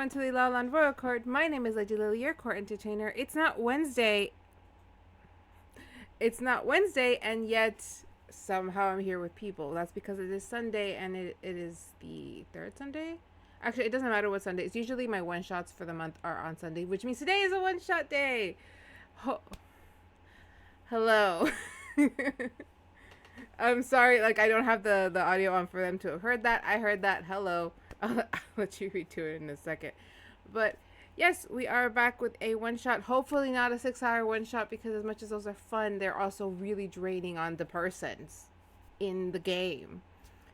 everyone to the Lala Land Royal Court. My name is Lady Lily, your court entertainer. It's not Wednesday. And yet somehow I'm here with people. That's because it is Sunday, and it is the third Sunday. Actually, it doesn't matter what Sunday. It's usually my one shots for the month are on Sunday, which means today is a one shot day. Hello. I'm sorry, like I don't have the audio on for them to have heard that. I heard that. Hello. I'll let you read to it in a second. But yes, we are back with a one shot. Hopefully not a 6 hour one shot, because as much as those are fun, they're also really draining on the persons in the game.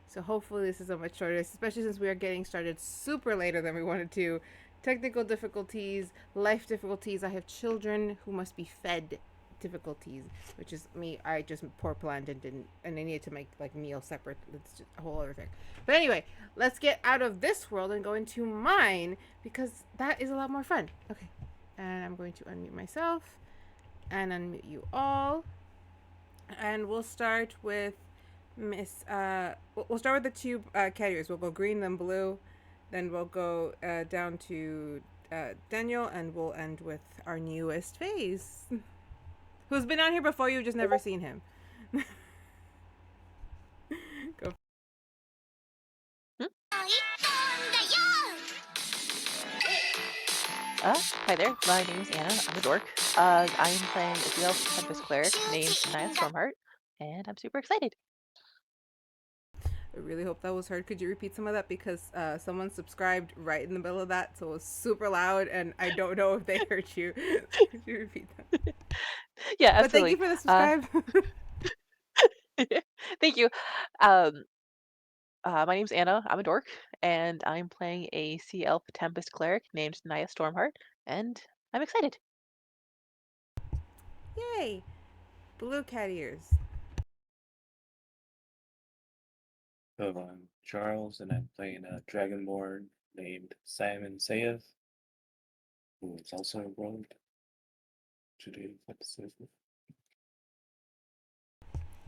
So hopefully this is a much shorter, especially since we are getting started super later than we wanted to. Technical difficulties, life difficulties. I have children who must be fed difficulties, which is me. I just poor planned and didn't, and I needed to make like meal separate. It's just a whole other thing. But anyway, let's get out of this world and go into mine, because that is a lot more fun. Okay, and I'm going to unmute myself and unmute you all, and we'll start with we'll start with the two carriers. We'll go green, then blue, then we'll go down to Daniel, and we'll end with our newest phase, who's been on here before. You've just never seen him. Go. Hi there, my name is Anna, I'm a dork. I'm playing a self-tempest cleric named Naya Stormheart, and I'm super excited. I really hope that was heard. Could you repeat some of that? Because someone subscribed right in the middle of that, so it was super loud, and I don't know if they heard you. Could you repeat that? Yeah, But thank absolutely. you for the subscribe. Thank you. My name's Anna, I'm a dork, and I'm playing a Sea Elf Tempest cleric named Naya Stormheart, and I'm excited. Yay! Blue cat ears. Hello, I'm Charles, and I'm playing a Dragonborn named Simon Sayeth, who is also a rogue. Today's episode.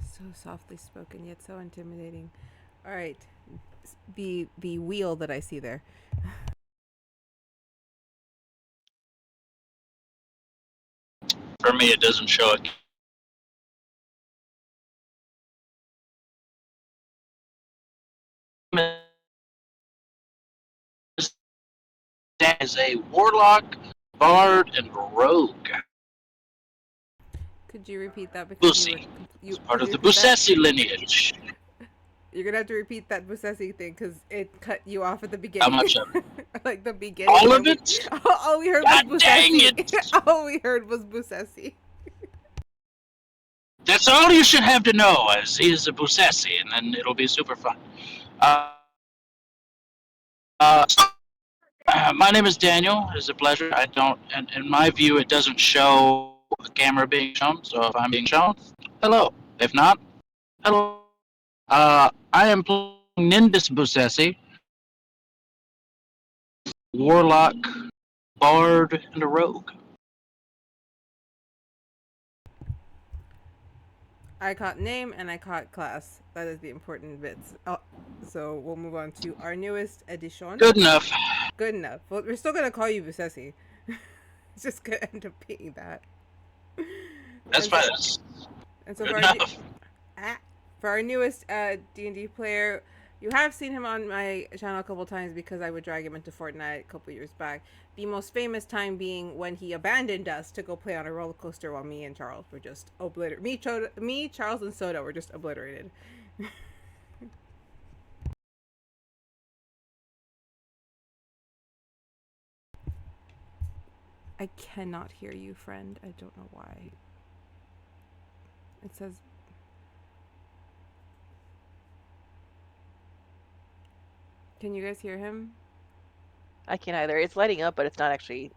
So softly spoken, yet so intimidating. All right, the wheel that I see there. For me, it doesn't show it. Is a warlock, bard, and rogue. Could you repeat that? Because Bussy. you Part of the Bussessi lineage. You're gonna have to repeat that Bussessi thing, because it cut you off at the beginning. How much of it? Like the beginning. All of it? All we heard God was dang Bussessi. it! All we heard was Bussessi. That's all you should have to know, as he is a Bussessi, and then it'll be super fun. My name is Daniel. It's a pleasure. I don't, and in my view, it doesn't show the camera being shown. So if I'm being shown, hello. If not, hello. I am playing Nindis Bussessi, warlock, bard, and a rogue. I caught name and I caught class. That is the important bits. So we'll move on to our newest edition. Good enough. Good enough. Well, we're still gonna call you Bussessi. It's just gonna end up being that. That's fine. And so Good enough. for our newest D&D player, you have seen him on my channel a couple times, because I would drag him into Fortnite a couple years back. The most famous time being when he abandoned us to go play on a roller coaster, while me and Charles were just obliterated. Me, Charles, and Soda were just obliterated. I cannot hear you, friend. I don't know why. It says... Can you guys hear him? I can't either. It's lighting up, but it's not actually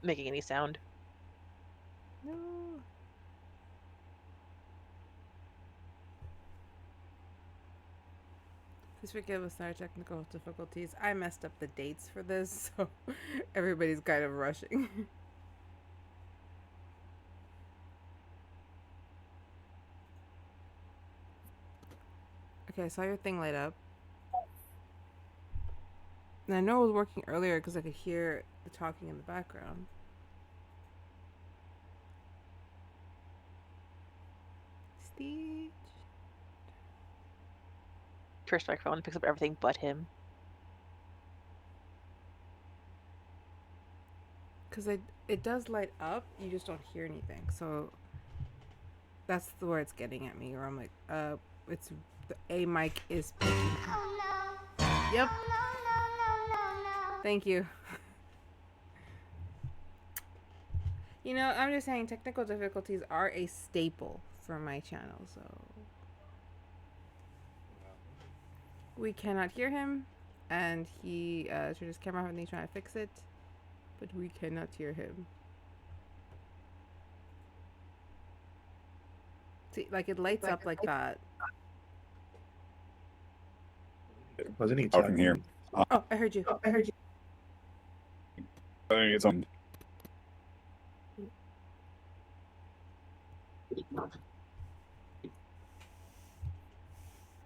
making any sound. No. Please forgive us our technical difficulties. I messed up the dates for this, so everybody's kind of rushing. Okay, I saw your thing light up. And I know it was working earlier because I could hear the talking in the background. Stitch. First microphone picks up everything but him. Because it does light up, you just don't hear anything. So that's the where it's getting at me. Where I'm like, it's the A mic is picking. Yep. Thank you. You know, I'm just saying technical difficulties are a staple for my channel, so we cannot hear him, and he turned his camera off and he's trying to fix it, but we cannot hear him. See, like it lights up like that. Wasn't he I can talking hear. Oh, I heard you. I think it's on.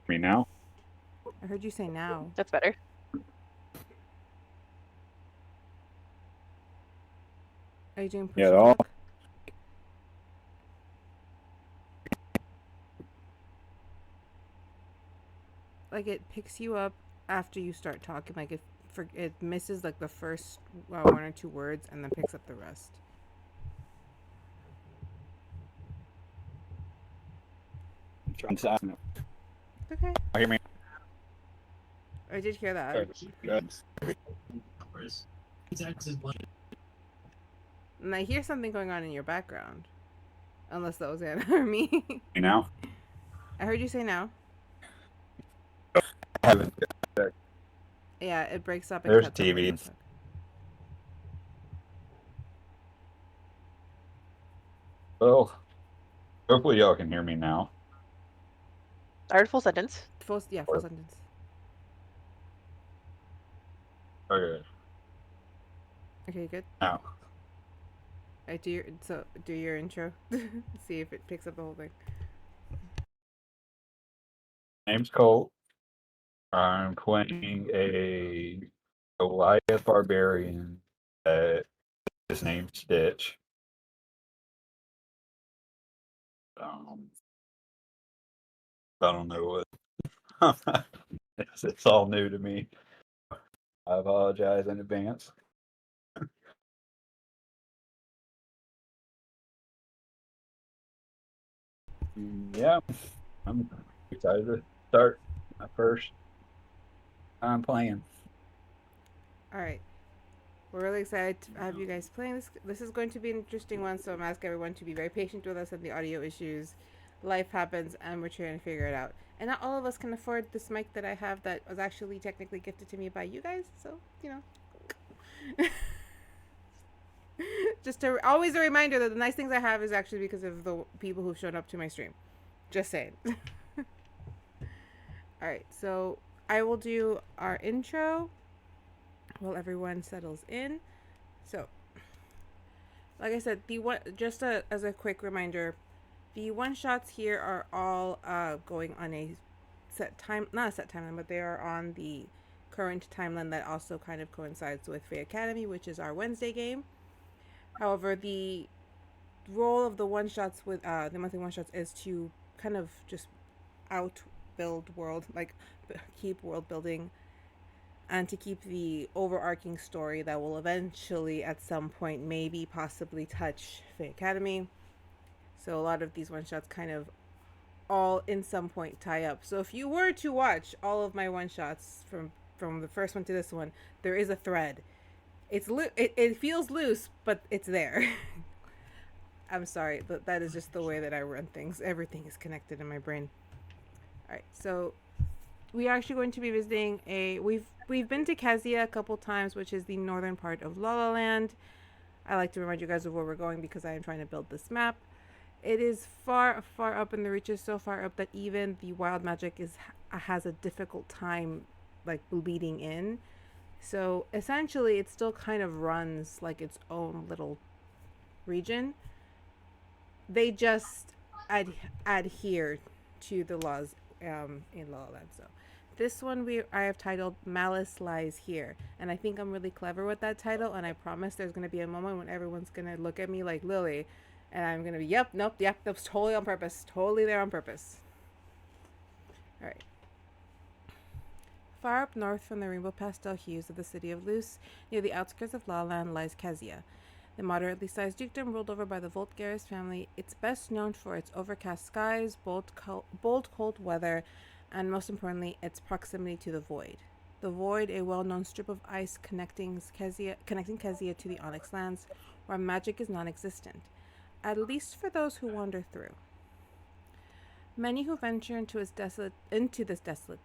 Me now? I heard you say now. That's better. Are you doing push Yeah, to all. talk? Like it picks you up after you start talking. Like it misses like the first one or two words and then picks up the rest. Okay. I hear me. I did hear that. And I hear something going on in your background. Unless that was Anna or me. Me now? I heard you say now. I haven't. Yeah, it breaks up. There's cuts up when TV. you talk. Well, hopefully y'all can hear me now. I heard full sentence. Full sentence. Okay. Okay, good. Now. I do your intro. See if it picks up the whole thing. Name's Colt. I'm playing a Goliath barbarian. His name's Stitch. I don't know what. It's all new to me. I apologize in advance. Yeah, I'm excited to start my first time playing. All right. We're really excited to have you guys playing this. This is going to be an interesting one, so I'm asking everyone to be very patient with us and the audio issues. Life happens, and we're trying to figure it out. And not all of us can afford this mic that I have that was actually technically gifted to me by you guys, so, you know. Just always a reminder that the nice things I have is actually because of the people who've shown up to my stream. Just saying. Alright, so I will do our intro while everyone settles in. So, like I said, as a quick reminder, the one shots here are all going on a set time, not a set timeline, but they are on the current timeline that also kind of coincides with Fae Academy, which is our Wednesday game. However, the role of the one shots with the monthly one shots is to kind of just outbuild world, like keep world building, and to keep the overarching story that will eventually, at some point, maybe possibly touch Fae Academy. So a lot of these one shots kind of all in some point tie up. So if you were to watch all of my one shots from the first one to this one, there is a thread. It feels loose, but it's there. I'm sorry, but that is just the way that I run things. Everything is connected in my brain. All right, so we are actually going to be visiting we've been to Kezia a couple times, which is the northern part of Lala Land. I like to remind you guys of where we're going because I am trying to build this map. It is far up in the reaches, so far up that even the wild magic has a difficult time like bleeding in. So essentially it still kind of runs like its own little region. They just adhere to the laws in Lala Land. So This one I have titled Malice Lies Here. And I think I'm really clever with that title, and I promise there's gonna be a moment when everyone's gonna look at me like Lily, and I'm gonna be, yep, nope, yep, that was totally on purpose. Totally there on purpose. Alright. Far up north from the rainbow pastel hues of the city of Luce, near the outskirts of Lala Land, lies Kezia. The moderately sized dukedom ruled over by the Volt Garris family, it's best known for its overcast skies, bold cold weather, and most importantly, its proximity to the void. The void, a well-known strip of ice connecting Kezia to the Onyx Lands, where magic is non-existent, at least for those who wander through. Many who venture into this desolate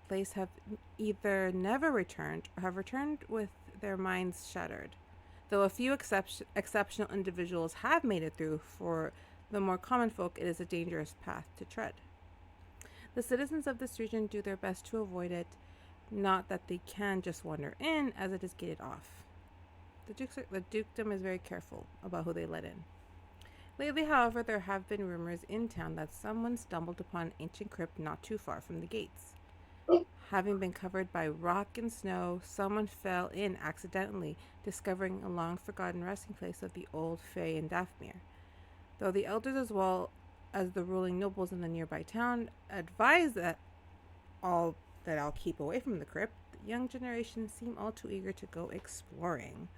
place have either never returned or have returned with their minds shattered. Though a few exceptional individuals have made it through, for the more common folk, it is a dangerous path to tread. The citizens of this region do their best to avoid it, not that they can just wander in, as it is gated off. The dukedom is very careful about who they let in. Lately, however, there have been rumors in town that someone stumbled upon an ancient crypt not too far from the gates. Having been covered by rock and snow, someone fell in accidentally, discovering a long-forgotten resting place of the old Fae and Dhampir. Though the elders, as well as the ruling nobles in the nearby town, advise that I'll keep away from the crypt, the young generation seem all too eager to go exploring.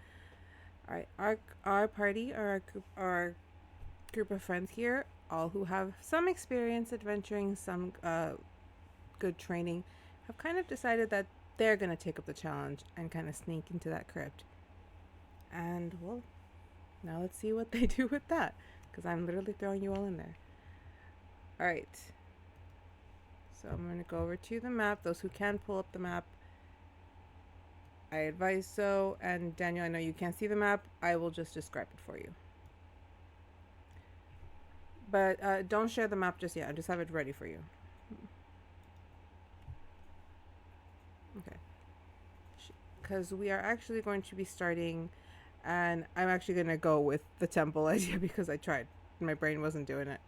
All right, our party, our group of friends here, all who have some experience adventuring, some good training, have kind of decided that they're going to take up the challenge and kind of sneak into that crypt. And, well, now let's see what they do with that, because I'm literally throwing you all in there. Alright. So I'm going to go over to the map. Those who can pull up the map, I advise so. And Daniel, I know you can't see the map. I will just describe it for you. But don't share the map just yet. I just have it ready for you. Okay. Because we are actually going to be starting, and I'm actually going to go with the temple idea because I tried. My brain wasn't doing it.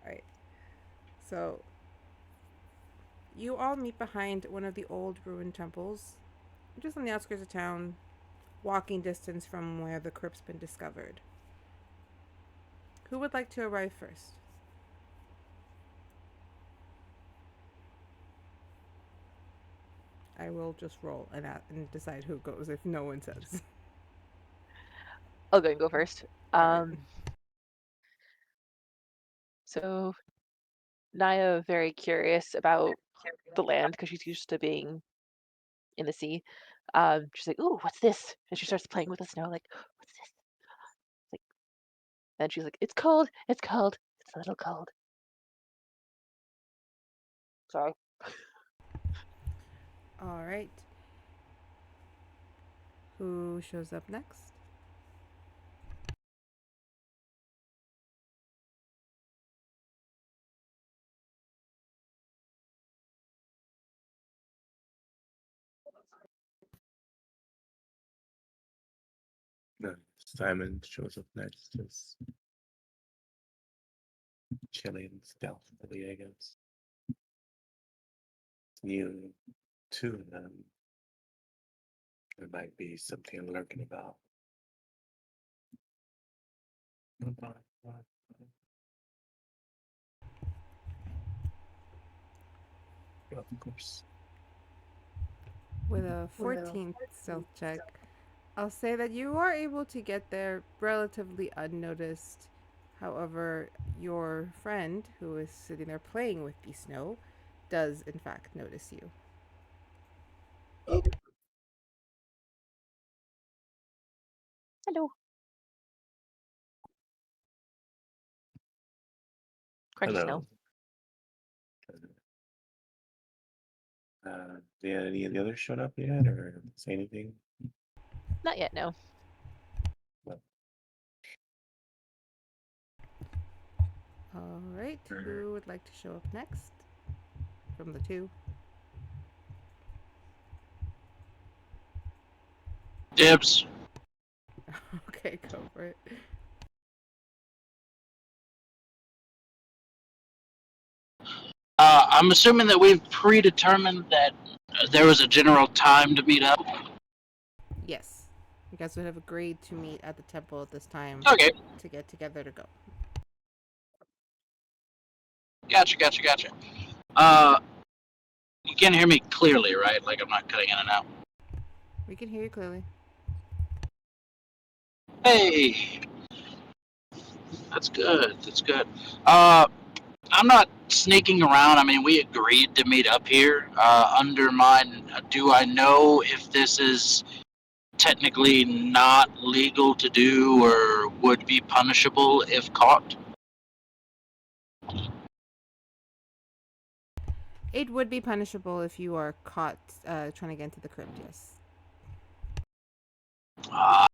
Alright. So, you all meet behind one of the old ruined temples, just on the outskirts of town, walking distance from where the crypt's been discovered. Who would like to arrive first? I will just roll and decide who goes if no one says. I'll go and go first. Alright. So Naya, very curious about the land because she's used to being in the sea. She's like, "Ooh, what's this?" And she starts playing with the snow, like, "What's this?" Like, and she's like, "It's cold. It's cold. It's a little cold." Sorry. Alright. Who shows up next? No, Simon shows up next as Chilean stealthily, I guess. You to them. There might be something lurking about. Of course. With a 14th stealth check, I'll say that you are able to get there relatively unnoticed. However, your friend, who is sitting there playing with the snow, does in fact notice you. Hello. Crunchy snow. Hello. Did any of the others showed up yet, or say anything? Not yet, no. Alright, who would like to show up next? From the two. Dibs. Okay, go for it. I'm assuming that we've predetermined that There was a general time to meet up. Yes. You guys would have agreed to meet at the temple at this time Okay, to get together to go. gotcha. Uh, you can hear me clearly, right? Like I'm not cutting in and out. We can hear you clearly. Hey, that's good. Uh, I'm not sneaking around. I mean, we agreed to meet up here. Do I know if this is technically not legal to do or would be punishable if caught? It would be punishable if you are caught trying to get into the crypt, yes. Uh,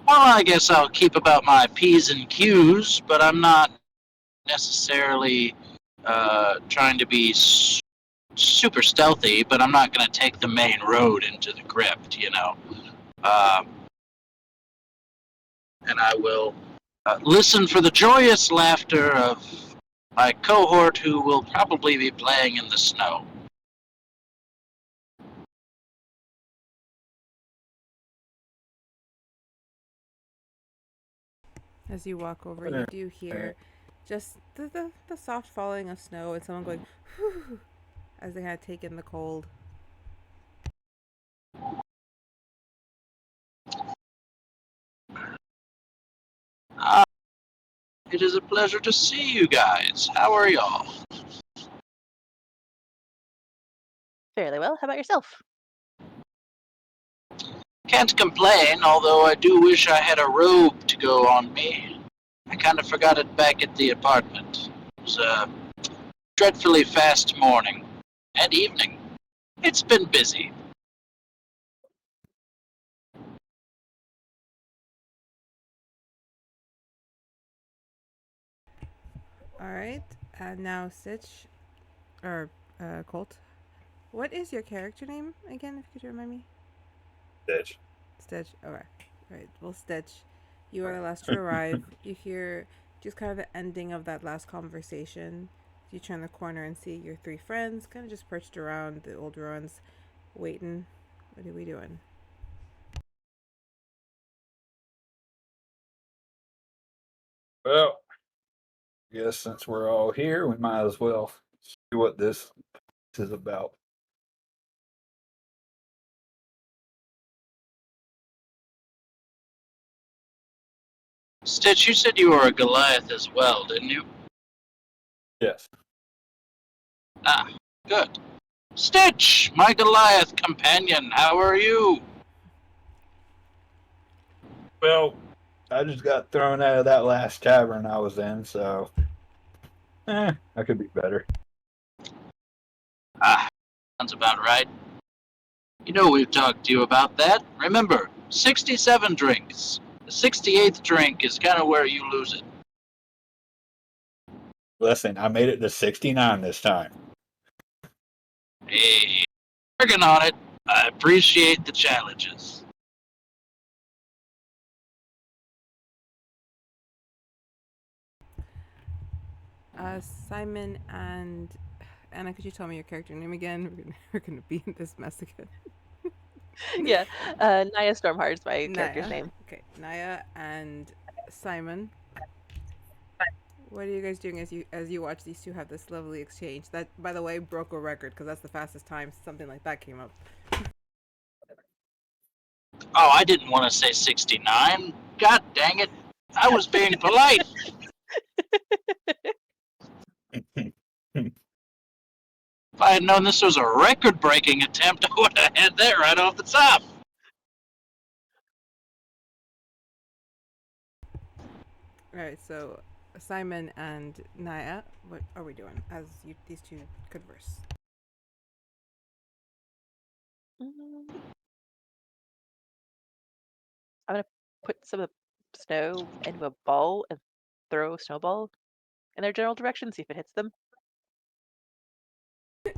well, I guess I'll keep about my P's and Q's, but I'm not necessarily trying to be super stealthy, but I'm not going to take the main road into the crypt, you know. Uh, and I will listen for the joyous laughter of my cohort who will probably be playing in the snow. As you walk over, you do hear just the soft falling of snow and someone going, whew, as they kind of take in the cold. Ah, it is a pleasure to see you guys. How are y'all? Fairly well. How about yourself? Can't complain, although I do wish I had a robe to go on me. I kind of forgot it back at the apartment. It was a dreadfully fast morning and evening. It's been busy. Alright, now Stitch, or Colt, what is your character name again, if you could remind me? Bitch. Stitch, okay. Alright, well, Stitch, you are the last to arrive. You hear just kind of the ending of that last conversation. You turn the corner and see your three friends kind of just perched around the old ruins, waiting. What are we doing? Well, I guess since we're all here, we might as well see what this is about. Stitch, you said you were a Goliath as well, didn't you? Yes. Ah, good. Stitch, my Goliath companion, how are you? Well, I just got thrown out of that last tavern I was in, so I could be better. Ah, sounds about right. You know we've talked to you about that. Remember, 67 drinks. The 68th drink is kind of where you lose it. Listen, I made it to 69 this time. Hey, working on it. I appreciate the challenges. Simon and Anna, could you tell me your character name again? We're gonna be in this mess again. Yeah, Naya Stormheart is my character's Naya. name. Okay, Naya and Simon. What are you guys doing as you watch these two have this lovely exchange? That, by the way, broke a record because that's the fastest time something like that came up. Oh, I didn't want to say 69. God dang it. I was being polite. If I had known this was a record-breaking attempt, I would have had that right off the top. Alright, so Simon and Naya, what are we doing as these two converse? Mm, I'm gonna put some of the snow into a ball and throw a snowball in their general direction, see if it hits them.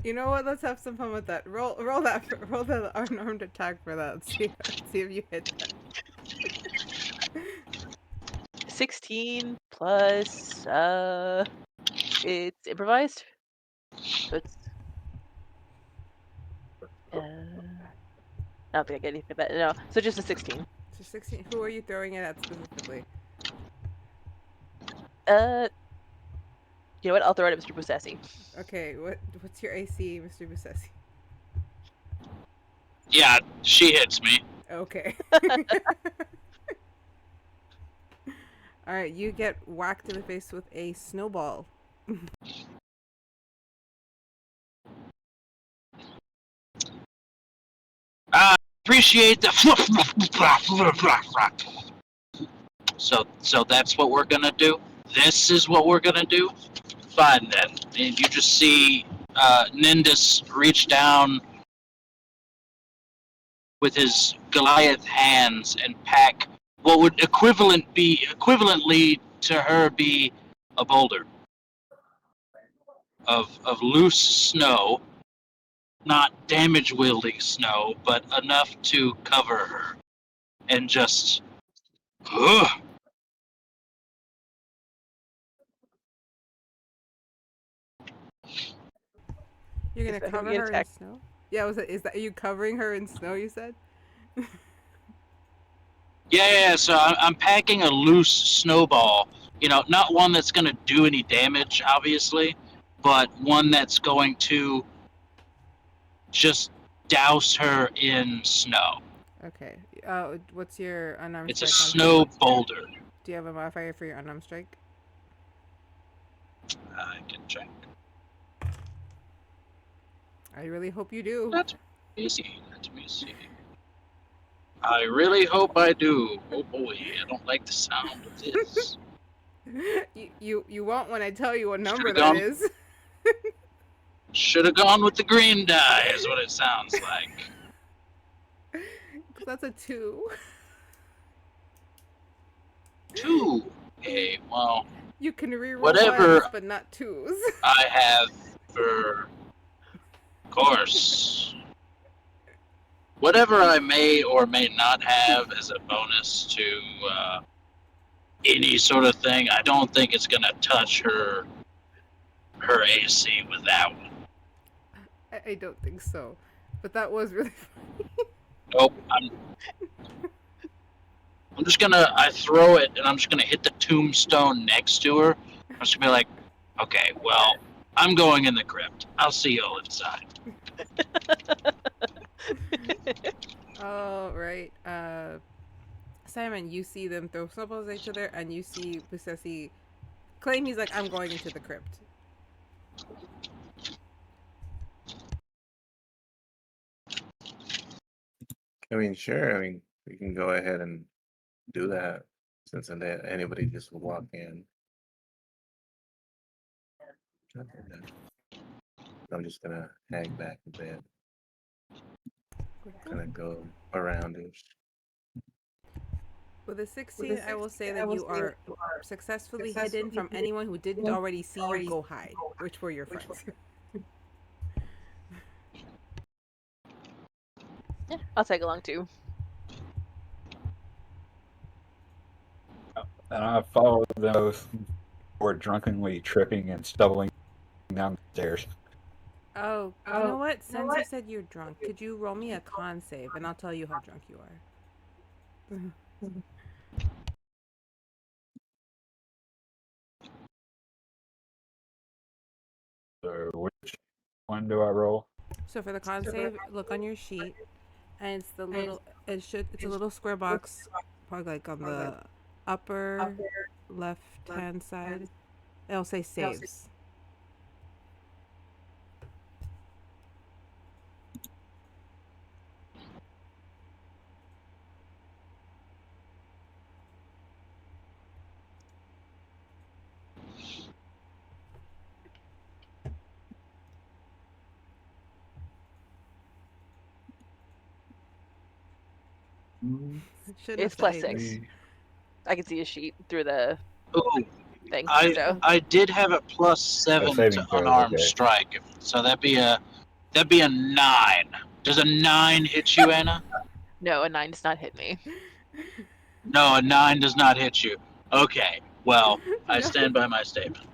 You know what? Let's have some fun with that. Roll that unarmed attack for that. See if you hit that. 16 plus it's improvised. So it's I don't think I get anything better. No, so just a 16. So 16. Who are you throwing it at specifically? You know what? I'll throw it at Mr. Busesi. Okay, what's your AC, Mr. Busesi? Yeah, she hits me. Okay. All right, you get whacked in the face with a snowball. Appreciate the So that's what we're gonna do. This is what we're gonna do. Fine then. And you just see Nindus reach down with his Goliath hands and pack what would equivalently to her be a boulder of loose snow, not damage wielding snow, but enough to cover her, and just ugh. You're Is gonna that cover gonna her in attack? snow? Yeah, are you covering her in snow? You said. Yeah. So I'm packing a loose snowball. You know, not one that's going to do any damage, obviously, but one that's going to just douse her in snow. Okay. What's your unarmed It's a strike snow modifier? boulder. Do you have a modifier for your unarmed strike? I can check. I really hope you do. Let me see. I really hope I do. Oh boy, I don't like the sound of this. You won't when I tell you what number Should've that gone- is. Should have gone with the green die, is what it sounds like. 'Cause that's a 2. 2. Okay, well, You can reroll Whatever. ones, but not 2s. I have for course. Whatever I may or may not have as a bonus to any sort of thing, I don't think it's gonna touch her AC with that one. I don't think so. But that was really funny. Nope. I throw it and I'm just gonna hit the tombstone next to her. I'm just gonna be like, okay, well, I'm going in the crypt. I'll see y'all inside. All right. Simon, you see them throw snowballs at each other, and you see Busesi claim he's like, I'm going into the crypt. I mean, sure. I mean, we can go ahead and do that since anybody just will walk in. I'm just gonna hang back a bit. Gonna go around it. With a 16, I will say that you are successfully hidden from anyone who didn't already see you go hide, which were your friends. Yeah, I'll tag along too. And I followed them both for drunkenly tripping and stumbling down the stairs. Oh, you know what? Since you said you're drunk, could you roll me a con save, and I'll tell you how drunk you are. So which one do I roll? So for the con save, look on your sheet, and it's the little. It's a little square box, probably like on the upper left hand side. It'll say saves. It's plus 6. I can see a sheet through the Ooh, thing. So I did have a +7 saving to throw, unarmed okay. strike, so that'd be a 9. Does a 9 hit you, Anna? no, a 9 does not hit me. No, a 9 does not hit you. Okay, well, I No. stand by my statement.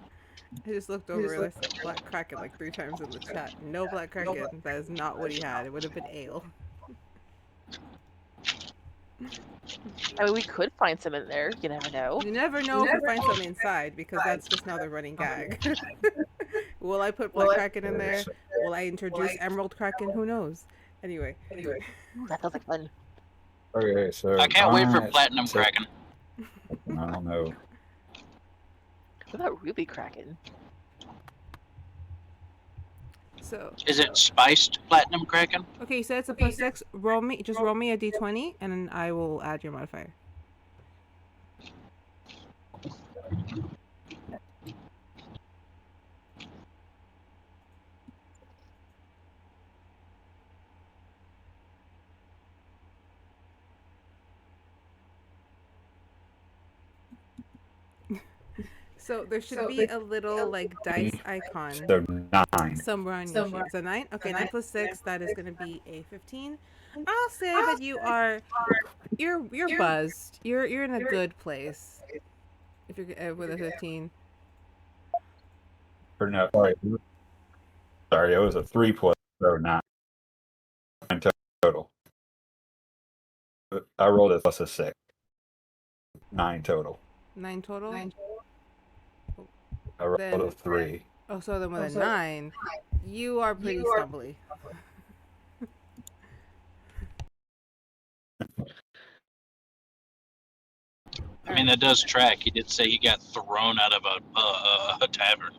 I just looked over and I said Black Kraken like 3 times in the chat. No Black Kraken. That is not what he had. It would have been ale. I mean, we could find some in there. You never know. You never know if we find some inside because that's just now the running gag. Will I put Black Kraken in there? Will I introduce Emerald Kraken? Who knows? Anyway. Ooh, that sounds like fun. Okay, so I can't wait for Brian, Platinum Kraken. I don't know. What about Ruby Kraken? So Is it spiced Platinum Kraken? okay, so it's a +6. Roll me a d20 and then I will add your modifier. So there should be a little like dice icon. So 9. Somewhere on your sheet. So 9? Okay, 9 + 6, that is going to be a 15. I'll say that you're buzzed. You're in a good place. If you're with a 15. Or no, sorry, it was a 3 plus, so 9 total. I rolled a plus a 6. 9 total. 9 total? I rolled Then- a 3. Oh, so then with a 9, you are pretty stumbly. I mean, that does track. He did say he got thrown out of a tavern.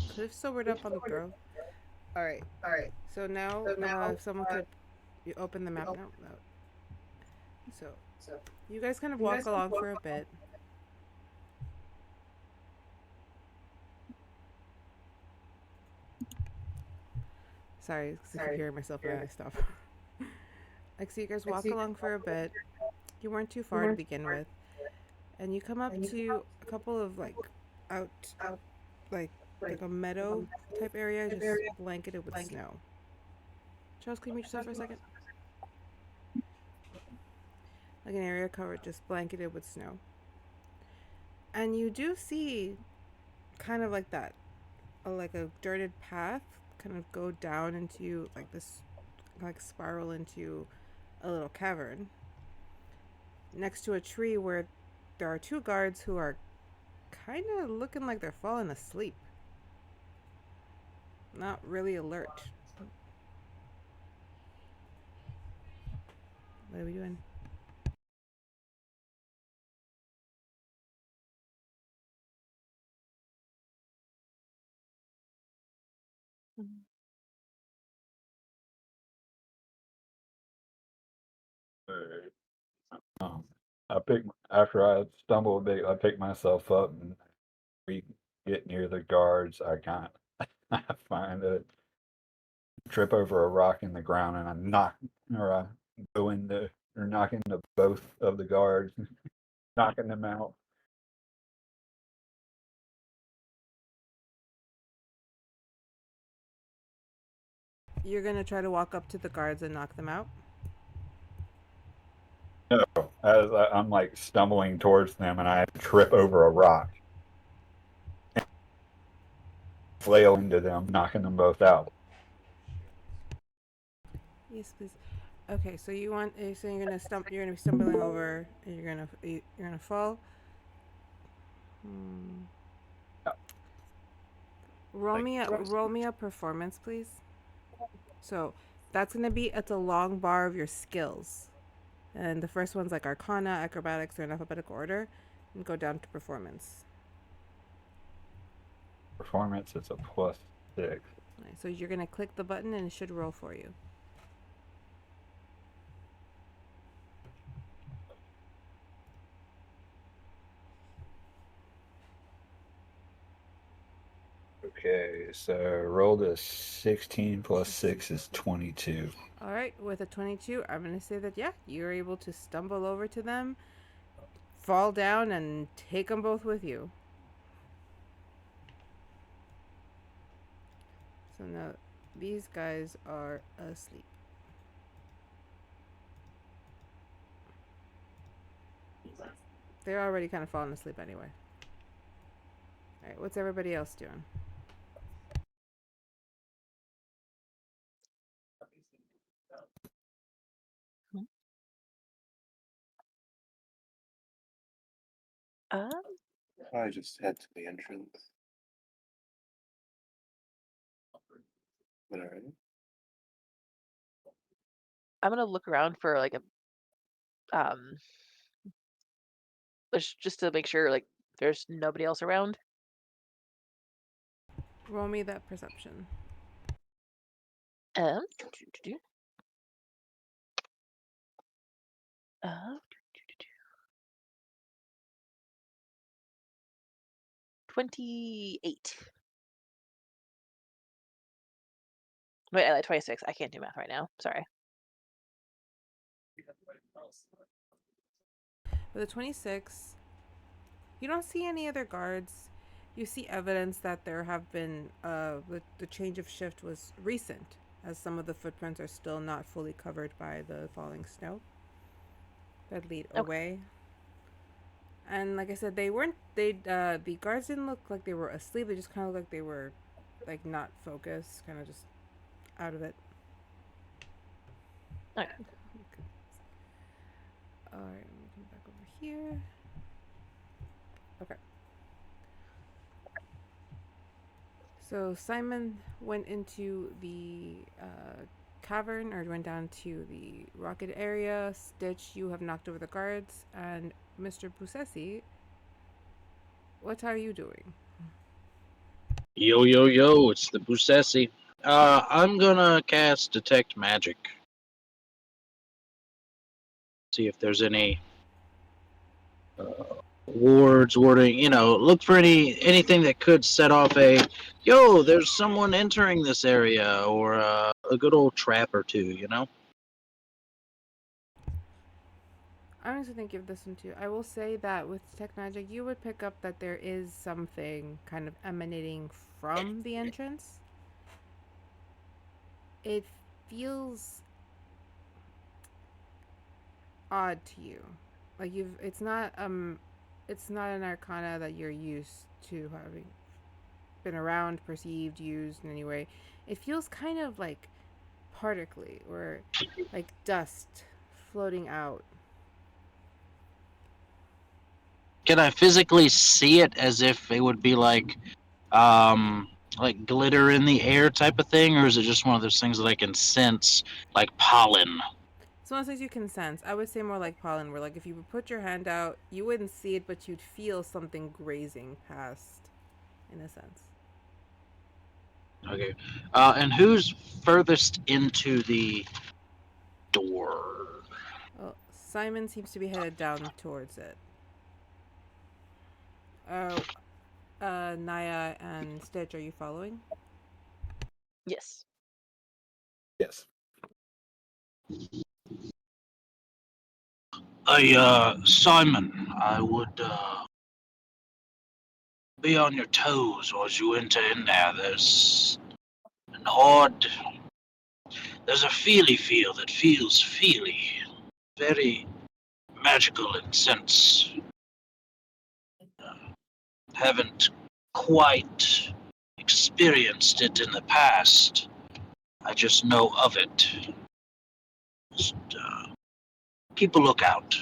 Could have sobered up on the throw. Alright. So now, if someone could you open the map now. No. So, you guys kind of walk along for a bit. Sorry, because I keep hearing myself when I stop. Like, so you guys walk along for a bit. You weren't too far to begin with. And you come up to a couple of, like, like a meadow type area, just blanketed with snow. Charles, can you mute yourself for a second? Like an area covered, just blanketed with snow. And you do see kind of like that, like a dirted path kind of go down into like this, like spiral into a little cavern next to a tree where there are 2 guards who are kind of looking like they're falling asleep. Not really alert. What are we doing? I pick after I stumble a bit. I pick myself up, and we get near the guards. I can't. I find a trip over a rock in the ground, and I go into or knock into both of the guards, knocking them out. You're gonna try to walk up to the guards and knock them out? No, as I'm like stumbling towards them, and I trip over a rock, flail into them, knocking them both out. Yes, please. Okay, so you're gonna you're gonna be stumbling over, and you're gonna fall. Yeah. Roll me a performance, please. So that's gonna be at the long bar of your skills, and the first one's like Arcana, Acrobatics, or in alphabetical order, and go down to performance. Performance is a +6. Right, so you're gonna click the button, and it should roll for you. Okay, so rolled a 16 plus 6 is 22. All right, with a 22, I'm gonna say that you're able to stumble over to them, fall down, and take them both with you. So now these guys are asleep. They're already kind of falling asleep anyway. right, what's everybody else doing? Um, I just head to the entrance. But alright. I'm gonna look around for like a just to make sure like there's nobody else around. Roll me that perception. Um, do, do, do, do. Uh, 28. Wait, 26. I can't do math right now. Sorry. For the 26, you don't see any other guards. You see evidence that there have been the change of shift was recent, as some of the footprints are still not fully covered by the falling snow that lead Okay. away. And like I said, the guards didn't look like they were asleep. They just kind of looked like they were like not focused, kind of just out of it. Okay. All right, let me come back over here. Okay. So Simon went into the cavern, or went down to the rocket area. Stitch, you have knocked over the guards, and Mr. Busesi, what are you doing? Yo, yo, yo, it's the Busesi. I'm gonna cast Detect Magic. See if there's any warding, look for anything that could set off there's someone entering this area, or a good old trap or two. I'm just gonna give this one to you. I will say that with Tech Magic, you would pick up that there is something kind of emanating from the entrance. It feels odd to you. Like it's not an arcana that you're used to having been around, perceived, used in any way. It feels kind of like particly, or like dust floating out. Can I physically see it as if it would be like glitter in the air type of thing, or is it just one of those things that I can sense, like pollen? It's one of those things you can sense. I would say more like pollen, where like if you would put your hand out, you wouldn't see it, but you'd feel something grazing past, in a sense. Okay. And who's furthest into the door? Well, Simon seems to be headed down towards it. Naya and Stitch, are you following? Yes. Yes. Simon, I would be on your toes as you enter in there. There's an odd, there's a feely feel that feels feely, very magical in sense. Haven't quite experienced it in the past. I just know of it. Just keep a lookout.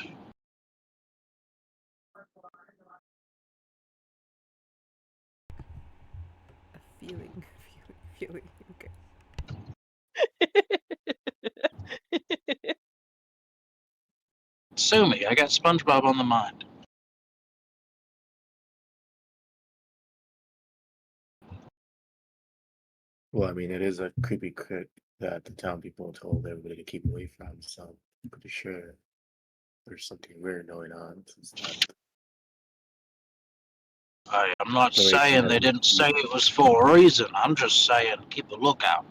A feeling, feeling. Okay. Sue me, I got SpongeBob on the mind. Well, I mean, it is a creepy crypt that the town people told everybody to keep away from, so I'm pretty sure there's something weird going on. Since that I'm not the way she saying had they it. didn't say it was for a reason. I'm just saying keep a lookout.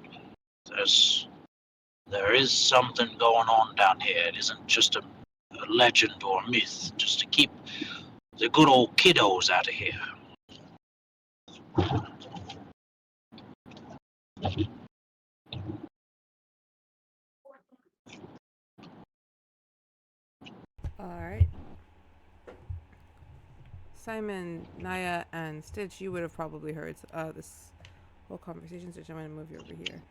There is something going on down here. It isn't just a legend or a myth. Just to keep the good old kiddos out of here. All right. Simon, Naya, and Stitch, you would have probably heard this whole conversation. Stitch, I'm going to move you over here.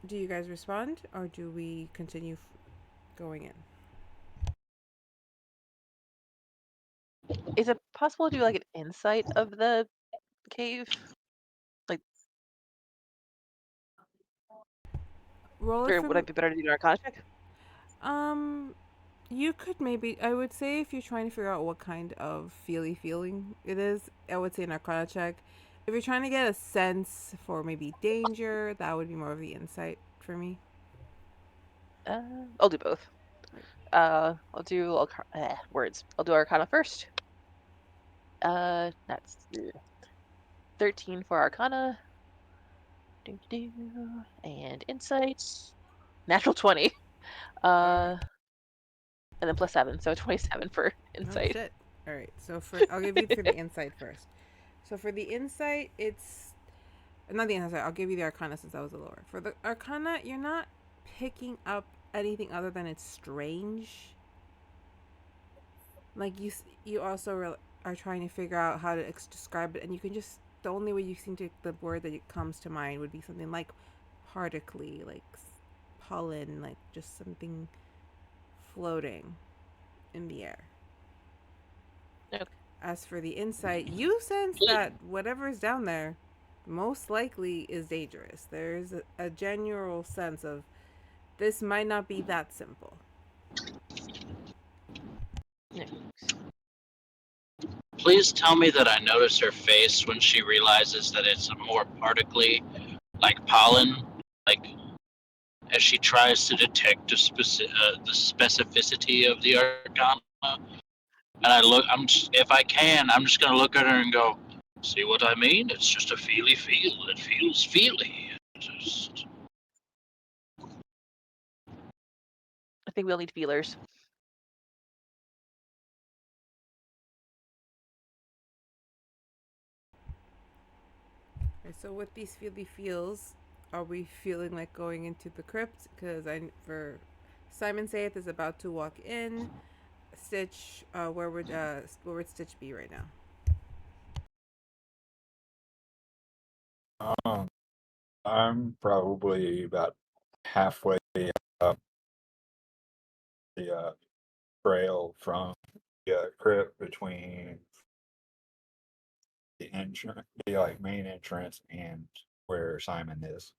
Do you guys respond, or do we continue going in? Is it possible to do like an insight of the cave? Like, Roll it or for would me. it be better to do an Arcana check? You could maybe. I would say if you're trying to figure out what kind of feeling it is, I would say an Arcana check. If you're trying to get a sense for maybe danger, that would be more of the insight for me. I'll do both. I'll do words. I'll do Arcana first. That's 13 for Arcana. And insights. Natural 20. And then plus 7, so 27 for Oh insight. shit! All right, so I'll give you for the insight first. So for the insight, it's not the insight. I'll give you the Arcana since that was the lower. For the Arcana, you're not picking up anything other than it's strange. Like you also are trying to figure out how to describe it, and you can just the only way you seem to the word that it comes to mind would be something like particly, like pollen, like just something floating in the air. Okay. As for the insight, you sense that whatever is down there most likely is dangerous. There's a general sense of this might not be that simple. Please tell me that I notice her face when she realizes that it's more particly, like pollen, like as she tries to detect the specificity of the arcana. And if I can, I'm just gonna look at her and go, "See what I mean? It's just a feely feel. It feels feely." Just... I think we'll need feelers. Right, so with these feely feels, are we feeling like going into the crypt? Because for Simon Saith is about to walk in. Stitch, where would Stitch be right now? I'm probably about halfway up the trail from the crypt between the entrance, the like main entrance, and where Simon is.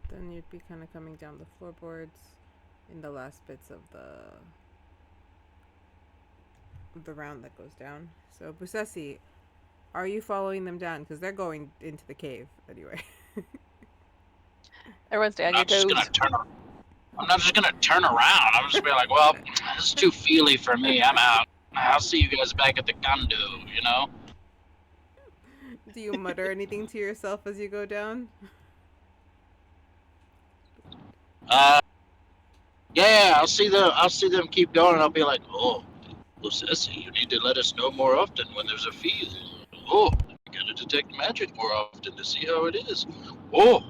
Then you'd be kind of coming down the floorboards in the last bits of the round that goes down. So Busesi, are you following them down? Because they're going into the cave anyway. Everyone stay on your toes. I'm not just gonna turn around. I'm just gonna be like, well, this is too feely for me. I'm out. I'll see you guys back at the condo, you know? Do you mutter anything to yourself as you go down? Yeah, I'll see them keep going. I'll be like, oh, Lucesi, you need to let us know more often when there's a field. Oh, you gotta detect magic more often to see how it is. Oh,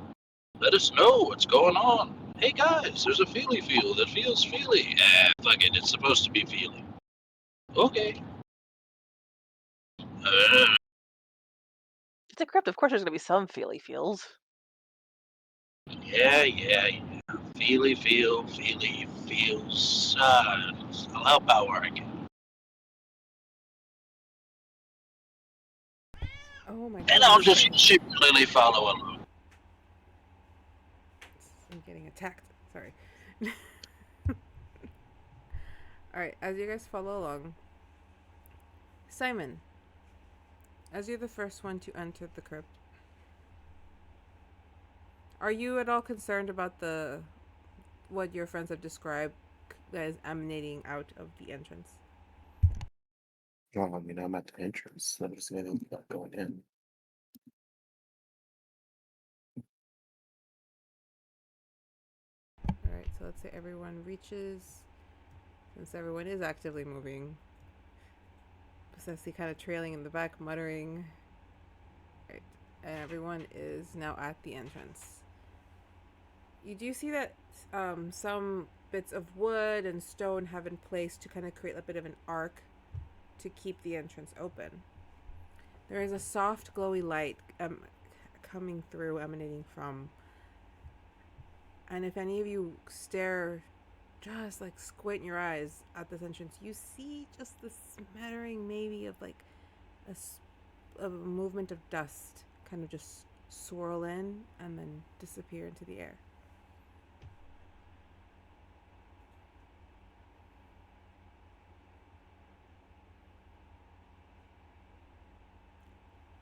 let us know what's going on. Hey guys, there's a feely field that feels feely. Fuck it, it's supposed to be feely. Okay. It's a crypt. Of course, there's gonna be some feely feels. Yeah. Feely feels. I'll help out where I can. Oh my god. And I'll just secretly follow along. I'm getting attacked. Sorry. Alright, as you guys follow along, Simon, as you're the first one to enter the crypt, are you at all concerned about what your friends have described as emanating out of the entrance? No, I mean, I'm at the entrance. I'm just gonna going in. Alright, so let's say everyone reaches, since everyone is actively moving. Possessy kind of trailing in the back, muttering. Right, and everyone is now at the entrance. You do see that some bits of wood and stone have been placed to kind of create a bit of an arc to keep the entrance open. There is a soft, glowy light coming through, emanating from. And if any of you stare, just like squint your eyes at this entrance, you see just the smattering, maybe, of like a movement of dust kind of just swirl in and then disappear into the air.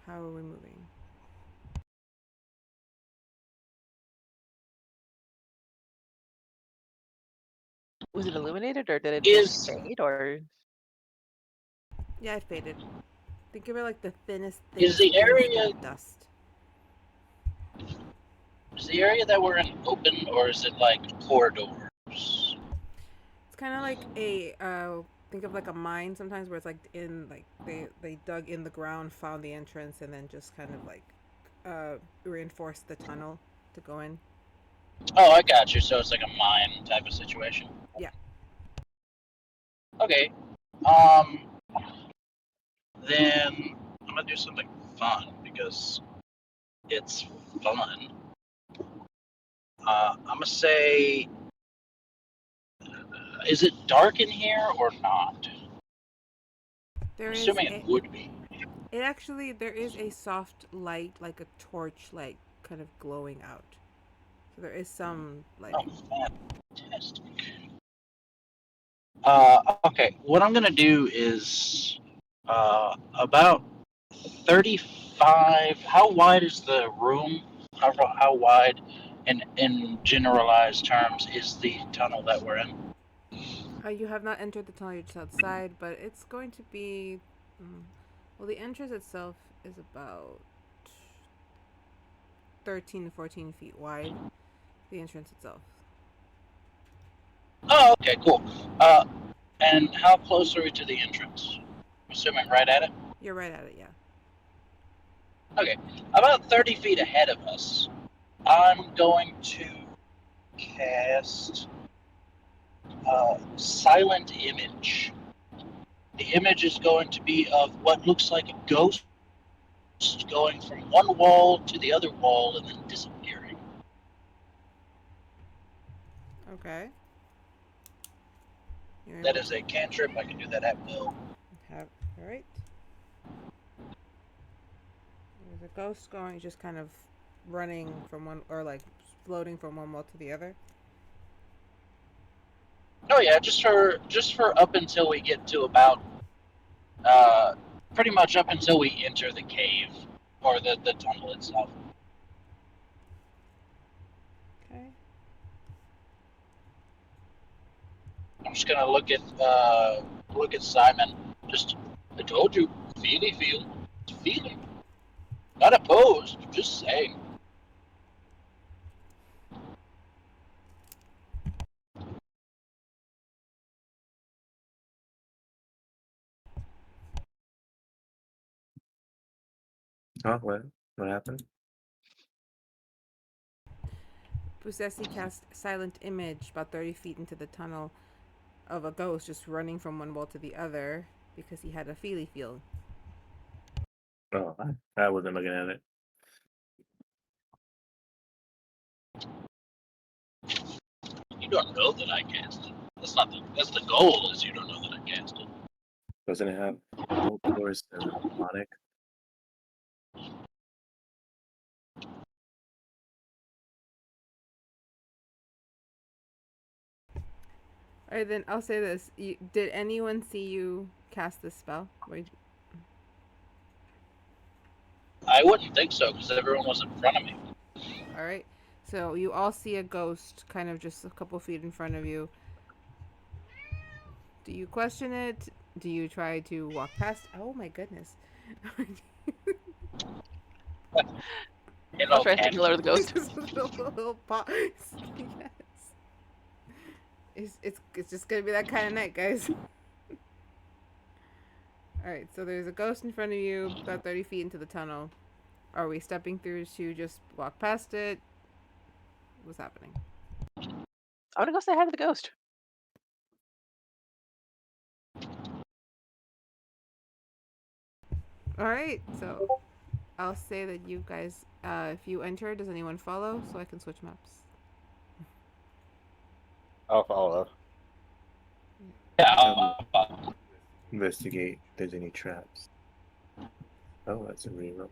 How are we moving? Was it illuminated or did it Is just fade or? Yeah, it faded. Think of it like the thinnest, is thinnest, the thinnest bit area of dust. is the area that we're in open, or is it like corridors? It's kind of like think of like a mine sometimes, where it's like in like they dug in the ground, found the entrance, and then just kind of like reinforced the tunnel to go in. Oh, I got you. So it's like a mine type of situation. Yeah. Okay. Then I'm gonna do something fun because it's fun. I'm gonna say, is it dark in here or not? There I'm is assuming it would be. it actually there is a soft light, like a torch light, kind of glowing out. So there is some Oh, lighting. fantastic. Okay. What I'm gonna do is about 35. How wide is the room? How wide, in generalized terms, is the tunnel that we're in? You have not entered the tunnel, you're just outside, but it's going to be. Well, the entrance itself is about 13 to 14 feet wide. The entrance itself. Oh, okay, cool. And how close are we to the entrance? I'm assuming right at it. You're right at it, yeah. Okay, about 30 feet ahead of us. I'm going to cast Silent Image. The image is going to be of what looks like a ghost going from one wall to the other wall and then disappearing. Okay. You're That able is to a cantrip. I can do that at will. have. Alright. There's a ghost going, just kind of running from one, or like floating from one wall to the other. Oh yeah, just for up until we get to about pretty much up until we enter the cave or the tunnel itself. Okay. I'm just gonna look at Simon. Just I told you, feel, feeling. Not opposed, just saying. Oh, what happened? Pusesi cast Silent Image about 30 feet into the tunnel of a ghost just running from one wall to the other because he had a feely feel. Oh, I wasn't looking at it. You don't know that I cast it. That's the goal. Is you don't know that I cast it. Doesn't it have Volt Garris and Onyx? Alright, then I'll say this. Did anyone see you cast this spell? I wouldn't think so because everyone was in front of me. Alright. So you all see a ghost kind of just a couple feet in front of you. Do you question it? Do you try to walk past? Oh my goodness. I'll try to signal the ghost. Just a little pause. Yes. It's just gonna be that kind of night, guys. Alright, so there's a ghost in front of you, about 30 feet into the tunnel. Are we stepping through to just walk past it? What's happening? I want to go say hi to the ghost. All right, so I'll say that you guys, if you enter, does anyone follow? So I can switch maps. I'll follow. Yeah. Investigate if there's any traps. Oh, that's a reroll.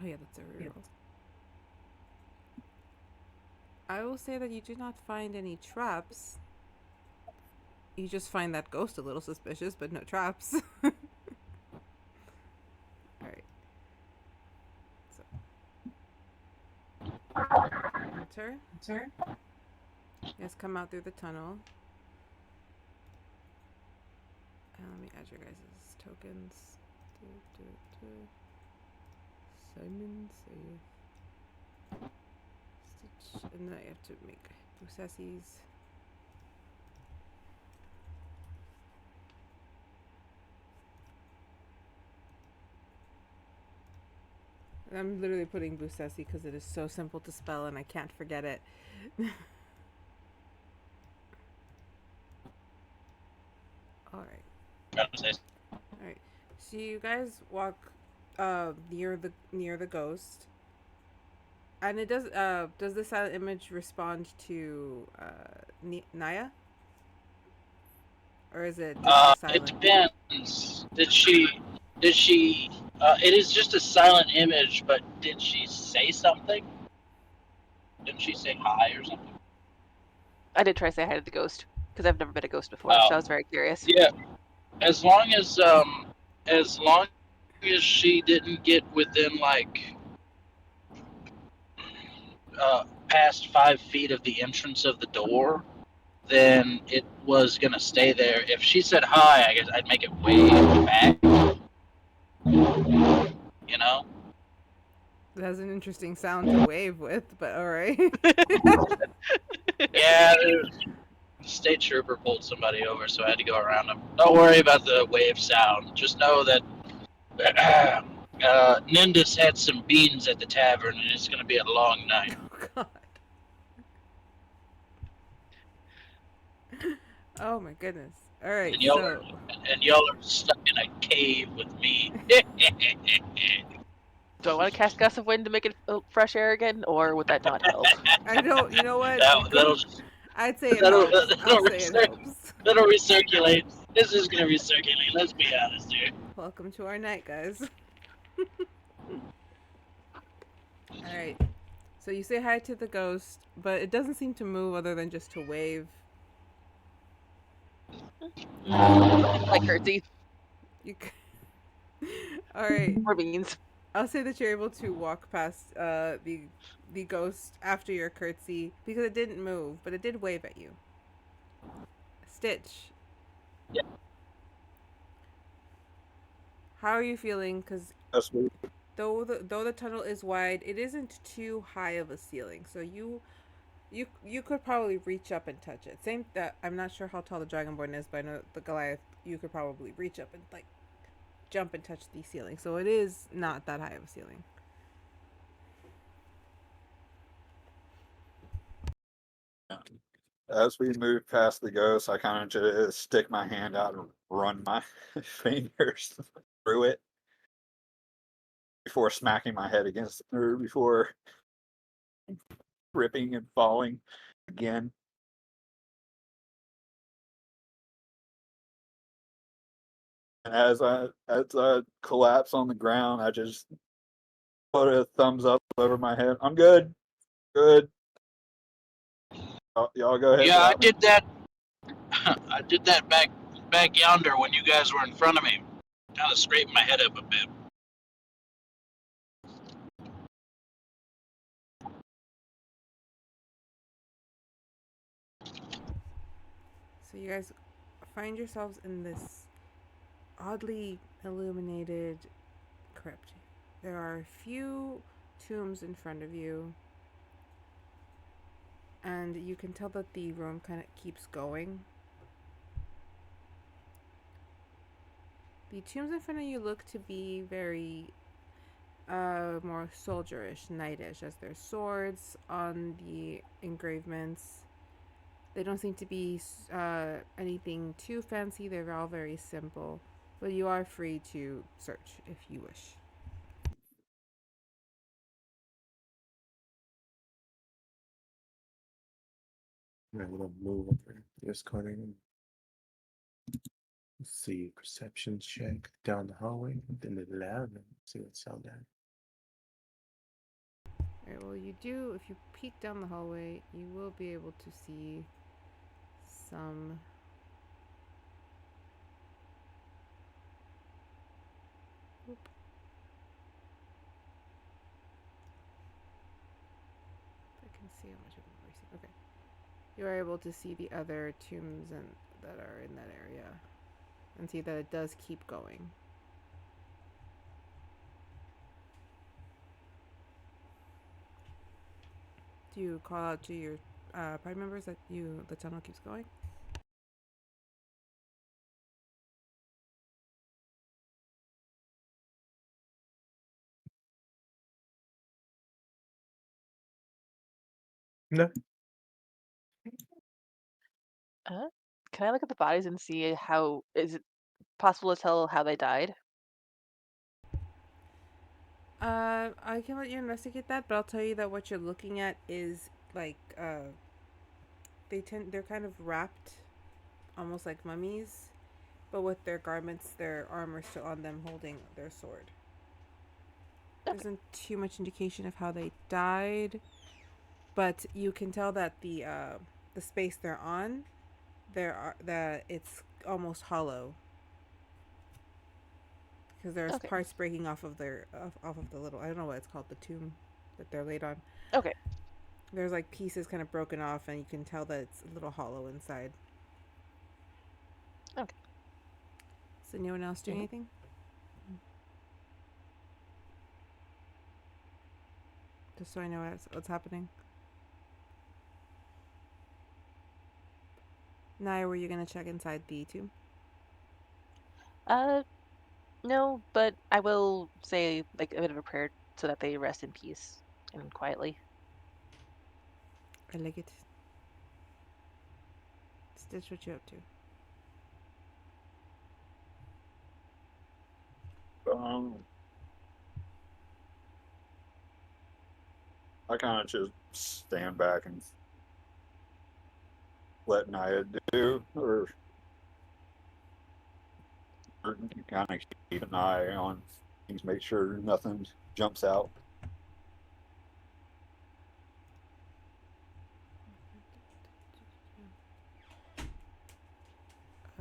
Oh yeah, that's a reroll. I will say that you do not find any traps. You just find that ghost a little suspicious, but no traps. Alright. So. Enter. Sir? Yes, come out through the tunnel. And let me add your guys' tokens. Simon save. Stitch. And then I have to make processes. I'm literally putting Busesi because it is so simple to spell and I can't forget it. Alright. Alright. So you guys walk near the ghost. And it does the silent image respond to Naya? Or is it just silent? It depends. Did she it is just a silent image, but did she say something? Didn't she say hi or something? I did try to say hi to the ghost because I've never been a ghost before, so I was very curious. Yeah. As long as she didn't get within like past 5 feet of the entrance of the door, then it was gonna stay there. If she said hi, I guess I'd make it wave back. You know? It has an interesting sound to wave with, but alright. Yeah, the state trooper pulled somebody over, so I had to go around them. Don't worry about the wave sound. Just know that Nindus had some beans at the tavern, and it's gonna be a long night. Oh god. Oh my goodness. Alright, And y'all are stuck in a cave with me. Do I want to cast Gust of Wind to make it fresh air again, or would that not help? I don't, you know what? that'll I'd say it helps. I'll say it helps. that'll recirculate. This is gonna recirculate. Let's be honest here. Welcome to our night, guys. Alright. So you say hi to the ghost, but it doesn't seem to move other than just to wave. Like curtsy. Alright. More beans. I'll say that you're able to walk past the ghost after your curtsy because it didn't move, but it did wave at you. Stitch. Yeah. How are you feeling? Because That's weird. though the tunnel is wide, it isn't too high of a ceiling, so you could probably reach up and touch it. Same that I'm not sure how tall the Dragonborn is, but I know the Goliath you could probably reach up and like jump and touch the ceiling. So it is not that high of a ceiling. As we move past the ghost, I kind of just stick my hand out and run my fingers through it before smacking my head against or before ripping and falling again. And as I collapse on the ground, I just put a thumbs up over my head. I'm good. Good. Y'all go ahead. Yeah, I without me. did that. I did that back yonder when you guys were in front of me. Kind of scraped my head up a bit. So you guys find yourselves in this oddly illuminated crypt. There are a few tombs in front of you, and you can tell that the room kind of keeps going. The tombs in front of you look to be very more soldierish, knightish, as their swords on the engravements. They don't seem to be anything too fancy. They're all very simple, but you are free to search if you wish. I'm gonna move over to this corner and see perception check down the hallway, then the lab, and see what's out there. Alright, well, you do, if you peek down the hallway, you will be able to see some. Oop. I can see how much of them I see. Okay. You are able to see the other tombs that are in that area and see that it does keep going. Do you call out to your party members that the tunnel keeps going? No. Can I look at the bodies and see how is it possible to tell how they died? I can let you investigate that, but I'll tell you that what you're looking at is like they're kind of wrapped, almost like mummies, but with their garments, their armor still on them, holding their sword. There Okay. isn't too much indication of how they died, but you can tell that the space they're on, that it's almost hollow because there's Okay. parts breaking off of off of the little, I don't know what it's called, the tomb that they're laid on. Okay. There's like pieces kind of broken off, and you can tell that it's a little hollow inside. Okay. Does anyone else do Mhm. anything? Just so I know what's happening. Naya, were you gonna check inside the tomb? Uh, no, but I will say like a bit of a prayer so that they rest in peace and quietly. I like it. Stitch, what you up to? I kind of just stand back and let Naya do, or kind of keep an eye on things, make sure nothing jumps out.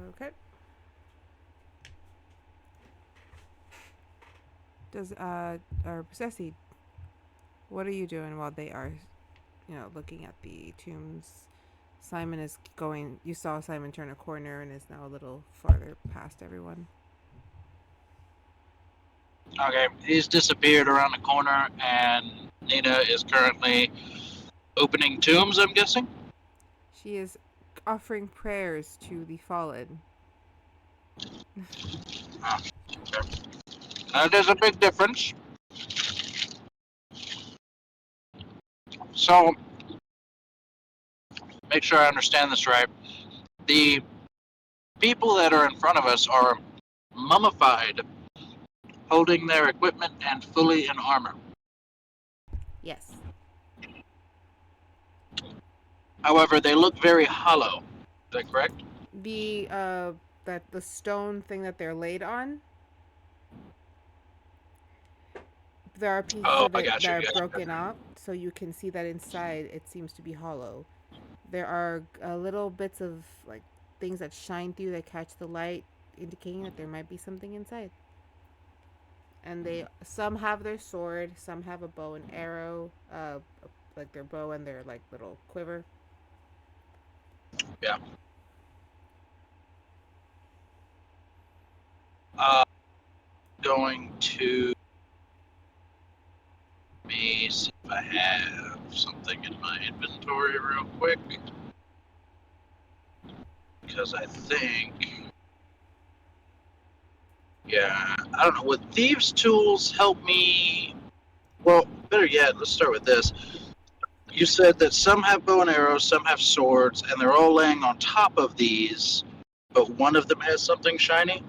Okay. Does or Ceci, what are you doing while they are, looking at the tombs? Simon is going. You saw Simon turn a corner and is now a little farther past everyone. Okay, he's disappeared around the corner, and Nina is currently opening tombs, I'm guessing? She is offering prayers to the fallen. Okay. There's a big difference. So, make sure I understand this right. The people that are in front of us are mummified, holding their equipment and fully in armor. Yes. However, they look very hollow. Is that correct? The stone thing that they're laid on, there are pieces Oh, of I it got that you. are Yes. broken up, so you can see that inside it seems to be hollow. There are little bits of like things that shine through that catch the light, indicating that there might be something inside. And some have their sword, some have a bow and arrow, like their bow and their like little quiver. Yeah. Uh, going to me see if I have something in my inventory real quick. Because I think, Yeah, I don't know. Would thieves' tools help me? Well, better yet, let's start with this. You said that some have bow and arrows, some have swords, and they're all laying on top of these, but one of them has something shiny.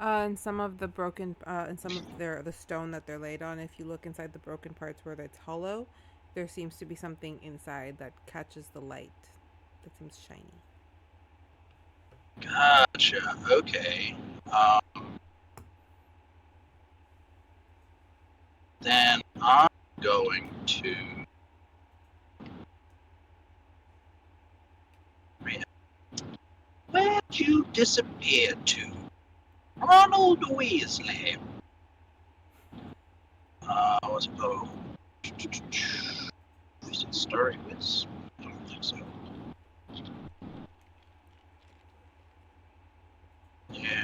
And some of the broken, and some of the stone that they're laid on. If you look inside the broken parts where it's hollow, there seems to be something inside that catches the light. That seems shiny. Gotcha. Okay. Then I'm going to. Where'd you disappear to? Ronald Weasley. What's it called? Is it Starry Wits? I don't think so. Yeah.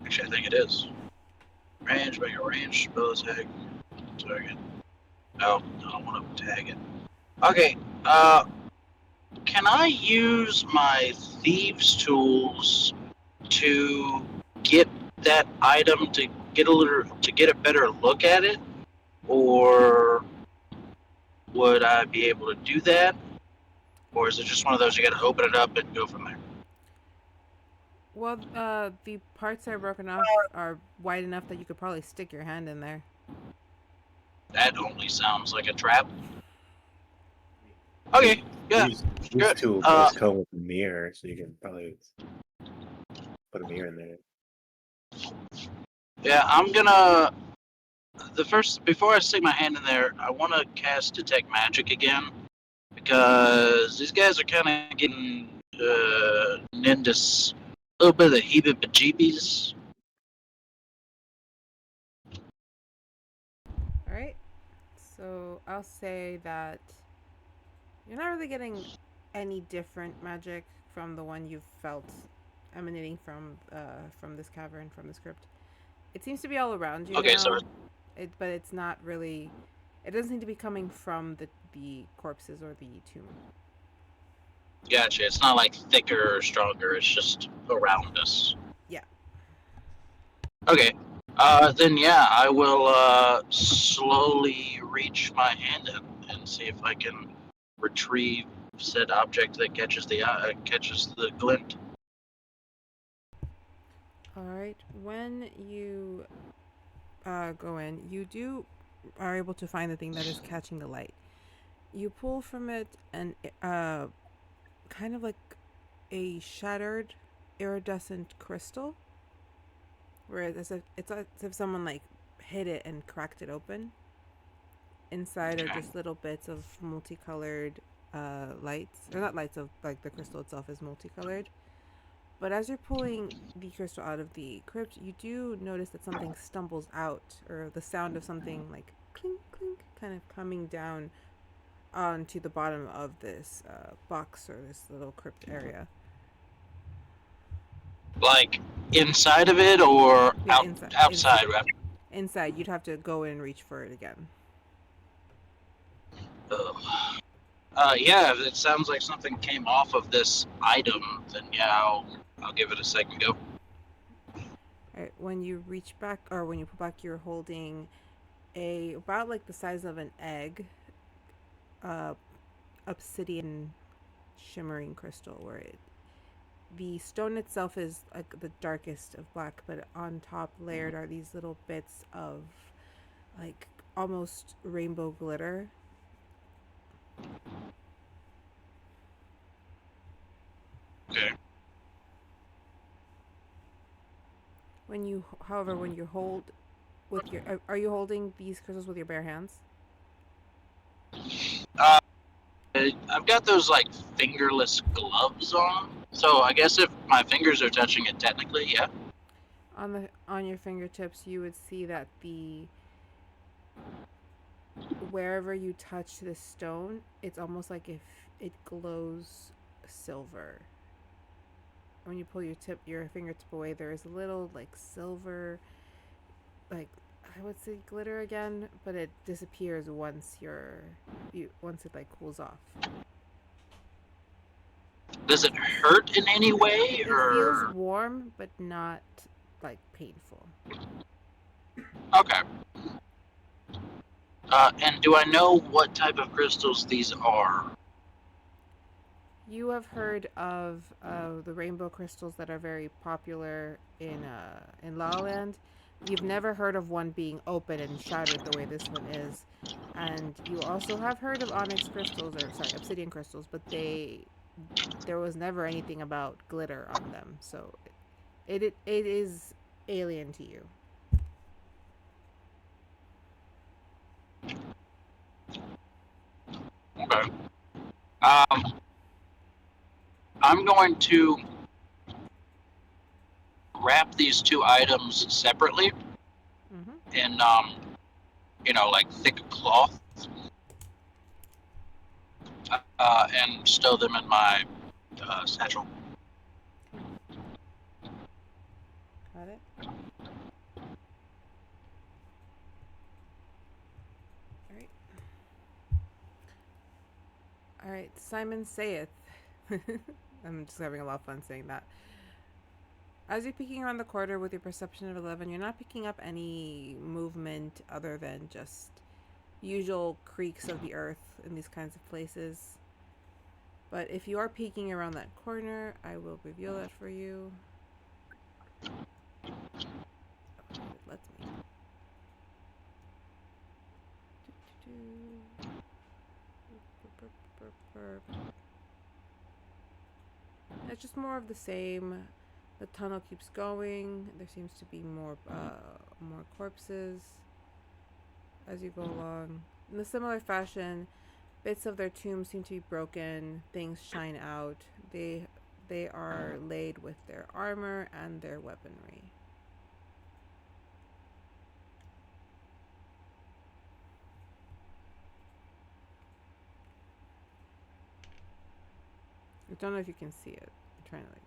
Actually, I think it is. Range, make a range spell attack. Target. No, I don't want to tag it. Okay, can I use my thieves' tools to get that item to get a better look at it, or would I be able to do that, or is it just one of those you got to open it up and go from there? Well, the parts that are broken off are wide enough that you could probably stick your hand in there. That only sounds like a trap. Okay, yeah, These good. two both come with a mirror, so you can probably put a mirror in there. Yeah, I'm gonna before I stick my hand in there, I want to cast detect magic again because these guys are kind of getting Nindus a little bit of the heebie-jeebies. All right. So I'll say that you're not really getting any different magic from the one you've felt emanating from this cavern, from this crypt. It seems to be all around you Okay, now. so But it's not really. It doesn't seem to be coming from the corpses or the tomb. gotcha. It's not like thicker or stronger. It's just around us. Yeah. Okay. Then yeah, I will slowly reach my hand in and see if I can retrieve said object that catches the glint. All right. When you go in, you are able to find the thing that is catching the light. You pull from it an kind of like a shattered iridescent crystal, where it's as if someone like hit it and cracked it open. Inside are just little bits of multicolored lights, or not lights, of like the crystal itself is multicolored. But as you're pulling the crystal out of the crypt, you do notice that something stumbles out, or the sound of something like clink, clink, kind of coming down onto the bottom of this box or this little crypt area. Like inside of it or Yeah, inside. outside? Inside, you'd have to go in and reach for it again. Yeah, if it sounds like something came off of this item, then yeah, I'll give it a second go. Right, when you reach back, or when you pull back, you're holding about like the size of an egg, uh, obsidian shimmering crystal, where the stone itself is like the darkest of black, but on top layered are these little bits of like almost rainbow glitter. Okay. However, when you hold with your, are you holding these crystals with your bare hands? Uh, I've got those like fingerless gloves on, so I guess if my fingers are touching it, technically, yeah. On your fingertips, you would see that the wherever you touch the stone, it's almost like if it glows silver. When you pull your fingertip away, there is a little like silver, like I would say glitter again, but it disappears once it like cools off. Does it hurt in any way, It feels or warm, but not like painful. okay? And do I know what type of crystals these are? You have heard of the rainbow crystals that are very popular in Lala Land. You've never heard of one being open and shattered the way this one is, and you also have heard of onyx crystals, or sorry, obsidian crystals, but there was never anything about glitter on them, so it is alien to you. Okay. I'm going to wrap these two items separately Mm-hmm. in, like thick cloth, and stow them in my satchel. Got it. All right. All right. Simon saith. I'm just having a lot of fun saying that. As you're peeking around the corner with your perception of 11, you're not picking up any movement other than just usual creaks of the earth in these kinds of places. But if you are peeking around that corner, I will reveal that for you. Oh, it lets me. It's just more of the same. The tunnel keeps going. There seems to be more corpses as you go along. In a similar fashion, bits of their tombs seem to be broken. Things shine out. They are laid with their armor and their weaponry. I don't know if you can see it. I'm trying to like.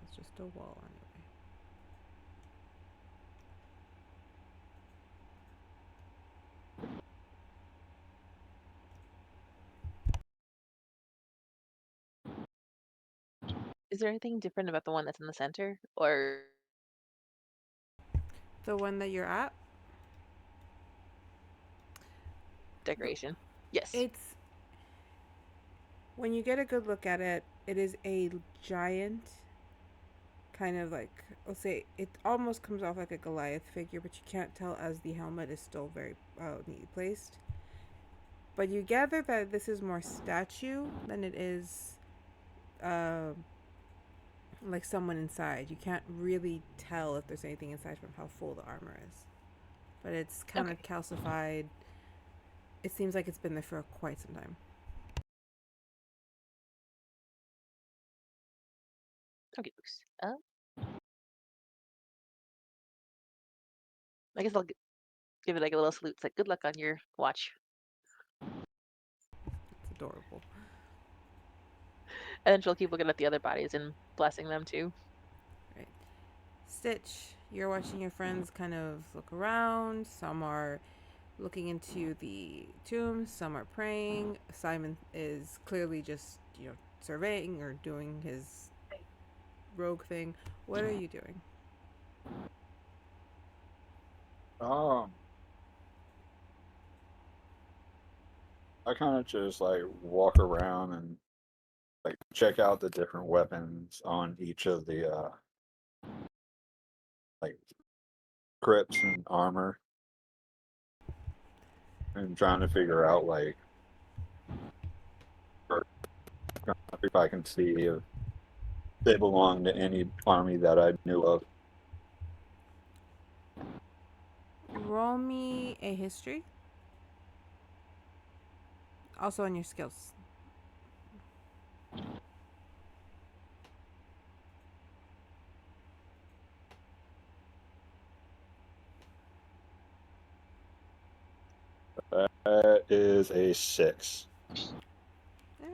It's just a wall anyway. Is there anything different about the one that's in the center, or The one that you're at, decoration? Yes. it's when you get a good look at it, it is a giant kind of like, let's say it almost comes off like a Goliath figure, but you can't tell as the helmet is still very neatly placed. But you gather that this is more statue than it is uh, like someone inside. You can't really tell if there's anything inside from how full the armor is. But it's kind of calcified. It seems like it's been there for quite some time. Okay. I guess I'll give it like a little salute. It's like, good luck on your watch. It's adorable. And then she'll keep looking at the other bodies and blessing them too. Right. Stitch, you're watching your friends kind of look around. Some are looking into the tombs, some are praying. Simon is clearly just, surveying or doing his rogue thing. What are you doing? I kind of just like walk around and like check out the different weapons on each of the like crypts and armor, and trying to figure out like if I can see if they belong to any army that I knew of. Roll me a history. Also on your skills. That is a 6. Yeah.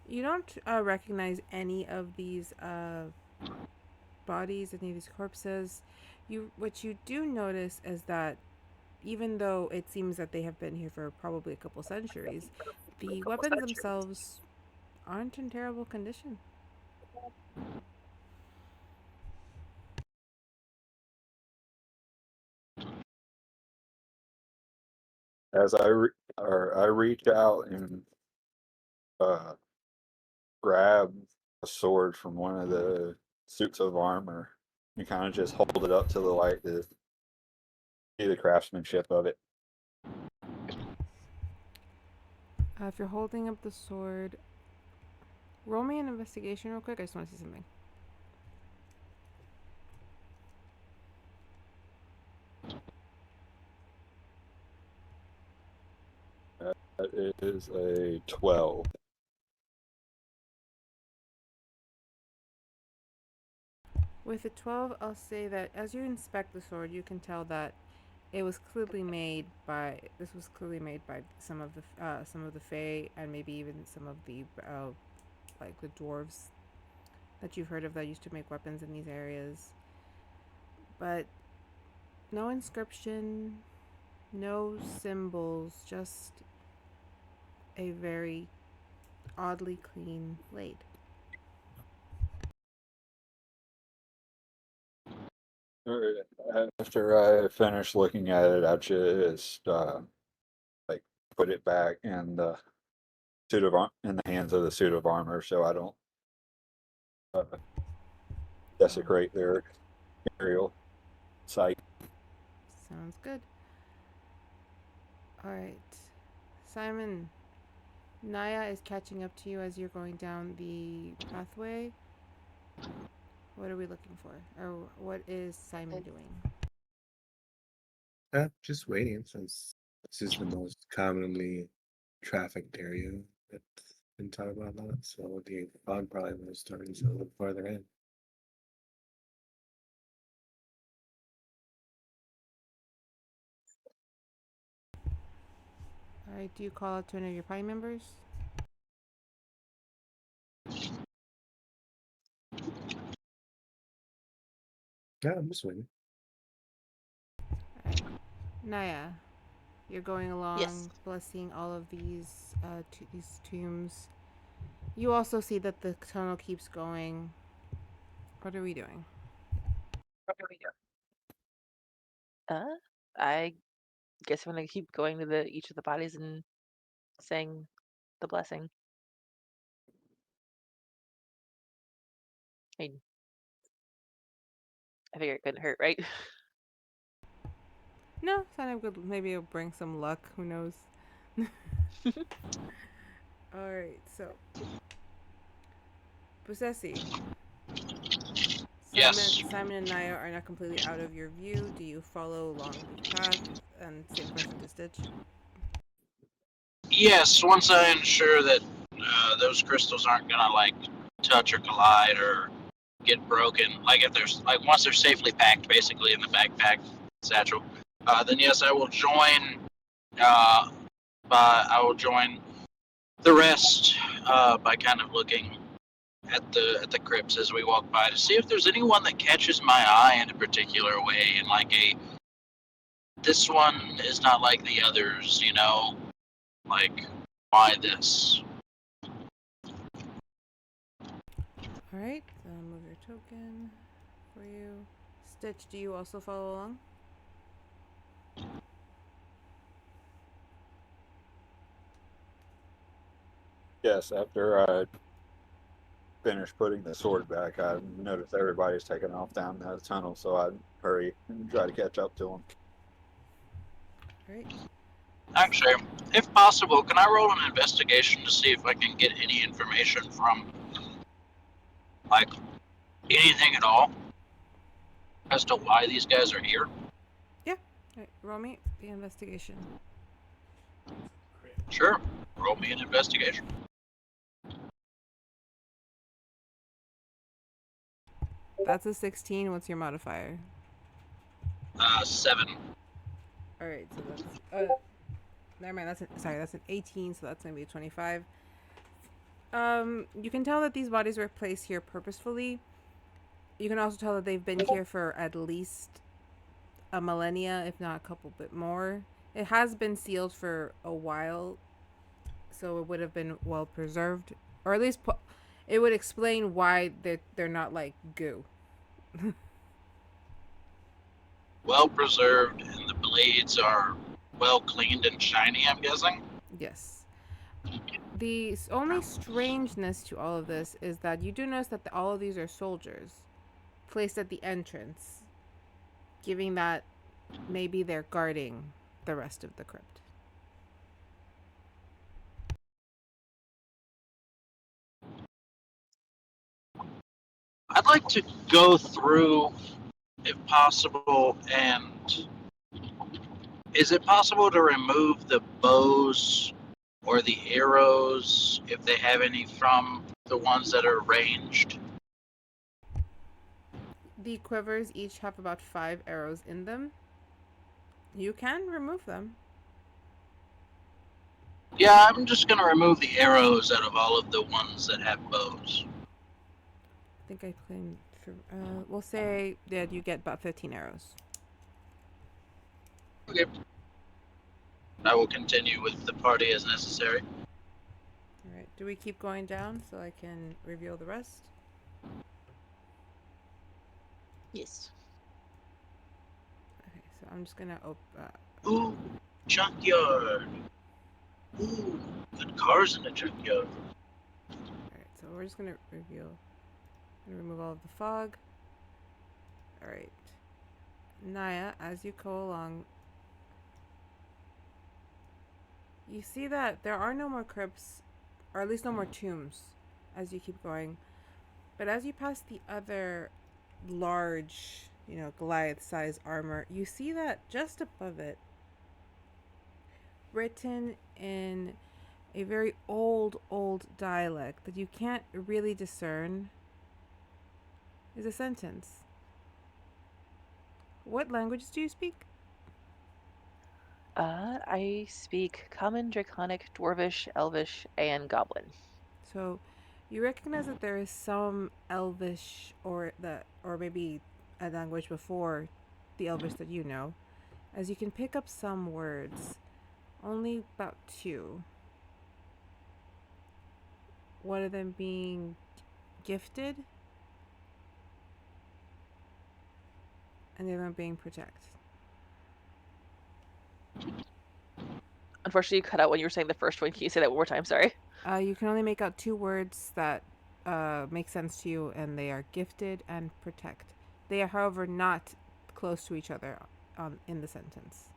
You don't recognize any of these bodies, any of these corpses. What you do notice is that even though it seems that they have been here for probably a couple centuries, the weapons themselves aren't in terrible condition. As I reach out and uh, grab a sword from one of the suits of armor and kind of just hold it up to the light to see the craftsmanship of it. If you're holding up the sword, roll me an investigation real quick. I just want to see something. That is a 12. With a 12, I'll say that as you inspect the sword, you can tell that it was clearly made by. This was clearly made by some of the Fae and maybe even some of the like the dwarves that you've heard of that used to make weapons in these areas. But no inscription, no symbols, just a very oddly clean blade. After I finish looking at it, I just like put it back in the in the hands of the suit of armor, so I don't uh, desecrate their aerial site. Sounds good. All right, Simon. Naya is catching up to you as you're going down the pathway. What are we looking for? Or what is Simon doing? Just waiting since this is the most commonly trafficked area that's been talked about a lot. So the fog probably will start to look farther in. Alright, do you call out to any of your party members? Yeah, I'm just waiting. Alright. Naya, you're going along, Yes. blessing all of these these tombs. You also see that the tunnel keeps going. What are we doing? I guess I'm gonna keep going to each of the bodies and saying the blessing. I mean, I figure it couldn't hurt, right? No, it's not good. Maybe it'll bring some luck. Who knows? Alright, so. Busesi. Yes. Simon and Naya are not completely out of your view. Do you follow along the path? And same question to Stitch. Yes, once I ensure that those crystals aren't gonna like touch or collide or get broken, like if there's like once they're safely packed, basically in the backpack satchel, then yes, I will join. Uh, I will join the rest by kind of looking at the crypts as we walk by to see if there's anyone that catches my eye in a particular way, and like this one is not like the others, you know, like why this? Alright, so I'll move your token for you. Stitch, do you also follow along? Yes, after I finish putting the sword back, I notice everybody's taking off down the tunnel, so I hurry and try to catch up to them. Alright. Actually, if possible, can I roll an investigation to see if I can get any information from like anything at all as to why these guys are here? Alright, roll me the investigation. Sure. Roll me an investigation. That's a 16. What's your modifier? 7. Alright, so that's never mind, that's an 18, so that's gonna be a 25. You can tell that these bodies were placed here purposefully. You can also tell that they've been here for at least a millennia, if not a couple bit more. It has been sealed for a while, so it would have been well preserved, or at least it would explain why they're not like goo. Well preserved, and the blades are well cleaned and shiny, I'm guessing. Yes. The only strangeness to all of this is that you do notice that all of these are soldiers placed at the entrance, giving that maybe they're guarding the rest of the crypt. I'd like to go through, if possible, and is it possible to remove the bows or the arrows, if they have any, from the ones that are ranged? The quivers each have about 5 arrows in them. You can remove them. Yeah, I'm just going to remove the arrows out of all of the ones that have bows. I think I claimed. We'll say that you get about 15 arrows. Okay. I will continue with the party as necessary. All right. Do we keep going down so I can reveal the rest? Yes. Okay. So I'm just gonna Ooh, junkyard. Ooh, good cars in the junkyard. all right. So we're just gonna reveal. I'm gonna remove all of the fog. All right. Naya, as you go along, you see that there are no more crypts, or at least no more tombs, as you keep going. But as you pass the other large, Goliath-sized armor, you see that just above it, written in a very old dialect that you can't really discern, is a sentence. What languages do you speak? I speak Common, Draconic, Dwarvish, Elvish, and Goblin. So you recognize that there is some Elvish or maybe a language before the Elvish that you know, as you can pick up some words, only about 2. One of them being gifted, and the other one being protect. Unfortunately, you cut out when you were saying the first one. Can you say that one more time? Sorry. You can only make out 2 words that make sense to you, and they are gifted and protect. They are, however, not close to each other in the sentence.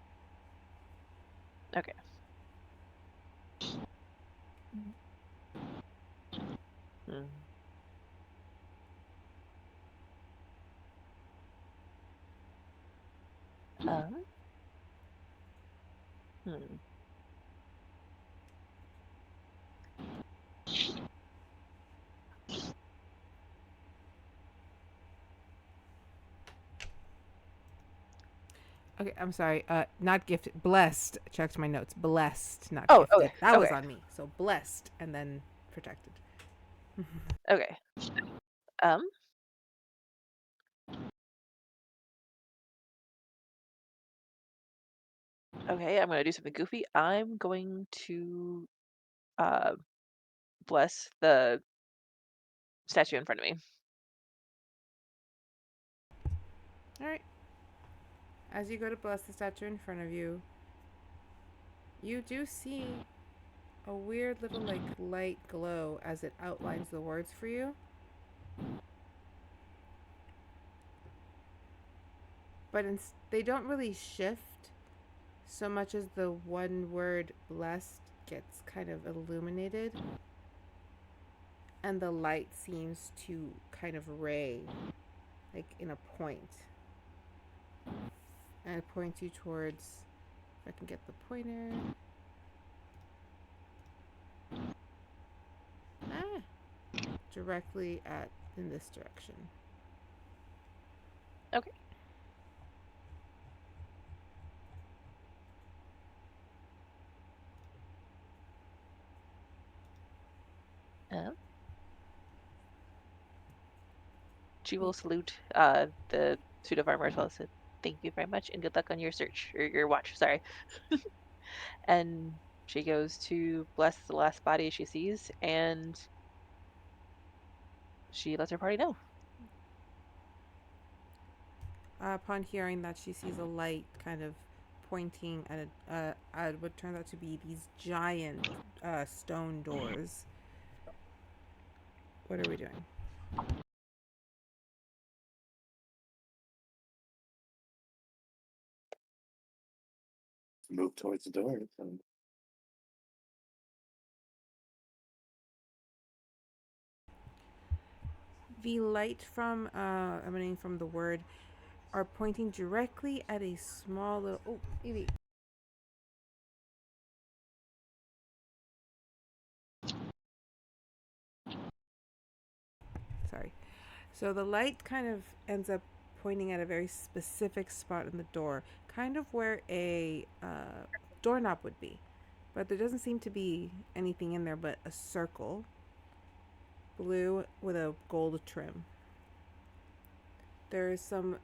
Okay. Hmm. Hmm. Okay, I'm sorry. Not gifted. Blessed. Checked my notes. Blessed, not Oh, gifted. okay. That was Okay. on me. So blessed and then protected. Okay. Um. Okay, I'm gonna do something goofy. I'm going to bless the statue in front of me. All right. As you go to bless the statue in front of you, you do see a weird little light glow as it outlines the words for you. But they don't really shift so much as the one word blessed gets kind of illuminated, and the light seems to kind of ray like in a point, and it points you towards, if I can get the pointer, directly in this direction. Okay. She will salute the suit of armor as well as it. Thank you very much, and good luck on your search or your watch. Sorry. And she goes to bless the last body she sees, and she lets her party know. Upon hearing that, she sees a light kind of pointing at what turns out to be these giant stone doors. What are we doing? Move towards the door. So The light from emanating from the word are pointing directly at a small little. Oh, Evie. Sorry. So the light kind of ends up pointing at a very specific spot in the door, kind of where a doorknob would be. But there doesn't seem to be anything in there but a circle, blue with a gold trim. There's some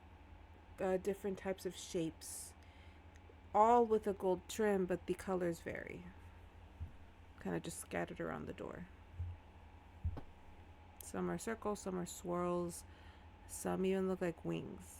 different types of shapes, all with a gold trim, but the colors vary. Kind of just scattered around the door. Some are circles, some are swirls, some even look like wings.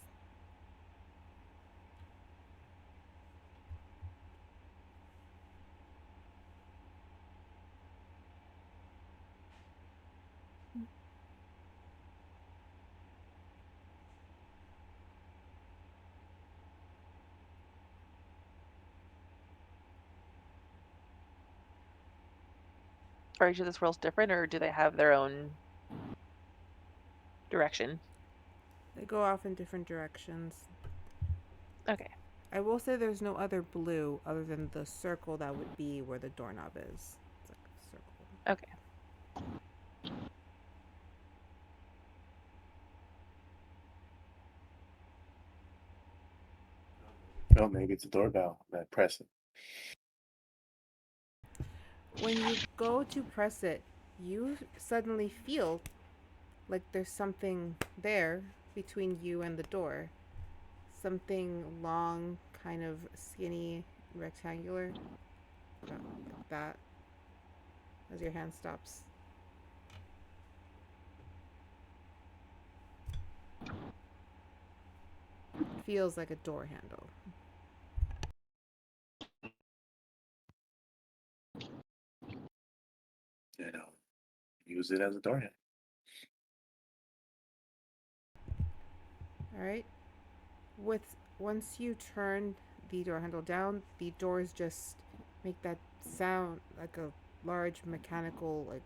Are each of the swirls different, or do they have their own direction? They go off in different directions. Okay. I will say there's no other blue other than the circle that would be where the doorknob is. It's like a circle. Okay. oh, maybe it's a doorbell. I press it. When you go to press it, you suddenly feel like there's something there between you and the door. Something long, kind of skinny, rectangular. Like that. As your hand stops. Feels like a door handle. You know, use it as a door handle. All right. Once you turn the door handle down, the doors just make that sound like a large mechanical like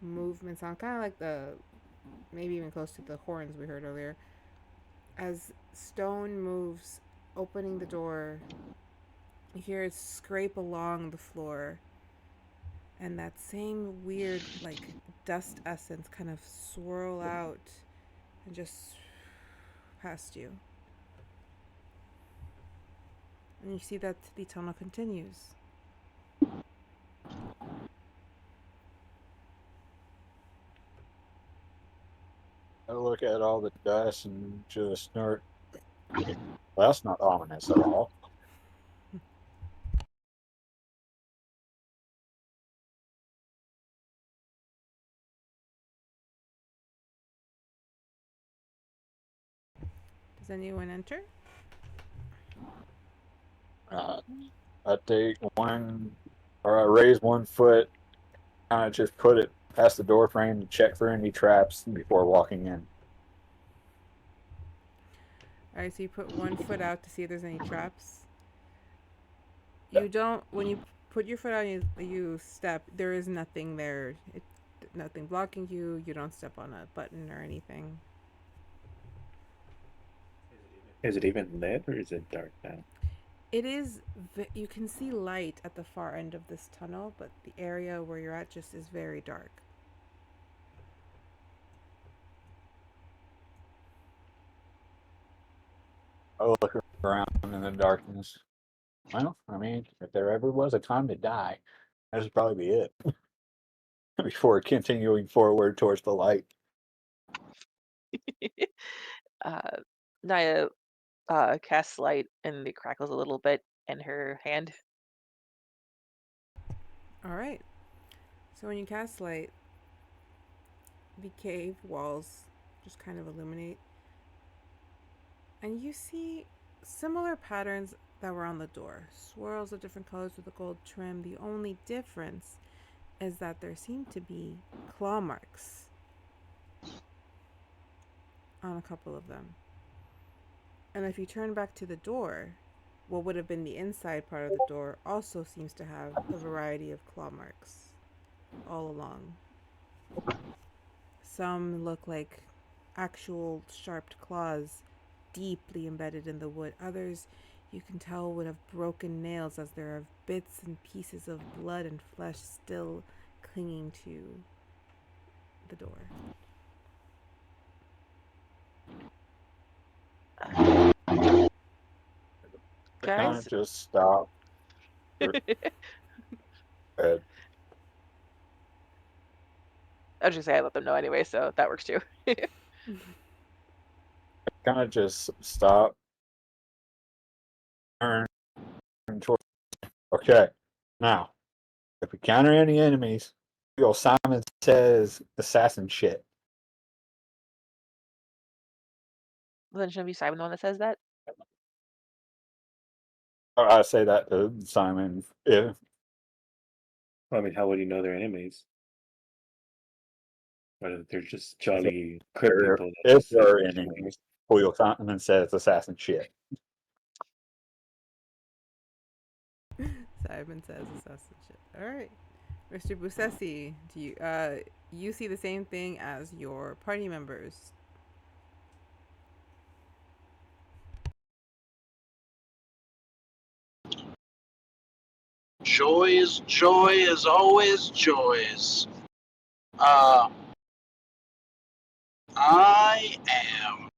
movement sound, kind of like the maybe even close to the horns we heard earlier. As stone moves, opening the door, you hear it scrape along the floor, and that same weird like dust essence kind of swirl out and just past you. And you see that the tunnel continues. I look at all the dust and just snort. Well, that's not ominous at all. Does anyone enter? I take one, or I raise one foot, kind of just put it past the door frame to check for any traps before walking in. All right, so you put one foot out to see if there's any traps. You don't. When you put your foot out and you step, there is nothing there. Nothing blocking you. You don't step on a button or anything. Is it even lit or is it dark now? It is. You can see light at the far end of this tunnel, but the area where you're at just is very dark. I look around in the darkness. Well, I mean, if there ever was a time to die, this would probably be it. Before continuing forward towards the light. Naya casts light and it crackles a little bit in her hand. All right. So when you cast light, the cave walls just kind of illuminate, and you see similar patterns that were on the door. Swirls of different colors with a gold trim. The only difference is that there seem to be claw marks on a couple of them. And if you turn back to the door, what would have been the inside part of the door also seems to have a variety of claw marks all along. Some look like actual sharp claws deeply embedded in the wood. Others you can tell would have broken nails, as there are bits and pieces of blood and flesh still clinging to the door. I kind Guys, of just stop. Uh, I was just say I let them know anyway, so that works too. kind of just stop. Turn toward. Okay, now if we counter any enemies, we go Simon Says assassin shit. Then shouldn't be Simon the one that says that? Or I say that to Simon. If I mean, how would you know they're enemies? Or they're just jolly crypt people. if there are enemies, we go Simon Says assassin shit. Simon says assassin shit. All right, Mr. Busesi, do you see the same thing as your party members? Joys, joy is always joys. Uh, I am.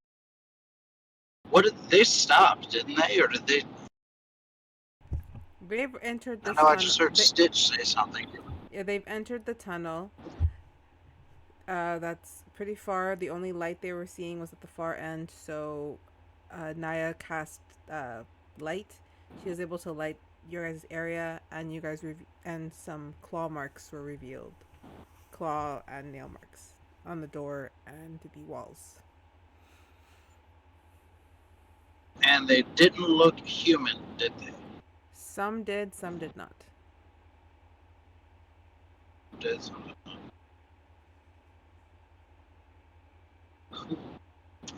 What did they stop? Didn't they, or did they? They've entered I this know I tunnel. just heard Stitch say something. Yeah, they've entered the tunnel. That's pretty far. The only light they were seeing was at the far end. So, Naya cast light. She was able to light your guys' area, and you guys and some claw marks were revealed. Claw and nail marks on the door and the walls. And they didn't look human, did they? Some did, some did not. Did-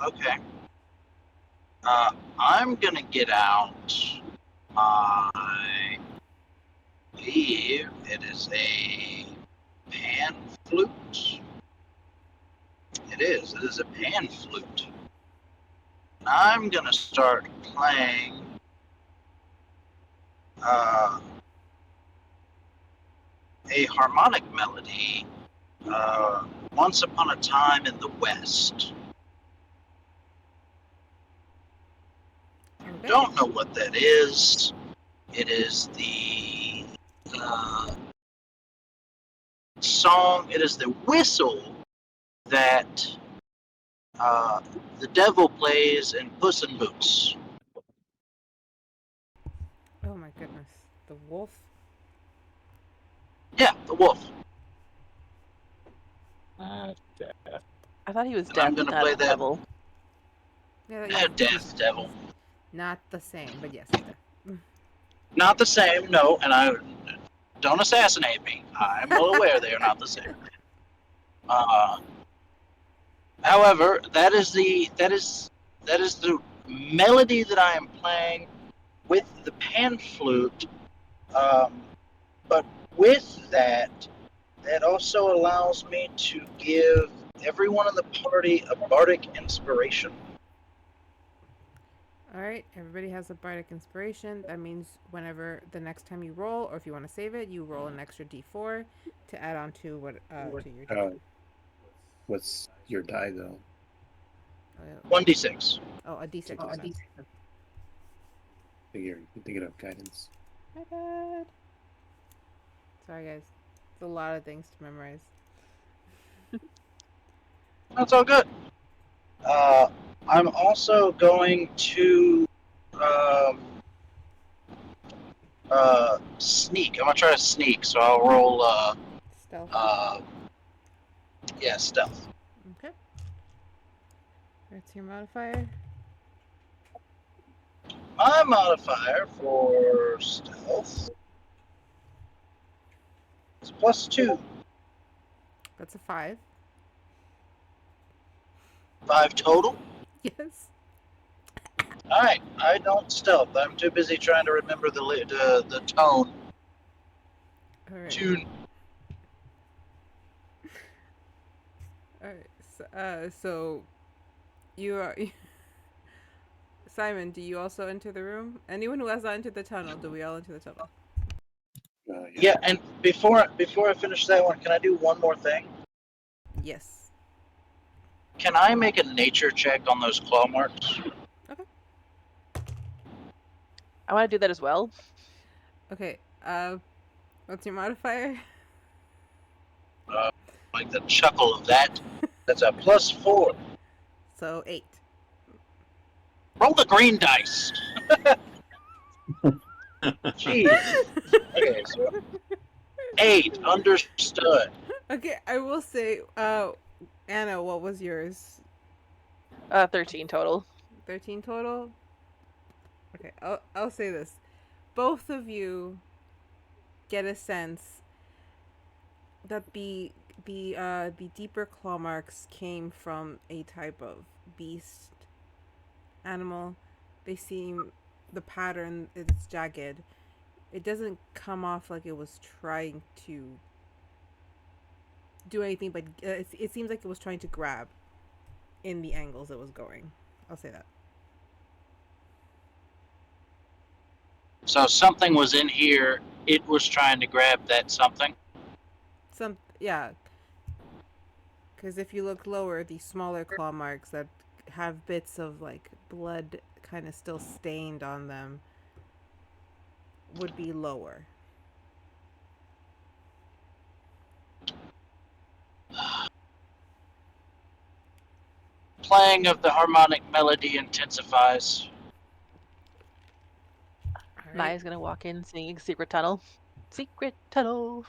Okay. I'm gonna get out. I believe it is a pan flute. It is. It is a pan flute. And I'm gonna start playing a harmonic melody. Once upon a time in the West. Okay. Don't know what that is. It is the song. It is the whistle that the devil plays in Puss in Boots. Oh my goodness. The wolf? Yeah, the wolf. I thought he was And I'm deaf, gonna not play a that. devil. Yeah, Death devil. not the same, but yes, he's deaf. Not the same. No, and I don't assassinate me. I'm well aware they are not the same. However, that is the melody that I am playing with the pan flute. But with that, that also allows me to give everyone in the party a bardic inspiration. Alright, everybody has a bardic inspiration. That means whenever the next time you roll, or if you want to save it, you roll an extra d4 to add on to what to your d4. What's your die though? 1d6. Oh, a d6. Oh, a D6. You're thinking of guidance. My bad. Sorry, guys. It's a lot of things to memorize. That's all good. I'm also going to sneak. I'm gonna try to sneak, so I'll roll Stealth. stealth. Okay. That's your modifier. My modifier for stealth is +2. That's a 5. 5 total. Yes. All right, I don't stealth. I'm too busy trying to remember the tone. All right. Tune. All right. So you are Simon. Do you also enter the room? Anyone who has not entered the tunnel, do we all enter the tunnel? Yeah, and before I finish that one, can I do one more thing? Yes. Can I make a nature check on those claw marks? Okay. I want to do that as well. Okay. What's your modifier? Like the chuckle of that. That's a +4. So 8. Roll the green dice. Jeez. Okay, so 8. Understood. Okay, I will say, Anna, what was yours? 13 total. 13 total? Okay, I'll say this. Both of you get a sense that the deeper claw marks came from a type of beast animal. They seem the pattern it's jagged. It doesn't come off like it was trying to do anything, but it seems like it was trying to grab in the angles it was going. I'll say that. So something was in here. It was trying to grab that something. Yeah, because if you look lower, the smaller claw marks that have bits of like blood kind of still stained on them would be lower. Playing of the harmonic melody intensifies. All right. Naya's gonna walk in singing Secret Tunnel. Secret Tunnel.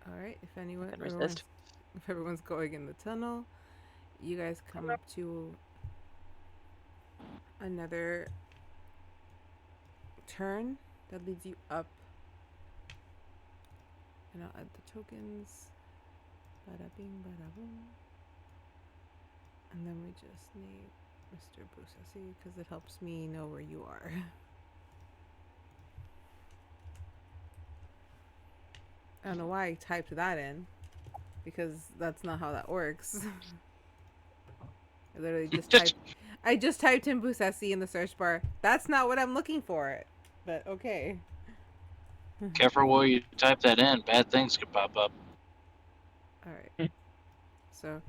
All right. If Can resist. everyone's going in the tunnel, you guys come up to another turn that leads you up. And I'll add the tokens. Bada bing, bada boom. And then we just need Mr. Busasi because it helps me know where you are. I don't know why I typed that in because that's not how that works. I literally just typed in Busasi in the search bar. That's not what I'm looking for. But okay. Careful where you type that in. Bad things could pop up. All right. So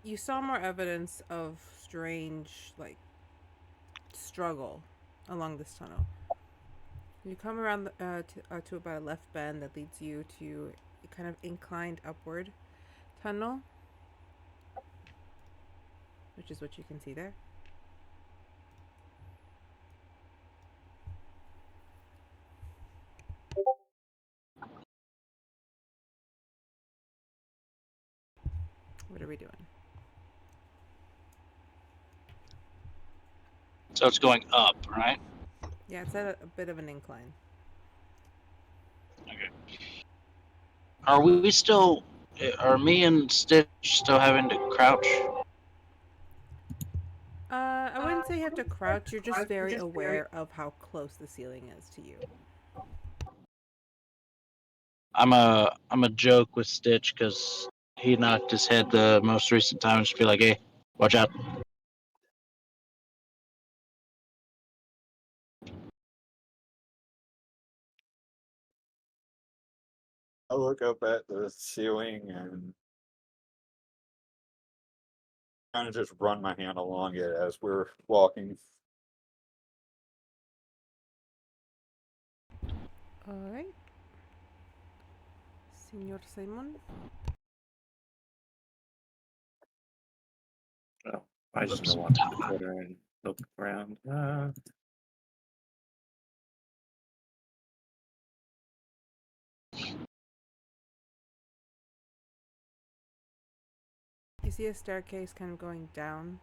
you saw more evidence of strange like struggle along this tunnel. You come around to about a left bend that leads you to a kind of inclined upward tunnel, which is what you can see there. What are we doing? So it's going up, right? Yeah, it's at a bit of an incline. Okay. Are we still? Are me and Stitch still having to crouch? I wouldn't say you have to crouch. You're just very aware of how close the ceiling is to you. I'm a joke with Stitch because he knocked his head the most recent time and just be like, "Hey, watch out." I look up at the ceiling and kind of just run my hand along it as we're walking. All right, Senor Simon. I just gonna walk to the corner and look around. You see a staircase kind of going down.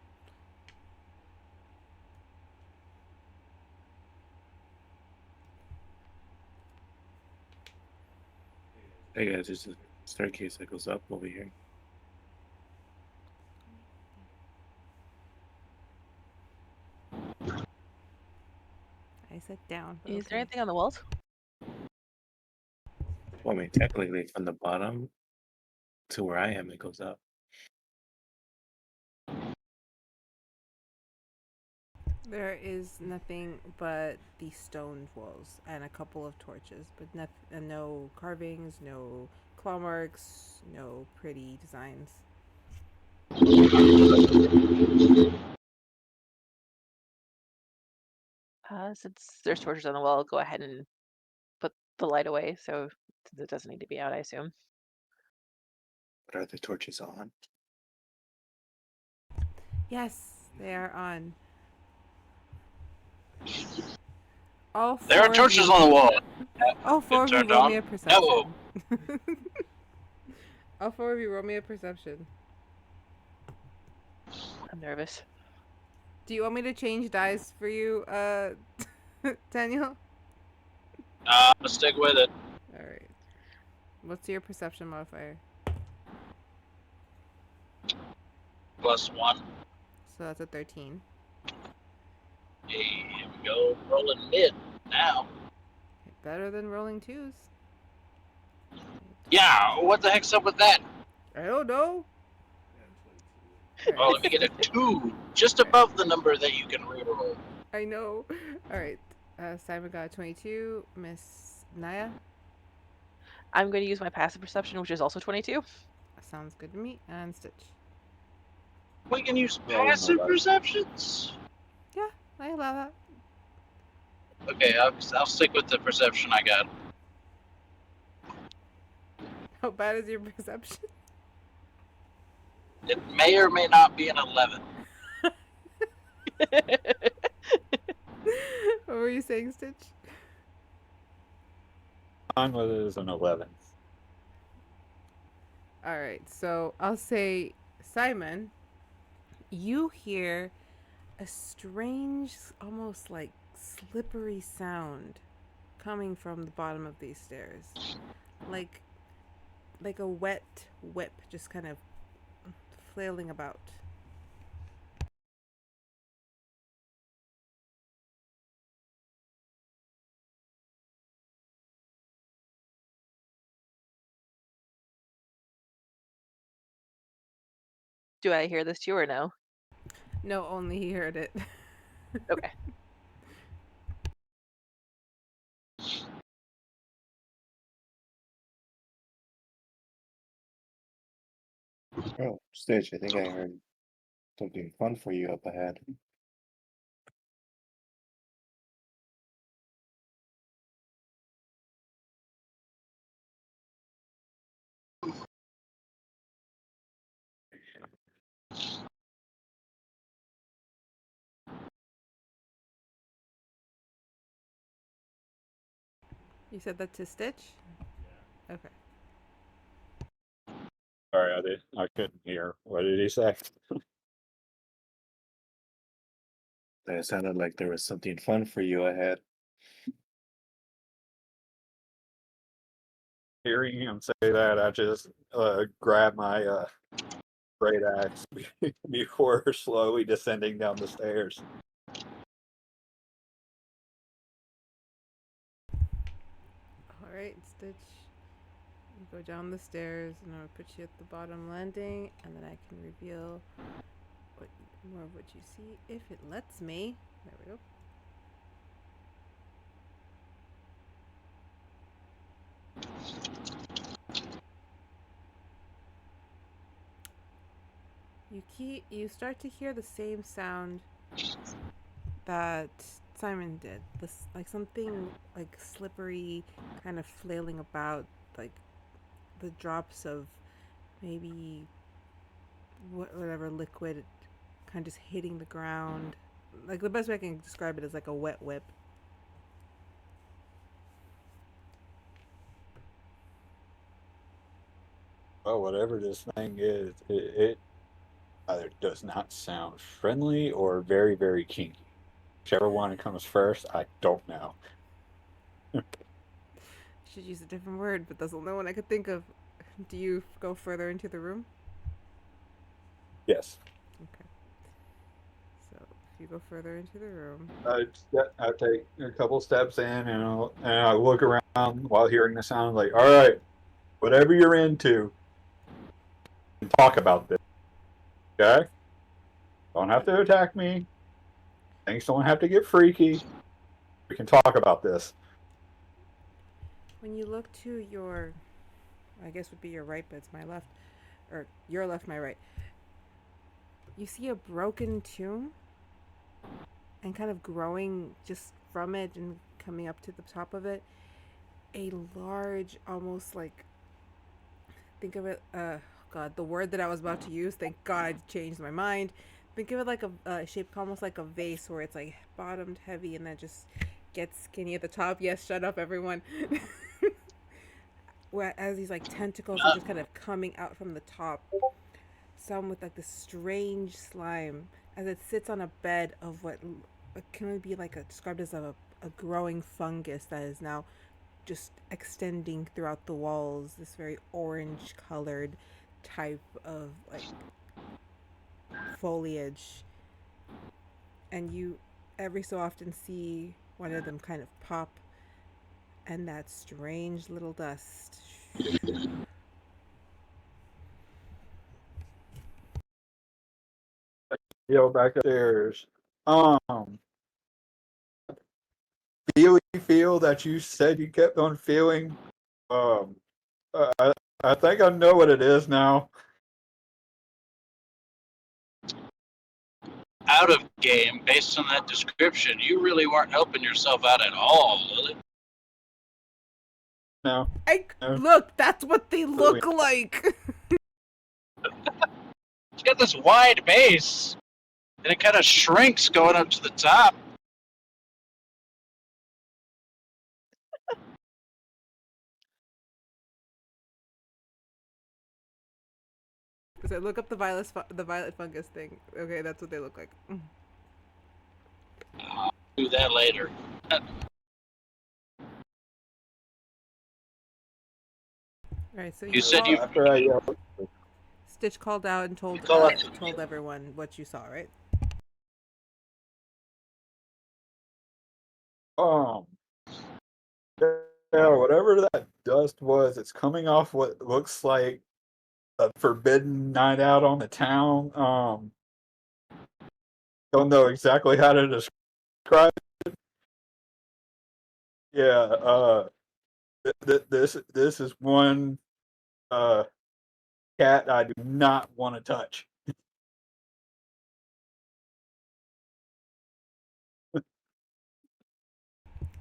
Hey guys, there's a staircase that goes up over here. I said down. But Is there okay. anything on the walls? Well, I mean, technically, from the bottom to where I am, it goes up. There is nothing but the stone walls and a couple of torches, but no carvings, no claw marks, no pretty designs. Since there's torches on the wall, go ahead and put the light away, so it doesn't need to be out, I assume. But are the torches on? Yes, they are on. All There are four of torches you. on the wall. All four of you turned roll on? me a perception. No. All four of you roll me a perception. I'm nervous. Do you want me to change dice for you, Daniel? I'm gonna stick with it. All right. What's your perception modifier? +1. So that's a 13. Hey, here we go. Rolling mid now. Better than rolling twos. Yeah, what the heck's up with that? I don't know. Oh, let me get a 2. Just above the number that you can reroll. I know. All right. Simon got a 22. Miss Naya? I'm going to use my passive perception, which is also 22. Sounds good to me. And Stitch. We can use Rolling passive 11. perceptions. Yeah, I allow that. Okay, I'll stick with the perception I got. How bad is your perception? It may or may not be an 11. What were you saying, Stitch? Mine was an 11. All right, so I'll say, Simon, you hear a strange, almost like slippery sound coming from the bottom of these stairs, like a wet whip, just kind of flailing about. Do I hear this too or no? No, only he heard it. Okay. Oh, Stitch, I think I heard something fun for you up ahead. You said that to Stitch? Okay. Sorry, I couldn't hear. What did he say? It sounded like there was something fun for you ahead. Hearing him say that, I just grabbed my great axe before slowly descending down the stairs. All right, Stitch. You go down the stairs, and I'll put you at the bottom landing, and then I can reveal more of what you see if it lets me. There we go. You start to hear the same sound that Simon did. This, like something like slippery, kind of flailing about, like the drops of maybe whatever liquid kind of just hitting the ground. Like the best way I can describe it is like a wet whip. Well, whatever this thing is, it either does not sound friendly or very, very kinky. Whichever one comes first, I don't know. Should use a different word, but that's the only one I could think of. Do you go further into the room? Yes. Okay. So if you go further into the room, I take a couple steps in and I look around while hearing the sound like, all right, whatever you're into, talk about this. Okay? Don't have to attack me. Things don't have to get freaky. We can talk about this. when you look to your, I guess would be your right, but it's my left, or your left, my right. You see a broken tomb, and kind of growing just from it and coming up to the top of it, a large, almost like, think of it, God, the word that I was about to use, thank God I changed my mind. Think of it like a shape almost like a vase where it's like bottomed heavy and then just gets skinny at the top. Yes, shut up, everyone. Where as these like tentacles are just kind of coming out from the top, some with like this strange slime as it sits on a bed of what can only be like described as a growing fungus that is now just extending throughout the walls. This very orange colored type of like foliage, and you every so often see one of them kind of pop, and that strange little dust. Yo, back upstairs. Um, feel that you said you kept on feeling. Um, I think I know what it is now. Out of game, based on that description, you really weren't helping yourself out at all, Lily. No. Look, that's what they look like. It's got this wide base, and it kind of shrinks going up to the top. So look up the violet fungus thing. Okay, that's what they look like. I'll do that later. Right, so You said you After I Stitch called out and call it. told everyone what you saw, right? um yeah, whatever that dust was, it's coming off what looks like a forbidden night out on the town. Don't know exactly how to describe it. Yeah, this is one uh cat I do not want to touch.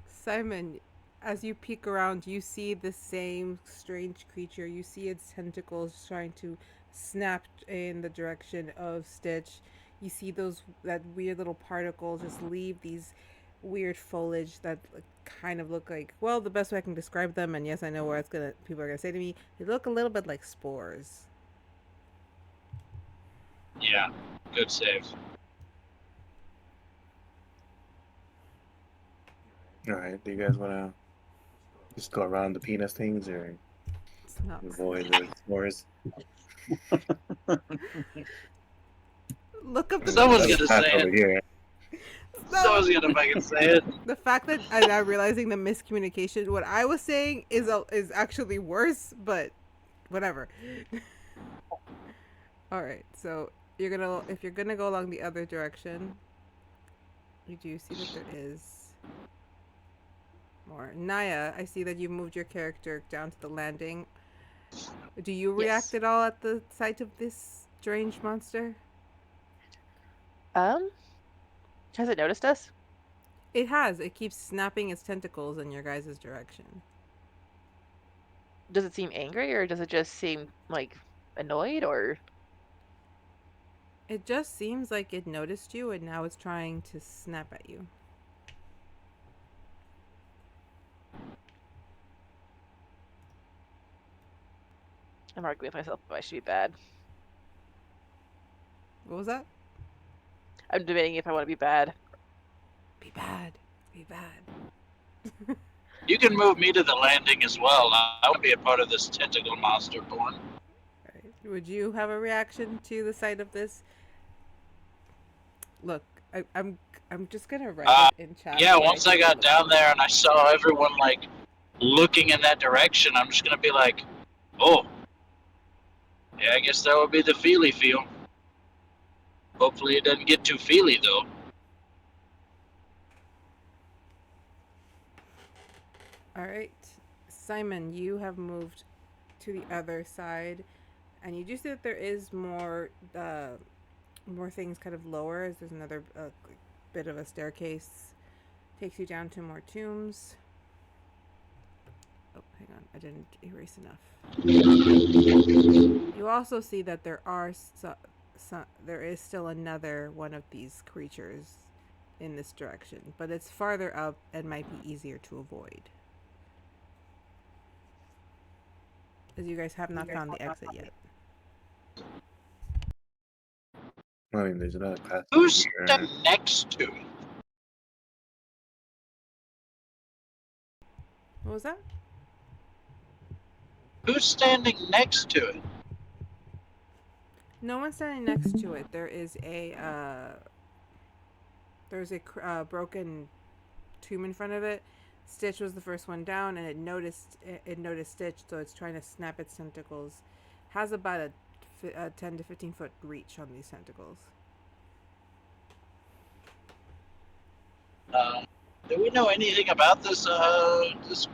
Simon, as you peek around, you see the same strange creature. You see its tentacles trying to snap in the direction of Stitch. You see that weird little particles just leave these weird foliage that kind of look like, well, the best way I can describe them, and yes, I know where people are gonna say to me, they look a little bit like spores. Yeah, good save. All right. Do you guys want to just go around the penis things or It's not. avoid the s'mores? Look up the. Someone's That's gonna Pat say over it. here. Someone's gonna fucking say it. The fact that I'm now realizing the miscommunication, what I was saying is actually worse, but whatever. All right, so if you're gonna go along the other direction, you do see that there is more. Naya, I see that you moved your character down to the landing. Do you react Yes. at all at the sight of this strange monster? Has it noticed us? It has. It keeps snapping its tentacles in your guys' direction. Does it seem angry or does it just seem like annoyed or It just seems like it noticed you and now it's trying to snap at you. I'm arguing with myself if I should be bad. What was that? I'm debating if I want to be bad. Be bad. Be bad. You can move me to the landing as well. I want to be a part of this tentacle monster born. Right. Would you have a reaction to the sight of this? Look, I'm just gonna write it in chat. Yeah, what once I think it got looks down like. there and I saw everyone like looking in that direction, I'm just gonna be like, oh, yeah, I guess that would be the feely feel. Hopefully it doesn't get too feely though. All right, Simon, you have moved to the other side, and you do see that there is more things kind of lower. As there's another bit of a staircase, takes you down to more tombs. Oh, hang on, I didn't erase enough. You also see that there is still another one of these creatures in this direction, but it's farther up and might be easier to avoid. As you guys have not found the exit yet. I mean, there's another path Who's here. standing next to it? What was that? Who's standing next to it? No one's standing next to it. There's a broken tomb in front of it. Stitch was the first one down, and it noticed Stitch, so it's trying to snap its tentacles. Has about a 10 to 15 foot reach on these tentacles. Do we know anything about this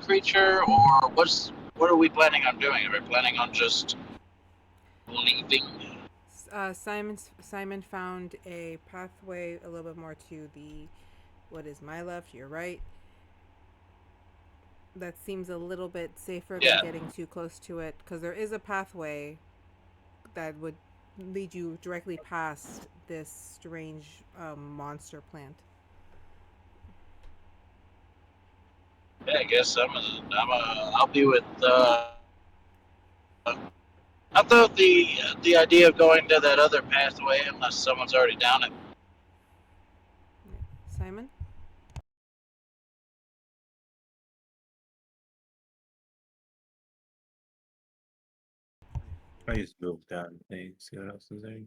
creature, or what are we planning on doing? Are we planning on just leaving? Simon found a pathway a little bit more to the what is my left, your right. That seems a little bit safer than getting too close to it, because there is a pathway that would lead you directly past this strange monster plant. Yeah, I guess I'll be with. I thought the idea of going to that other pathway, unless someone's already down it. Simon? I just moved down things, see what else is there.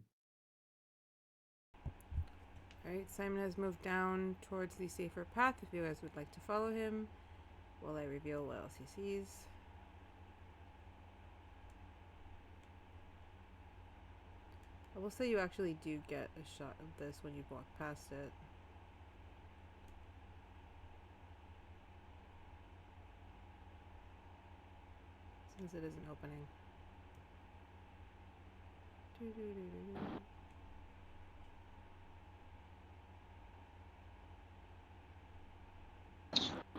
Alright, Simon has moved down towards the safer path if you guys would like to follow him while I reveal what else he sees. I will say you actually do get a shot of this when you walk past it. Since it isn't opening.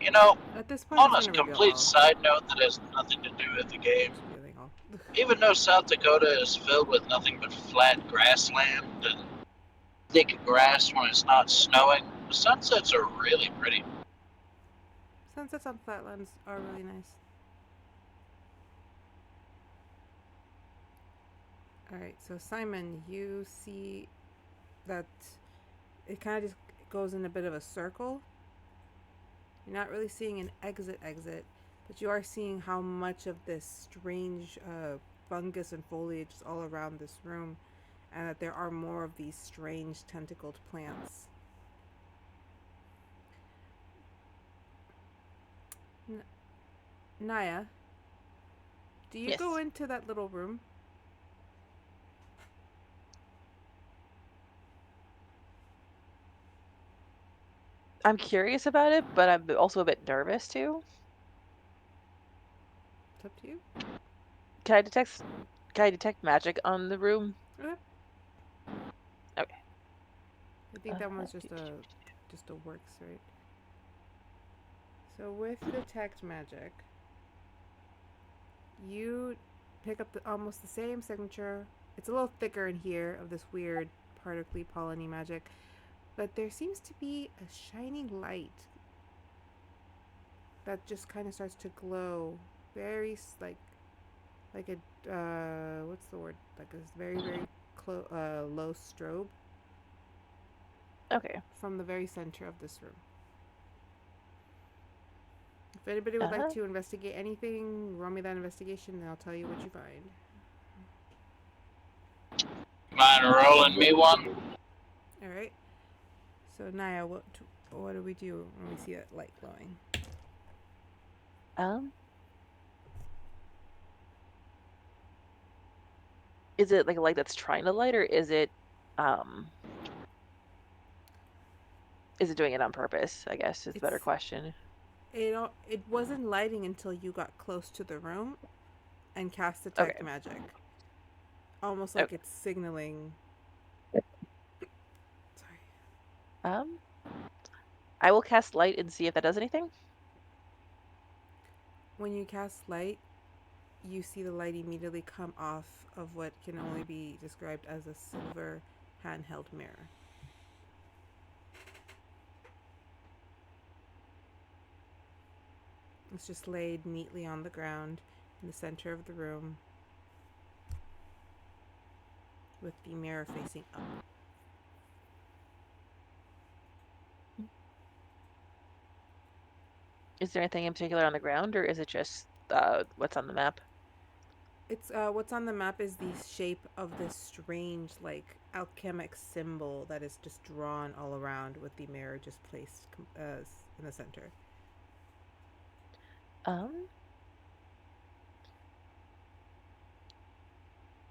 You know, At this point, on it's a gonna reveal complete all. side note that has nothing to do with the game, It's revealing all. even though South Dakota is filled with nothing but flat grassland and thick grass when it's not snowing, the sunsets are really pretty. Sunsets on flatlands are really nice. Alright, so Simon, you see that it kind of just goes in a bit of a circle. You're not really seeing an exit, but you are seeing how much of this strange fungus and foliage is all around this room, and that there are more of these strange tentacled plants. Naya, do you Yes. go into that little room? I'm curious about it, but I'm also a bit nervous too. It's up to you. Can I detect magic on the room? Okay. Okay. I think that one's just a works, right? So with detect magic, you pick up almost the same signature. It's a little thicker in here of this weird particly polleny magic, but there seems to be a shining light that just kind of starts to glow, very like a what's the word? Like a very low strobe Okay. from the very center of this room. If anybody would like to investigate anything, roll me that investigation, and I'll tell you what you find. Mind rolling me one? All right. So Naya, what do we do when we see that light glowing? Is it like a light that's trying to light, or is it doing it on purpose? I guess is the better question. It wasn't lighting until you got close to the room and cast detect Okay. magic. Almost like Okay. it's signaling. Sorry. I will cast light and see if that does anything. When you cast light, you see the light immediately come off of what can only be described as a silver handheld mirror. It's just laid neatly on the ground in the center of the room with the mirror facing up. Is there anything in particular on the ground, or is it just what's on the map? It's what's on the map is the shape of this strange, like, alchemic symbol that is just drawn all around with the mirror just placed in the center.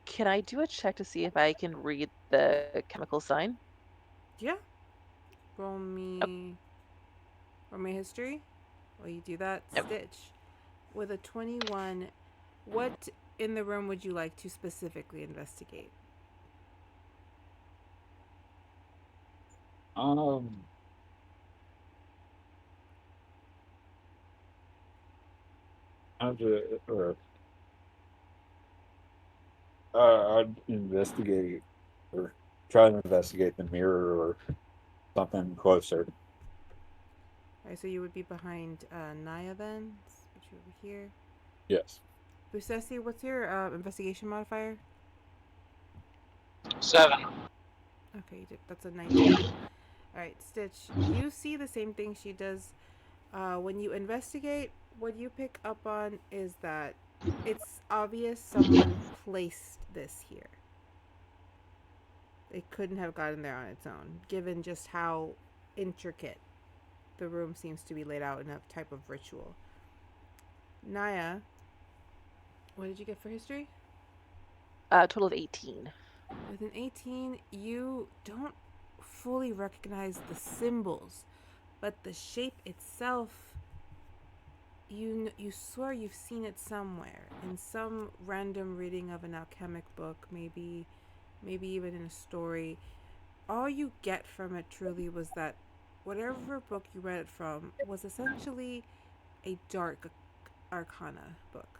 Can I do a check to see if I can read the chemical sign? Yeah. Roll me history. While you do that, Yep. Stitch. With a 21, what in the room would you like to specifically investigate? I'd investigate or try to investigate the mirror or something closer. Alright, so you would be behind Naya then. Let's put you over here. Yes. Busesi, what's your investigation modifier? 7. Okay, that's a 19. Alright, Stitch, you see the same thing she does. When you investigate, what you pick up on is that it's obvious someone placed this here. It couldn't have gotten there on its own, given just how intricate the room seems to be laid out in a type of ritual. Naya, what did you get for history? Total of 18. With an 18, you don't fully recognize the symbols, but the shape itself, you swear you've seen it somewhere in some random reading of an alchemic book, maybe even in a story. All you get from it truly was that whatever book you read it from was essentially a dark arcana book.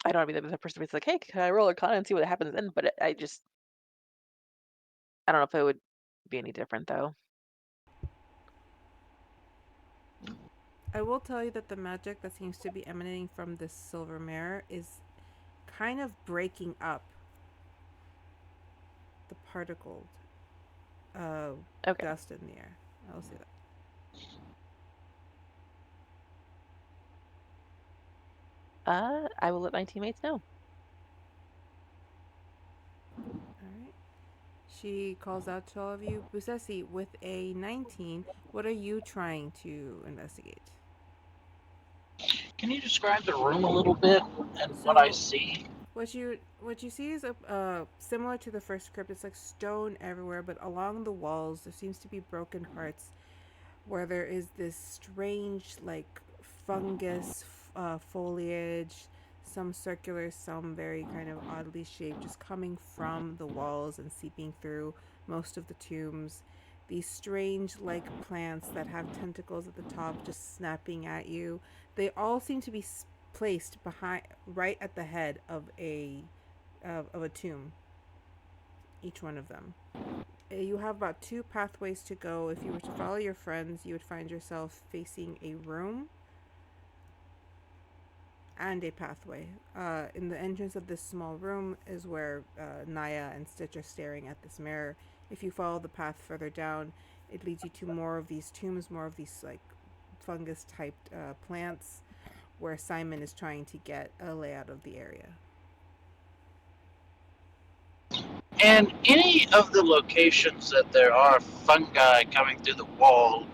I don't want to be the person who's like, hey, can I roll Arcana and see what happens then? But I don't know if it would be any different though. I will tell you that the magic that seems to be emanating from this silver mirror is kind of breaking up the particled Okay. dust in the air. I'll say that. I will let my teammates know. Alright. She calls out to all of you. Busesi, with a 19, what are you trying to investigate? Can you describe the room a little bit and what I see? What you see is similar to the first crypt. It's like stone everywhere, but along the walls there seems to be broken parts where there is this strange, like, fungus foliage, some circular, some very kind of oddly shaped, just coming from the walls and seeping through most of the tombs. these strange like plants that have tentacles at the top just snapping at you. They all seem to be placed behind, right at the head of a tomb. Each one of them. You have about 2 pathways to go. If you were to follow your friends, you would find yourself facing a room and a pathway. In the entrance of this small room is where Naya and Stitch are staring at this mirror. If you follow the path further down, it leads you to more of these tombs, more of these like fungus typed plants, where Simon is trying to get a layout of the area. And any of the locations that there are fungi coming through the wall,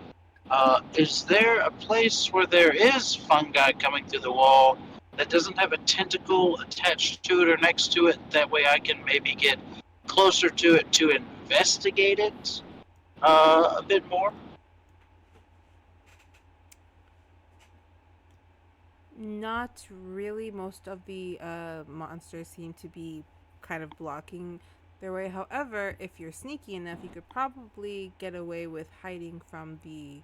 is there a place where there is fungi coming through the wall that doesn't have a tentacle attached to it or next to it? That way I can maybe get closer to it to investigate it a bit more? Not really. Most of the monsters seem to be kind of blocking their way. However, if you're sneaky enough, you could probably get away with hiding from the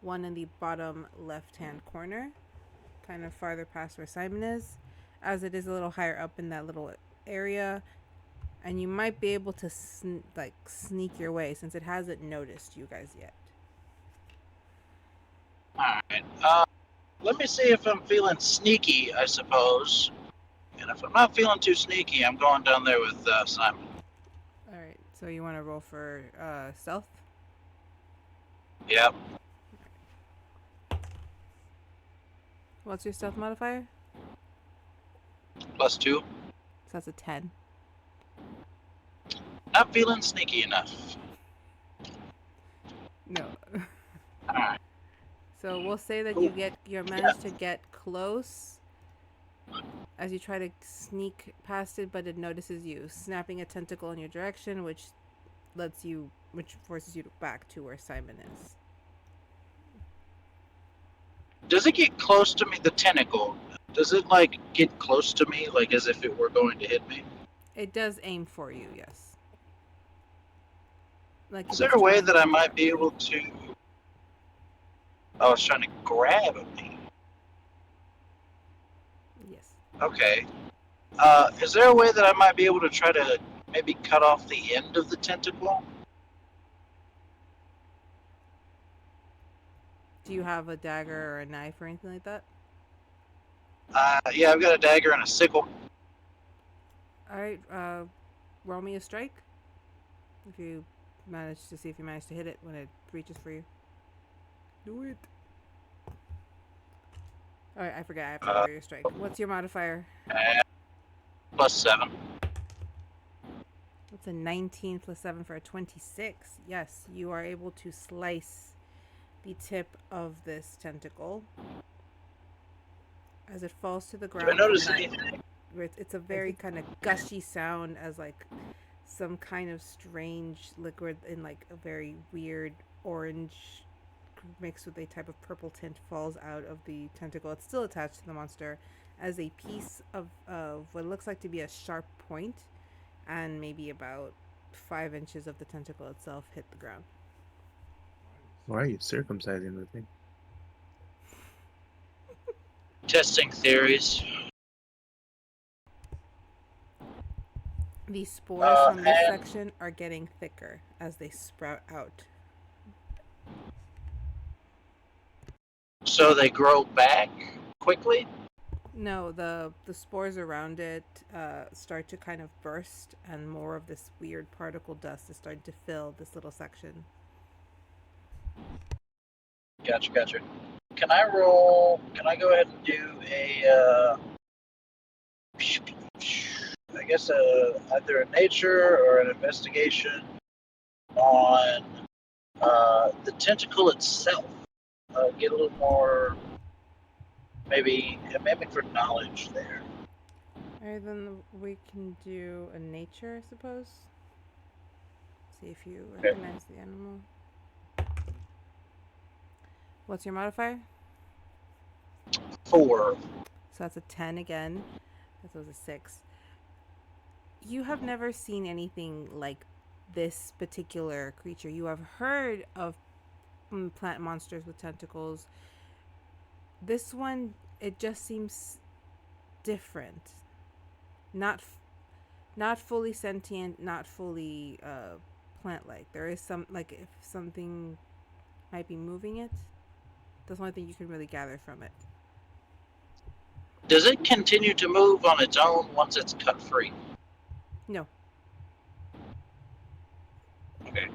one in the bottom left-hand corner, kind of farther past where Simon is, as it is a little higher up in that little area. And you might be able to sneak your way since it hasn't noticed you guys yet. Alright. Let me see if I'm feeling sneaky, I suppose. And if I'm not feeling too sneaky, I'm going down there with Simon. All right. So you want to roll for stealth? Yep. What's your stealth modifier? +2. So that's a 10. Not feeling sneaky enough. No. Alright. So we'll say that you manage to get close as you try to sneak past it, but it notices you, snapping a tentacle in your direction, which forces you back to where Simon is. Does it get close to me, the tentacle? Does it, like, get close to me, like, as if it were going to hit me? It does aim for you, yes. Like Is there a way that I might be able to... Oh, it's trying to grab at me. Yes. Okay. Is there a way that I might be able to try to maybe cut off the end of the tentacle? Do you have a dagger or a knife or anything like that? Yeah, I've got a dagger and a sickle. Alright, roll me a strike. If you manage to hit it when it reaches for you. Do it. Alright, I forgot I have to roll your strike. What's your modifier? +7. That's a 19 plus 7 for a 26. Yes, you are able to slice the tip of this tentacle as it falls to the ground. Do I notice anything? It's a very kind of gushy sound, as like some kind of strange liquid in like a very weird orange mixed with a type of purple tint falls out of the tentacle. It's still attached to the monster as a piece of what looks like to be a sharp point, and maybe about 5 inches of the tentacle itself hit the ground. Why are you circumcising the thing? Testing theories. The spores from this section are getting thicker as they sprout out. So they grow back quickly? No, the spores around it start to kind of burst, and more of this weird particle dust is starting to fill this little section. Gotcha. Can I go ahead and do a, I guess either a nature or an investigation on the tentacle itself? Get a little more, maybe for knowledge there. Alright, then we can do a nature, I suppose. See if you recognize the animal. What's your modifier? 4. So that's a 10 again. That was a 6. You have never seen anything like this particular creature. You have heard of plant monsters with tentacles. This one, it just seems different. Not not fully sentient, not fully plant-like. There is some, like, if something might be moving it. That's the only thing you can really gather from it. Does it continue to move on its own once it's cut free? No. Okay.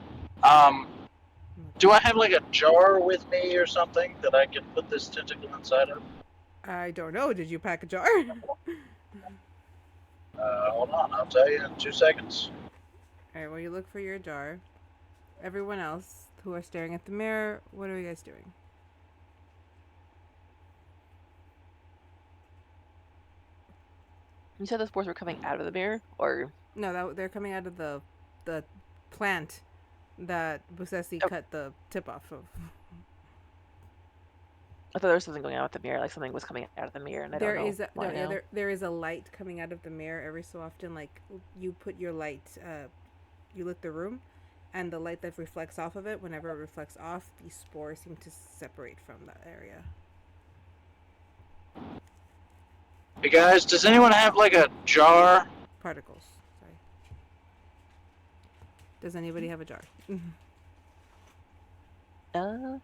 Do I have like a jar with me or something that I can put this tentacle inside of? I don't know. Did you pack a jar? Hold on, I'll tell you in 2 seconds. Alright, well, you look for your jar. Everyone else who are staring at the mirror, what are you guys doing? You said the spores were coming out of the mirror, or No, they're coming out of the plant that Busesi Oh. cut the tip off of. I thought there was something going on with the mirror, like something was coming out of the mirror, and I There don't know is why now. there is a light coming out of the mirror every so often. Like, you put your light, you lit the room, and the light that reflects off of it, whenever it reflects off, the spores seem to separate from that area. Hey guys, does anyone have like a jar? Particles. Sorry. Does anybody have a jar? Uh,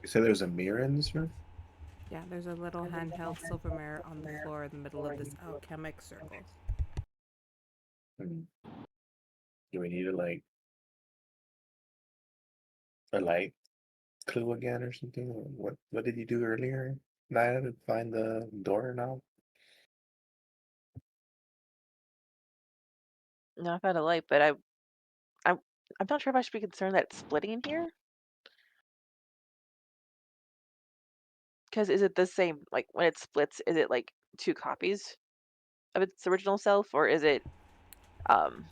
You said there's a mirror in this room? Yeah, there's a little handheld silver mirror on the floor in the middle of this alchemic circle. Hmm. Do we need to like a light clue again or something? Or what did you do earlier? Naya, to find the door now? no, I found a light, but I'm not sure if I should be concerned that it's splitting in here. Because is it the same, like when it splits, is it like 2 copies of its original self, or is it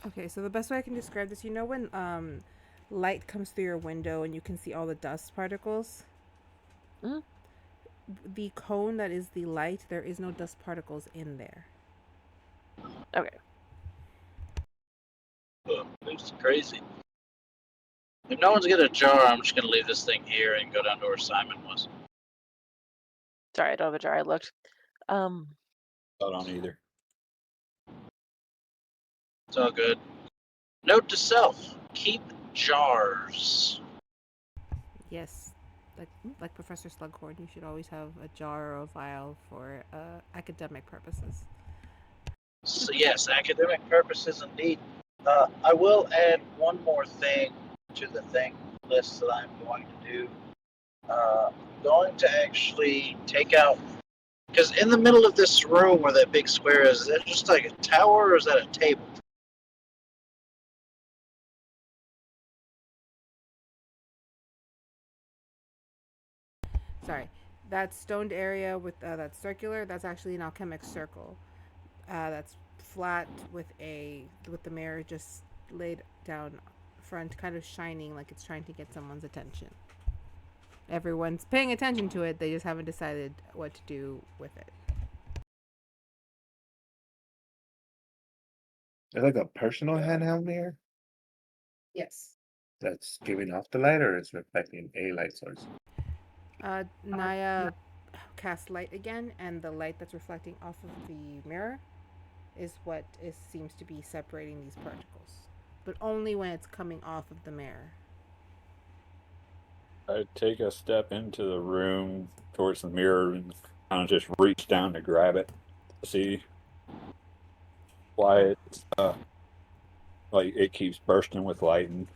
Okay, so the best way I can describe this, you know when light comes through your window and you can see all the dust particles? Mhm. The cone that is the light, there is no dust particles in there. Okay. This is crazy. If no one's got a jar, I'm just gonna leave this thing here and go down to where Simon was. Sorry, I don't have a jar. I looked. I don't either. It's all good. Note to self: keep jars. Yes, like Professor Slughorn, you should always have a jar or a vial for academic purposes. So yes, academic purposes indeed. I will add one more thing to the thing list that I'm going to do. I'm going to actually take out, because in the middle of this room where that big square is that just like a tower or is that a table? Sorry, that stoned area with that circular, that's actually an alchemic circle. That's flat with the mirror just laid down front, kind of shining like it's trying to get someone's attention. Everyone's paying attention to it, they just haven't decided what to do with it. There's like a personal handheld mirror Yes. that's giving off the light or is reflecting a light source. Naya casts light again, and the light that's reflecting off of the mirror is what seems to be separating these particles, but only when it's coming off of the mirror. I take a step into the room towards the mirror and kind of just reach down to grab it to see why it's like it keeps bursting with light and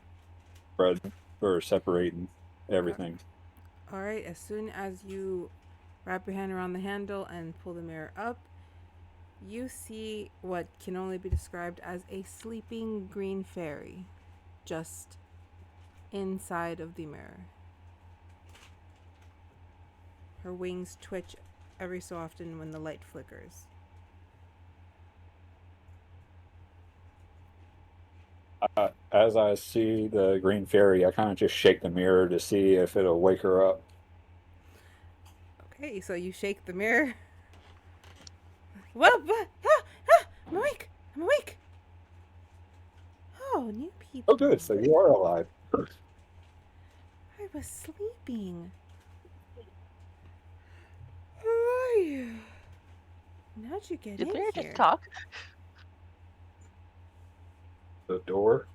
spreading or separating everything. All right, as soon as you wrap your hand around the handle and pull the mirror up, you see what can only be described as a sleeping green fairy just inside of the mirror. Her wings twitch every so often when the light flickers. As I see the green fairy, I kind of just shake the mirror to see if it'll wake her up. Okay, so you shake the mirror. Well, I'm awake. I'm awake. Oh, new people. Oh, good. So you are alive. I was sleeping. Who are you? How'd you get Did in Lyra here? just talk? The door.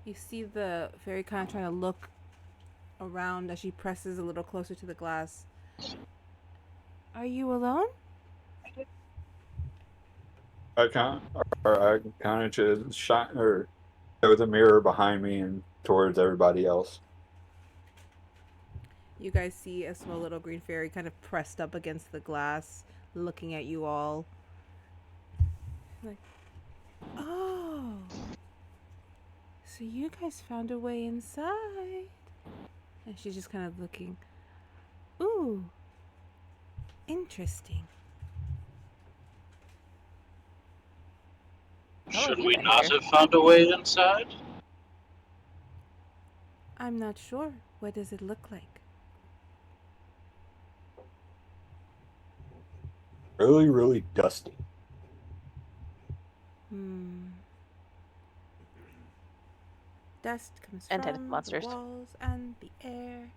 You see the fairy kind of trying to look around as she presses a little closer to the glass. Are you alone? I kind of just shine or throw the mirror behind me and towards everybody else. You guys see a small little green fairy kind of pressed up against the glass, looking at you all. Like, oh, so you guys found a way inside. And she's just kind of looking. Ooh, interesting. How long Should have you we been not here? have found a way inside? I'm not sure. What does it look like? Really, really dusty. Dust comes And tentacle from the monsters. walls and the air,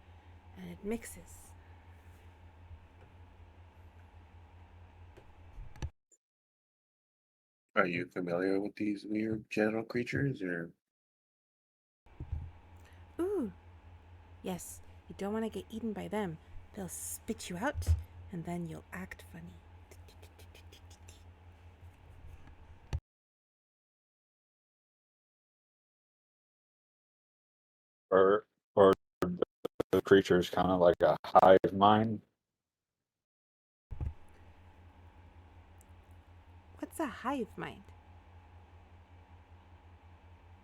and it mixes. Are you familiar with these weird genital creatures, or Ooh, yes, you don't want to get eaten by them. They'll spit you out, and then you'll act funny. Or the creature's kind of like a hive mind. What's a hive mind?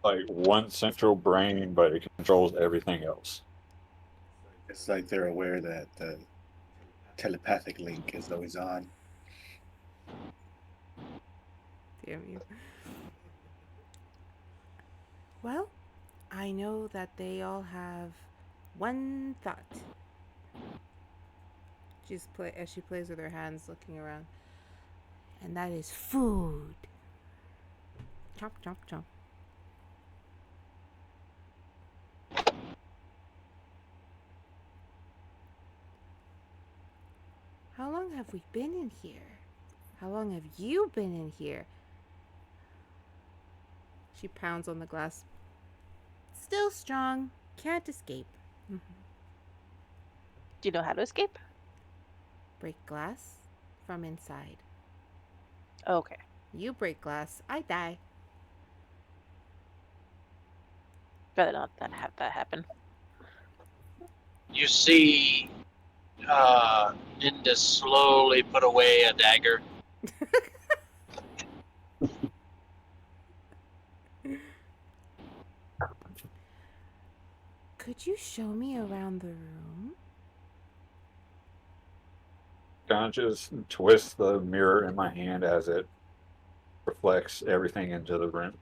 Like one central brain, but it controls everything else. it's like they're aware that the telepathic link is always on? Damn you. Well, I know that they all have one thought. As she plays with her hands, looking around, and that is food. Chomp, chomp, chomp. How long have we been in here? How long have you been in here? She pounds on the glass. Still strong. Can't escape. Do you know how to escape? Break glass from inside. Okay. You break glass, I die. Rather not have that happen. You see Ninda slowly put away a dagger. Could you show me around the room? Kind of just twist the mirror in my hand as it reflects everything into the room.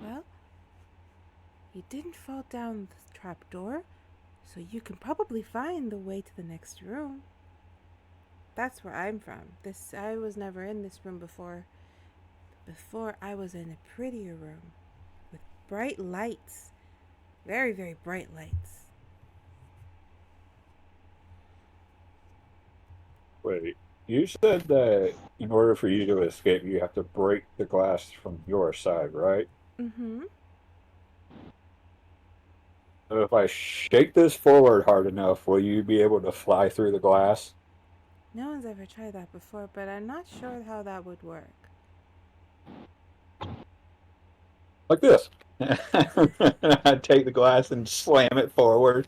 Well, you didn't fall down the trapdoor, so you can probably find the way to the next room. That's where I'm from. I was never in this room before. Before I was in a prettier room with bright lights. Very, very bright lights. Wait, you said that in order for you to escape, you have to break the glass from your side, right? Mm-hmm. So if I shake this forward hard enough, will you be able to fly through the glass? No one's ever tried that before, but I'm not sure how that would work. Like this. I take the glass and slam it forward.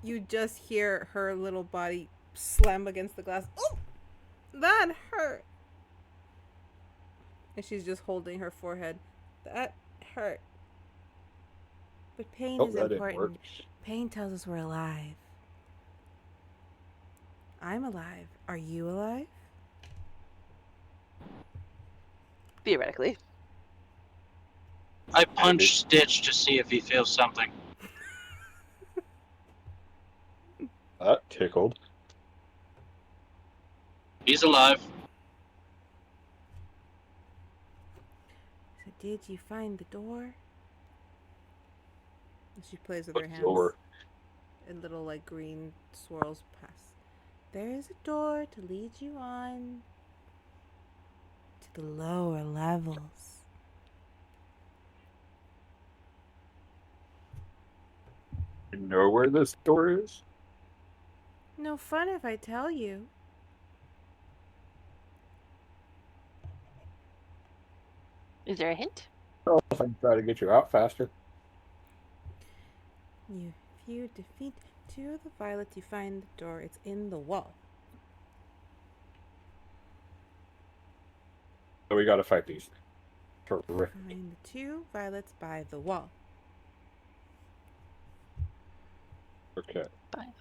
You just hear her little body slam against the glass. Oh, that hurt. And she's just holding her forehead. That hurt. But pain Oh, is that didn't work. important. Pain tells us we're alive. I'm alive. Are you alive? Theoretically. I punch Stitch to see if he feels something. That tickled. He's alive. So did you find the door? She plays with her What hands. door? And little like green swirls pass. There is a door to lead you on to the lower levels. You know where this door is? No fun if I tell you. Is there a hint? Oh, if I can try to get you out faster. If you defeat 2 of the violets, you find the door. It's in the wall. So we gotta fight these. Terrific. Find the 2 violets by the wall. Okay. Bye.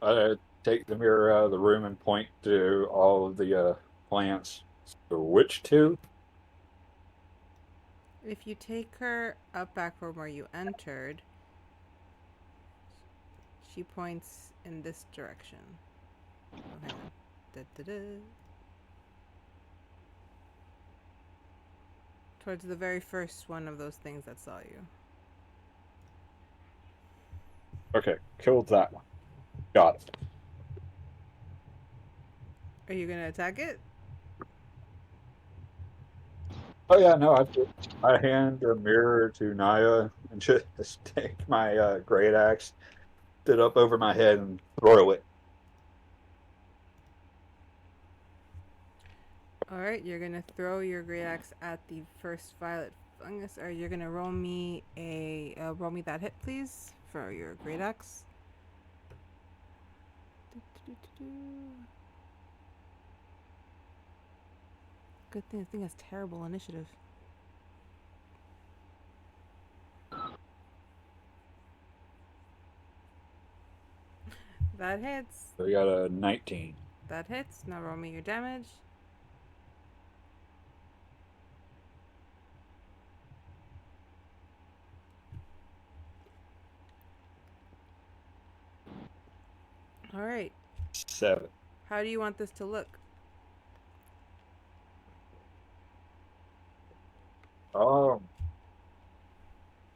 I take the mirror out of the room and point to all of the plants. So which 2? If you take her up back from where you entered, she points in this direction. Oh, hang on. Da-da-da. Towards the very first one of those things that saw you. Okay, killed that one. Got it. Are you gonna attack it? Oh yeah, no, I hand a mirror to Naya and just take my great axe, sit up over my head and throw it. Alright, you're gonna throw your great axe at the first violet fungus. Or you're gonna roll me that hit, please, for your great axe. Good thing this thing has terrible initiative. That hits. We got a 19. That hits. Now roll me your damage. Alright. 7. How do you want this to look?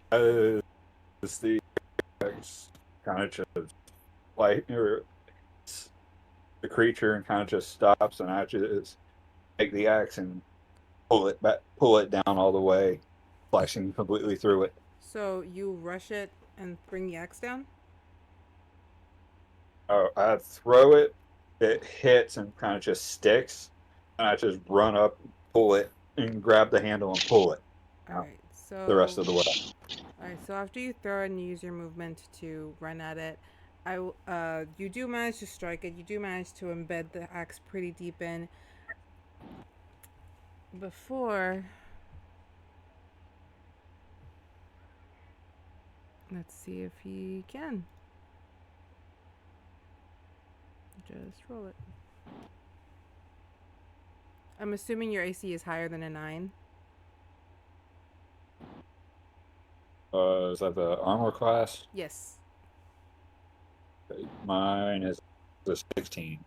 As the axe kind of just like the creature and kind of just stops, and I just take the axe and pull it down all the way, flashing completely through it. So you rush it and bring the axe down? Oh, I throw it, it hits and kind of just sticks, and I just run up, pull it, and grab the handle and pull it Alright, so the rest of the way. Alright, so after you throw it and use your movement to run at it, you do manage to strike it. You do manage to embed the axe pretty deep in. Before, let's see if he can. Just roll it. I'm assuming your AC is higher than a 9. Is that the armor class? Yes. Mine is a 16.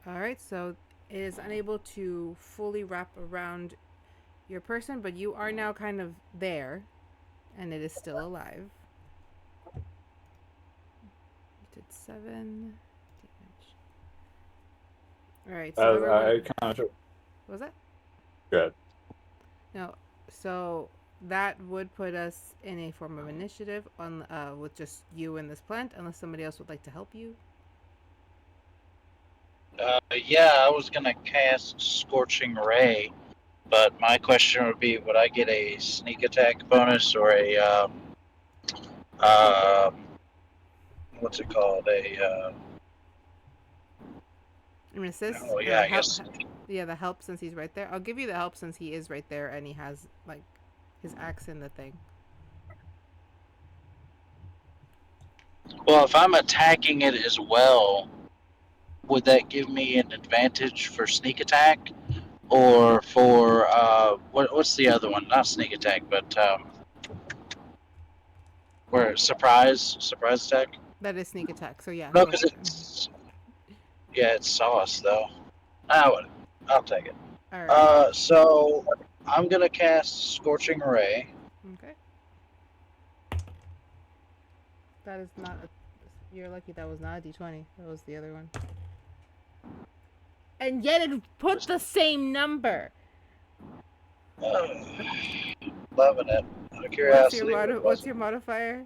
Alright, so it is unable to fully wrap around your person, but you are now kind of there, and it is still alive. You did 7 damage. Alright, so I kind of what was that? good. No, so that would put us in a form of initiative on with just you and this plant, unless somebody else would like to help you. Yeah, I was gonna cast Scorching Ray, but my question would be: would I get a sneak attack bonus or a what's it called? I mean, assist. Oh yeah, I guess. Yeah, the help since he's right there. I'll give you the help since he is right there and he has like his axe in the thing. Well, if I'm attacking it as well, would that give me an advantage for sneak attack, or for what's the other one? Not sneak attack, but where surprise attack? That is sneak attack. So yeah, No, go because for it. it's sauce though. Ah, what? I'll take it. All right. So I'm gonna cast Scorching Ray. Okay. That is not a. You're lucky that was not a D20. That was the other one. And yet it put the same number. Loving it. Out of curiosity, What's your modifier?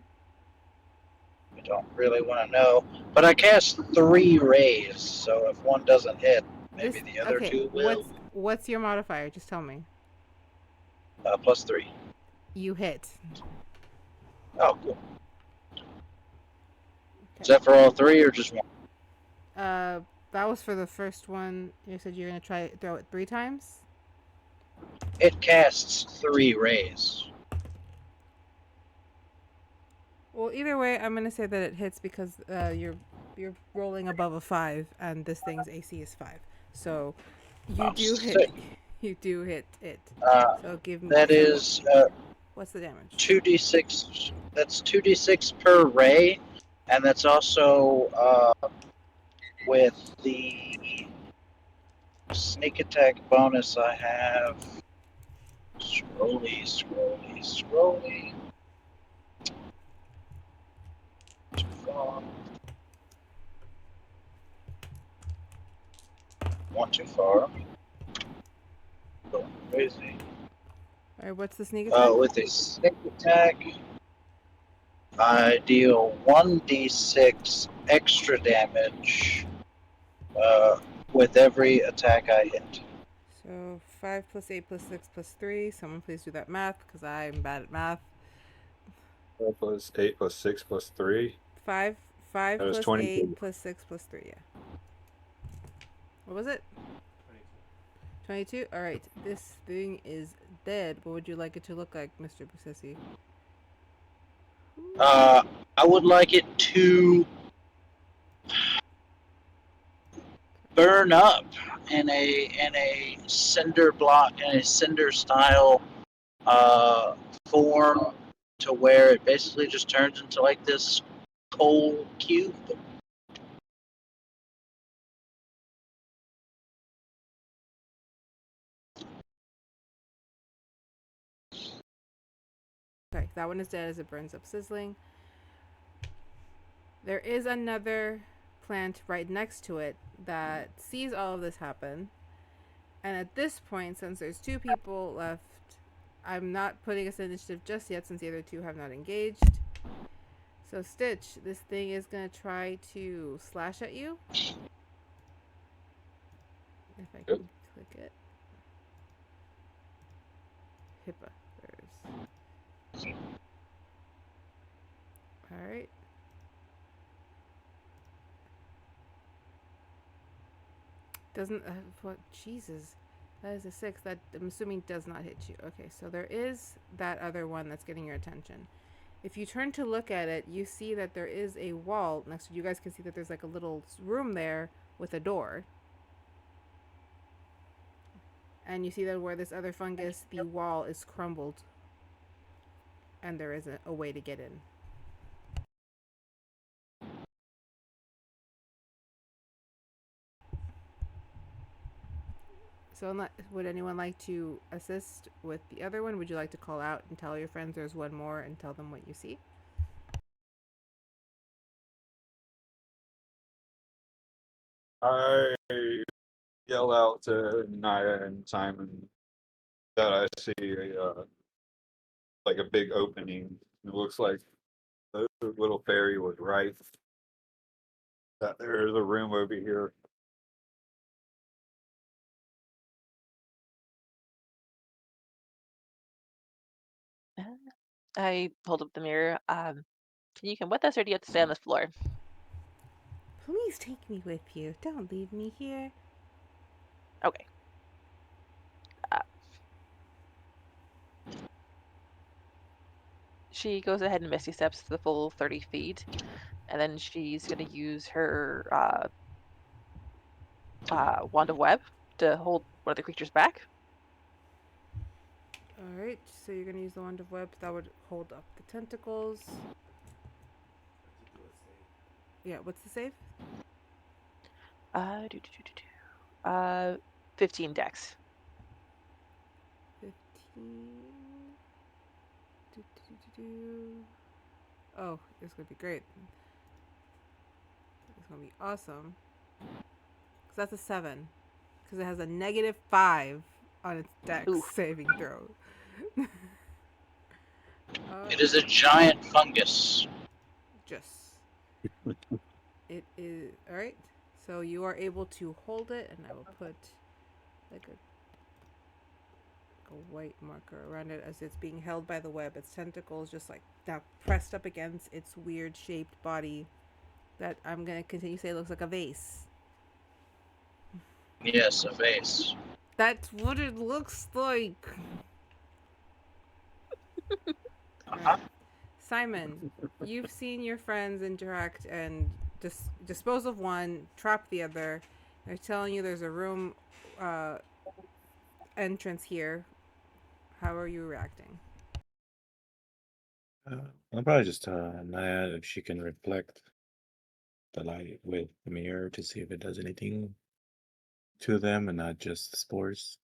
I don't really want to know. But I cast 3 rays, so if one doesn't hit, maybe the other two will. What's your modifier? Just tell me. +3. You hit. Oh, cool. Okay. Is that for all 3 or just one? That was for the first one. You said you're gonna try throw it 3 times. It casts 3 rays. Well, either way, I'm gonna say that it hits because you're rolling above a 5, and this thing's AC is 5. So you do hit. You do hit it. So give me. That is what's the damage? 2d6. That's 2d6 per ray, and that's also with the sneak attack bonus I have. Scrolly. 1 too far. Going crazy. Alright, what's the sneak attack? With a sneak attack, I deal 1d6 extra damage with every attack I hit. So 5 + 8 + 6 + 3. Someone please do that math because I'm bad at math. 4 + 8 + 6 + 3. 5 That was + 22. 8 + 6 + 3. Yeah. What was it? 22. All right. This thing is dead. What would you like it to look like, Mr. Bussisi? I would like it to burn up in a cinder block, in a cinder style form, to where it basically just turns into like this coal cube. Okay, that one is dead as it burns up sizzling. There is another plant right next to it that sees all of this happen. And at this point, since there's 2 people left, I'm not putting us in initiative just yet since the other 2 have not engaged. So Stitch, this thing is going to try to slash at you. If I can click it. HIPAA. There's. Alright. Doesn't. What? Jesus. That is a 6. That, I'm assuming, does not hit you. Okay, so there is that other one that's getting your attention. If you turn to look at it, you see that there is a wall next to you. You guys can see that there's like a little room there with a door. And you see that where this other fungus, the wall is crumbled. And there is a way to get in. So would anyone like to assist with the other one? Would you like to call out and tell your friends there's one more and tell them what you see? I yell out to Naya and Simon that I see like a big opening. It looks like the little fairy was right. That there's a room over here. I hold up the mirror. You can with us, or do you have to stay on this floor? Please take me with you. Don't leave me here. Okay. She goes ahead and misty steps the full 30 feet, and then she's going to use her wand of web to hold one of the creatures back. Alright, so you're gonna use the wand of web that would hold up the tentacles. Yeah, what's the save? 15 dex. 15. Oh, it's gonna be great. It's gonna be awesome. Because that's a 7. Because it has a -5 on its dex Oof. saving throw. It is a giant fungus. Just. It is. Alright. So you are able to hold it, and I will put like a white marker around it as it's being held by the web. Its tentacles just like now pressed up against its weird shaped body that I'm gonna continue to say looks like a vase. Yes, a vase. That's what it looks like. Uh-huh. Simon, you've seen your friends interact and dispose of one, trap the other. They're telling you there's a room entrance here. How are you reacting? I'll probably just Naya if she can reflect the light with the mirror to see if it does anything to them and not just spores.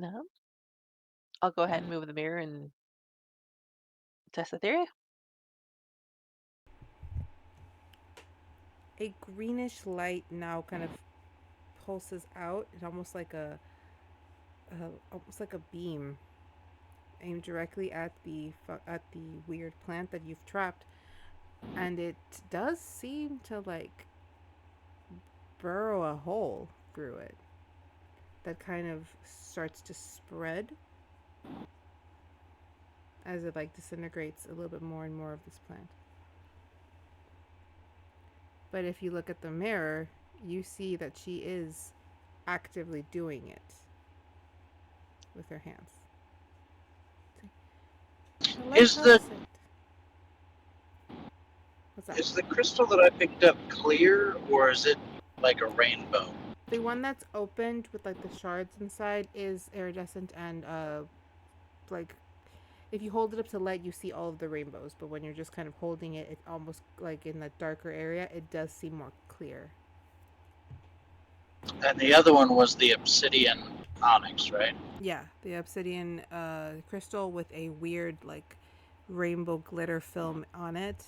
No. I'll go ahead and move the mirror and test the theory. A greenish light now kind of pulses out. It's almost like almost like a beam aimed directly at the weird plant that you've trapped, and it does seem to like burrow a hole through it that kind of starts to spread as it like disintegrates a little bit more and more of this plant. But if you look at the mirror, you see that she is actively doing it with her hands. Is the What's that? is the crystal that I picked up clear, or is it like a rainbow? The one that's opened with like the shards inside is iridescent and like if you hold it up to light you see all of the rainbows, but when you're just kind of holding it, it's almost like in the darker area it does seem more clear. And the other one was the obsidian onyx, right? Yeah, the obsidian crystal with a weird like rainbow glitter film on it.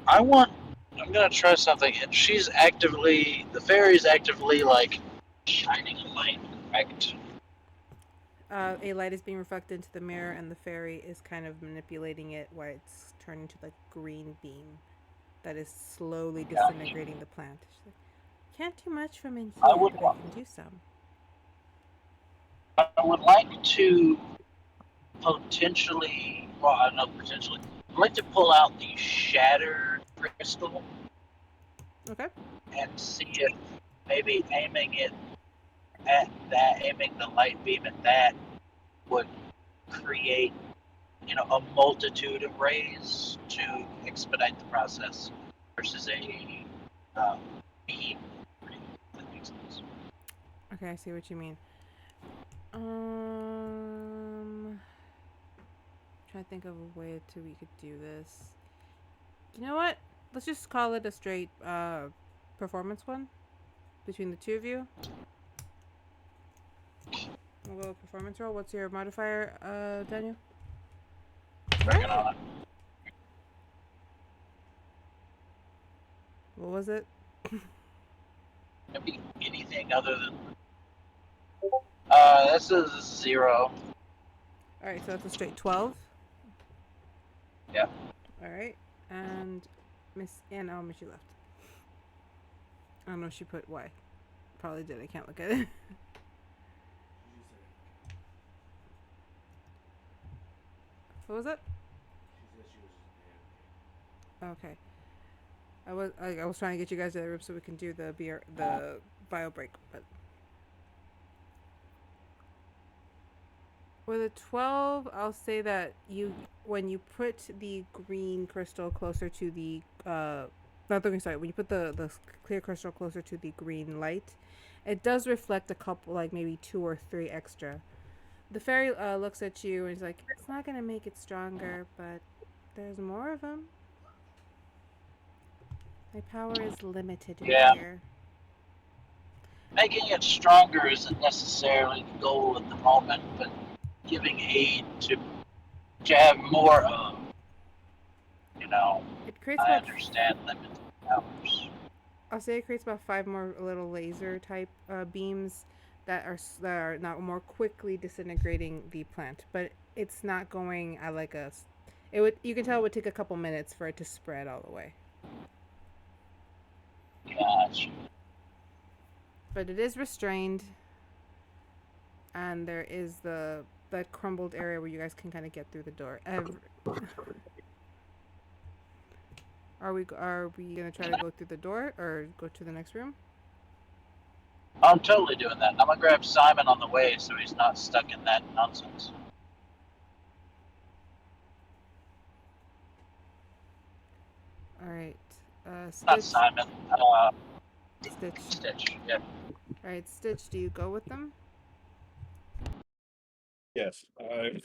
I'm gonna try something. And the fairy's actively like shining a light, right? A light is being reflected into the mirror and the fairy is kind of manipulating it while it's turned into like green beam that is slowly disintegrating the plant. She's like, can't do much from in I here, would, but I can do some. I would like to potentially, well, I don't know, potentially. I'd like to pull out the shattered crystal Okay. and see if maybe aiming the light beam at that would create, a multitude of rays to expedite the process versus a beam. That makes sense. Okay, I see what you mean. Trying to think of a way we could do this. You know what? Let's just call it a straight performance one between the two of you. We'll go performance roll. What's your modifier, Daniel? Bring it on. What was it? Maybe anything other than. This is 0. Alright, so that's a straight 12. Yeah. Alright, and Miss Anna, oh, she left. I don't know if she put Y. Probably did, I can't look at it. What was it? Okay. I was trying to get you guys to the room so we can do the bio break, but With a 12, I'll say that when you put the green crystal closer to the not the green, sorry, when you put the clear crystal closer to the green light, it does reflect a couple, like maybe 2 or 3 extra. The fairy looks at you and is like, "It's not gonna make it stronger, but there's more of them. My power is limited in Yeah. here." Making it stronger isn't necessarily the goal at the moment, but giving aid to have more of, you know, It creates I about understand limited powers. I'll say it creates about 5 more little laser type beams that are now more quickly disintegrating the plant, but it's not going at like it would, you can tell it would take a couple minutes for it to spread all the way. Gotcha. But it is restrained, and there is that crumbled area where you guys can kind of get through the door. Are we gonna try to go through the door or go to the next room? I'm totally doing that. I'm gonna grab Simon on the way so he's not stuck in that nonsense. All right, Not Stitch. Simon. Stitch. Stitch. Yeah. All right, Stitch. Do you go with them? Yes, I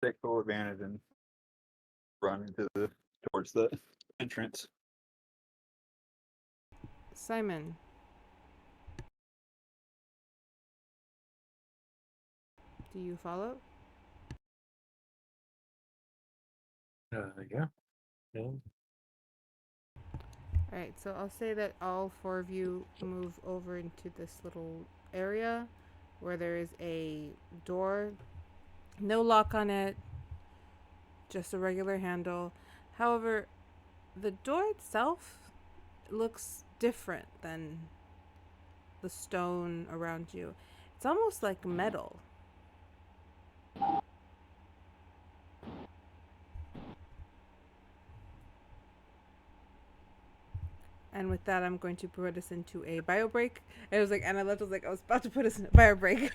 take full advantage and run towards the entrance. Simon. Do you follow? Yeah. No. Alright, so I'll say that all 4 of you move over into this little area where there is a door. No lock on it, just a regular handle. However, the door itself looks different than the stone around you. It's almost like metal. And with that, I'm going to put us into a bio break. It was like, and I left, I was like, I was about to put us in a bio break.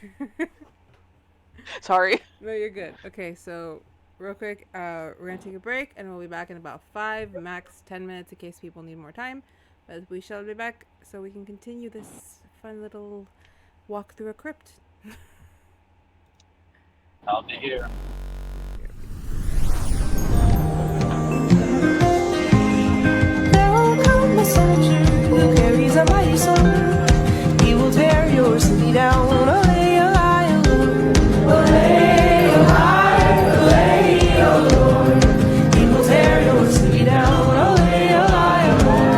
Sorry. No, you're good. Okay, so real quick, we're gonna take a break, and we'll be back in about 5, max 10 minutes, in case people need more time. But we shall be back, so we can continue this fun little walk through a crypt. I'll be here. There will come a soldier who carries a mighty sword. He will tear your city down. Olay, olay, olay. Olay, olay, olay, olay. He will tear your city down. Olay, olay, olay.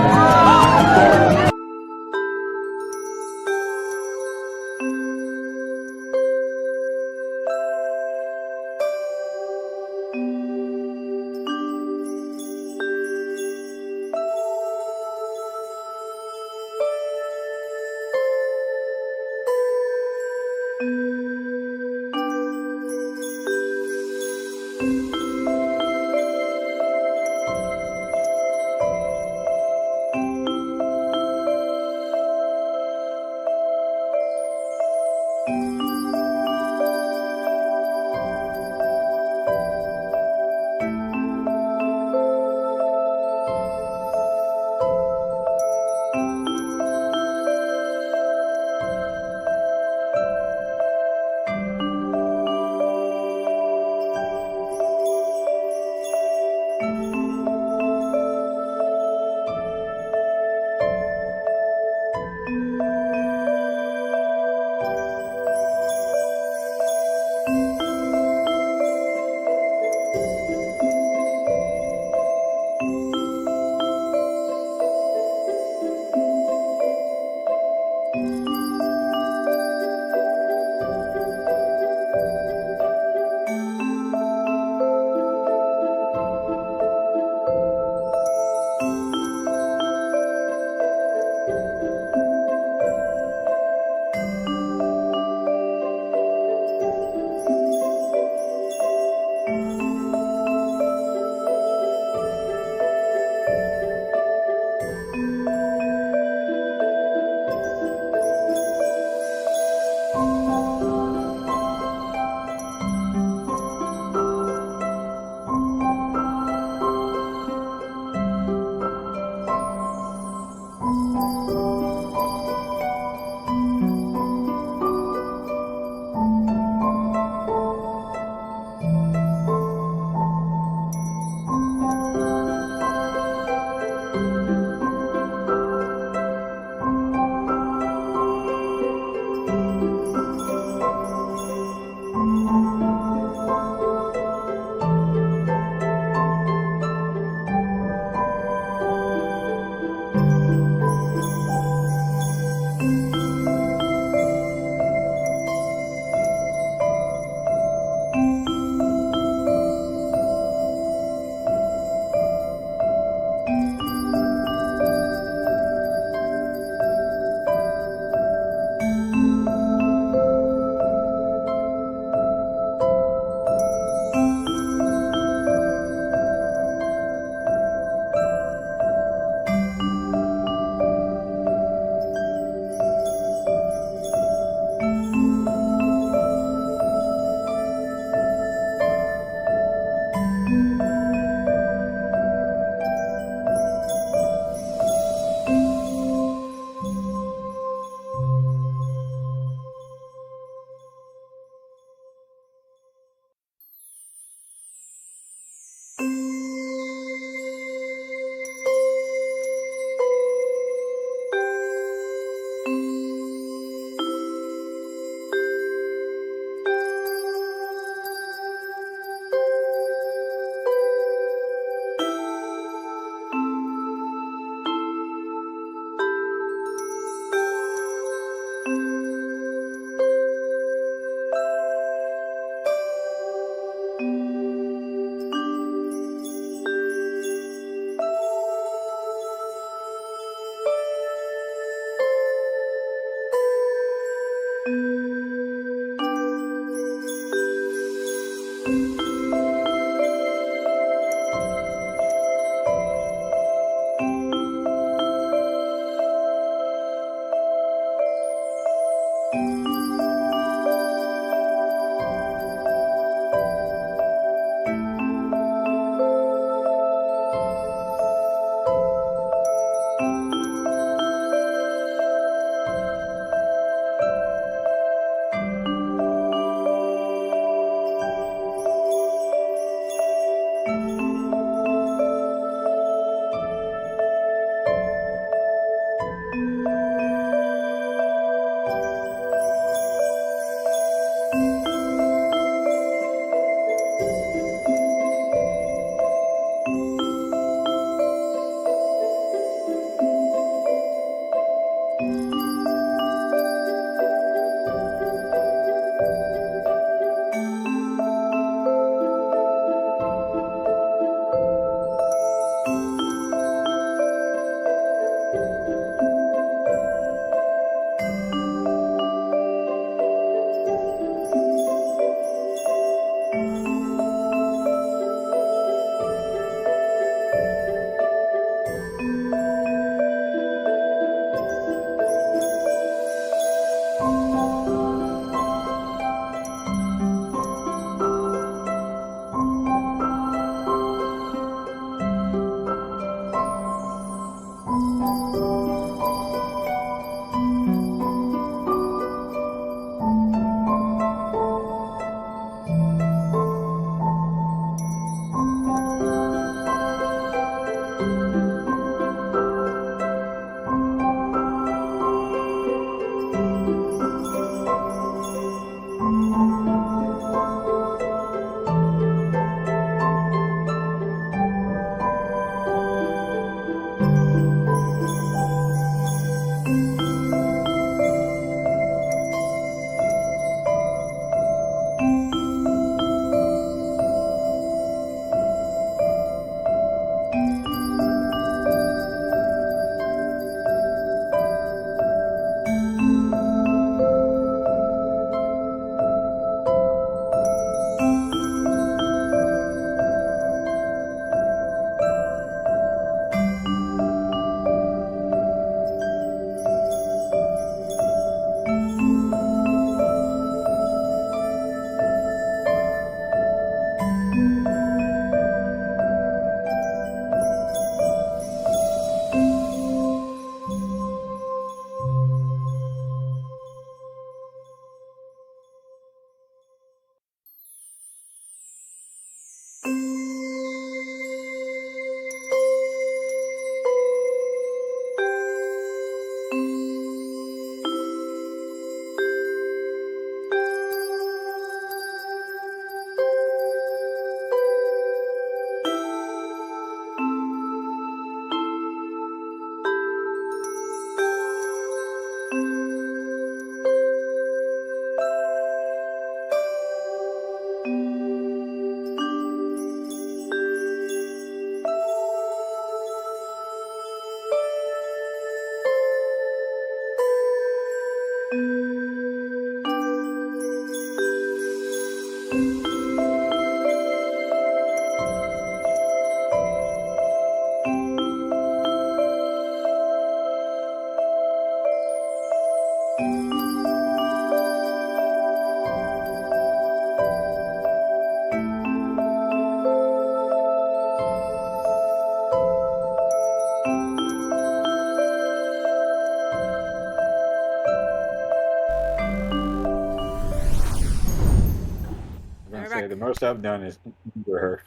worst I've done is injure her.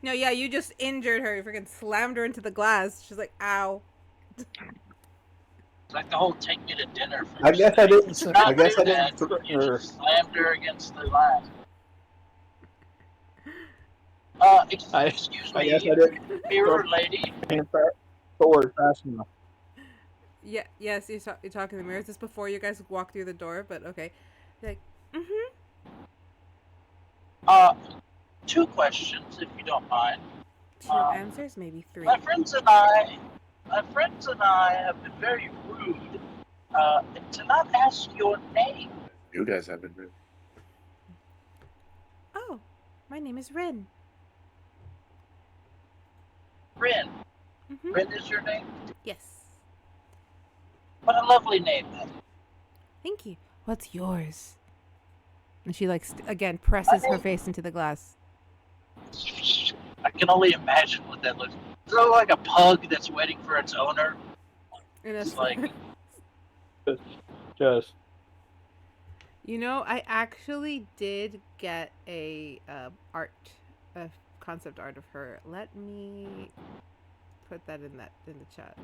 No, yeah, you just injured her. You freaking slammed her into the glass. She's like, ow. It's like the whole take me to dinner I first guess I thing. didn't. You did not I guess do I that. didn't threaten You her. just slammed her against the glass. Excuse I guess me, I didn't throw mirror lady. my forward fast enough. Yeah, yes, you're talking to the mirror. Is this before you guys walk through the door? But okay. You're like, mm-hmm. Uh, two questions, if you don't mind. Two answers, maybe three. My friends and I have been very rude to not ask your name. You guys have been rude. Oh, my name is Rin. Rin. Mm-hmm. Rin is your name? Yes. What a lovely name, then. Thank you. What's yours? And she like again presses her face into the glass. I can only imagine what that looks like. Is it like a pug that's waiting for its owner? And It's like, Just you know, I actually did get a concept art of her. Let me put that in the chat.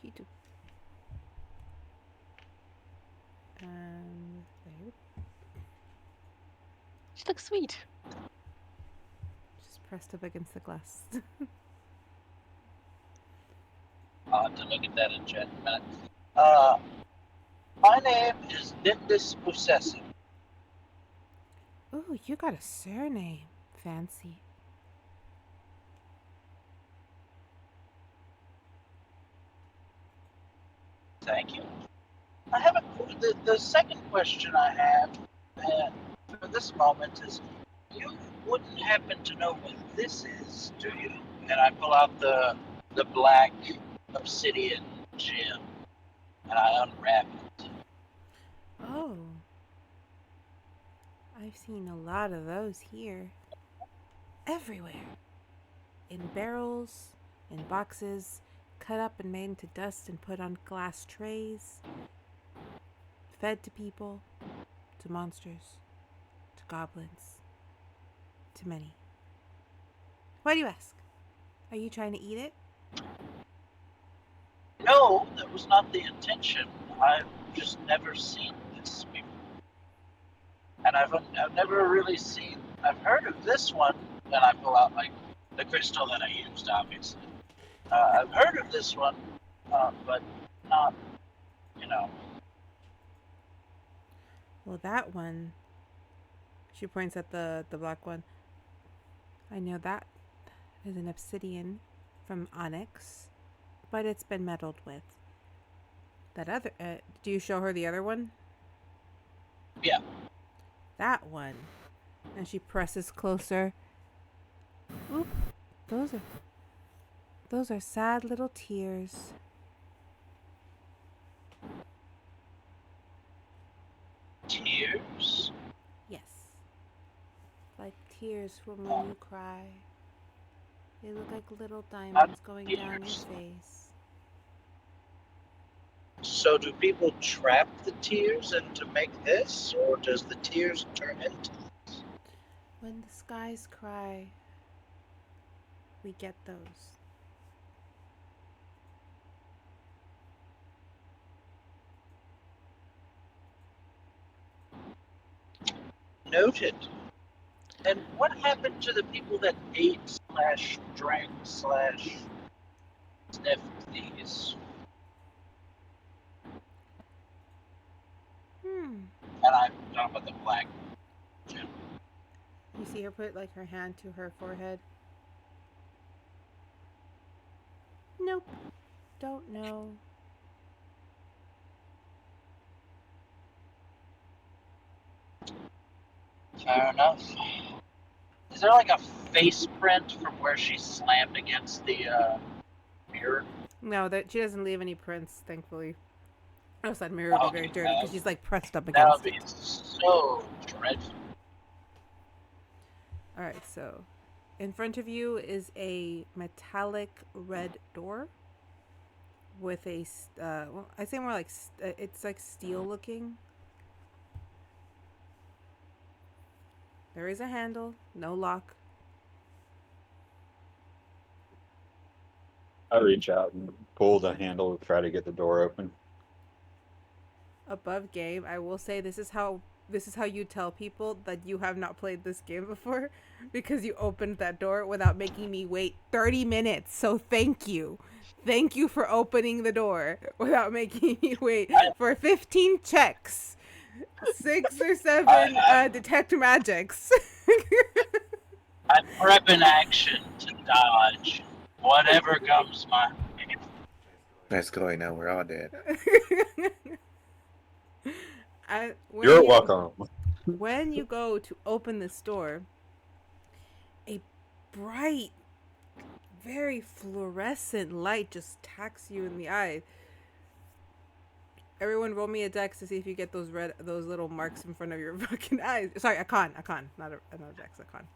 Kitu. And there. She looks sweet. Just pressed up against the glass. I'll have to look at that in chat in a minute. My name is Nimbus Possessive. Ooh, you got a surname. Fancy. Thank you. I have the second question I have for this moment is, you wouldn't happen to know what this is, do you? And I pull out the black obsidian gem and I unwrap it. Oh. I've seen a lot of those here. Everywhere. In barrels, in boxes, cut up and made into dust and put on glass trays. Fed to people, to monsters, to goblins, to many. Why do you ask? Are you trying to eat it? No, that was not the intention. I've just never seen this before. And I've never really seen, I've heard of this one, and I pull out like the crystal that I used, obviously. I've heard of this one, but not, you know. Well, that one, she points at the black one. I know that is an obsidian from Onyx, but it's been meddled with. That other, do you show her the other one? Yeah. That one. And she presses closer. Oop, those are sad little tears. Tears? Yes. Like tears from when you cry. They look like little diamonds going down your tears. face. So do people trap the tears and to make this, or does the tears turn into this? When the skies cry, we get those. Noted. And what happened to the people that ate / drank / sniffed these? And I'm talking about the black gem. You see her put like her hand to her forehead. Nope. Don't know. Fair enough. Is there like a face print from where she slammed against the mirror? No, that she doesn't leave any prints, thankfully. Else that mirror would be very dirty because she's like pressed up That against would be it. so dreadful. Alright, so in front of you is a metallic red door with a, well, I say more like, it's like steel looking. There is a handle, no lock. I reach out and pull the handle to try to get the door open. Above game, I will say this is how you tell people that you have not played this game before, because you opened that door without making me wait 30 minutes. So thank you. Thank you for opening the door without making me wait for 15 checks. 6 or 7 detect magics. I prep in action to dodge whatever comes my way. Nice going now. We're all dead. You're welcome. When you go to open this door, a bright, very fluorescent light just tacks you in the eye. Everyone roll me a dex to see if you get those little marks in front of your fucking eyes. Sorry, a con, not a dex, a con.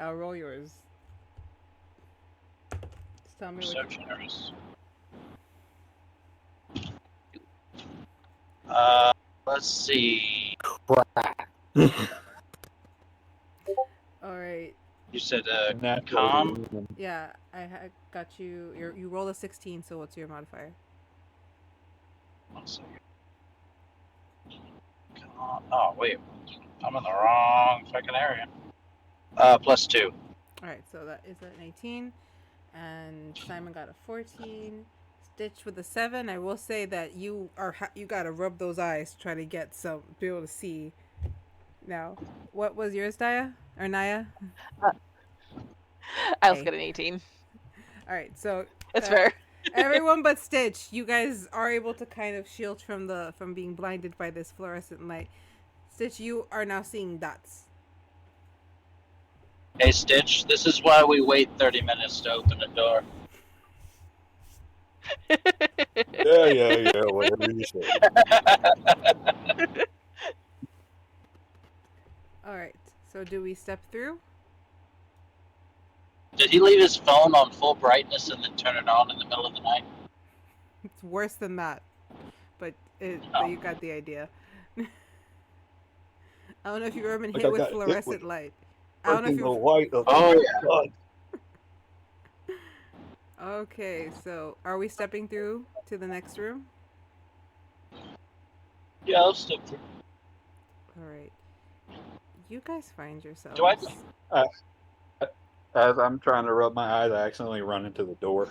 I'll roll yours. Just tell me So what generous. Let's see. Alright. You said Natural calm. reason. Yeah, got you. You roll a 16, so what's your modifier? 1 second. Calm. Oh wait, I'm in the wrong fucking area. +2. Alright, so that is an 18. And Simon got a 14. Stitch with a 7. I will say that you gotta rub those eyes to try to be able to see. Now, what was yours, Daya? Or Naya? I also Hey. got an 18. Alright, so It's fair. everyone but Stitch, you guys are able to kind of shield from being blinded by this fluorescent light. Stitch, you are now seeing dots. Hey Stitch, this is why we wait 30 minutes to open the door. Yeah, whatever you say. Alright, so do we step through? Did he leave his phone on full brightness and then turn it on in the middle of the night? It's worse than that. But you got the idea. I don't know if you've ever been Like hit I with got hit fluorescent with light. I don't know if the you've... light of Oh, the yeah. sun. Okay, so are we stepping through to the next room? Yeah, I'll step through. Alright. You guys find yourselves... Do I? As I'm trying to rub my eyes, I accidentally run into the door.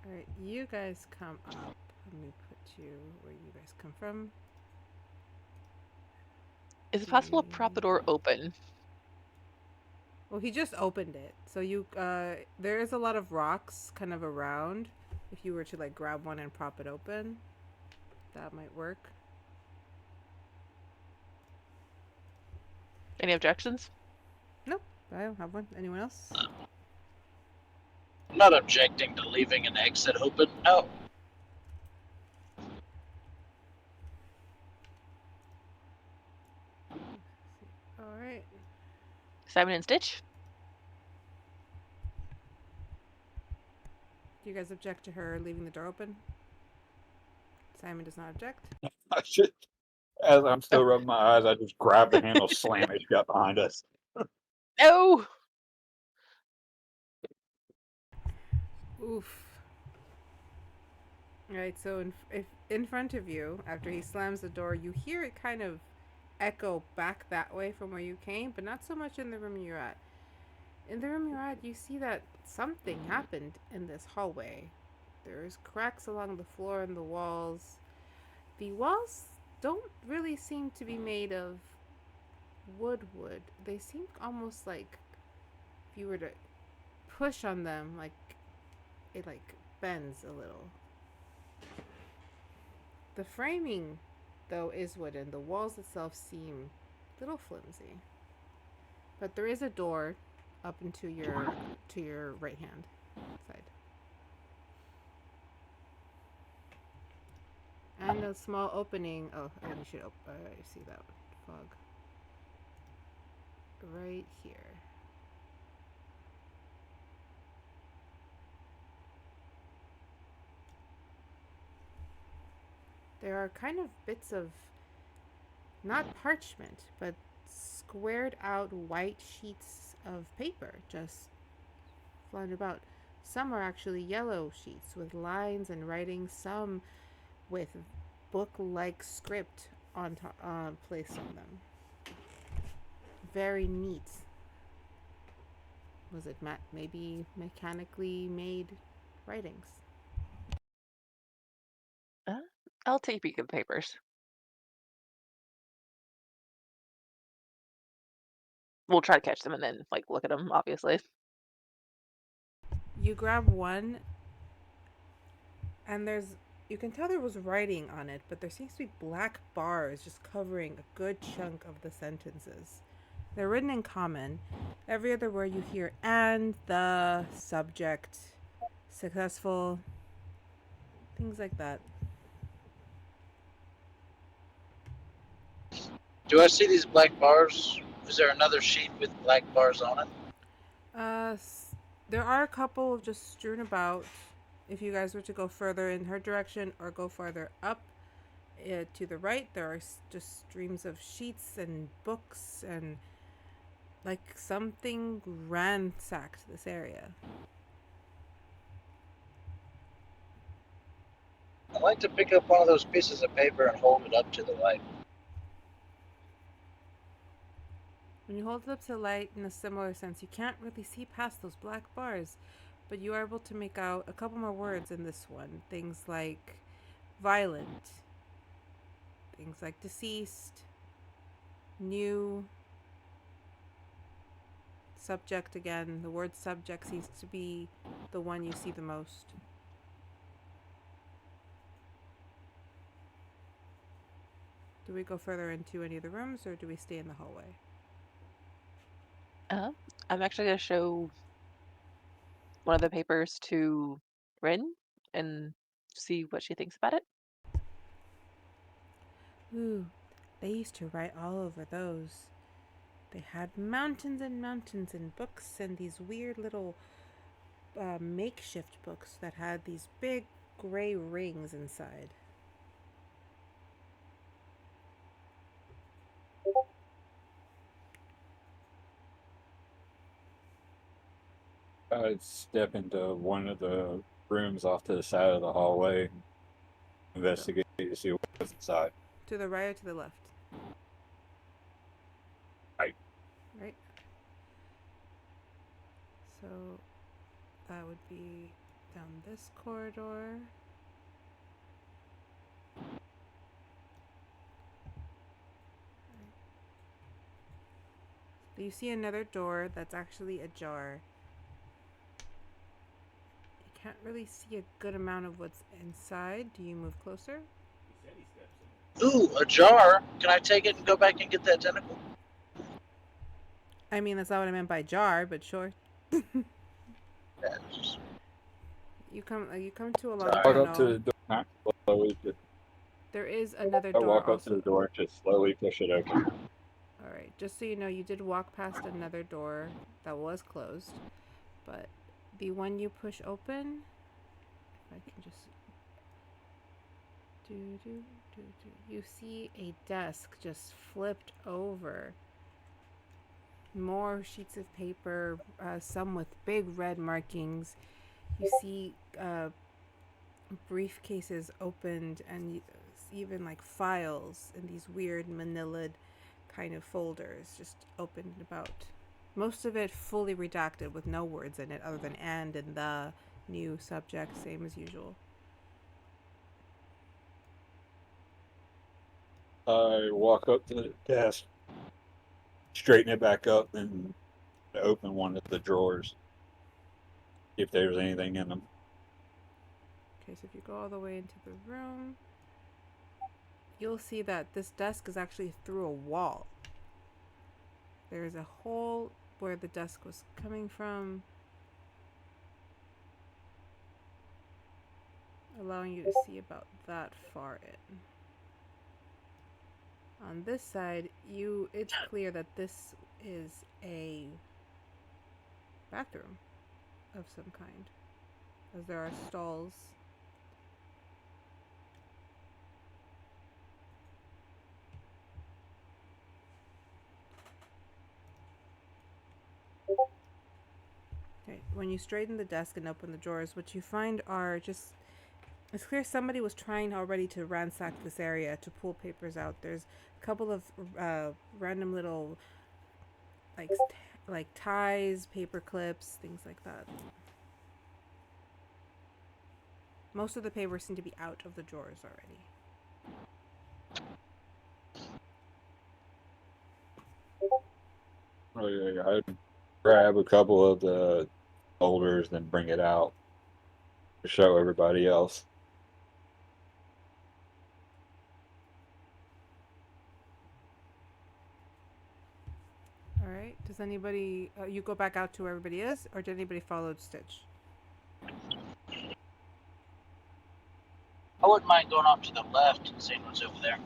Alright, you guys come up. Let me put you where you guys come from. Is it possible to prop the door open? Well, he just opened it. So there is a lot of rocks kind of around. If you were to like grab one and prop it open, that might work. Any objections? Nope, I don't have one. Anyone else? I'm not objecting to leaving an exit open. No. Alright. Simon and Stitch? Do you guys object to her leaving the door open? Simon does not object. I should, as I'm still rubbing my eyes, I just grab the handle, slam it shut behind us. No! Oof. Alright, so if in front of you, after he slams the door, you hear it kind of echo back that way from where you came, but not so much in the room you're at. In the room you're at, you see that something happened in this hallway. There's cracks along the floor and the walls. The walls don't really seem to be made of wood. They seem almost like if you were to push on them, like it like bends a little. The framing, though, is wooden. The walls itself seem a little flimsy. But there is a door up into your right hand side. And a small opening. Oh, and you should see that fog. Right here. There are kind of bits of not parchment, but squared out white sheets of paper just flying about. Some are actually yellow sheets with lines and writing, some with book-like script on top, placed on them. Very neat. Was it maybe mechanically made writings? I'll take a peek at the papers. We'll try to catch them and then like look at them, obviously. You grab one, and you can tell there was writing on it, but there seems to be black bars just covering a good chunk of the sentences. They're written in common. Every other word you hear and, the, subject, successful, things like that. Do I see these black bars? Is there another sheet with black bars on it? There are a couple just strewn about. If you guys were to go further in her direction or go farther up to the right, there are just streams of sheets and books and like something ransacked this area. I'd like to pick up one of those pieces of paper and hold it up to the light. When you hold it up to the light in a similar sense, you can't really see past those black bars, but you are able to make out a couple more words in this one. Things like violent, things like deceased, new, subject again. The word subject seems to be the one you see the most. Do we go further into any of the rooms or do we stay in the hallway? I'm actually going to show one of the papers to Rin and see what she thinks about it. Ooh, they used to write all over those. They had mountains and mountains and books and these weird little makeshift books that had these big gray rings inside. I'd step into one of the rooms off to the side of the hallway, investigate to see what's inside. To the right or to the left? Right. Right. So that would be down this corridor. You see another door that's actually ajar. You can't really see a good amount of what's inside. Do you move closer? Ooh, a jar. Can I take it and go back and get that tentacle? I mean, that's not what I meant by jar, but sure. Yeah, just- You come to a long Sorry. Walk up to tunnel. the door. Not slowly. There is another I door walk up also. to the door and just slowly push it open. Alright, just so you know, you did walk past another door that was closed, but the one you push open, if I can just you see a desk just flipped over. More sheets of paper, some with big red markings. You see briefcases opened and even like files in these weird manila kind of folders just opened about. Most of it fully redacted with no words in it other than and the, new subject, same as usual. I walk up to the desk, straighten it back up, and open one of the drawers. If there's anything in them. Okay, so if you go all the way into the room, you'll see that this desk is actually through a wall. There's a hole where the desk was coming from, allowing you to see about that far in. On this side, it's clear that this is a bathroom of some kind, as there are stalls. when you straighten the desk and open the drawers, what you find are just, it's clear somebody was trying already to ransack this area to pull papers out. There's a couple of random little like ties, paper clips, things like that. Most of the papers seem to be out of the drawers already. Oh, yeah, I'd grab a couple of the folders, then bring it out to show everybody else. All right. Does anybody? You go back out to where everybody is, or did anybody follow Stitch? I wouldn't mind going off to the left and seeing what's over there.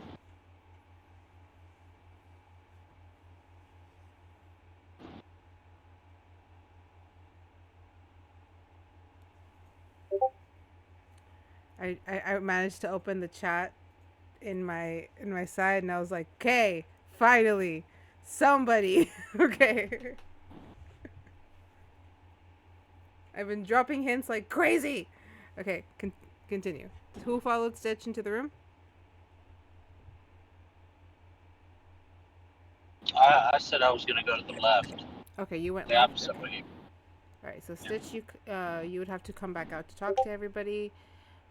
I managed to open the chat in my side, and I was like, okay, finally, somebody. Okay. I've been dropping hints like crazy. Okay, continue. Who followed Stitch into the room? I said I was going to go to the left, Okay, you went the left. opposite Okay. way. All right, so Stitch, you would have to come back out to talk to everybody.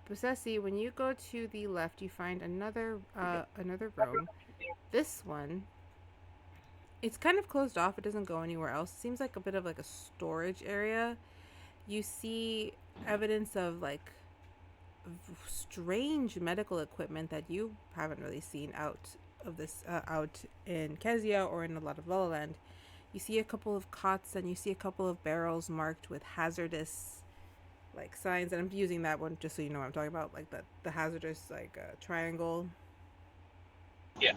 Possessy, when you go to the left, you find another room. This one, it's kind of closed off. It doesn't go anywhere else. It seems like a bit of like a storage area. You see evidence of like strange medical equipment that you haven't really seen out in Kezia or in a lot of Lala Land. You see a couple of cots and you see a couple of barrels marked with hazardous like signs, and I'm using that one just so you know what I'm talking about, like the hazardous like triangle. Yeah.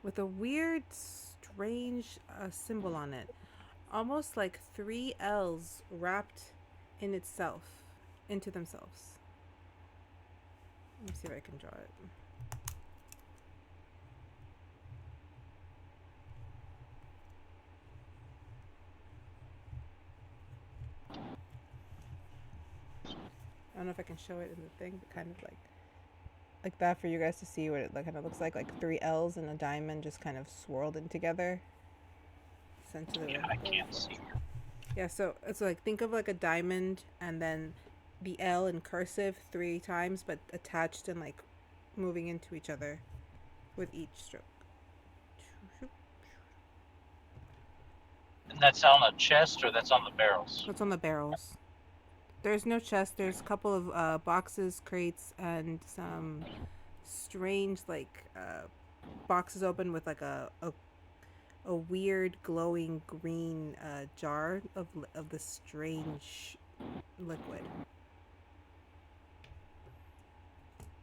With a weird, strange symbol on it, almost like 3 L's wrapped in itself, into themselves. Let me see if I can draw it. I don't know if I can show it in the thing, but kind of like that for you guys to see what it kind of looks like 3 L's and a diamond just kind of swirled in together. Sent to the Yeah, I can't see. Yeah, so it's like, think of like a diamond and then the L in cursive 3 times, but attached and like moving into each other with each stroke. And that's on the chest or that's on the barrels? What's on the barrels? There's no chest. There's a couple of boxes, crates, and some strange like boxes open with like a weird glowing green jar of the strange liquid.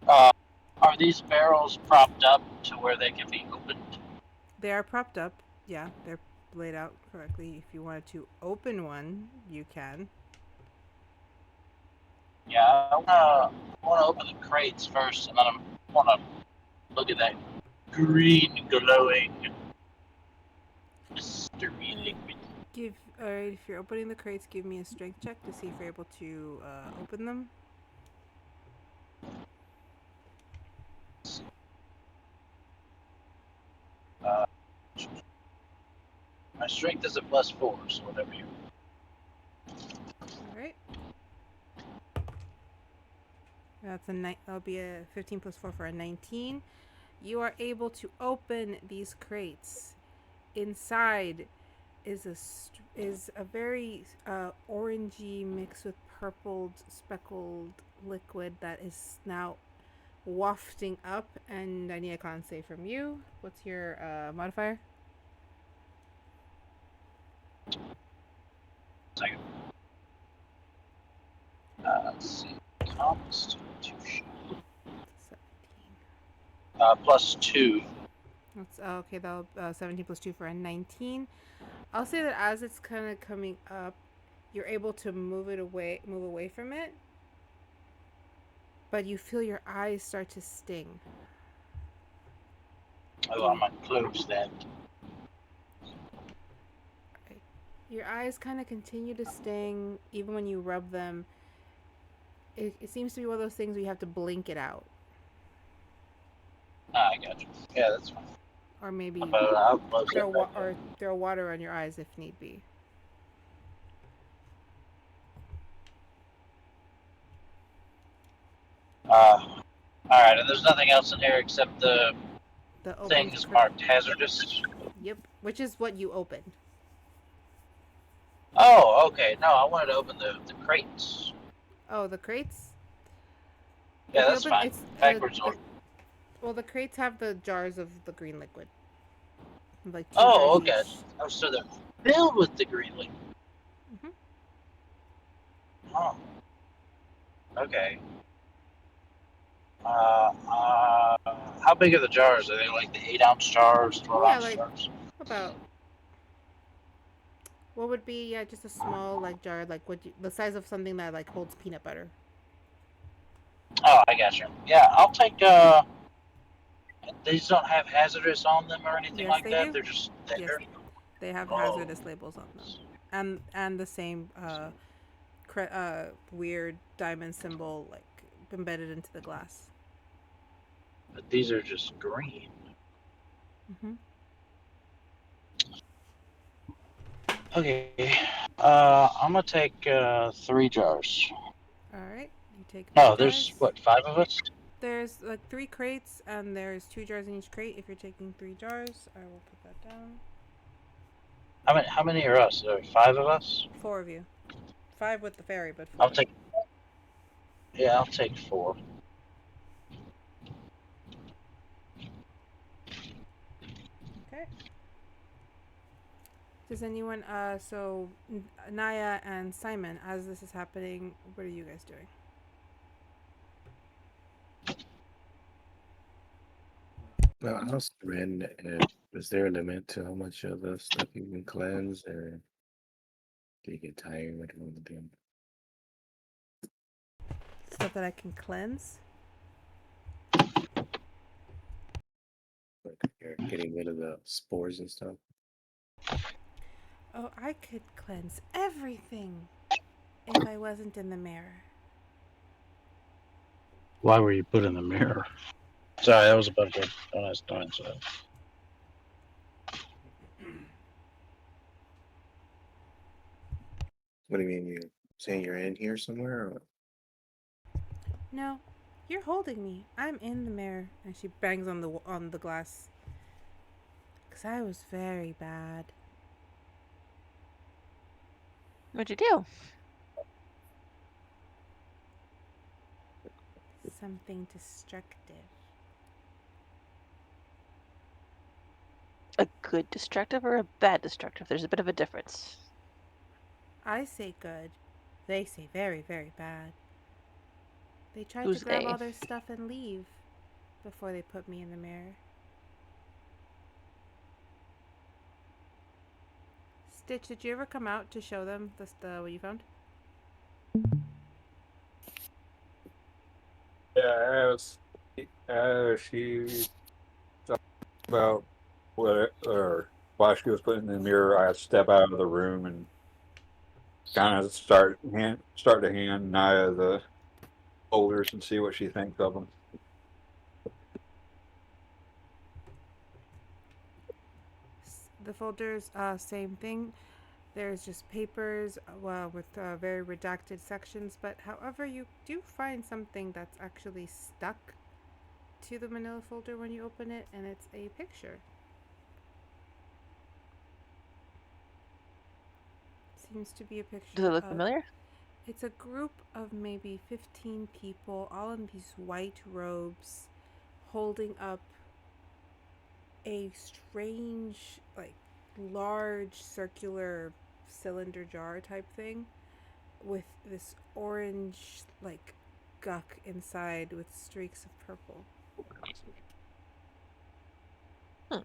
Are these barrels propped up to where they can be opened? They are propped up. Yeah, they're laid out correctly. If you wanted to open one, you can. Yeah, I want to open the crates first, and then I want to look at that green glowing mystery liquid. Alright, if you're opening the crates, give me a strength check to see if you're able to open them. My strength is a +4, so whatever you. Alright. That'll be a 15 plus 4 for a 19. You are able to open these crates. Inside is a very orangey mixed with purpled speckled liquid that is now wafting up, and I need a con save from you. What's your modifier? Second. Let's see. Constitution. 17. +2. That's okay. That'll 17 plus 2 for a 19. I'll say that as it's kind of coming up, you're able to move away from it, but you feel your eyes start to sting. Oh, I might close that. Right. Your eyes kind of continue to sting even when you rub them. It seems to be one of those things where you have to blink it out. Ah, I got you. Yeah, that's fine. Or maybe But I'll close that back up. throw water on your eyes if need be. Alright, and there's nothing else in here except the The open things marked hazardous. Yep, which is what you opened. Oh, okay. No, I wanted to open the crates. Oh, the crates? Yeah, If you that's open, fine. it's Backwards order. well, the crates have the jars of the green liquid, like 2 Oh, jars okay. each. Oh, so they're filled with the green liquid. hmm Oh, okay. How big are the jars? Are they like the 8-ounce jars, 12 Yeah, ounce like jars? about what would be just a small like jar, like the size of something that like holds peanut butter. Oh, I got you. Yeah, I'll take. These don't have hazardous on them or anything Yes, like they that. do. They're just Yes, there. they have Oh, hazardous labels on them, and the same weird diamond symbol like embedded into the glass. but these are just green. Mm-hmm. Okay. I'm gonna take 3 jars. All right, you take 3 No, there's jars. what, 5 of us? There's like 3 crates, and there's 2 jars in each crate. If you're taking 3 jars, I will put that down. How many are us? There are 5 of us. 4 of you. 5 with the ferry, but 4. I'll take. Yeah, I'll take 4. Okay. Does anyone, so Naya and Simon, as this is happening, what are you guys doing? Well, I was wondering, is there a limit to how much of the stuff you can cleanse, or do you get tired with all the damn? Stuff that I can cleanse? Like you're getting rid of the spores and stuff? Oh, I could cleanse everything if I wasn't in the mirror. Why were you put in the mirror? Sorry, that was a bugbear. Don't answer that. What do you mean? You saying you're in here somewhere? Or? No, you're holding me. I'm in the mirror. And she bangs on the glass. 'Cause I was very bad. What'd you do? Something destructive. A good destructive or a bad destructive? There's a bit of a difference. I say good. They say very, very bad. They tried Who's to grab they? all their stuff and leave before they put me in the mirror. Stitch, did you ever come out to show them what you found? Yeah, she talked about what, or while she was putting in the mirror, I step out of the room and kind of start to hand Naya the folders and see what she thinks of them. The folders, same thing. There's just papers with very redacted sections, but however, you do find something that's actually stuck to the manila folder when you open it, and it's a picture. Seems to be a picture Does it look of. familiar? It's a group of maybe 15 people, all in these white robes, holding up a strange, like, large circular cylinder jar type thing with this orange, like, guck inside with streaks of purple. Hmm.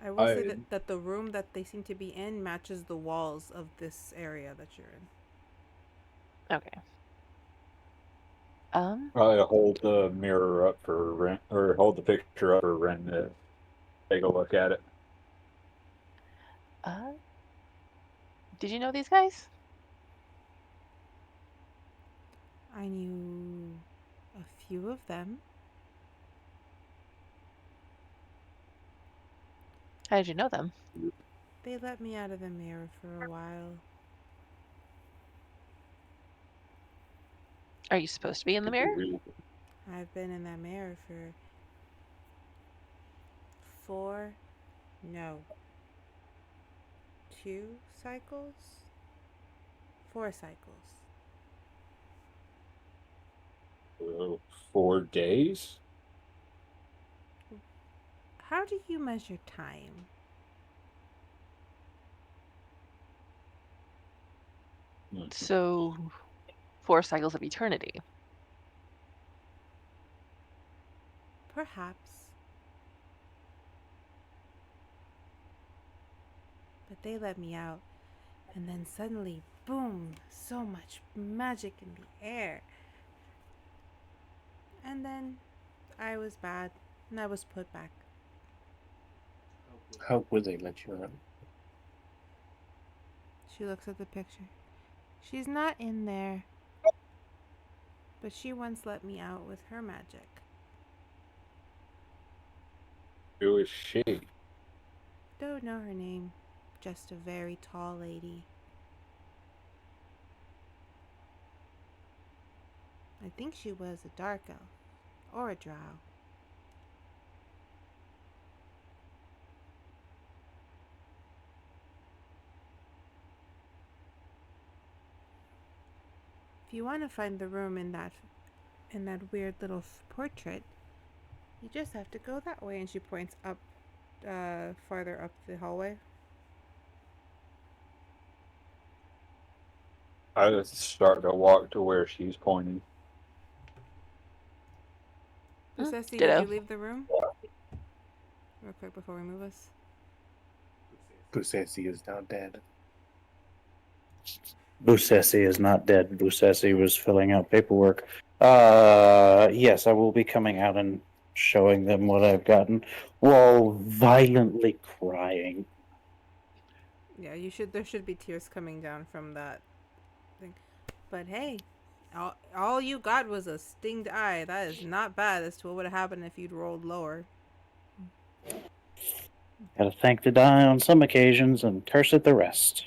I will say that the room that they seem to be in matches the walls of this area that you're in. Okay. Probably hold the mirror up for Ren, or hold the picture up for Ren to take a look at it. Did you know these guys? I knew a few of them. How did you know them? They let me out of the mirror for a while. Are you supposed to be in the mirror? I've been in that mirror for 2 cycles? 4 cycles. 4 days? How do you measure time? So, 4 cycles of eternity. Perhaps. But they let me out, and then suddenly, boom, so much magic in the air. And then I was bad, and I was put back. How would they let you out? She looks at the picture. She's not in there. But she once let me out with her magic. Who is she? Don't know her name. Just a very tall lady. I think she was a dark elf. Or a drow. If you want to find the room in that weird little portrait, you just have to go that way. And she points up, farther up the hallway. I just start to walk to where she's pointing. Ceci, did Ditto. you leave the room? Real quick before we move us. Busesi is now dead. Busesi is not dead. Busesi was filling out paperwork. Yes, I will be coming out and showing them what I've gotten while violently crying. Yeah, you should. There should be tears coming down from that thing. But hey, all you got was a stinged eye. That is not bad as to what would have happened if you'd rolled lower. Gotta thank the die on some occasions and curse at the rest.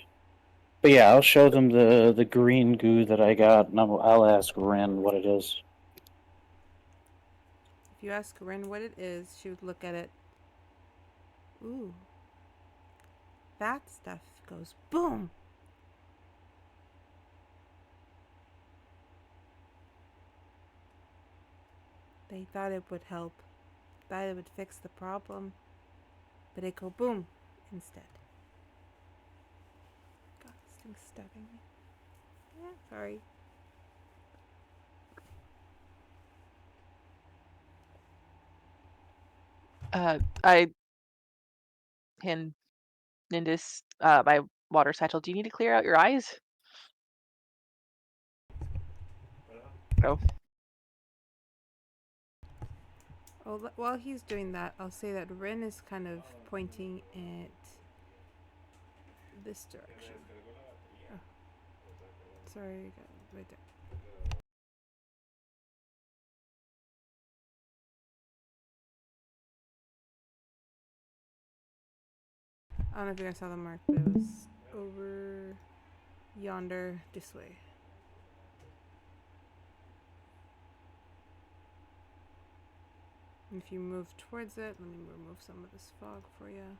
But yeah, I'll show them the green goo that I got, and I'll ask Ren what it is. If you ask Corinne what it is, she would look at it. Ooh. That stuff goes boom. They thought it would help. Thought it would fix the problem. But it go boom instead. God, this thing's stabbing me. Yeah, sorry. I hand Nindis my water satchel. Do you need to clear out your eyes? Oh. Oh, while he's doing that, I'll say that Rin is kind of pointing at this direction. Oh. Sorry, right there. I don't know if you guys saw the mark, but it was over yonder this way. And if you move towards it, let me remove some of this fog for you.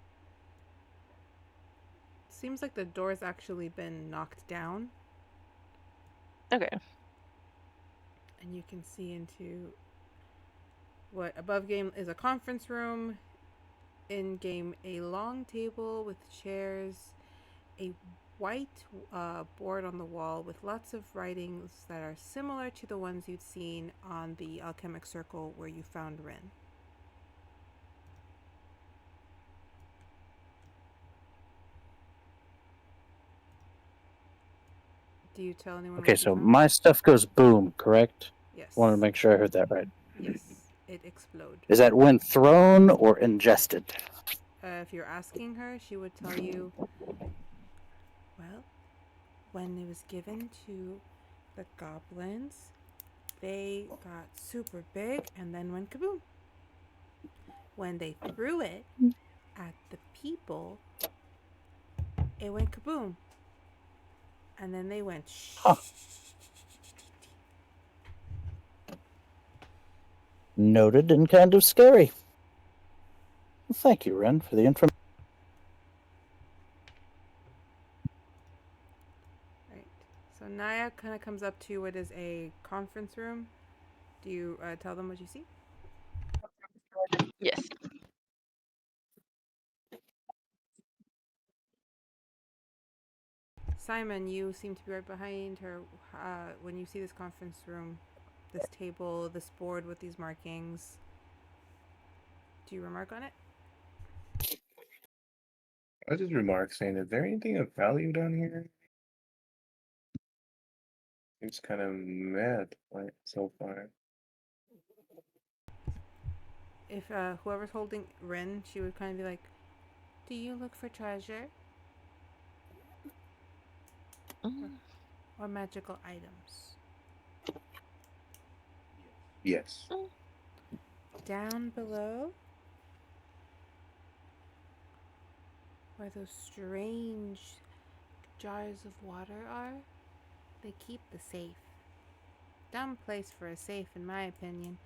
Seems like the door's actually been knocked down. Okay. And you can see into what above game is a conference room. In game, a long table with chairs, a white board on the wall with lots of writings that are similar to the ones you'd seen on the alchemic circle where you found Rin. Do you tell anyone Okay, what you so found? my stuff goes boom, correct? Yes. Wanted to make sure I heard that right. Yes, it explode. Is that when thrown or ingested? If you're asking her, she would tell you, well, when it was given to the goblins, they got super big and then went kaboom. When they threw it at the people, it went kaboom. And then they went shh. Huh. Noted and kind of scary. Well, thank you, Ren, for the information. Right. So Naya kind of comes up to what is a conference room. Do you tell them what you see? Yes. Simon, you seem to be right behind her. When you see this conference room, this table, this board with these markings, do you remark on it? I just remark saying, is there anything of value down here? It's kind of mad like so far. If whoever's holding Ren, she would kind of be like, do you look for treasure Mm. or magical items? Yes. Down below, where those strange jars of water are, they keep the safe. Dumb place for a safe, in my opinion,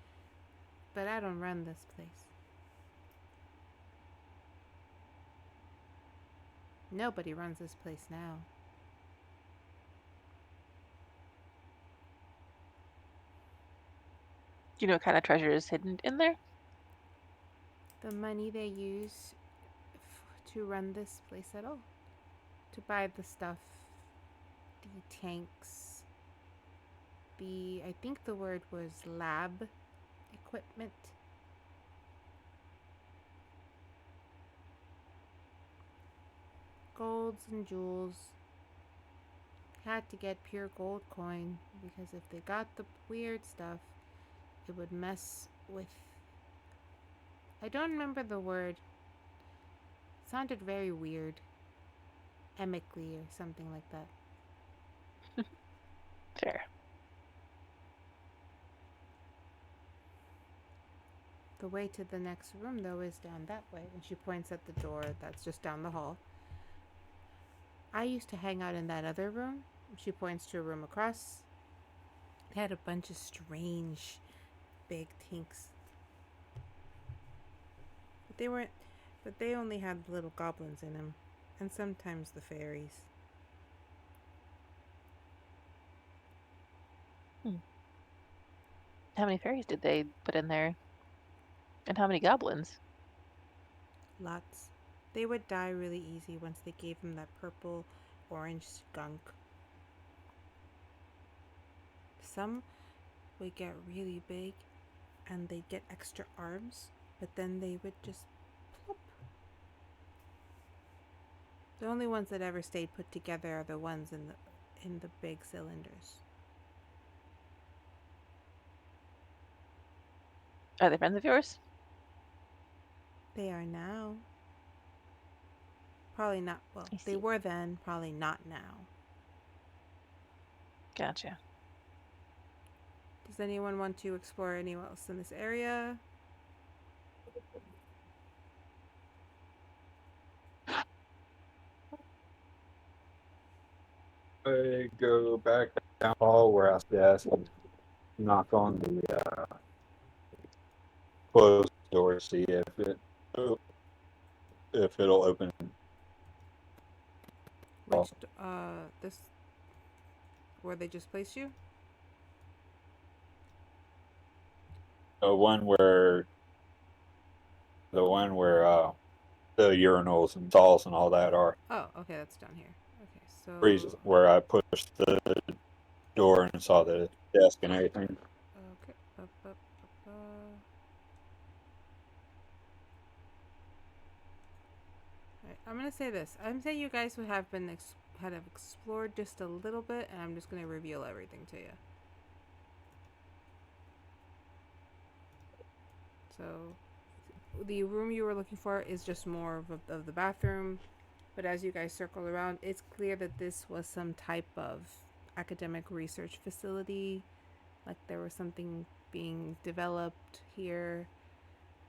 but I don't run this place. Nobody runs this place now. Do you know what kind of treasure is hidden in there? The money they use to run this place at all. To buy the stuff, the tanks, I think the word was lab equipment. Golds and jewels. Had to get pure gold coin because if they got the weird stuff, it would mess with. I don't remember the word. It sounded very weird. Emically or something like that. Fair. The way to the next room, though, is down that way. And she points at the door that's just down the hall. I used to hang out in that other room. She points to a room across. They had a bunch of strange big tinks. But they only had little goblins in them. And sometimes the fairies. How many fairies did they put in there? And how many goblins? Lots. They would die really easy once they gave them that purple orange skunk. Some would get really big and they'd get extra arms, but then they would just plop. The only ones that ever stayed put together are the ones in the big cylinders. Are they friends of yours? They are now. Probably not. Well, I they see. were then, probably not now. Gotcha. Does anyone want to explore anywhere else in this area? I go back down the hall where I was desk and knock on the closed door to see if it'll open. Which, this, where they just placed you? The one where the the urinals and stalls and all that are. Oh, okay, that's down here. Okay, so. Reasons where I pushed the door and saw the desk and everything. Okay. Alright, I'm gonna say this. I'm saying you guys would have been kind of explored just a little bit, and I'm just going to reveal everything to you. So the room you were looking for is just more of the bathroom, but as you guys circle around, it's clear that this was some type of academic research facility, like there was something being developed here.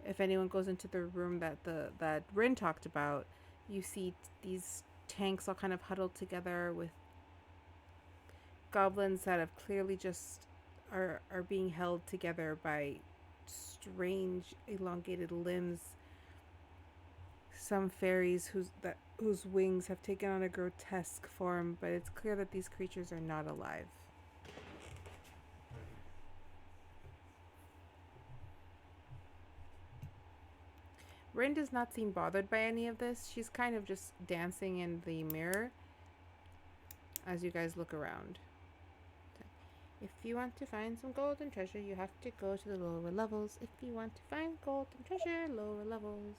If anyone goes into the room that Rin talked about, you see these tanks all kind of huddled together with goblins that have clearly just are being held together by strange elongated limbs. Some fairies whose wings have taken on a grotesque form, but it's clear that these creatures are not alive. Rin does not seem bothered by any of this. She's kind of just dancing in the mirror as you guys look around. If you want to find some gold and treasure, you have to go to the lower levels. If you want to find gold and treasure, lower levels.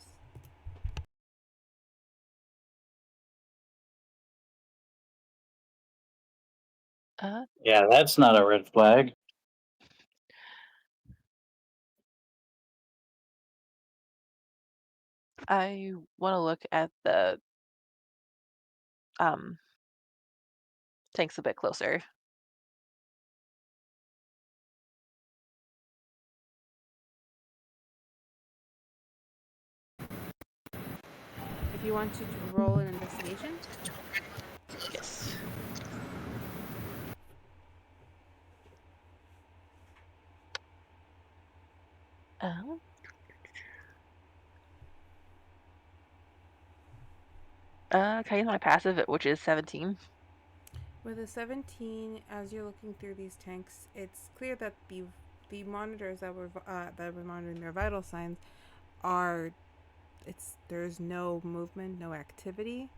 Yeah, that's not a red flag. I want to look at the tanks a bit closer. If you want to roll an investigation. Yes. Can I use my passive, which is 17? With a 17, as you're looking through these tanks, it's clear that the monitors that were monitoring their vital signs are there's no movement, no activity.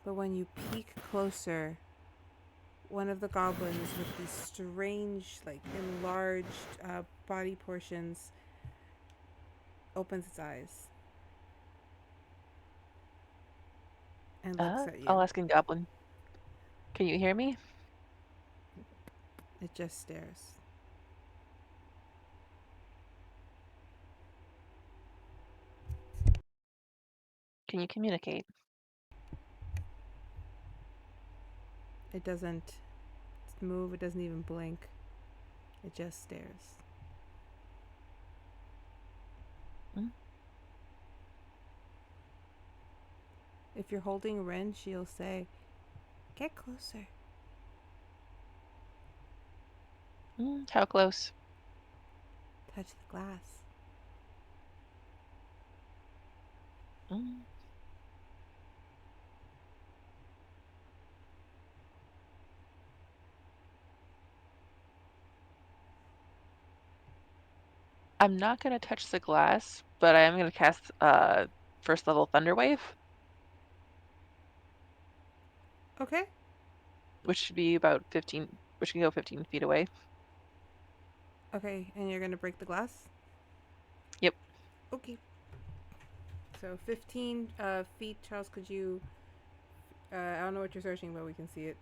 But when you peek closer, one of the goblins with these strange, like enlarged body portions opens its eyes and looks at you. I'll ask in Goblin. Can you hear me? It just stares. Can you communicate? It doesn't move, it doesn't even blink. It just stares. If you're holding Ren, she'll say, "Get closer." How close? Touch the glass. I'm not going to touch the glass, but I am going to cast first level Thunder Wave, Okay. which should be about 15, which can go 15 feet away. Okay, and you're gonna break the glass? Yep. Okay. So 15 feet, Charles, could you... I don't know what you're searching, but we can see it.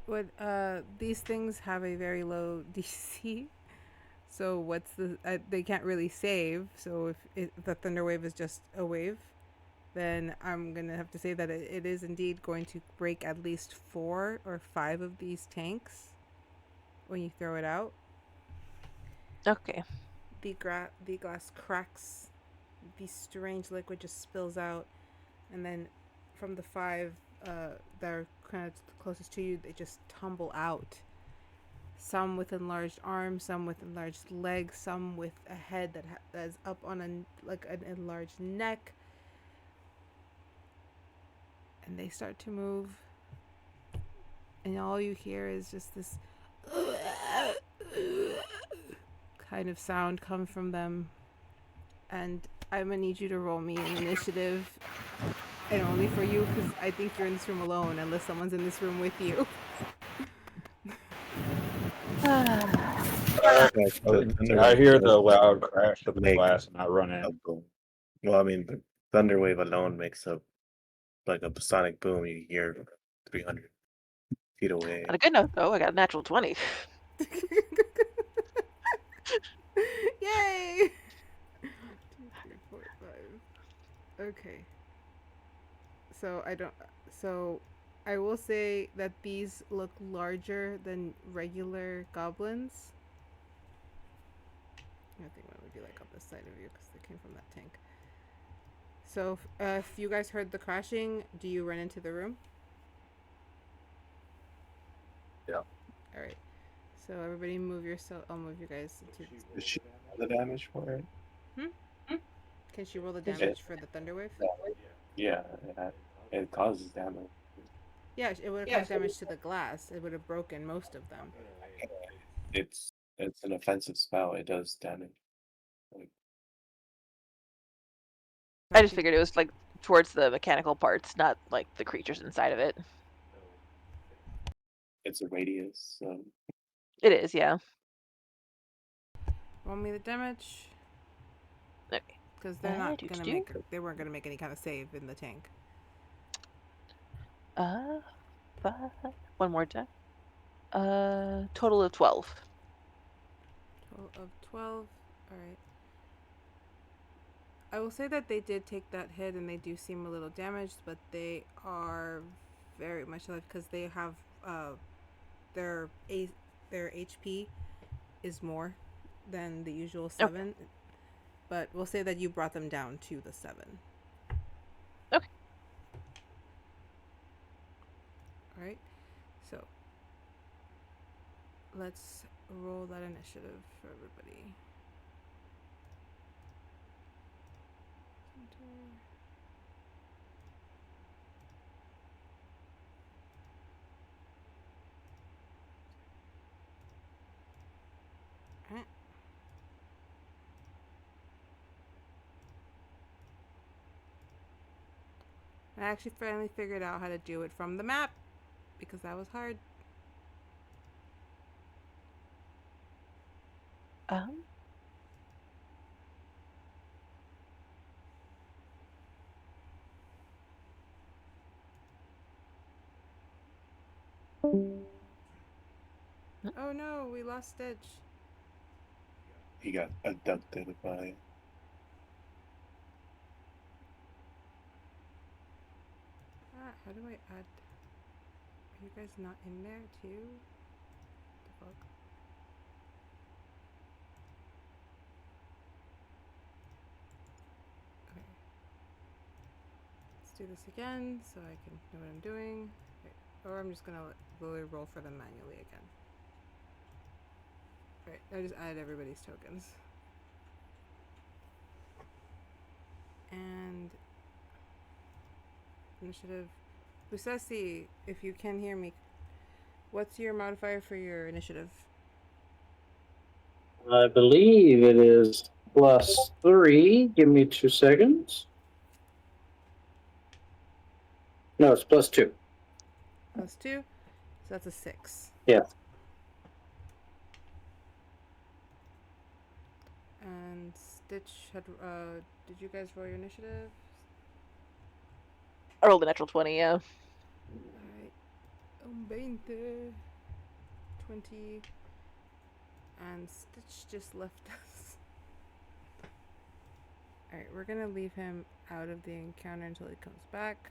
Would these things have a very low DC? So what's the... they can't really save, so if the Thunder Wave is just a wave, then I'm gonna have to say that it is indeed going to break at least 4 or 5 of these tanks when you throw it out. Okay. The glass cracks, the strange liquid just spills out, and then from the 5 that are kind of closest to you, they just tumble out. Some with enlarged arms, some with enlarged legs, some with a head that is up on an enlarged neck. And they start to move, and all you hear is just this kind of sound come from them. And I'm gonna need you to roll me an initiative. And only for you, because I think you're in this room alone, unless someone's in this room with you. I hear the loud crash of the Make glass and I run a in. boom. Well, I mean, the thunder wave alone makes a like a sonic boom you hear 300 feet away. On a good note, though, I got a natural 20. Yay! 2, 3, 4, 5. Okay. So I don't. So I will say that these look larger than regular goblins. I think one would be like on the side of you because they came from that tank. So if you guys heard the crashing, do you run into the room? Yeah. All right. So everybody move yourself. I'll move you guys into. Does she roll the damage for it? Can she roll the damage for the thunder wave? Yeah, it causes damage. Yeah, it would have caused damage to the glass. It would have broken most of them. It's an offensive spell. It does damage. Like, I just figured it was like towards the mechanical parts, not like the creatures inside of it. it's a radius, so It is, yeah. Roll me the damage. Okay. Because they're not do, gonna do. make. They weren't gonna make any kind of save in the tank. 5. One more die. Total of 12. Total of 12. All right. I will say that they did take that hit and they do seem a little damaged, but they are very much alive because they have their HP is more than the usual 7. But we'll say that you brought them down to the 7. Okay. All right. So let's roll that initiative for everybody. Alright. I actually finally figured out how to do it from the map because that was hard. Oh no, we lost Stitch. he got abducted by. How do I add? Are you guys not in there too? The fuck? Okay. Let's do this again so I can know what I'm doing. Okay. Or I'm just gonna literally roll for them manually again. Alright, I just added everybody's tokens. And initiative. Busesi, if you can hear me, what's your modifier for your initiative? I believe it is +3. Give me 2 seconds. No, it's +2. +2? So that's a 6. Yeah. And Stitch had, did you guys roll your initiative? I rolled a natural 20, yeah. Alright. 20. 20. And Stitch just left us. Alright, we're gonna leave him out of the encounter until he comes back.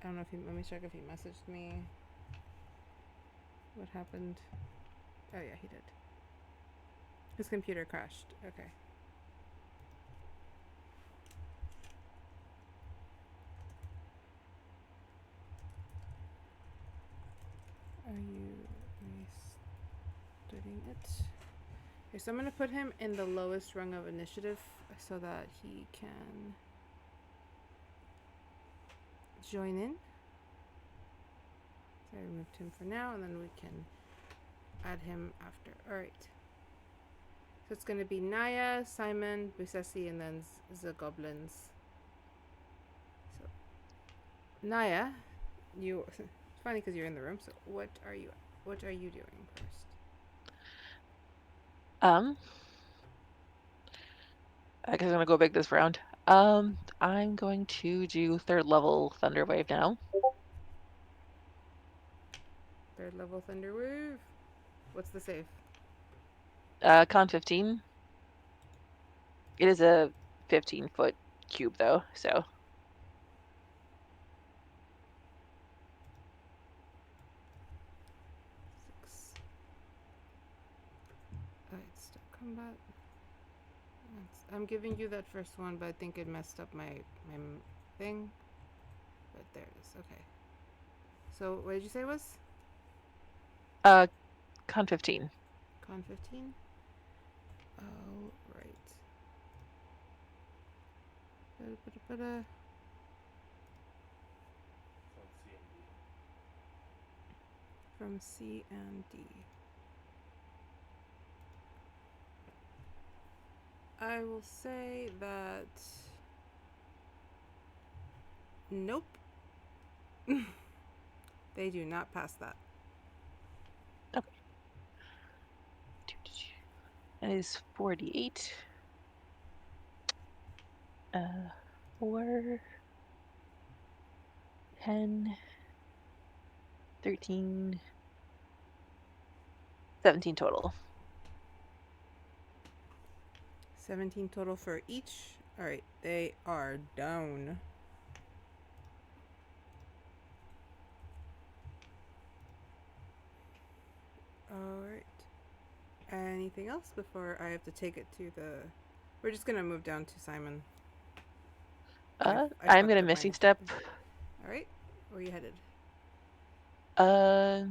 I don't know if he, let me check if he messaged me. What happened? Oh yeah, he did. His computer crashed. Okay. Are you restarting it? Okay, so I'm gonna put him in the lowest rung of initiative so that he can join in. So I removed him for now, and then we can add him after. Alright. So it's gonna be Naya, Simon, Busesi, and then the goblins. Naya, you. It's funny because you're in the room. So what are you doing first? I guess I'm gonna go big this round. I'm going to do 3rd level Thunder Wave now. 3rd level Thunder Wave. What's the save? Con 15. It is a 15-foot cube though, so. 6. Alright, start combat. I'm giving you that first one, but I think it messed up my thing. But there it is. Okay. So what did you say it was? Con 15. Con 15? Oh, right. Ba-da-ba-da-ba-da. From C and D. I will say that. Nope. They do not pass that. Okay. That is 48. 4, 10, 13, 17 total. 17 total for each. Alright, they are down. Alright. Anything else before I have to take it to the... We're just gonna move down to Simon. I'm gonna Misty Step. Alright, where are you headed? I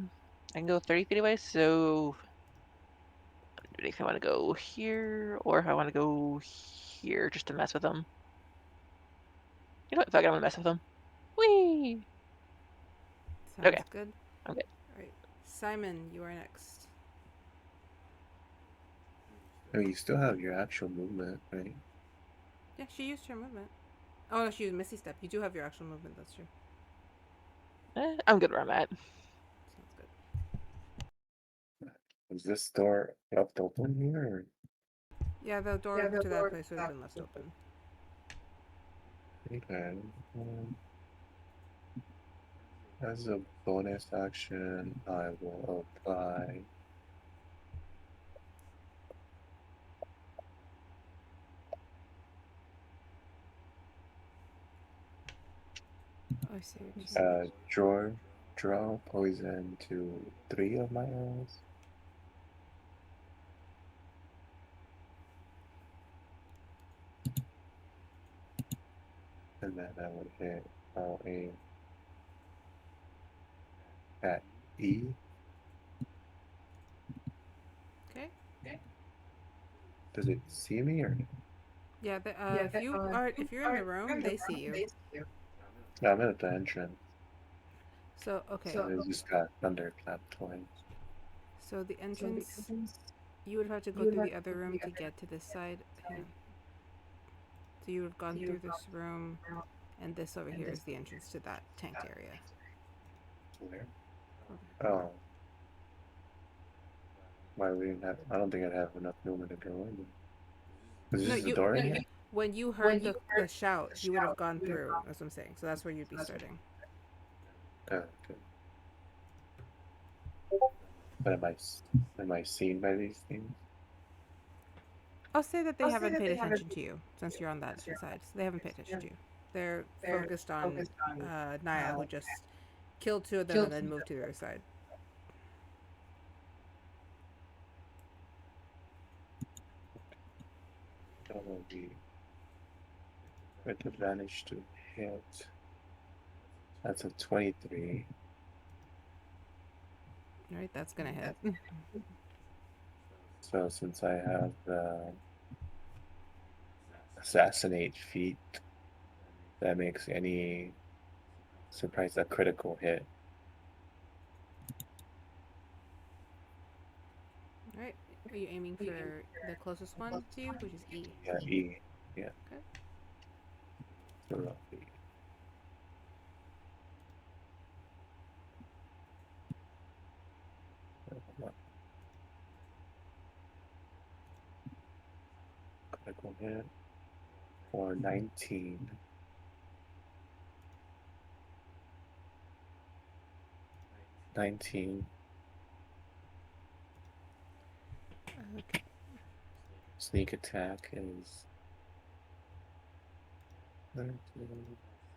can go 30 feet away, so if I want to go here or if I want to go here just to mess with them. You know what? Fuck it, I'm gonna mess with them. Whee! Sounds Okay. good. I'm good. Alright, Simon, you are next. I mean, you still have your actual movement, right? Yeah, she used her movement. Oh, no, she used Misty Step. You do have your actual movement, that's true. I'm good where I'm at. Sounds good. Is this door left open here? Or? Yeah, the door to that place would have been left open. Okay. As a bonus action, I will apply I see what you mean. draw poison to 3 of my arrows. And then I would hit, I'll aim at E. Okay. Does it see me or no? Yeah, if you're in the room, they see you. No, I'm at the entrance. So okay. So I just got thunderclap twice. So the entrance, you would have to go through the other room to get to this side. Hang on. So you would have gone through this room, and this over here is the entrance to that tanked area. Where? Oh. Why we didn't have? I don't think I'd have enough movement to go in. Is this the door in here? When you heard the shout, you would have gone through. That's what I'm saying. So that's where you'd be starting. Oh, okay. But am I seen by these things? I'll say that they haven't paid attention to you since you're on that side. So they haven't paid attention to you. They're focused on Naya, who just killed 2 of them and then moved to the other side. That will be with advantage to hit. That's a 23. Alright, that's gonna hit. So since I have the assassinate feat, that makes any surprise a critical hit. Alright, are you aiming for the closest one to you, which is E? Yeah, E. Yeah. Okay. So roughly for 19. Okay. Sneak attack is 19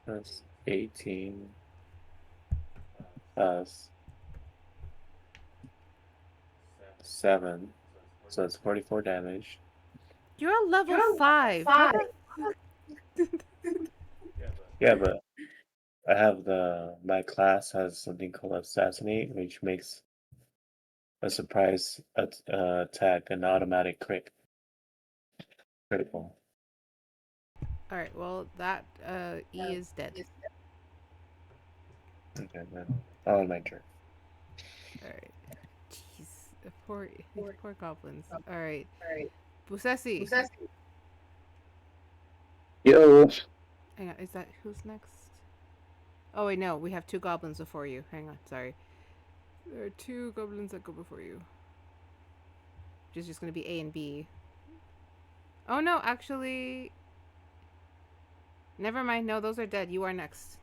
plus 18 plus 7. So it's 44 damage. You're a level 5. How the... Yeah, but I have my class has something called assassinate, which makes a surprise attack an automatic critical. Alright, well, that E is dead. Okay, then I'll my turn. Alright. Jeez. These poor goblins. Alright. Busesi. Yo. Hang on, is that who's next? Oh wait, no, we have 2 goblins before you. Hang on, sorry. There are 2 goblins that go before you. Which is just gonna be A and B. Oh no, actually... Never mind, no, those are dead. You are next.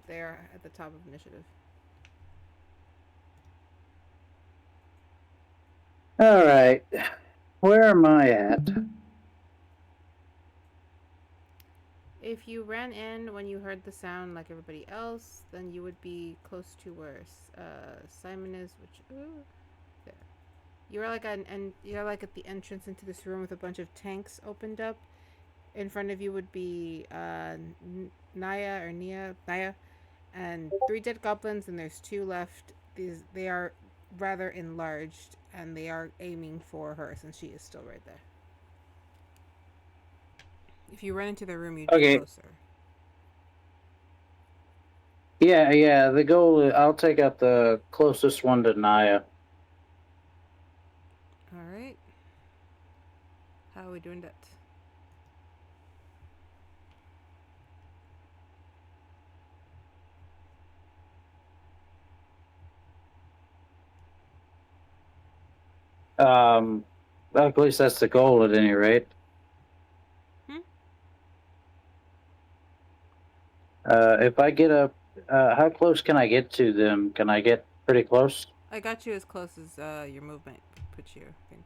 They are at the top of initiative. All right. Where am I at? If you ran in when you heard the sound like everybody else, then you would be close to where Simon is, which there. You're like you're like at the entrance into this room with a bunch of tanks opened up. In front of you would be Naya, and 3 dead goblins, and there's 2 left. They are rather enlarged, and they are aiming for her since she is still right there. If you run into the room, you'd be closer. Yeah. The goal is I'll take out the closest one to Naya. All right. How are we doing that? At least that's the goal at any rate. If I get up, how close can I get to them? Can I get pretty close? I got you as close as your movement puts you, I think.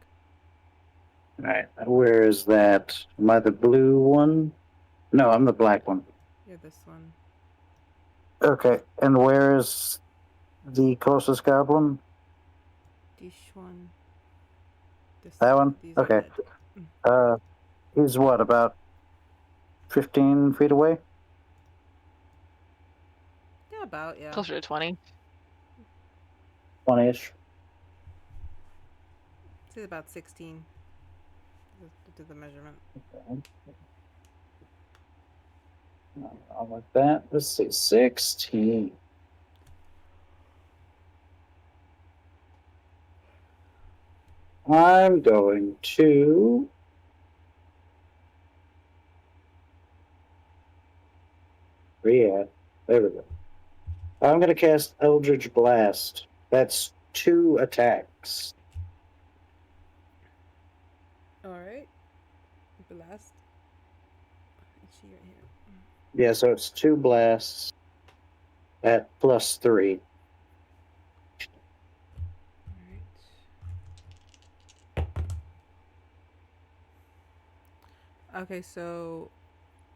Alright, where is that? Am I the blue one? No, I'm the black one. You're this one. Okay, and where is the closest goblin? This one. That one? These Okay. Are dead. He's what, about 15 feet away? Yeah, about, yeah. Closer to 20. 20-ish. It's about 16. To the measurement. Okay. I'll like that. Let's see, 16. I'm going to... Yeah, there we go. I'm going to cast Eldritch Blast. That's 2 attacks. Alright. Blast. Is she right here? Yeah, so it's 2 blasts at +3. Alright. Okay, so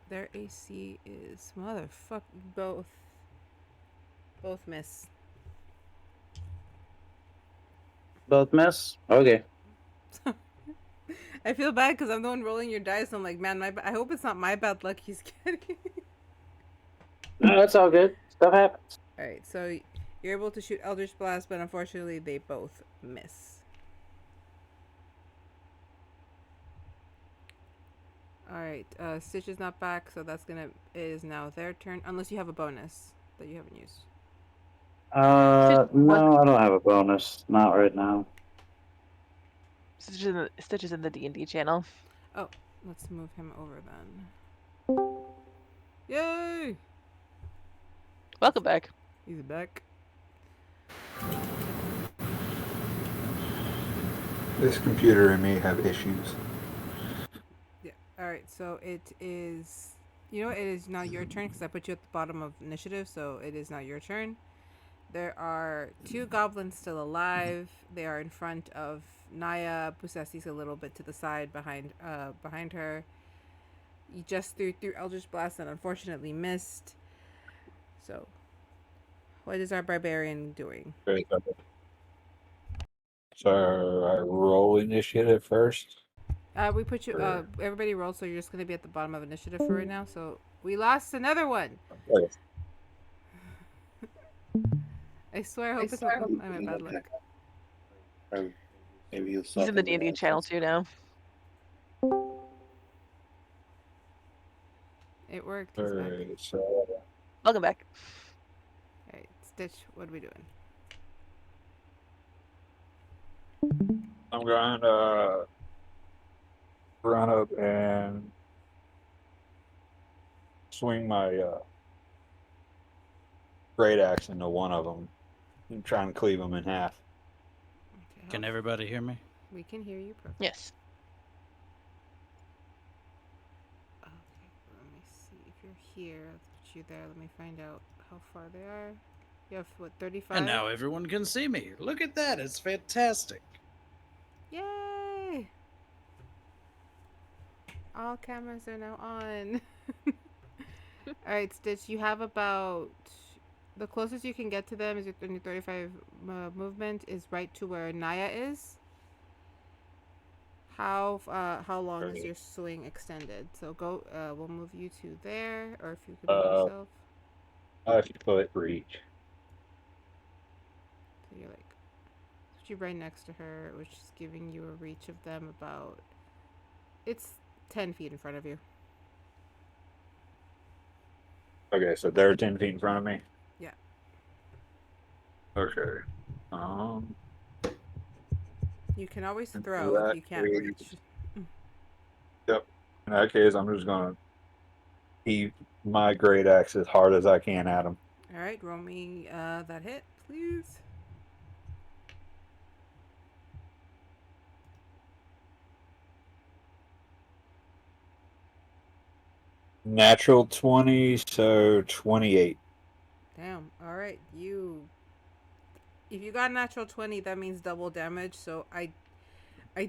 their AC is motherfuck both miss. Both miss? Okay. I feel bad because I'm the one rolling your dice. I'm like, man, I hope it's not my bad luck he's getting. No, that's all good. Stuff happens. Alright, so you're able to shoot Eldritch Blast, but unfortunately they both miss. Alright, Stitch is not back, so it is now their turn, unless you have a bonus that you haven't used. No, I don't have a bonus. Not right now. Stitch is in the D&D channel. Oh, let's move him over then. Yay! Welcome back. He's back. This computer and me have issues. Yeah, All right, so it is. You know, it is now your turn because I put you at the bottom of initiative, so it is now your turn. There are 2 goblins still alive. They are in front of Naya. Busesi's a little bit to the side behind her. You just threw Eldritch Blast and unfortunately missed. So, what is our barbarian doing? Very good. So I roll initiative first. We put you. Everybody rolled, so you're just gonna be at the bottom of initiative for right now. So we lost another one. Okay. I swear, I hope it's not. I'm at bad luck. Or maybe you'll He's in the D&D channel too now. It worked. He's back. Alright, so Welcome back. All right, Stitch. What are we doing? I'm going to run up and swing my great axe into one of them and try and cleave them in half. Okay, Can everybody hear me? we can hear you perfect. Yes. Okay, let me see if you're here. I'll put you there. Let me find out how far they are. You have what, 35? And now everyone can see me. Look at that. It's fantastic. Yay! All cameras are now on. All right, Stitch. You have about the closest you can get to them is your 35 movement is right to where Naya is. How long is your swing extended? So go. We'll move you to there, or if you could move yourself. 5 foot reach. So you're like, put you right next to her, which is giving you a reach of them about. It's 10 feet in front of you. Okay, so they're 10 feet in front of me? Yeah. Okay. You can always throw if you can't reach. Yep. In that case, I'm just going to heave my great axe as hard as I can at him. All right, roll me that hit, please. Natural 20, so 28. Damn. All right, you. If you got natural 20, that means double damage. So I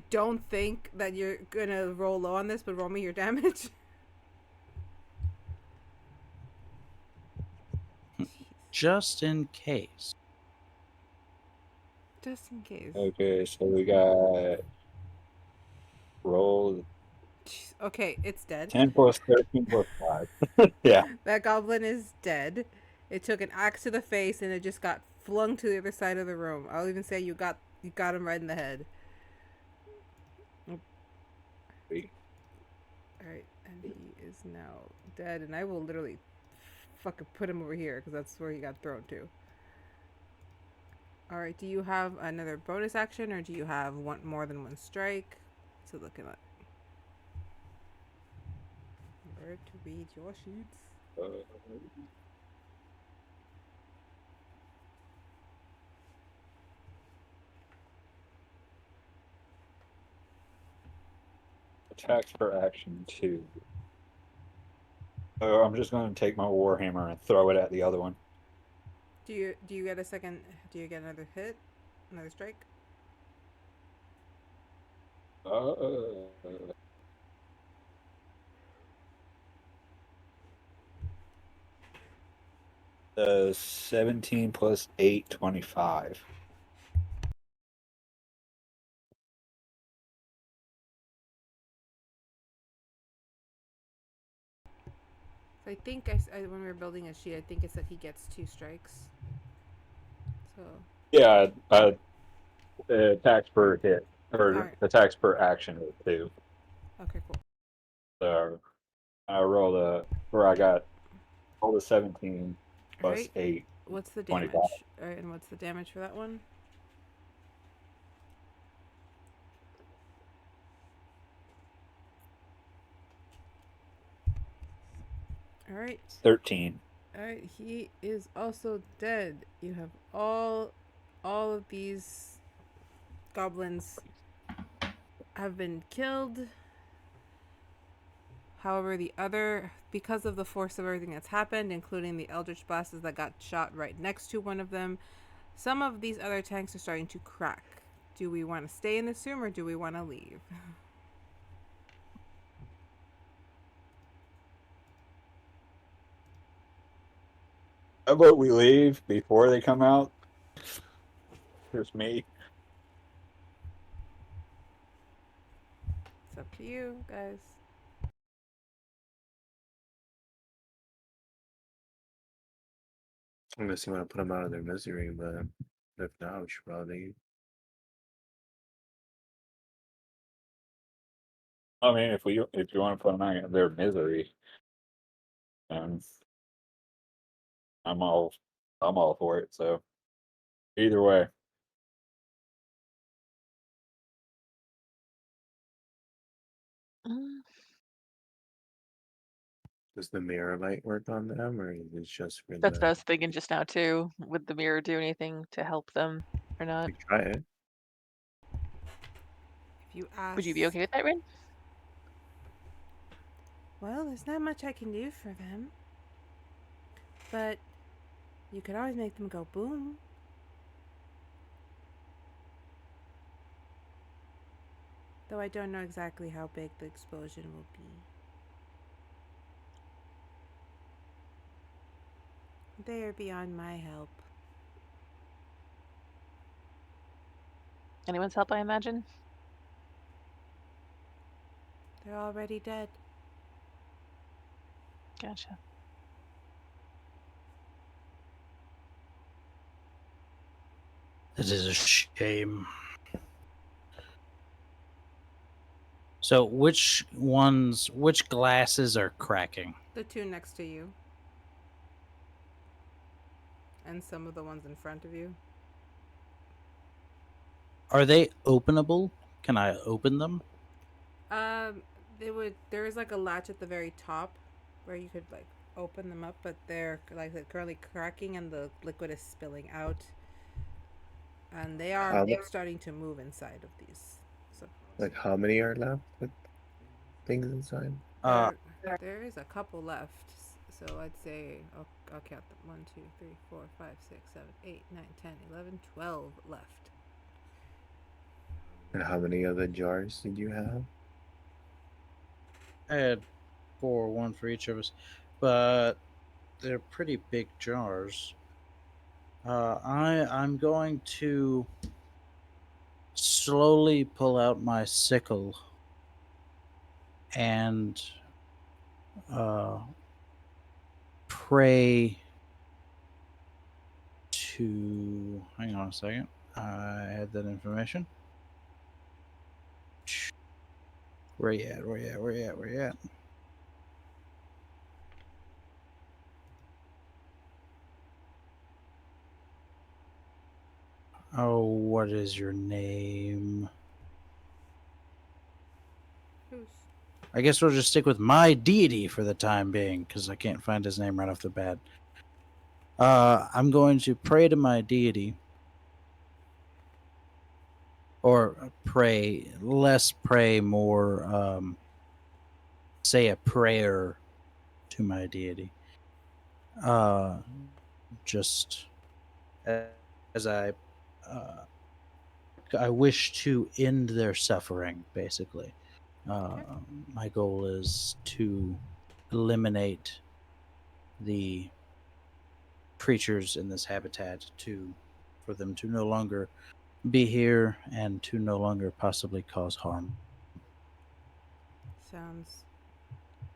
don't think that you're gonna roll low on this, but roll me your damage. Just in case. Just in case. Okay, so we got roll Jeez. Okay, it's dead. 10 plus 13 plus 5. Yeah. That goblin is dead. It took an axe to the face and it just got flung to the other side of the room. I'll even say you got him right in the head. Alright, and he is now dead, and I will literally fucking put him over here because that's where he got thrown to. Alright, do you have another bonus action, or do you have more than one strike? So looking at where to read your sheets. Attacks per action 2. So I'm just going to take my warhammer and throw it at the other one. Do you get a second? Do you get another hit? Another strike? 17 plus 8, 25. So I think when we were building a sheet, I think it said he gets 2 strikes. So Yeah, attacks per hit, or Alright. attacks per action is 2. okay, cool. So I rolled I got rolled a 17 plus Alright. 8. What's the damage? 25. Alright, and what's the damage for that one? Alright. 13. Alright, he is also dead. You have all of these goblins have been killed. However, because of the force of everything that's happened, including the Eldritch Blasts that got shot right next to one of them, some of these other tanks are starting to crack. Do we want to stay in this room or do we want to leave? How about we leave before they come out? Here's me. It's up to you, guys. Unless you want to put them out of their misery, but if not, we should probably. I mean, if you want to put them out of their misery, then I'm all for it. So either way. Mm, Does the mirror light work on them, or is it just for That's what I the? was thinking just now too. Would the mirror do anything to help them or not? We try it. If you ask. Would you be okay with that, Rin? Well, there's not much I can do for them. But you could always make them go boom. Though I don't know exactly how big the explosion will be. They are beyond my help. Anyone's help, I imagine? They're already dead. Gotcha. It is a shame. So which glasses are cracking? The two next to you. And some of the ones in front of you. Are they openable? Can I open them? There is like a latch at the very top where you could like open them up, but they're currently cracking and the liquid is spilling out. And they are starting to move inside of these. So Like, how many are left with things inside? there is a couple left. So I'd say I'll count them. 1, 2, 3, 4, 5, 6, 7, 8, 9, 10, 11, 12 left. And how many of the jars did you have? I had 4, one for each of us, but they're pretty big jars. I'm going to slowly pull out my sickle and pray to. Hang on a second. I had that information. Where you at? Oh, what is your name? Who's? I guess we'll just stick with my deity for the time being, because I can't find his name right off the bat. I'm going to pray to my deity. Or less pray, more say a prayer to my deity. Just as I wish to end their suffering, basically. My goal is to eliminate the creatures in this habitat for them to no longer be here and to no longer possibly cause harm. Sounds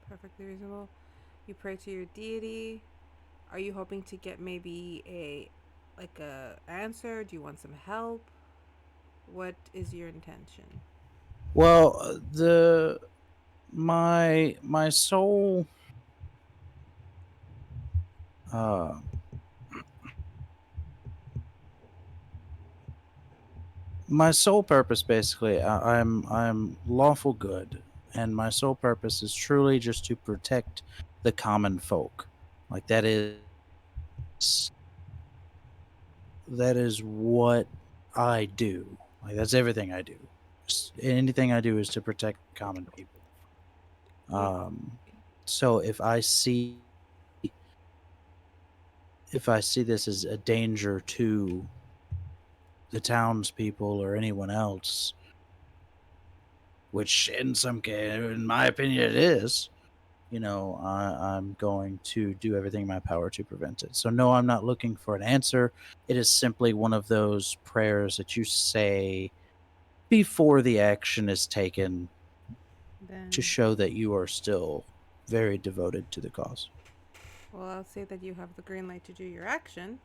perfectly reasonable. You pray to your deity. Are you hoping to get maybe a answer? Do you want some help? What is your intention? Well, my soul my sole purpose, basically, I'm lawful good, and my sole purpose is truly just to protect the common folk. Like that is what I do. Like that's everything I do. Just anything I do is to protect common people. So if I see this as a danger to the townspeople or anyone else, which in my opinion it is, I'm going to do everything in my power to prevent it. So no, I'm not looking for an answer. It is simply one of those prayers that you say before the action is taken Then, to show that you are still very devoted to the cause. well, I'll say that you have the green light to do your action.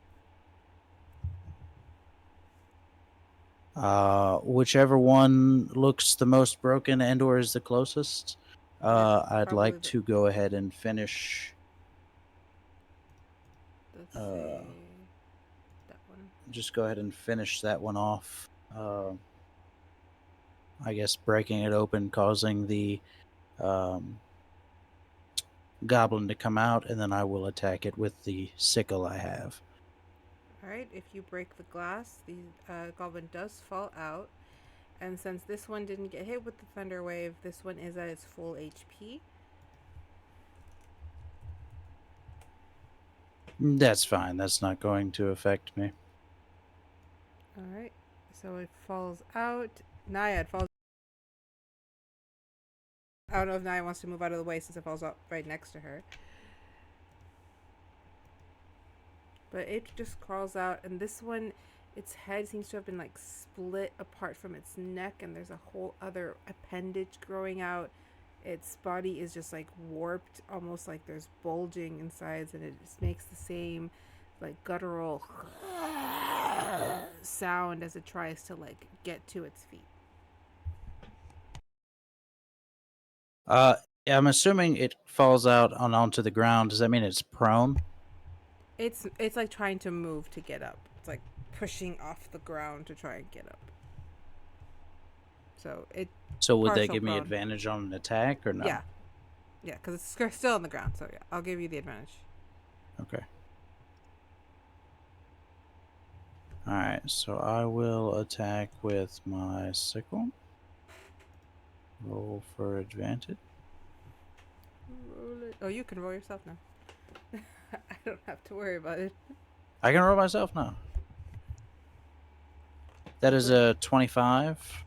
Whichever one looks the most broken and or is the closest, Yeah, I'd probably like to go ahead and finish. Let's Uh, see. That one. Just go ahead and finish that one off. I guess breaking it open, causing the goblin to come out, and then I will attack it with the sickle I have. Alright, if you break the glass, the goblin does fall out. And since this one didn't get hit with the thunder wave, this one is at its full HP. That's fine. That's not going to affect me. Alright, so it falls out. Naiad falls. I don't know if Naiad wants to move out of the way since it falls out right next to her. But it just crawls out, and this one, its head seems to have been like split apart from its neck, and there's a whole other appendage growing out. Its body is just like warped, almost like there's bulging insides, and it just makes the same like guttural sound as it tries to like get to its feet. Yeah, I'm assuming it falls out onto the ground. Does that mean it's prone? It's like trying to move to get up. It's like pushing off the ground to try and get up. So would that partial give me prone. advantage on an attack or no? Yeah, because it's still on the ground. So yeah, I'll give you the advantage. Okay. All right, so I will attack with my sickle. Roll for advantage. Roll it. Oh, you can roll yourself now. I don't have to worry about it. I can roll myself now. That is a 25.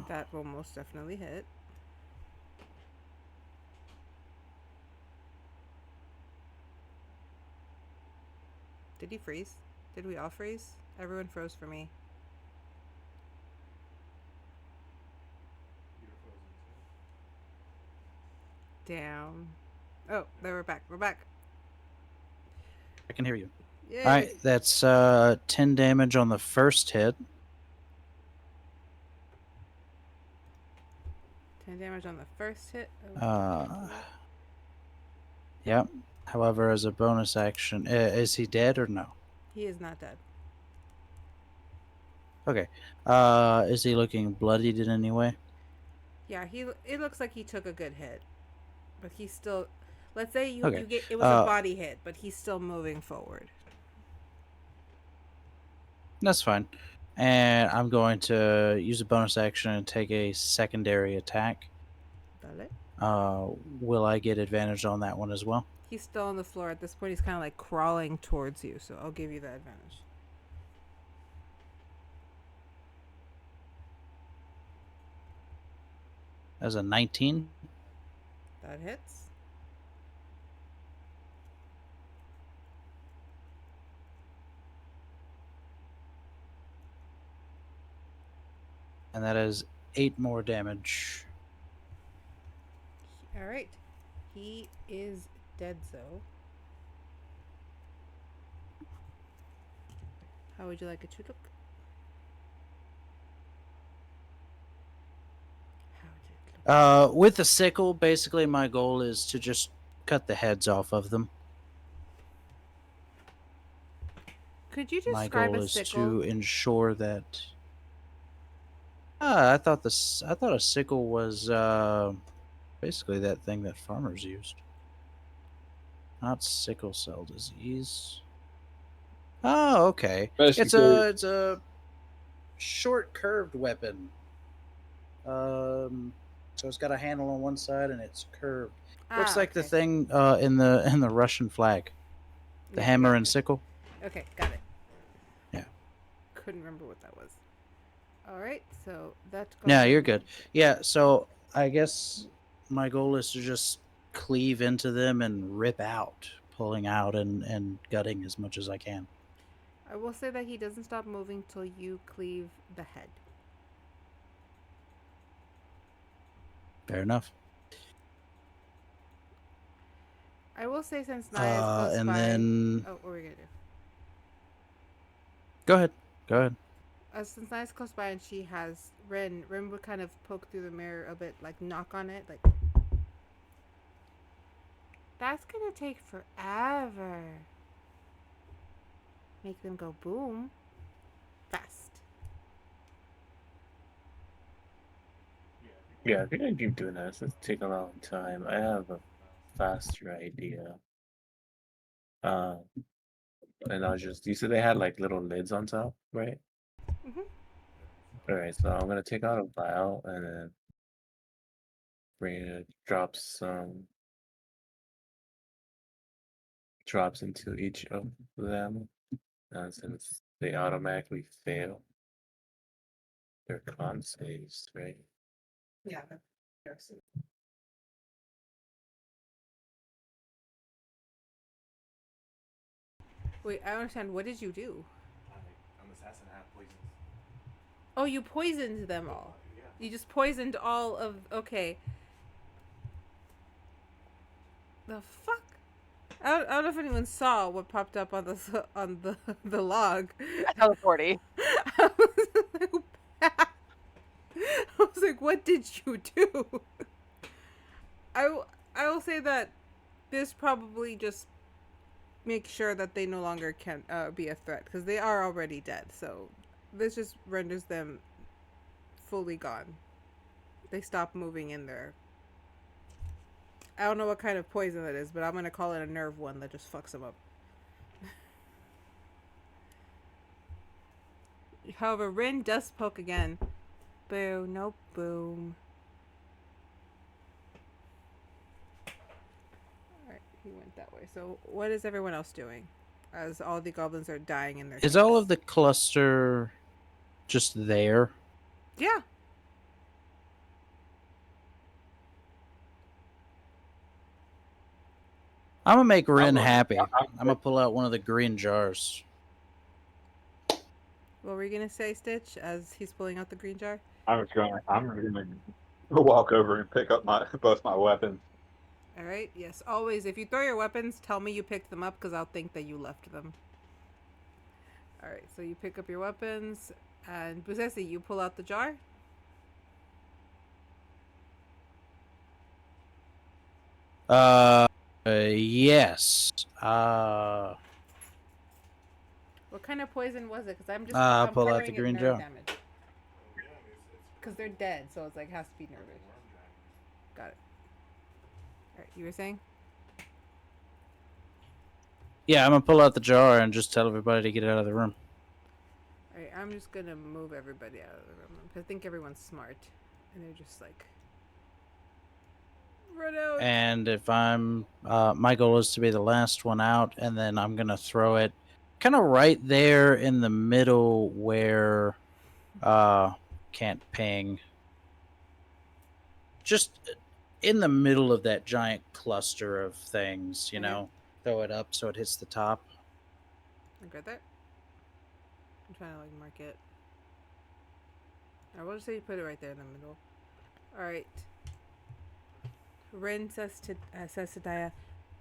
That will most definitely hit. Did he freeze? Did we all freeze? Everyone froze for me. Down. Oh, there we're back. We're back. I can hear you. Yay. All right, that's 10 damage on the first hit. 10 damage on the first hit. Yep. However, as a bonus action, is he dead or no? He is not dead. Okay. Is he looking bloodied in any way? Yeah, it looks like he took a good hit. But he's still, let's say you Okay. get, it was a body hit, but he's still moving forward. That's fine. And I'm going to use a bonus action and take a secondary attack. Dale. Will I get advantage on that one as well? He's still on the floor. At this point, he's kind of like crawling towards you, so I'll give you that advantage. As a 19. That hits. And that is 8 more damage. All right. He is dead, so. How would you like it to look? With the sickle, basically my goal is to just cut the heads off of them. Could you My describe goal a is sickle? to ensure that. I thought a sickle was basically that thing that farmers used. Not sickle cell disease. Oh, okay. It's Basically- a short curved weapon. So it's got a handle on one side and it's curved. Looks Ah, like the okay. thing in the Russian flag, the Yeah, hammer yeah, and yeah. sickle. Okay, got it. Yeah. Couldn't remember what that was. All right, so that's. Yeah, you're good. Yeah, so I guess my goal is to just cleave into them and rip out, pulling out and gutting as much as I can. I will say that he doesn't stop moving till you cleave the head. Fair enough. I will say since Naya's close And by. then Oh, what are we gonna do? go ahead. Go ahead. Since Naya's close by and she has Rin, Rin would kind of poke through the mirror a bit, like knock on it, like. That's gonna take forever. Make them go boom. Fast. Yeah, I think I keep doing that. It's gonna take a long time. I have a faster idea. And I'll just. You said they had like little lids on top, right? Mhm. All right, so I'm gonna take out a vial and then bring it, drops into each of them, and since they automatically fail their con saves, right? Yeah. Wait, I don't understand. What did you do? I'm assassin, I have poisons. Oh, you poisoned them all. You just poisoned all of. Okay. The fuck? I don't know if anyone saw what popped up on the log. I saw the 40. I was like, what did you do? I will say that this probably just makes sure that they no longer can be a threat because they are already dead. So this just renders them fully gone. They stop moving in there. I don't know what kind of poison that is, but I'm gonna call it a nerve one that just fucks them up. However, Rin does poke again. Boo, nope, boom. Alright, he went that way. So what is everyone else doing? As all the goblins are dying in their Is all tanks? of the cluster just there? Yeah. I'm gonna make Rin look. happy. I'm I'm gonna pull out one of the green jars. What were you gonna say, Stitch, as he's pulling out the green jar? I'm gonna walk over and pick up both my weapons. Alright, yes. Always, if you throw your weapons, tell me you picked them up because I'll think that you left them. Alright, so you pick up your weapons, and Busesi, you pull out the jar? Yes. What kind of poison was it? Because I'm Pull out the coloring it green nerve jar. damage. Because they're dead, so it's like has to be nervous. Got it. Alright, you were saying? Yeah, I'm gonna pull out the jar and just tell everybody to get out of the room. Alright, I'm just gonna move everybody out of the room. I think everyone's smart. And they're just like... Run out! And if I'm, my goal is to be the last one out, and then I'm gonna throw it kind of right there in the middle where, can't ping. Just in the middle of that giant cluster of things, you know. Throw it up so it hits the top. I got that. I'm trying to like mark it. I will just say you put it right there in the middle. Alright. Rin says to Daya,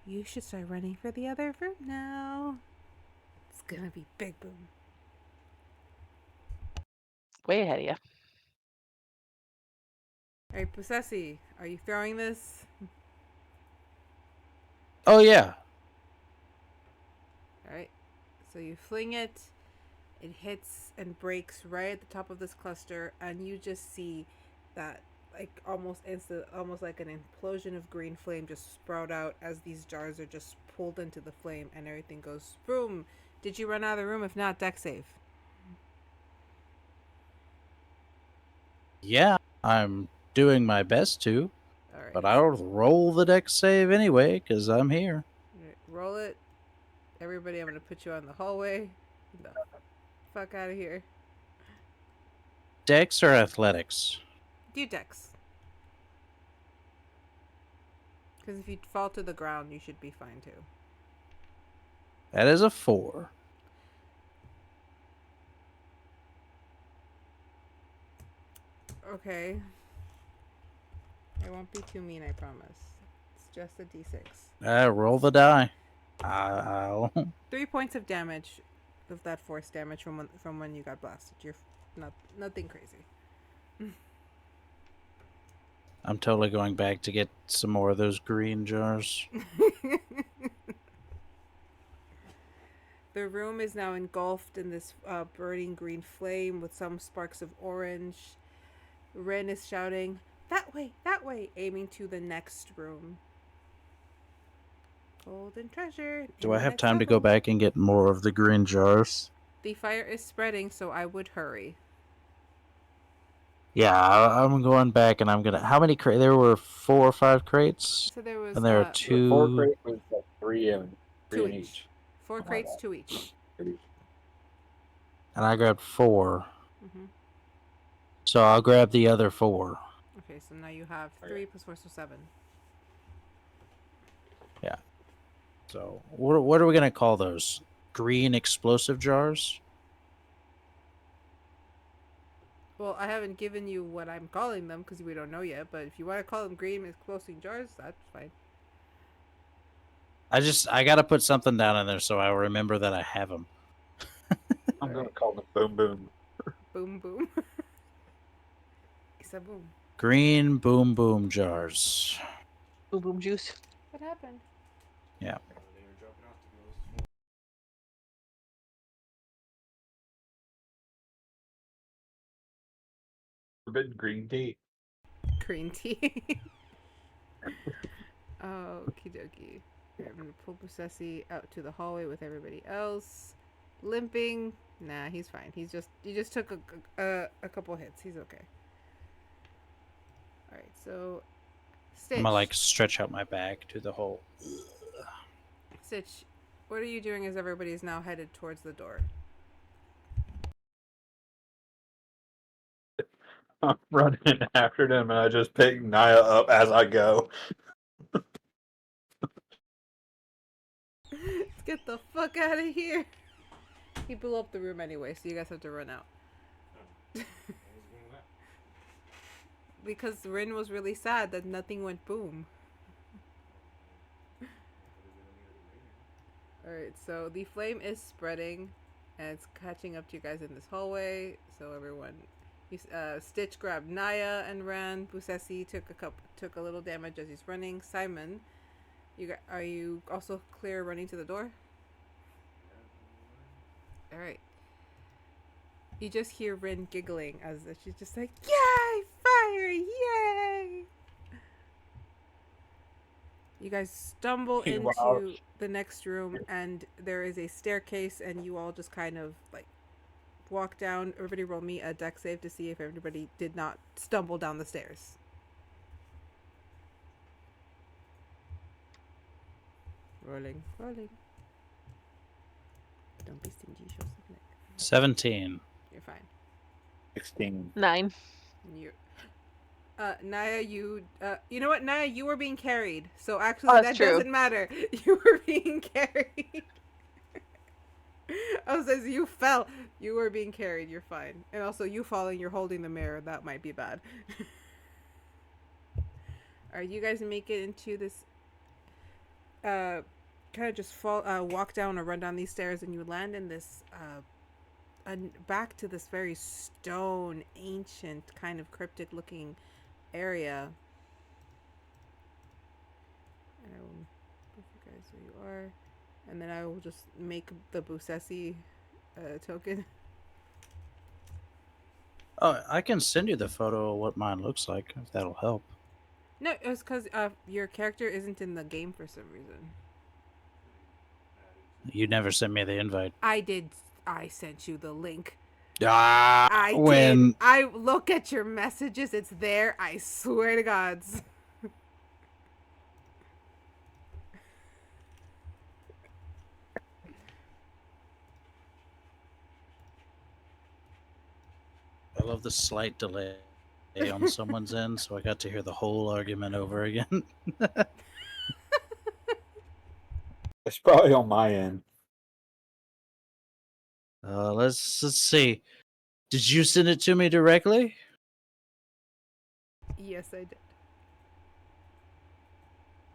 you should start running for the other room now. It's gonna be big boom. Way ahead of you. Alright, Possessi, are you throwing this? Oh yeah. Alright. So you fling it. It hits and breaks right at the top of this cluster, and you just see that like almost like an implosion of green flame just sprout out as these jars are just pulled into the flame and everything goes boom. Did you run out of the room? If not, deck save. Yeah. I'm doing my best to, All right. but I'll roll the deck save anyway because I'm here. Alright, roll it. Everybody, I'm gonna put you on the hallway. Get the fuck out of here. Dex or athletics? Do dex. Because if you fall to the ground, you should be fine too. That is a 4. Okay. I won't be too mean, I promise. It's just a d6. Roll the die. I'll 3 points of damage of that force damage from when you got blasted. You're nothing crazy. I'm totally going back to get some more of those green jars. The room is now engulfed in this burning green flame with some sparks of orange. Ren is shouting, that way, aiming to the next room. Golden treasure. Do I have time to go back and get more of the green jars? The fire is spreading, so I would hurry. Yeah, I'm going back and I'm gonna. How many crates? There were 4 or 5 crates, So there was and there are The 4 2. crate was like 3 in 2 in each. each. 4 crates, 2 each. And I grabbed 4, Mm-hmm. so I'll grab the other 4. Okay, so now you have 3 plus 4, so 7. Yeah. So what are we gonna call those? Green explosive jars? Well, I haven't given you what I'm calling them because we don't know yet. But if you want to call them green explosive jars, that's fine. I gotta put something down in there so I remember that I have them. I'm going to call them Boom Boom. Boom boom. It's a boom. Green boom boom jars. Boom boom juice. What happened? Yeah. Forbidden green tea. Green tea. Okie dokie. I'm gonna pull Busesi out to the hallway with everybody else. Limping. Nah, he's fine. He just took a couple hits. He's okay. All right, so Stitch. I'm gonna like stretch out my back to the hole. Stitch, what are you doing as everybody is now headed towards the door? I'm running after them, and I just pick Naya up as I go. Let's get the fuck out of here. He blew up the room anyway, so you guys have to run out. Because Rin was really sad that nothing went boom. Alright, so the flame is spreading and it's catching up to you guys in this hallway. So everyone, Stitch grabbed Naya and ran. Busesi took a little damage as he's running. Simon, are you also clear running to the door? Alright. You just hear Rin giggling as she's just like, yay! Fire! Yay! You guys stumble into the next room and there is a staircase and you all just kind of like walk down. Everybody roll me a dex save to see if everybody did not stumble down the stairs. Rolling. Don't be stingy, show something. 17. You're fine. 16. 9. You, Naya, you know what, Naya, you were being carried, so actually Oh, that that's true. doesn't matter. You were being carried. Oh, says you fell. You were being carried. You're fine. And also, you falling, you're holding the mirror. That might be bad. Alright, you guys make it into this kind of just walk down or run down these stairs, and you land in this back to this very stone, ancient, kind of cryptic looking area. And I will give you guys where you are, and then I will just make the Busesi token. Oh, I can send you the photo of what mine looks like if that'll help. No, it was because your character isn't in the game for some reason. You never sent me the invite. I did. I sent you the link. I when did. I look at your messages. It's there. I swear to gods. I love the slight delay on someone's end, so I got to hear the whole argument over again. It's probably on my end. Let's see. Did you send it to me directly? Yes, I did.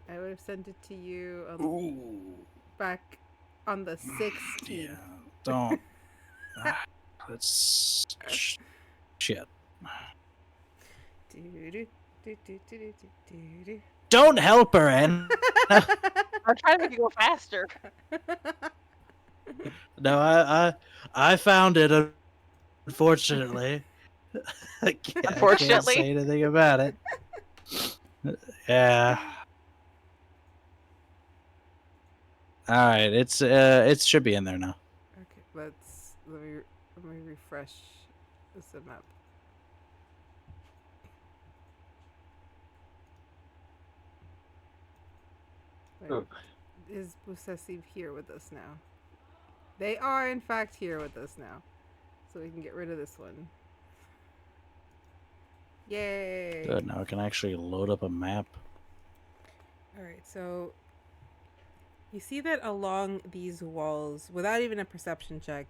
I would have sent it to you back on the 16th. Yeah. Don't. Let's. Shit. Don't help her, Ann. I'm trying to make you go faster. No, I found it. Unfortunately, I can't Unfortunately. say anything about it. Yeah. All right, it should be in there now. Okay, let me refresh this map. Oh. Is Possessive here with us now? They are in fact here with us now. So we can get rid of this one. Yay! Good, now I can actually load up a map. Alright, so you see that along these walls, without even a perception check,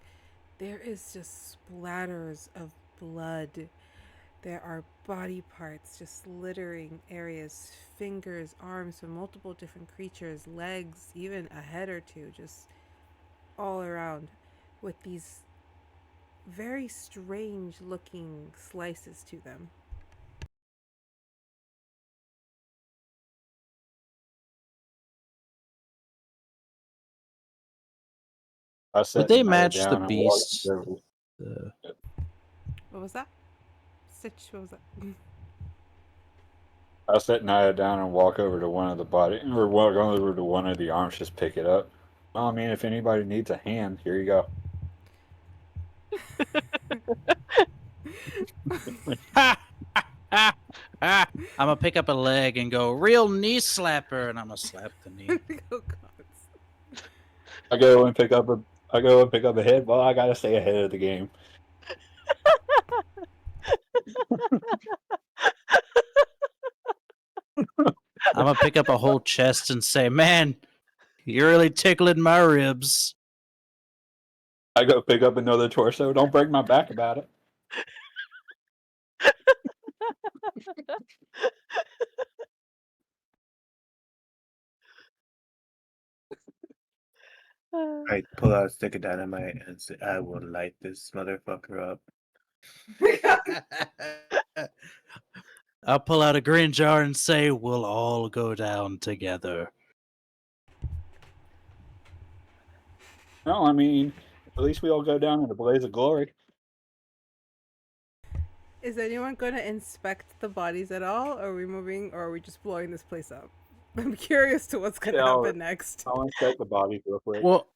there is just splatters of blood. There are body parts just littering areas, fingers, arms from multiple different creatures, legs, even a head or two, just all around with these very strange looking slices to them. I sat Would they Naya match the down and walked beast? over. What was that? Stitch, what was that? I set Naya down and walk over to one of the body, or walk over to one of the arms, just pick it up. Well, I mean, if anybody needs a hand, here you go. I'm gonna pick up a leg and go real knee slapper, and I'm gonna slap the knee. Oh god. I go and pick up a head. Well, I gotta stay ahead of the game. I'm gonna pick up a whole chest and say, "Man, you're really tickling my ribs." I go pick up another torso. Don't break my back about it. I pull out a stick of dynamite and say, I will light this motherfucker up. I'll pull out a green jar and say, "We'll all go down together." No, I mean, at least we all go down in a blaze of glory. Is anyone going to inspect the bodies at all? Or are we moving, or are we just blowing this place up? I'm curious to what's going to happen next. I'll inspect the bodies real quick. Well,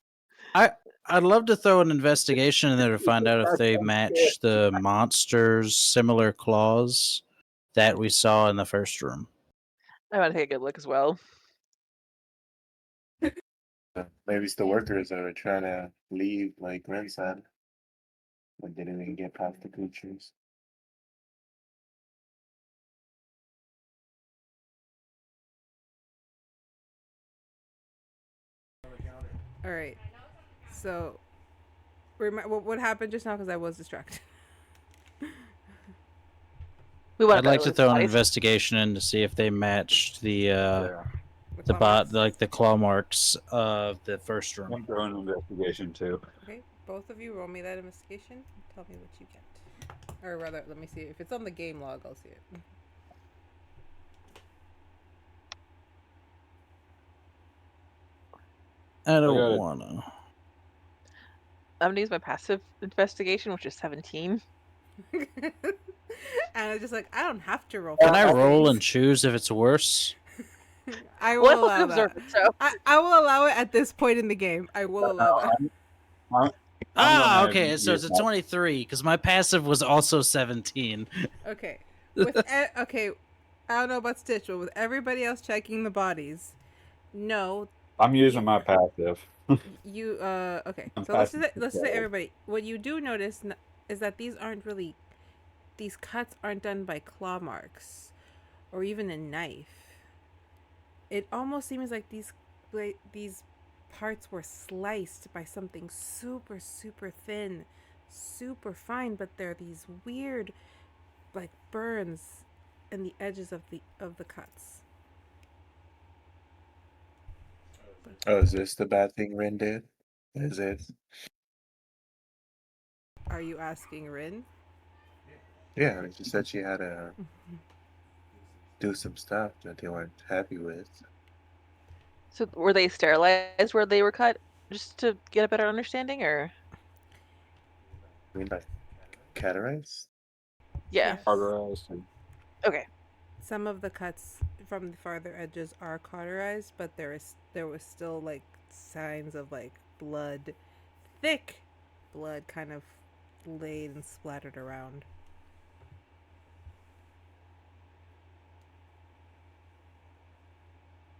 I'd love to throw an investigation in there to find out if they match the monsters' similar claws that we saw in the first room. I want to take a good look as well. Maybe it's the workers that are trying to leave, like Ren said, but they didn't even get past the creatures. All right. So, what happened just now? Because I was distracted. I'd like to throw an investigation in to see if they matched the the claw marks of the first room. I'm throwing an investigation too. Okay, both of you roll me that investigation. Tell me what you get, or rather, let me see if it's on the game log. I'll see it. I don't wanna. I'm gonna use my passive investigation, which is 17. And I was just like, I don't have to roll. Can I for roll things. and choose if it's worse? I will Well, allow that. observe it, so. I will allow it at this point in the game. I will allow that. Ah, gonna okay. So use it's a my- 23 because my passive was also 17. Okay. Okay, I don't know about Stitch, but with everybody else checking the bodies, no, I'm using my passive. you okay. I'm So let's passing just say control. everybody. What you do notice is that these cuts aren't done by claw marks or even a knife. It almost seems like these parts were sliced by something super super thin, super fine, but they're these weird like burns in the edges of the cuts. Oh, is this the bad thing Rin did? Is it? Are you asking Rin? Yeah, she said she had to do some stuff that they weren't happy with. So were they sterilized where they were cut, just to get a better understanding, or I mean, like cataracts? yeah? Yes. Cauterized and Okay. Some of the cuts from the farther edges are cauterized, but there was still like signs of like blood, thick blood, kind of laid and splattered around.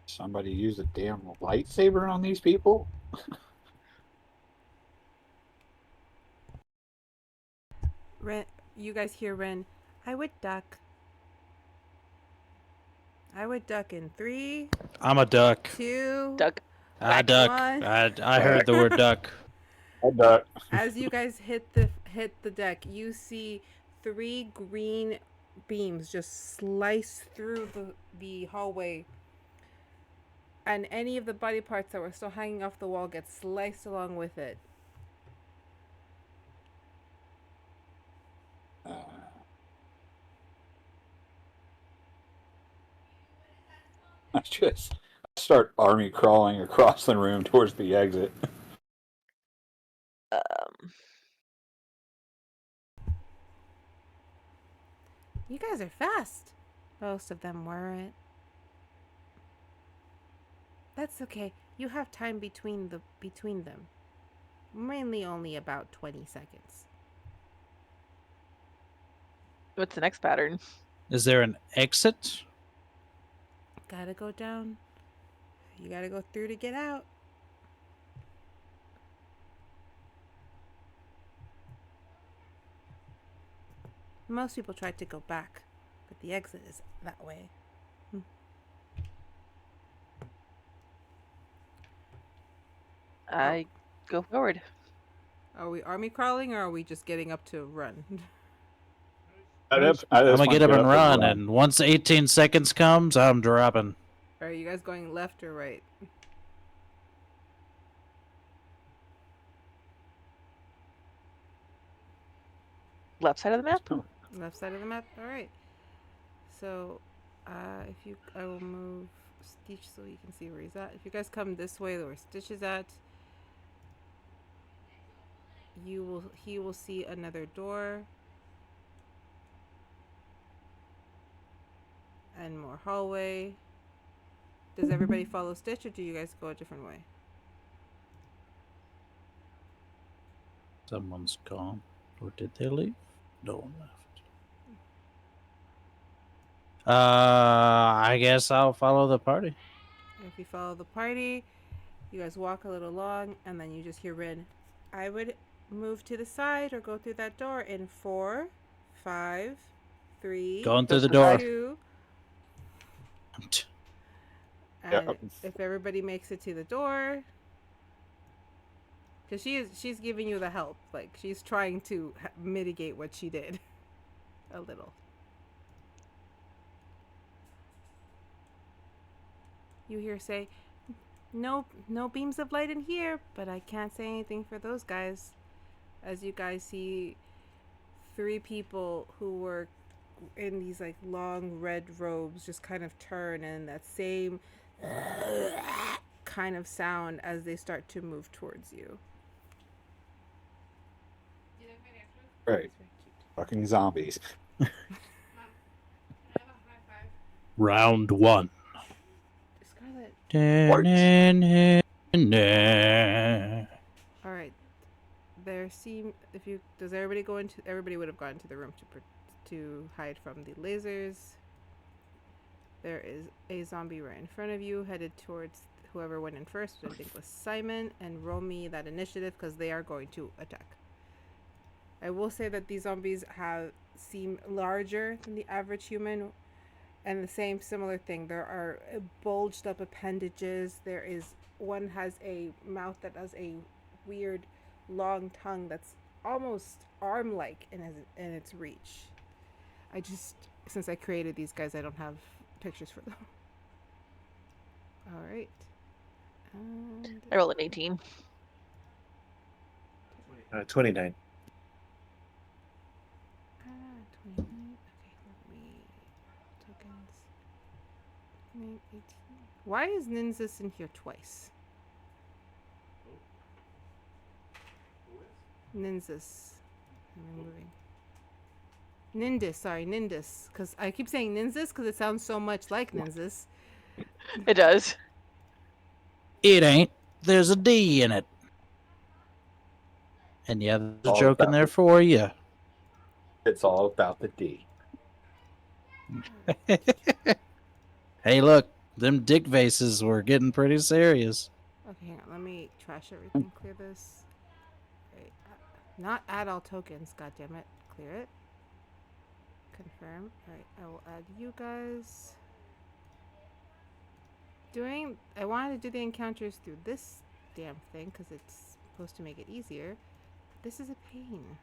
somebody use a damn lightsaber on these people. Ren, you guys hear Ren? I would duck. I would duck in 3, I'm a duck. 2. Duck. I duck. One. I heard the word duck. I duck. As you guys hit the deck, you see 3 green beams just slice through the hallway, and any of the body parts that were still hanging off the wall get sliced along with it. I just start army crawling across the room towards the exit. You guys are fast. Most of them weren't. That's okay. You have time between them. Mainly only about 20 seconds. What's the next pattern? Is there an exit? Gotta go down. You gotta go through to get out. Most people try to go back, but the exit is that way. I go forward. Are we army crawling or are we just getting up to run? I'm gonna get up and run, and once 18 seconds comes, I'm dropping. Are you guys going left or right? Left side of the map. Left side of the map? Alright. So, I will move Stitch so you can see where he's at. If you guys come this way where Stitch is at, he will see another door. And more hallway. Does everybody follow Stitch or do you guys go a different way? Someone's gone. Or did they leave? No one left. I guess I'll follow the party. If you follow the party, you guys walk a little long and then you just hear Rin. I would move to the side or go through that door in 4, 5, 3, Going through the door. 2. And Yep. if everybody makes it to the door, because she's giving you the help, like she's trying to mitigate what she did, a little. You hear say, no beams of light in here, but I can't say anything for those guys. As you guys see 3 people who were in these like long red robes just kind of turn, and that same kind of sound as they start to move towards you. Right. Fucking zombies. Round 1. Scarlet. All All right. there seem if you does everybody go into everybody would have gone into the room to hide from the lasers. There is a zombie right in front of you, headed towards whoever went in first, which I think was Simon, and roll me that initiative because they are going to attack. I will say that these zombies seem larger than the average human, and the same similar thing. There are bulged up appendages. There is one has a mouth that has a weird long tongue that's almost arm-like in its reach. Since I created these guys, I don't have pictures for them. All right. And I rolled an 18. 29. 29. Okay, let me tokens. 9, 18. Why is Ninjas in here twice? Ninjas. I'm removing. Nindis, because I keep saying Ninjas because it sounds so much like Ninjas. It does. It ain't. There's a D in it. And yeah, there's a All joke in about there the- for you. It's all about the D. Hey, look, them dick vases were getting pretty serious. Okay, hang on. Let me trash everything. Clear this. Right. Not add all tokens. God damn it. Clear it. Confirm. Alright, I will add you guys. I wanted to do the encounters through this damn thing because it's supposed to make it easier. But this is a pain.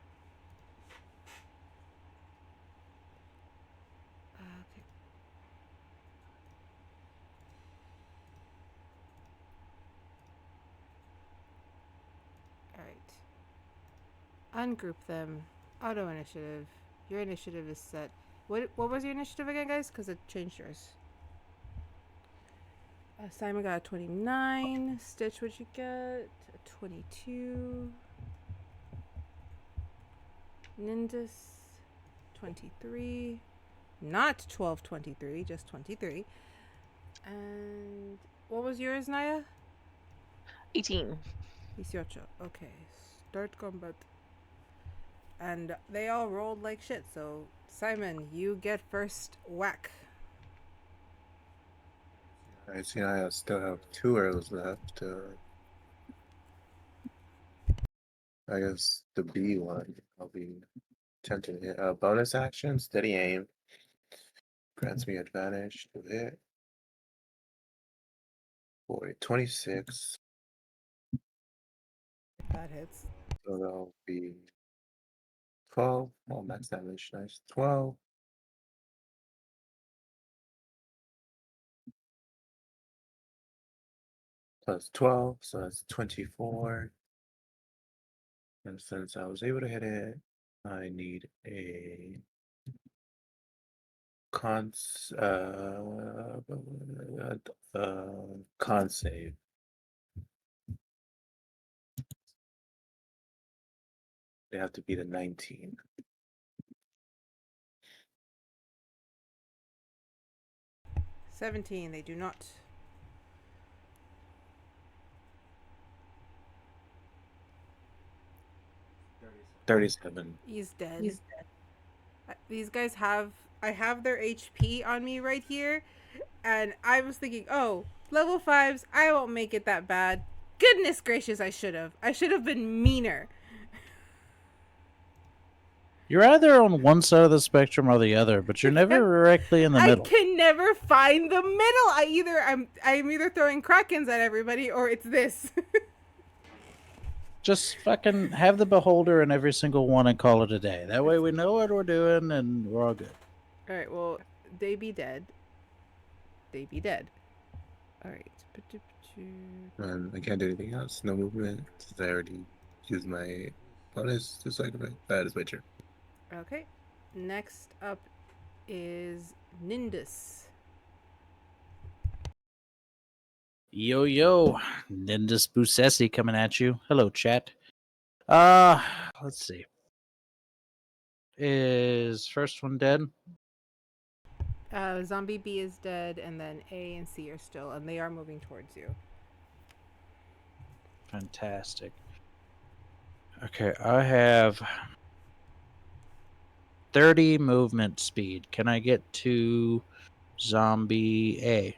Okay. Alright. Ungroup them. Auto initiative. Your initiative is set. What was your initiative again, guys? Because it changed yours. Simon got a 29. Stitch, what'd you get? A 22. Nindus, 23. Not 1223, just 23. And what was yours, Naya? 18. 18. Okay, start combat. And they all rolled like shit, so Simon, you get first whack. I see I still have 2 arrows left. I guess the B one, I'll be tempted to hit. Bonus action, steady aim. Grants me advantage to hit. Boy, 26. That hits. So that'll be 12. Oh, max damage, nice. 12. Plus 12, so that's 24. And since I was able to hit it, I need a con save. They have to be the 19. They do not. $37. He's dead. These guys I have their HP on me right here, and I was thinking, oh, level 5s, I won't make it that bad. Goodness gracious, I should have been meaner. You're either on one side of the spectrum or the other, but you're never directly in the I middle. can never find the middle. I'm either throwing krakens at everybody or it's this. Just fucking have the beholder in every single one and call it a day. That way we know what we're doing and we're all good. All right, well, they be dead. All right. And I can't do anything else. No movement. Since I already used my bonus to cycle. That is my turn. Okay. Next up is Nindus. Yo, Nindus Busesi coming at you. Hello, chat. Let's see. Is first one dead? Zombie B is dead, and then A and C are still, and they are moving towards you. Fantastic. Okay, I have 30 movement speed. Can I get to zombie A?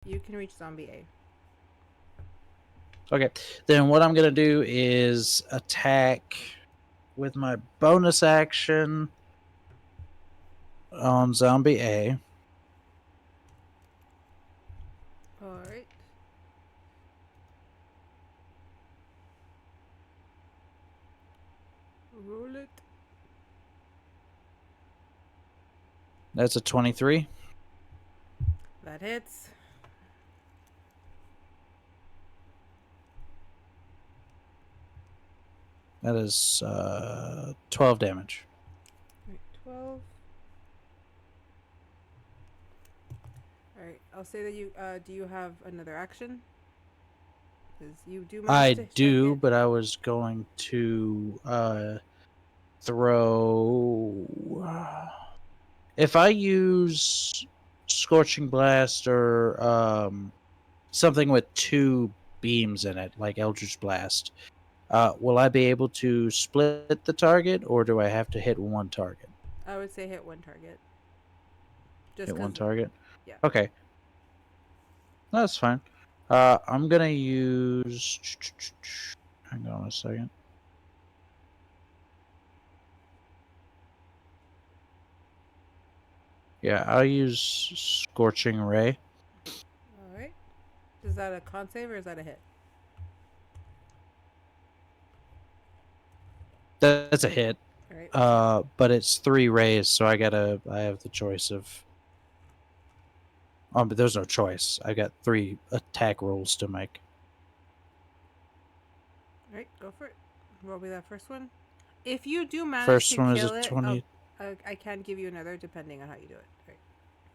You can reach zombie A. Okay, then what I'm going to do is attack with my bonus action on zombie A. All right. Roll it. That's a 23. That hits. That is 12 damage. Right, 12. All right. I'll say that you do you have another action? Because you do I manage to do, hit. but I was going to throw. If I use Scorching Blast or something with 2 beams in it, like Eldritch Blast, will I be able to split the target, or do I have to hit one target? I would say hit one target. Just Hit one 'cause- target? yeah. Okay. That's fine. I'm going to use. Hang on a second. Yeah, I'll use Scorching Ray. All right. Is that a con save or is that a hit? That's a hit. All right. But it's 3 rays, so I have the choice of. But there's no choice. I got 3 attack rolls to make. All right. Go for it. Roll me that first one. If you do manage First to one is kill a it, 20. I can give you another depending on how you do it. All right.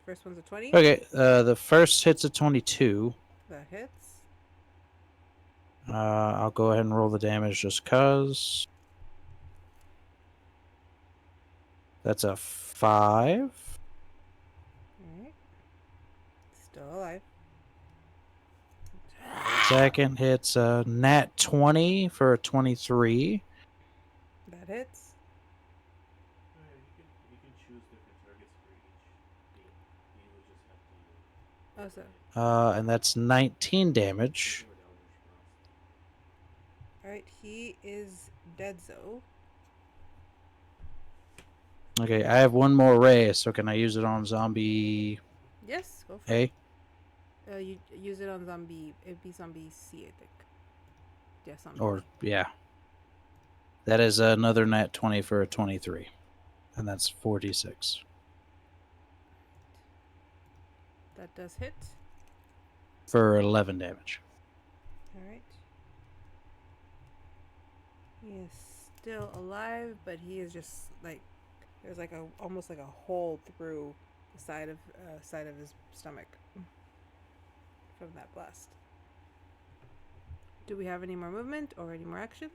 First one's a 20. Okay, the first hit's a 22. That hits. I'll go ahead and roll the damage just cause. That's a 5. All right. Still alive. Second hit's a nat 20 for a 23. That hits. You can choose different targets for each beam. You will just have to. Oh, so. And that's 19 damage. All right. He is dead, so. Okay, I have one more ray, so can I use it on zombie Yes. Go for A? it. You use it on zombie. It'd be zombie C, I think. Yeah, zombie. Or, yeah. That is another nat 20 for a 23. And that's 46. That does hit. For 11 damage. All right. He is still alive, but he is just like there's like a almost like a hole through the side of his stomach from that blast. Do we have any more movement or any more actions?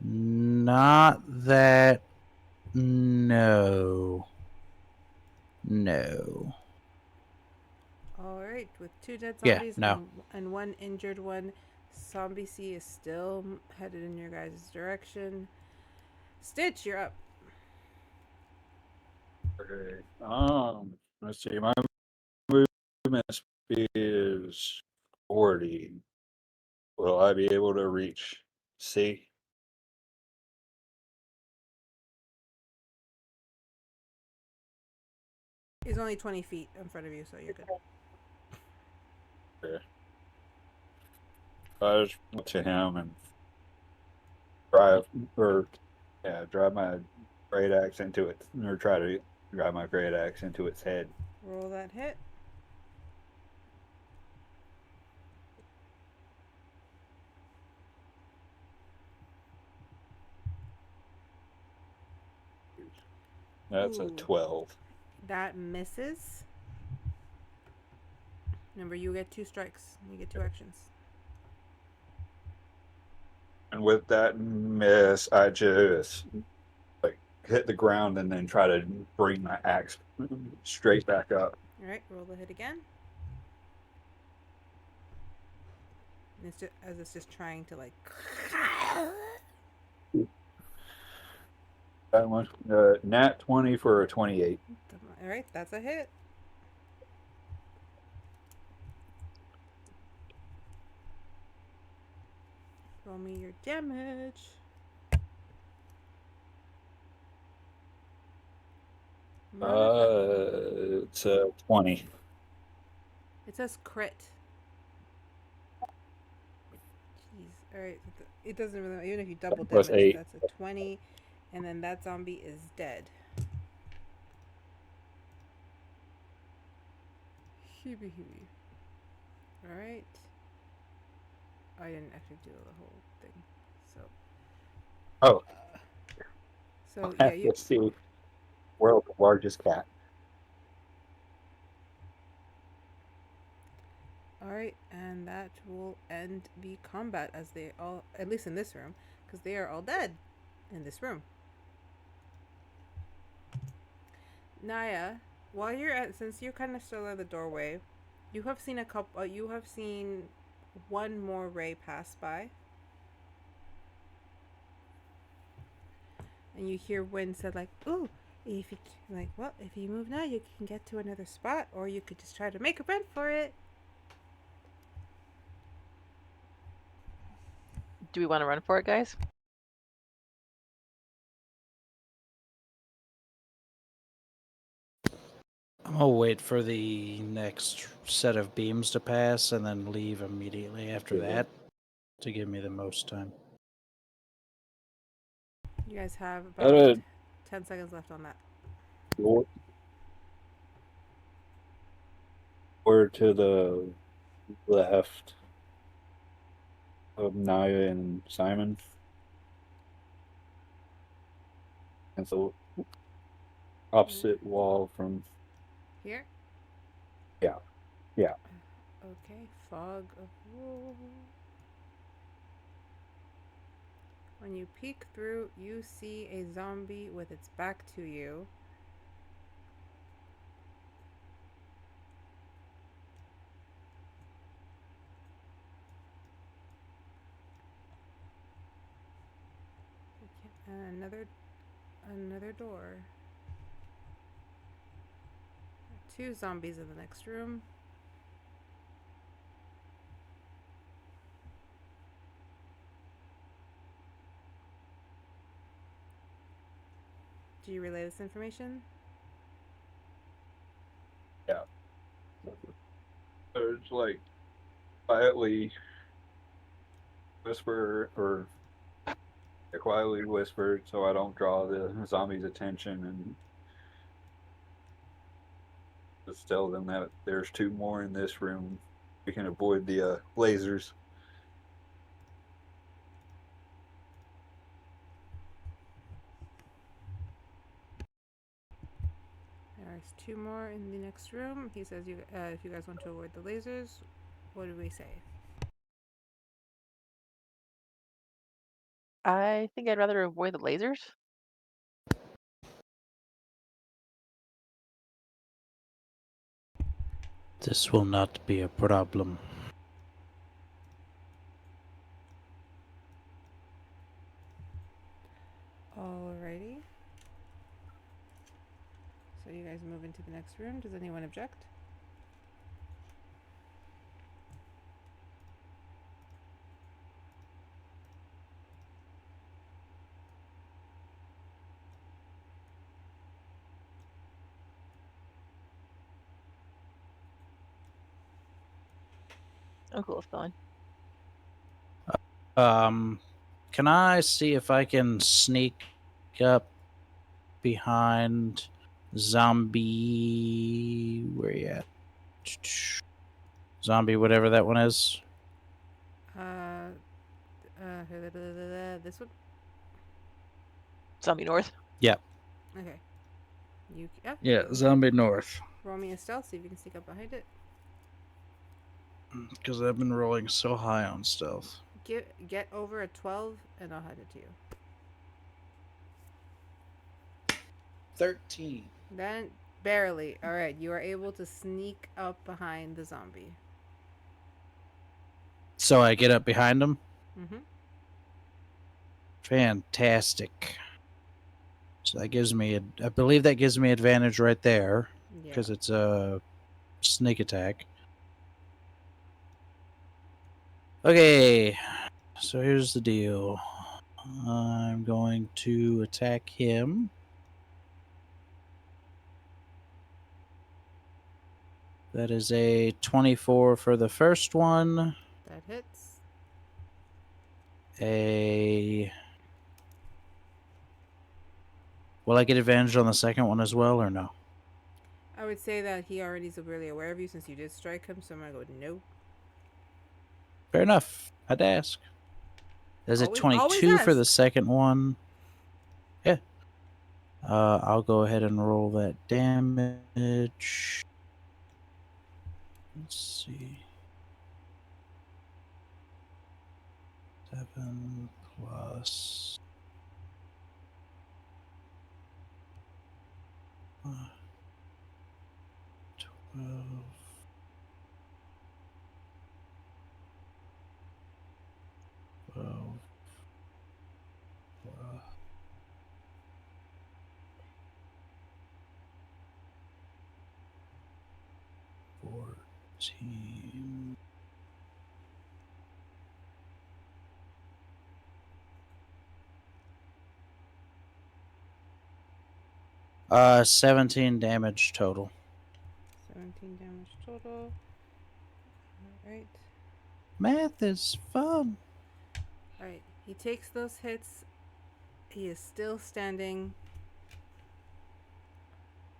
Not that. No. No. All right, with 2 dead Yeah, zombies no. and 1 injured one, zombie C is still headed in your guys' direction. Stitch, you're up. Okay. Let's see. My movement speed is 40. Will I be able to reach C? He's only 20 feet in front of you, so you're good. Okay. I just went to him and drive my great axe into it, or try to drive my great axe into its head. Roll that hit. That's a Ooh. 12. That misses. Remember, you get 2 strikes. You get 2 actions. And with that miss, I just like hit the ground and then try to bring my axe straight back up. All right, roll the hit again. And it's just, as it's just trying to like. That one, nat 20 for a 28. All right, that's a hit. Roll me your damage. It's a 20. It says crit. Jeez. All right. It doesn't really. Even if you double Plus damage, 8. that's a 20, and then that zombie is dead. Hebe. All right. I didn't actually do the whole thing, so. Oh. So I yeah, have you. to see world's largest cat. Alright, and that will end the combat as they all, at least in this room, because they are all dead in this room. Naya, while you're at, since you're kind of still at the doorway, you have seen you have seen one more ray pass by. And you hear Wynn said like, ooh, if you move now, you can get to another spot, or you could just try to make a run for it. Do we want to run for it, guys? I'm gonna wait for the next set of beams to pass and then leave immediately after that to give me the most time. You guys have about 10 10 seconds left on that. Or to the left of Naya and Simon. And so opposite wall from Here? Yeah. Okay, fog of war. When you peek through, you see a zombie with its back to you. And another door. 2 zombies in the next room. Do you relay this information? Yeah. So it's like quietly quietly whispered so I don't draw the zombies' attention, and just tell them that there's 2 more in this room. We can avoid the lasers. There's 2 more in the next room. He says if you guys want to avoid the lasers, what do we say? I think I'd rather avoid the lasers. This will not be a problem. Alrighty. So you guys move into the next room. Does anyone object? I'm cool with going. Can I see if I can sneak up behind zombie? Where you at? Zombie, whatever that one is. This one? Zombie North. Yeah. Okay. Yeah, zombie north. Roll me a stealth, see if you can sneak up behind it. Because I've been rolling so high on stealth. Get over a 12, and I'll hand it to you. 13. Then barely. All right, you are able to sneak up behind the zombie. So I get up behind him? Mm-hmm. Fantastic. So that gives me, I believe that gives me advantage right there. Yeah. Because it's a sneak attack. Okay. So here's the deal. I'm going to attack him. That is a 24 for the first one. That hits. Will I get advantage on the second one as well, or no? I would say that he already is really aware of you since you did strike him, so I'm gonna go no. Fair enough. I'd ask. There's a Always 22 for the ask. second one. Yeah. I'll go ahead and roll that damage. Let's see. 7 plus 12. 12. 14. 17 damage total. 17 damage total. Alright. Math is fun. Alright. He takes those hits. He is still standing.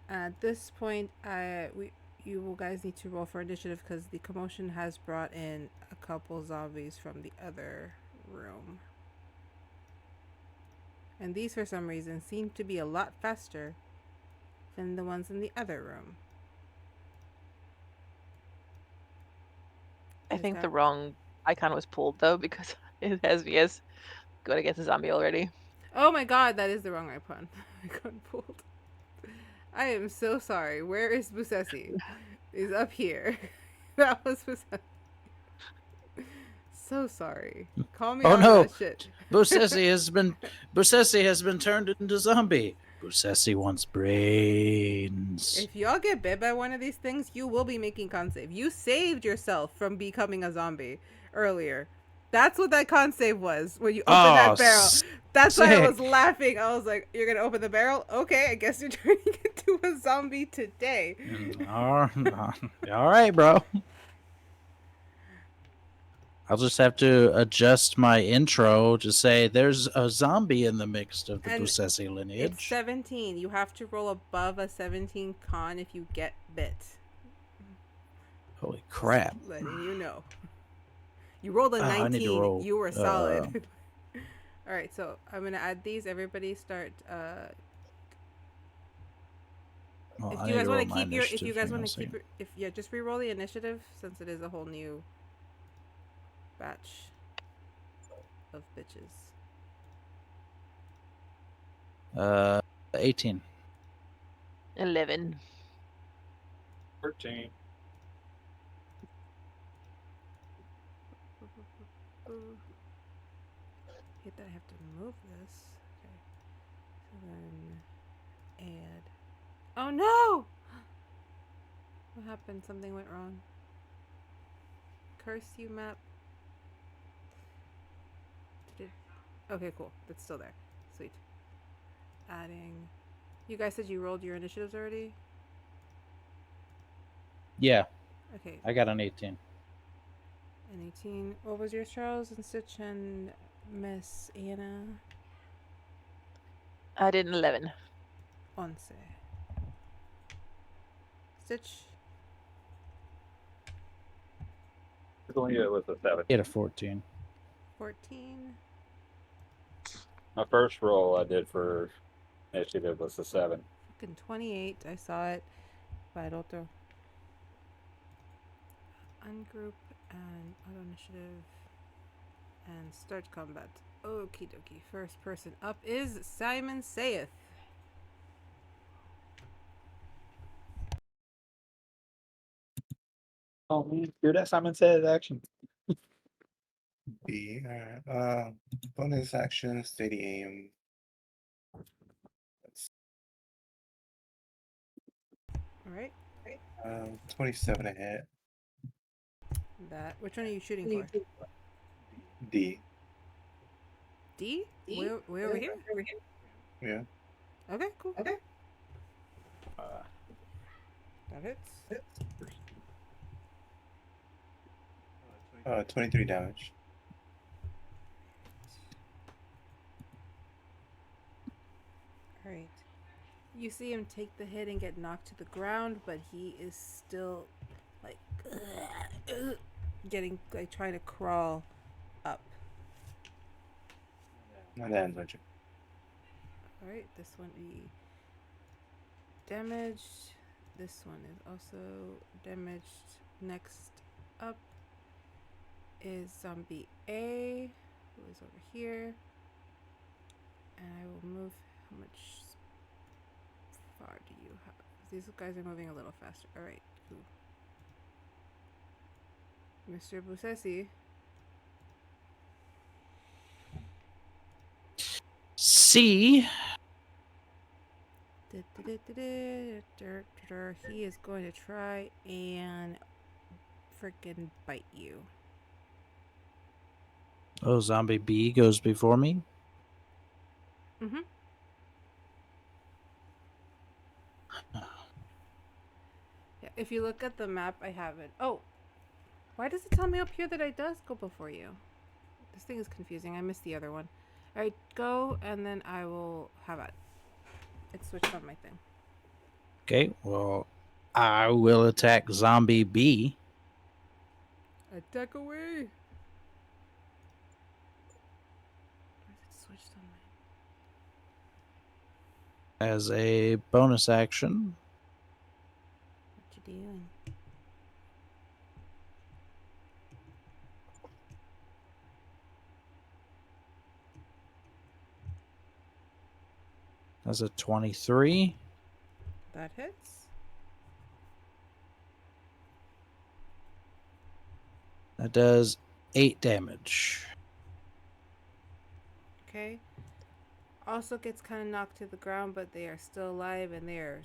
At this point, you guys need to roll for initiative because the commotion has brought in a couple zombies from the other room. And these, for some reason, seem to be a lot faster than the ones in the other room. I think the wrong icon was pulled though because it has me as going against a zombie already. Oh my god, that is the wrong icon. Icon pulled. I am so sorry. Where is Busesi? He's up here. That was Busesi. So sorry. Call me Oh out no! of that shit. Busesi has been turned into zombie. Busesi wants brains. If y'all get bit by one of these things, you will be making con save. You saved yourself from becoming a zombie earlier. That's what that con save was when you opened that barrel. That's why I was laughing. I was like, "You're gonna open the barrel? Okay, I guess you're turning into a zombie today." All right, bro. I'll just have to adjust my intro to say there's a zombie in the mix of the And Busesi lineage. It's 17. You have to roll above a 17 con if you get bit. Holy crap. Just letting you know. You rolled a 19. I need to roll, You were solid. All right, so I'm going to add these. Everybody start if you guys want to keep just re-roll the initiative since it is a whole new batch of bitches. 18. 11. 13. Hate that I have to move this. Okay. So then add. Oh no! What happened? Something went wrong. Curse you map. Okay, cool. That's still there. Sweet. Adding. You guys said you rolled your initiatives already? Yeah. Okay. I got an 18. An 18. What was yours, Charles and Stitch and Miss Anna? I did an 11. 11. Stitch. It was a 7. Get a 14. 14. My first roll I did for initiative was a 7. Fucking 28. I saw it. But I don't know. Ungroup And auto initiative. And start combat. Okie dokie. First person up is Simon Saith. Oh man, hear that Simon said action. B. Alright. Bonus action, steady aim. Alright. 27 a hit. That. Which one are you shooting for? D. D? Way over here? Yeah. Okay, cool. Uh, That hits. 23 damage. Alright. You see him take the hit and get knocked to the ground, but he is still like getting like trying to crawl up. And then legend. Alright, this one be damaged. This one is also damaged. Next up is zombie A, who is over here. And I will move. How much far do you have? These guys are moving a little faster. Alright, cool. Mr. Busesi. C. He is going to try and freaking bite you. Oh, zombie B goes before me. Mm-hmm. Yeah, if you look at the map, I have it. Oh, why does it tell me up here that I does go before you? This thing is confusing. I missed the other one. All right, go, and then I will have it. It switched on my thing. Okay, well, I will attack zombie B. Attack away. Why is it switched on my? As a bonus action. What you doing? As a 23. That hits. That does 8 damage. Okay. Also gets kind of knocked to the ground, but they are still alive and they are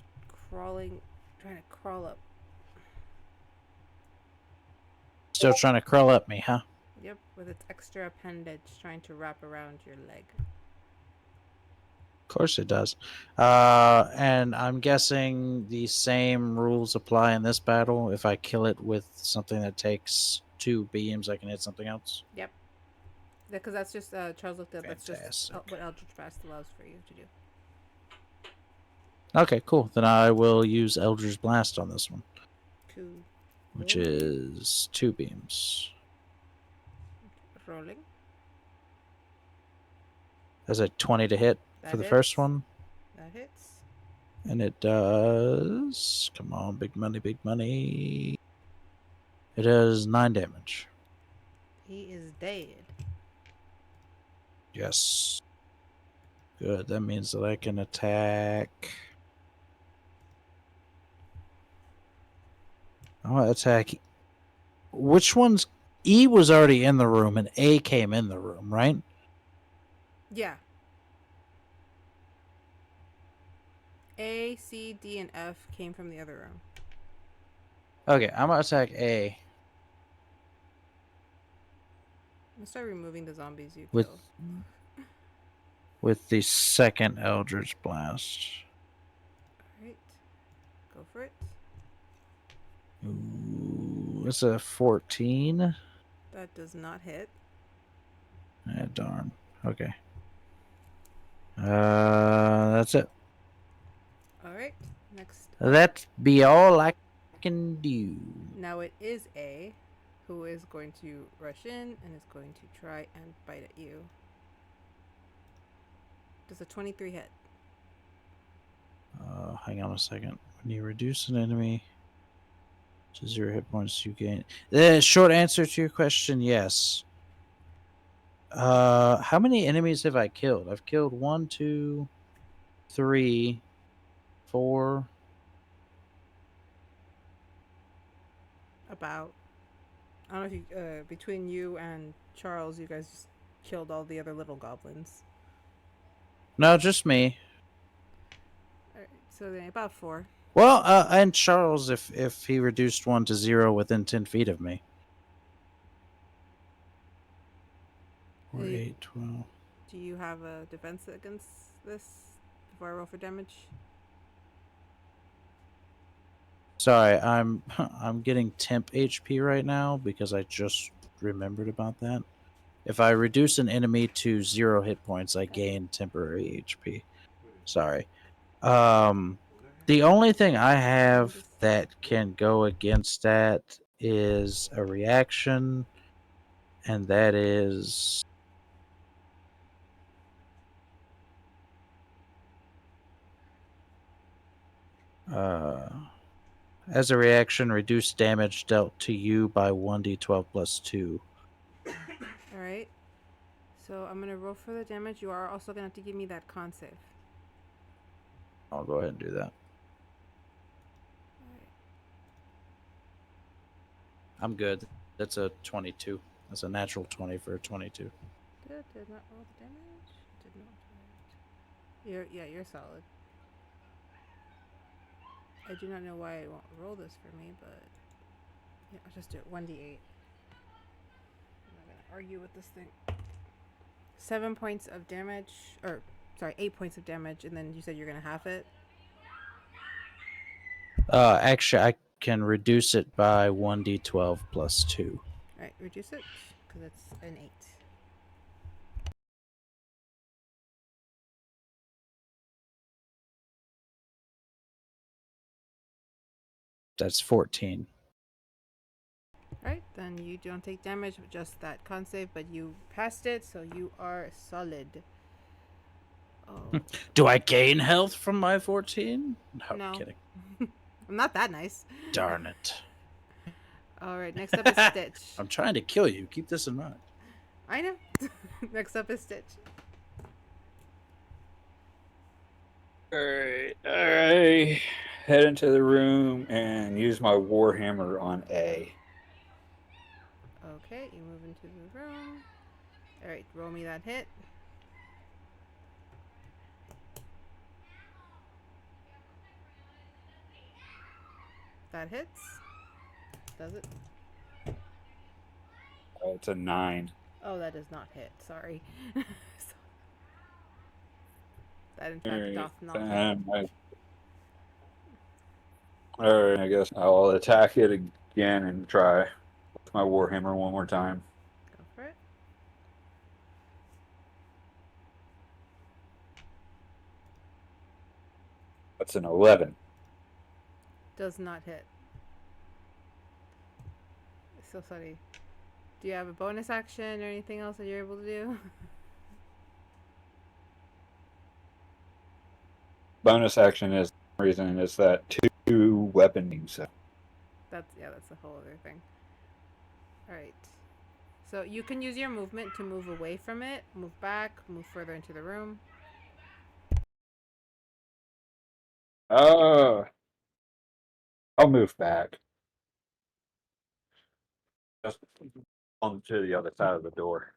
crawling, trying to crawl up. Still trying to crawl up me, huh? Yep, with its extra appendage trying to wrap around your leg. Of course it does. And I'm guessing the same rules apply in this battle. If I kill it with something that takes 2 beams, I can hit something else. Yep. Because that's just, Charles looked up, that's just Fantastic. what Eldritch Blast allows for you to do. Okay, cool. Then I will use Eldritch Blast on this one, Cool. which is 2 beams. Rolling. That's a 20 to hit That for the hits. first one. That hits. And it does... Come on, big money, big money. It does 9 damage. He is dead. Yes. Good. That means that I can attack... I want to attack... Which one's... E was already in the room and A came in the room, right? Yeah. A, C, D, and F came from the other room. Okay, I'm going to attack A. I'm gonna start removing the zombies you With killed. with the second Eldritch Blast. Alright. Go for it. Ooh, it's a 14. That does not hit. Ah, darn. Okay. That's it. Alright. Next. That be all I can do. Now it is A, who is going to rush in and is going to try and bite at you. Does a 23 hit? Hang on a second. When you reduce an enemy To 0 hit points, you gain. The short answer to your question, yes. How many enemies have I killed? I've killed 1, 2, 3, 4. About. I don't know if you, between you and Charles, you guys just killed all the other little goblins. No, just me. Alright, so then about 4. Well, and Charles, if he reduced 1 to 0 within 10 feet of me. 4, Hey. 8, 12. Do you have a defense against this before I roll for damage? Sorry, I'm getting temp HP right now because I just remembered about that. If I reduce an enemy to 0 hit points, I gain temporary HP. Sorry. The only thing I have that can go against that is a reaction, and that is as a reaction, reduce damage dealt to you by 1d12 plus 2. Alright. So I'm gonna roll for the damage. You are also gonna have to give me that con save. I'll go ahead and do that. Alright. I'm good. That's a 22. That's a natural 20 for a 22. Did not roll the damage. Did not do it. You're solid. I do not know why it won't roll this for me, but yeah, I'll just do it. 1d8. I'm not gonna argue with this thing. 7 points of damage, or sorry, 8 points of damage, and then you said you're gonna half it. Actually, I can reduce it by 1d12 plus 2. Alright, reduce it, because it's an 8. That's 14. Alright, then you don't take damage, just that con save, but you passed it, so you are solid. Oh. Do I gain health from my 14? No, No. I'm kidding. I'm not that nice. Darn it. Alright, next up is Stitch. I'm trying to kill you. Keep this in mind. I know. Next up is Stitch. Alright, I head into the room and use my warhammer on A. Okay, you move into the room. Alright, roll me that hit. That hits. Does it? It's a 9. Oh, that does not hit. Sorry. That in fact doth not hit. Alright, I guess I'll attack it again and try with my warhammer one more time. Go for it. That's an 11. Does not hit. So sorry. Do you have a bonus action or anything else that you're able to do? Bonus action is reason is that 2 weaponing. So That's the whole other thing. Alright. So you can use your movement to move away from it, move back, move further into the room. I'll move back. Just on to the other side of the door.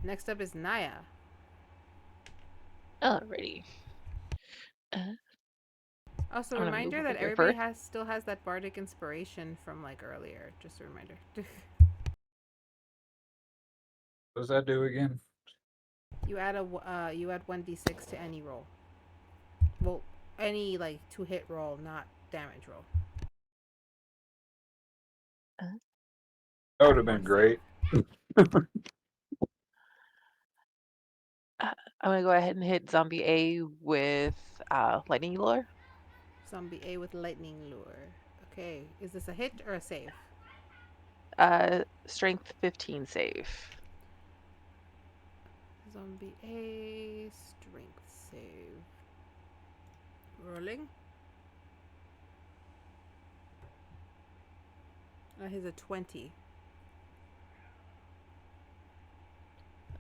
Next up is Naya. Alrighty. Also, I'm gonna reminder move that over here everybody still has that bardic inspiration from like earlier. Just a reminder. What does that do again? You add 1d6 to any roll. Well, any like 2-hit roll, not damage roll. That would have been great. I'm gonna go ahead and hit Zombie A with Lightning Lure. Zombie A with lightning lure. Okay, is this a hit or a save? Strength 15 save. Zombie A strength save. Rolling. He's a 20.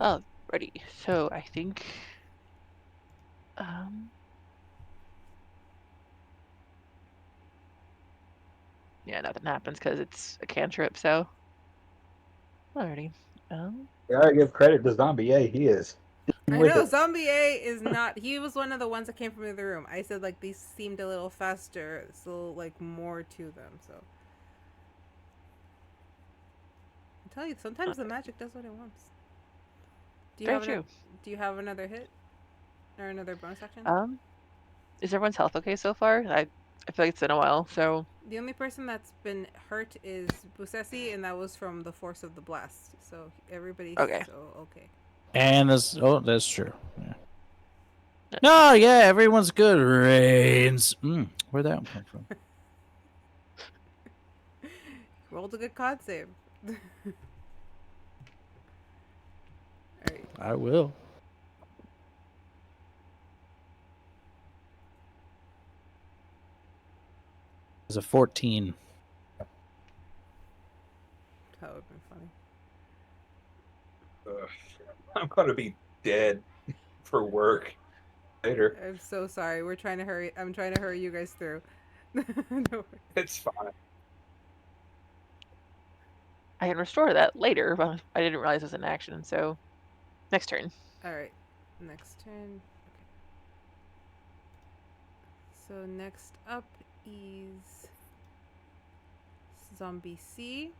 Oh, ready. So I think yeah, nothing happens because it's a cantrip, so alrighty. You gotta give credit to Zombie A. He is. I with know it. Zombie A is not. He was one of the ones that came from the other room. I said like these seemed a little faster, so like more to them. So I tell you, sometimes the magic does what it wants. Do you Very have true. Do you have another hit or another bonus action? Is everyone's health okay so far? I feel like it's been a while, so The only person that's been hurt is Busesi, and that was from the force of the blast. So everybody's okay. okay. And that's true. Yeah. No, yeah, everyone's good. Rains. Where'd that one come from? Rolled a good con save. Alright. I will. It's a 14. That would have been funny. I'm gonna be dead for work later. I'm so sorry. We're trying to hurry. I'm trying to hurry you guys through. No. It's fine. I can restore that later, but I didn't realize it was an action, so next turn. Alright. Next turn. Okay. So next up is Zombie C.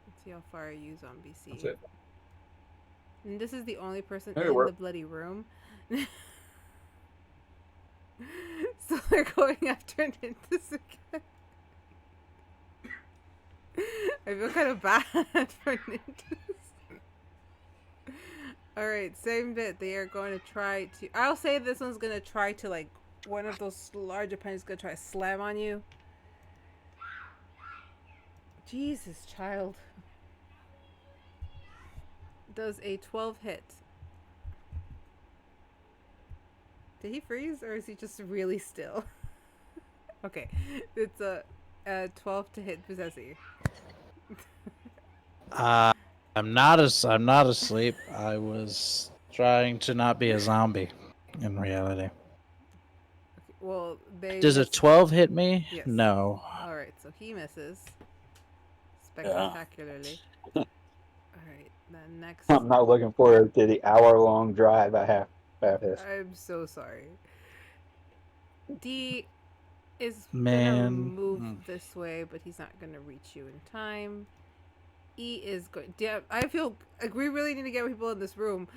Let's see how far I use Zombie C. That's it. And this is the only person Hey, in we're- the bloody room. So they're going after Nintus again. I feel kind of bad for Nintus. Alright, same bit. They are going to try to... I'll say this one's going to try to, like, one of those larger pennies is going to try to slam on you. Jesus, child. Does a 12 hit. Did he freeze, or is he just really still? Okay, it's a 12 to hit Possessi. I'm not asleep. I was trying to not be a zombie in reality. Okay, well, they Does a miss- 12 hit me? Yes. No. Alright, so he misses. Spectacularly. Alright, then next... I'm not looking forward to the hour-long drive I have this. I'm so sorry. D is Man. gonna move this way, but he's not gonna reach you in time. E is going... Yeah, I feel like we really need to get people in this room.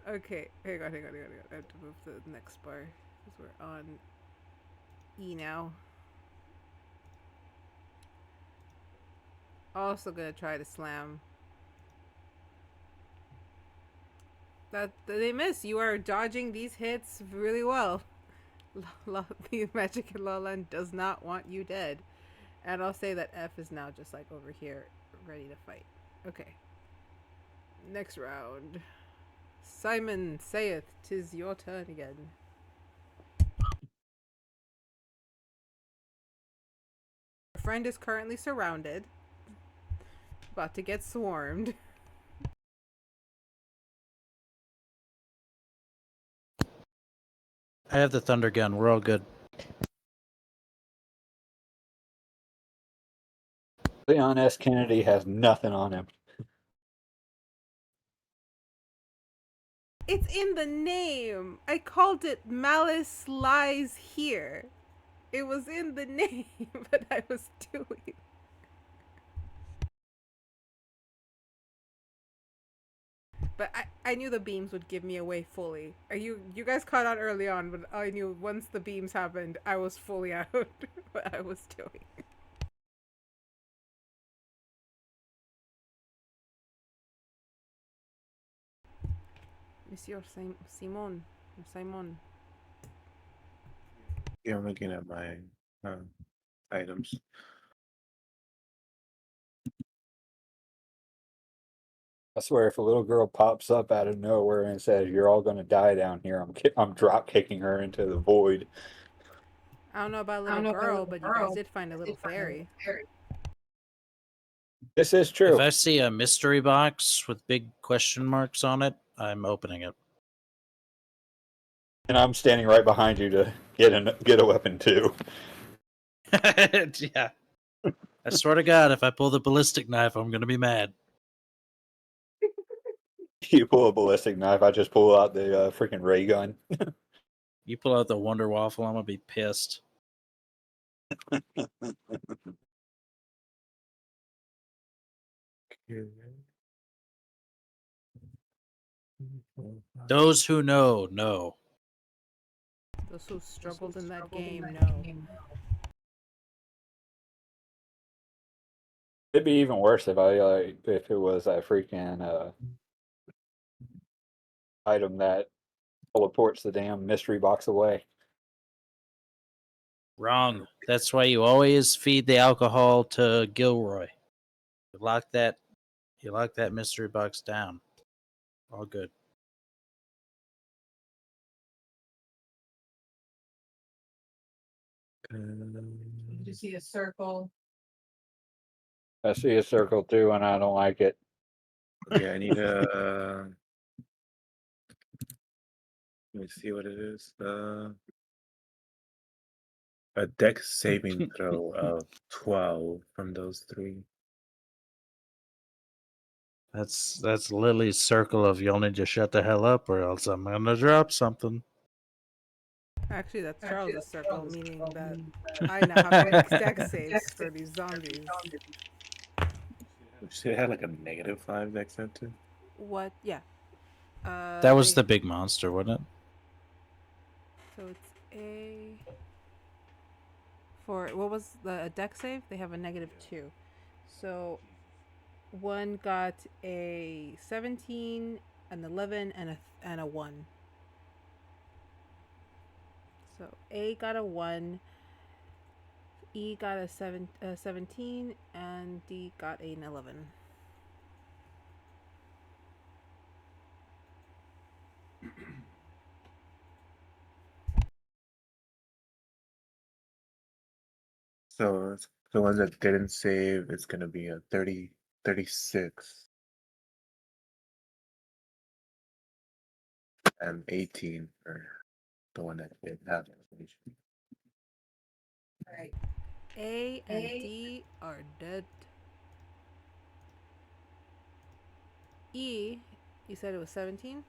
Okay, hang on. I have to move to the next bar, because we're on E now. Also gonna try to slam. That they miss. You are dodging these hits really well. The magic in Lala Land does not want you dead. And I'll say that F is now just like over here, ready to fight. Okay. Next round. Simon saith, 'tis your turn again. Your friend is currently surrounded. About to get swarmed. I have the thunder gun. We're all good. Leon S. Kennedy has nothing on him. It's in the name. I called it Malice Lies Here. It was in the name, but I was doing. But I knew the beams would give me away fully. You guys caught on early on, but I knew once the beams happened, I was fully out what I was doing. Monsieur Simon. Yeah, I'm looking at my items. I swear, if a little girl pops up out of nowhere and says, "You're all gonna die down here," I'm drop kicking her into the void. I don't know about little girl, but you guys did find a little fairy. This is true. If I see a mystery box with big question marks on it, I'm opening it. And I'm standing right behind you to get a weapon too. Yeah. I swear to God, if I pull the ballistic knife, I'm going to be mad. You pull a ballistic knife, I just pull out the freaking ray gun. You pull out the Wonder Waffle, I'm going to be pissed. Those who know, know. Those who struggled in that game know. It'd be even worse if if it was a freaking item that teleports the damn mystery box away. Wrong. That's why you always feed the alcohol to Gilroy. You lock that mystery box down. All good. Did you see a circle? I see a circle too, and I don't like it. Okay, I need a. Let me see what it is. A deck saving throw of 12 from those three. That's Lily's circle of you'll need to shut the hell up or else I'm gonna drop something. Actually, that's Charles's circle, meaning that I now have to make deck saves for these zombies. It had like a -5 deck save too. What? Yeah. That was the big monster, wasn't it? So it's a. For what was the deck save? They have a -2. So one got a 17, an 11, and a 1. So A got a 1, E got a 17, and D got an 11. So the ones that didn't save, it's gonna be a 30, 36, and 18 for the one that didn't have information. Right. A and D are dead. E, you said it was 17?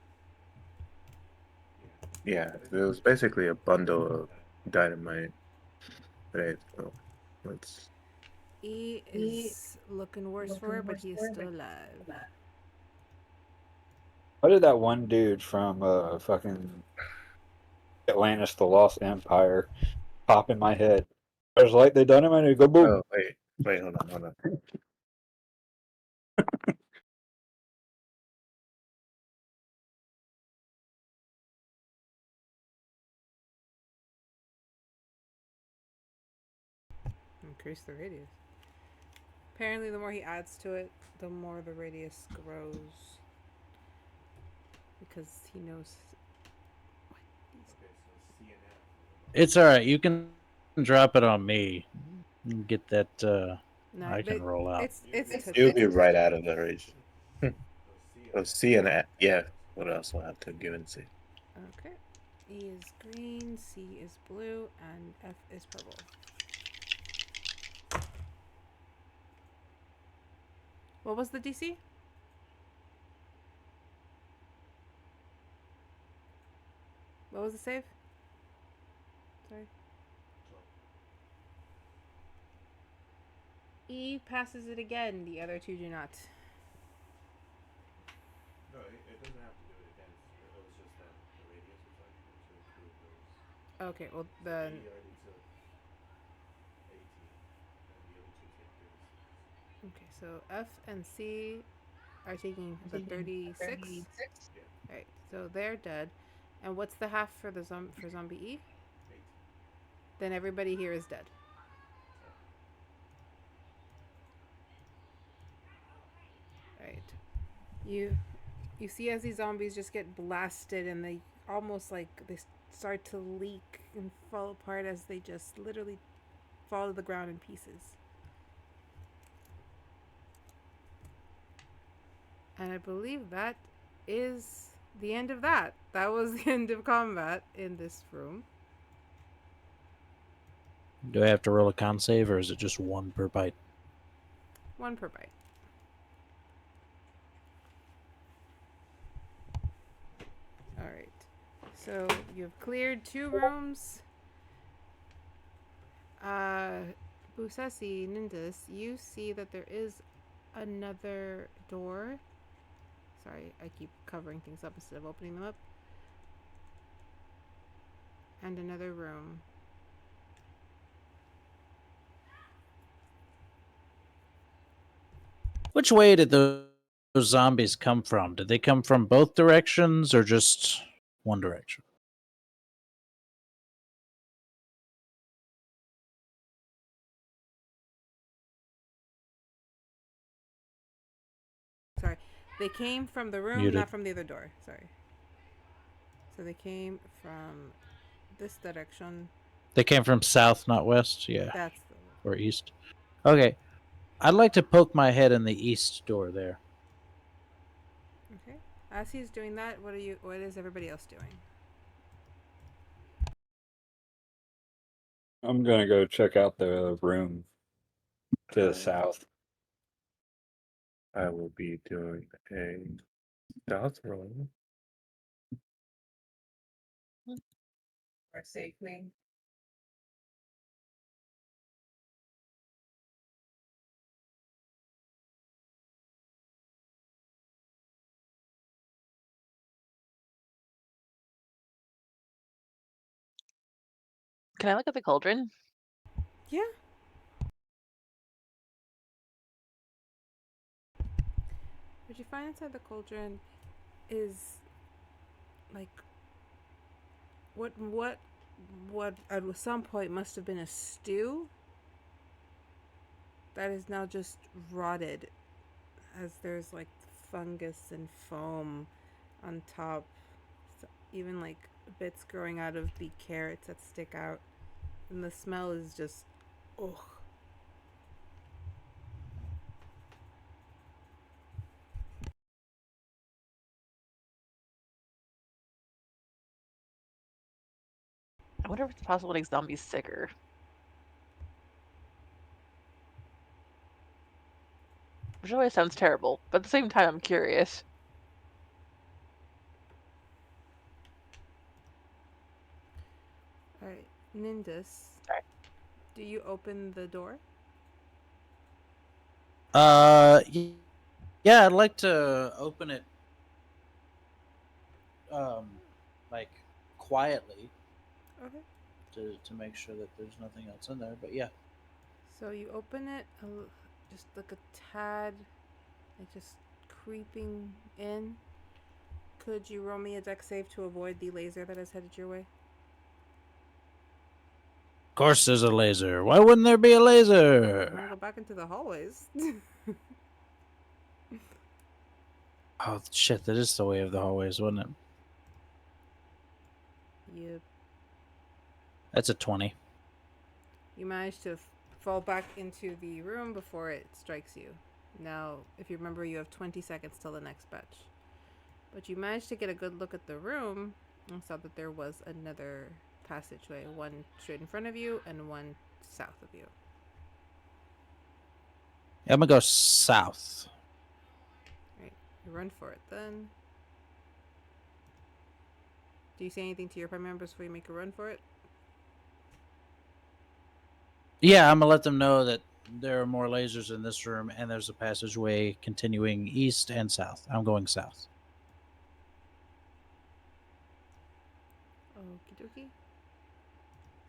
Yeah, it was basically a bundle of dynamite. Right, so let's. E is looking worse for it, but he is still alive. What did that one dude from fucking Atlantis: The Lost Empire pop in my head? I was like, they dynamite and go boom. Oh, wait, hold on. Increase the radius. Apparently, the more he adds to it, the more the radius grows. Because he knows. It's alright, you can drop it on me. You can get that No, I can roll out. It's You'll be right out of the range. So C and F, yeah. What else will I have to give and C? Okay. E is green, C is blue, and F is purple. What was the DC? What was the save? Sorry. E passes it again. The other two do not. No, it doesn't have to do it again. It was just that the radius was like to include those. Okay, well then. He already took 18, and the other two take 36. Okay, so F and C are taking the 36. Yeah. Right, so they're dead. And what's the half for the for zombie E? 18. Then everybody here is dead. Right. You see as these zombies just get blasted and they almost like start to leak and fall apart as they just literally fall to the ground in pieces. And I believe that is the end of that. That was the end of combat in this room. Do I have to roll a con save, or is it just one per bite? One per bite. Alright. So you've cleared 2 rooms. Busesi, Nindis, you see that there is another door. Sorry, I keep covering things up instead of opening them up. And another room. Which way did those zombies come from? Did they come from both directions or just one direction? Sorry. They came from the room, Muted. not from the other door. Sorry. So they came from this direction. They came from south, not west? Yeah. That's the Or east. Okay. I'd like to poke my head in the east door there. Okay. As he's doing that, what is everybody else doing? I'm gonna go check out the room to the south. I will be doing a stealth roll. Or safely. Can I look at the cauldron? Yeah. What you find inside the cauldron is like what at some point must have been a stew that is now just rotted, as there's like fungus and foam on top. So even like bits growing out of the carrots that stick out, and the smell is just ugh. I wonder if it's possible to make zombies sicker. Which always sounds terrible, but at the same time, I'm curious. Alright, Nindis, Sorry. do you open the door? Yeah, I'd like to open it, like quietly, Okay. to make sure that there's nothing else in there. But yeah, So you open it, just like a tad, like just creeping in. Could you roll me a dex save to avoid the laser that is headed your way? of course there's a laser. Why wouldn't there be a I'm laser? gonna go back into the hallways. Oh shit, that is the way of the hallways, wasn't it? Yep. That's a 20. You manage to fall back into the room before it strikes you. Now, if you remember, you have 20 seconds till the next batch. But you managed to get a good look at the room and saw that there was another passageway, one straight in front of you and one south of you. I'm gonna go south. Right, you run for it then. Do you say anything to your prime members before you make a run for it? Yeah, I'm gonna let them know that there are more lasers in this room, and there's a passageway continuing east and south. I'm going south. Okie dokie.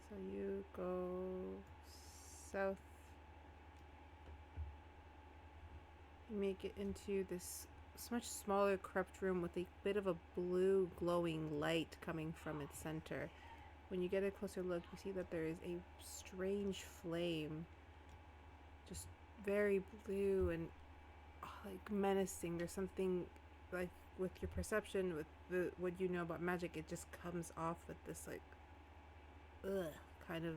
So you go south. You make it into this much smaller crypt room with a bit of a blue glowing light coming from its center. When you get a closer look, you see that there is a strange flame, just very blue and like menacing. There's something like with your perception, with what you know about magic, it just comes off with this like, kind of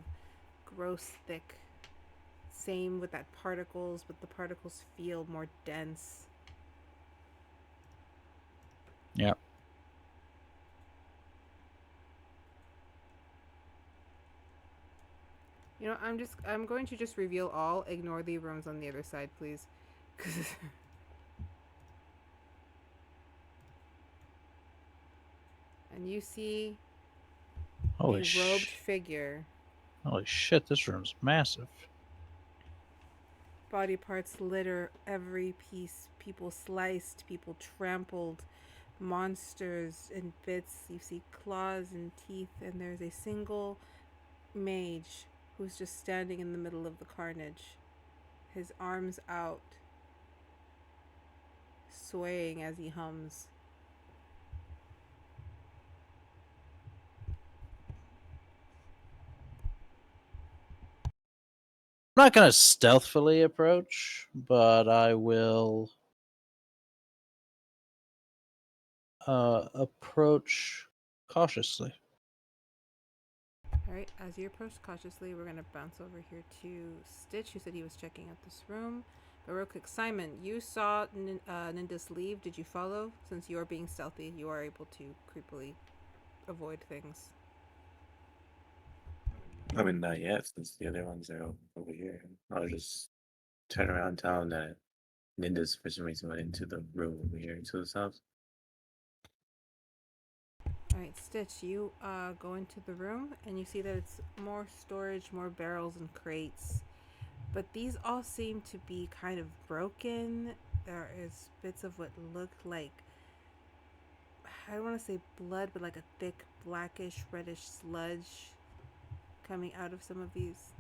gross, thick. Same with that particles, but the particles feel more dense. Yep. You know, I'm going to just reveal all. Ignore the rooms on the other side, please. And you see Holy a robed figure. Holy shit, this room's massive. Body parts litter every piece. People sliced, people trampled, monsters in bits. You see claws and teeth, and there's a single mage who's just standing in the middle of the carnage, his arms out, swaying as he hums. I'm not going to stealthily approach, but I will approach cautiously. Alright, as you approach cautiously, we're going to bounce over here to Stitch, who said he was checking out this room. But real quick, Simon, you saw Nindis leave. Did you follow? Since you are being stealthy, you are able to creepily avoid things. I mean, not yet, since the other ones are over here. I'll just turn around and tell them that Ninda's for some reason went into the room over here to the south. Alright, Stitch, you go into the room and you see that it's more storage, more barrels and crates. But these all seem to be kind of broken. There is bits of what look like, I don't want to say blood, but like a thick blackish reddish sludge coming out of some of these.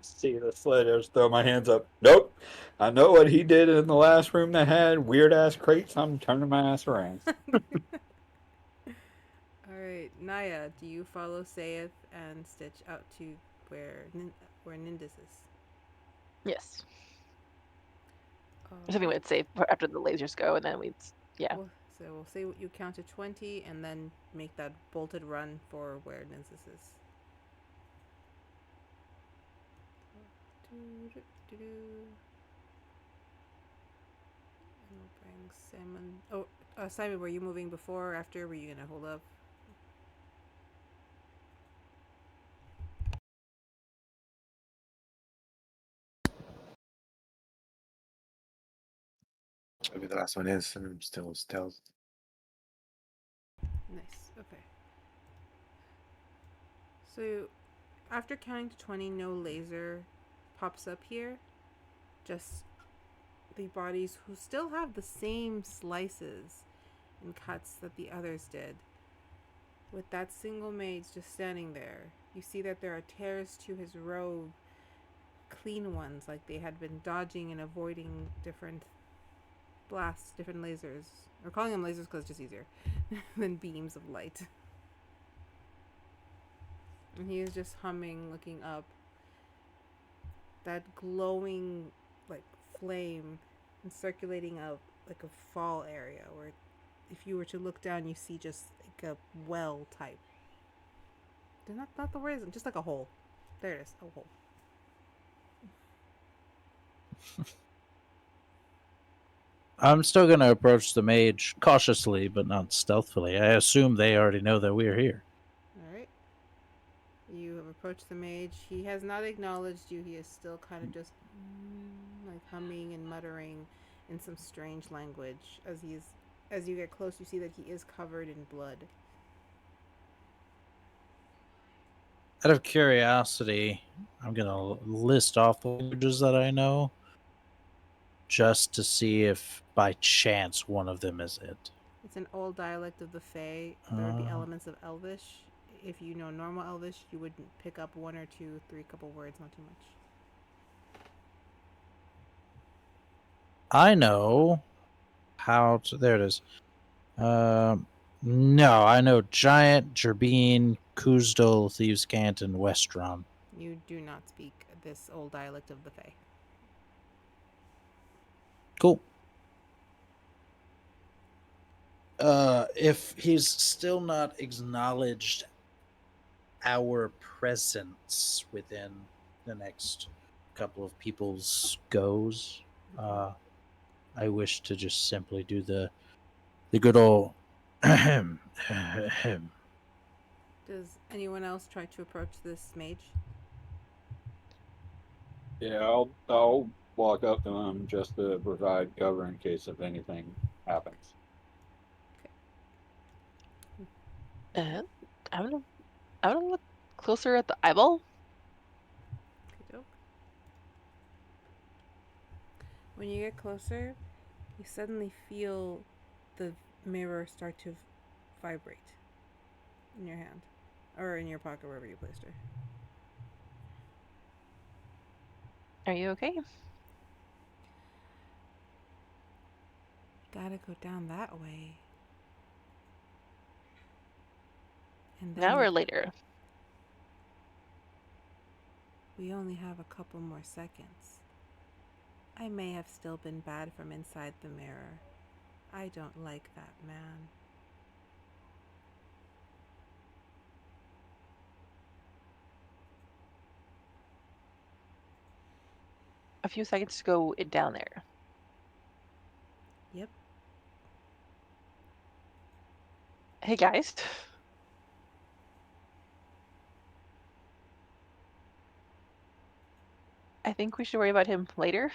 See the sled, I just throw my hands up. Nope. I know what he did in the last room that had weird ass crates. I'm turning my ass around. Alright, Naya, do you follow Saith and Stitch out to where Nindis is? Yes. Something we'd say after the lasers go, and then yeah. So we'll say you count to 20 and then make that bolted run for where Nindis is. And we'll bring Simon. Oh, Simon, were you moving before or after? Were you gonna hold up? Maybe the last one is, and I'm still stealth. Nice. Okay. So, after counting to 20, no laser pops up here. Just the bodies who still have the same slices and cuts that the others did. With that single mage just standing there, you see that there are tears to his robe, clean ones, like they had been dodging and avoiding different blasts, different lasers. We're calling them lasers because it's just easier than beams of light. And he is just humming, looking up. That glowing, like, flame and circulating out like a fall area where if you were to look down, you see just like a well type. Not the word, just like a hole. There it is, a hole. I'm still going to approach the mage cautiously, but not stealthily. I assume they already know that we're here. Alright. You have approached the mage. He has not acknowledged you. He is still kind of just like humming and muttering in some strange language. As you get close, you see that he is covered in blood. Out of curiosity, I'm going to list off the languages that I know, just to see if by chance one of them is it. It's an old dialect of the Fae. There would be elements of Elvish. If you know normal Elvish, you would pick up 1 or 2, 3 couple words, not too much. I know how to. There it is. No, I know Giant, Gerbine, Kuzdal, Thieves' Cant, and Westron. You do not speak this old dialect of the Fae. Cool. If he's still not acknowledged our presence within the next couple of people's goes, I wish to just simply do the good old Does anyone else try to approach this mage? Yeah, I'll walk up to him just to provide cover in case if anything happens. I'm gonna look closer at the eyeball. Okey-doke. When you get closer, you suddenly feel the mirror start to vibrate in your hand, or in your pocket, wherever you placed her. Are you okay? Gotta go down that way. And Now or then later? we only have a couple more seconds. I may have still been bad from inside the mirror. I don't like that man. A few seconds to go down there. Yep. Hey guys. I think we should worry about him later.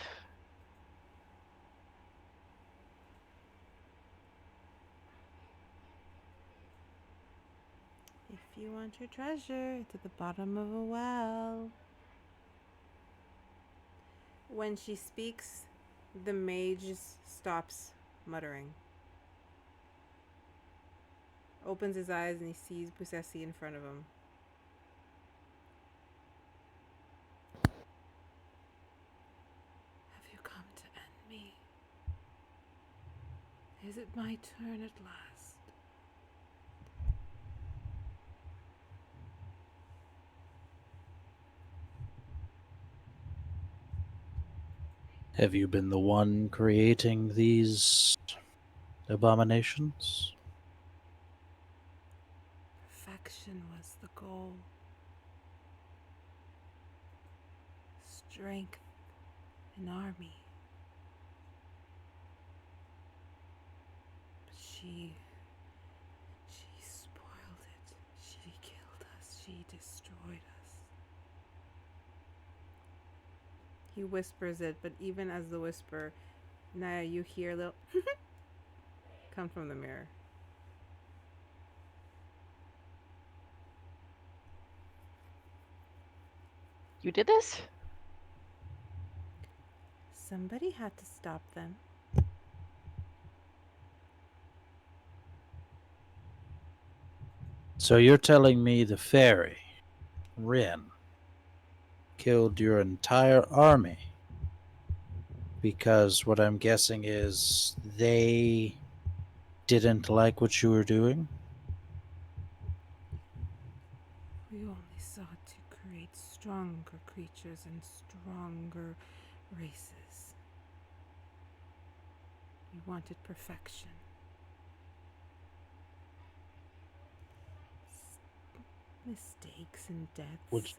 If you want your treasure, it's at the bottom of a well. When she speaks, the mage stops muttering. Opens his eyes and he sees Busesi in front of him. Have you come to end me? Is it my turn at last? Have you been the one creating these abominations? Perfection was the goal. Strength, an army. But she spoiled it. She killed us. She destroyed us. He whispers it, but even as the whisper, Naya, you hear a little come from the mirror. You did this? Somebody had to stop them. So you're telling me the fairy, Rin, killed your entire army because what I'm guessing is they didn't like what you were doing? We only sought to create stronger creatures and stronger races. We wanted perfection. Mistakes and deaths.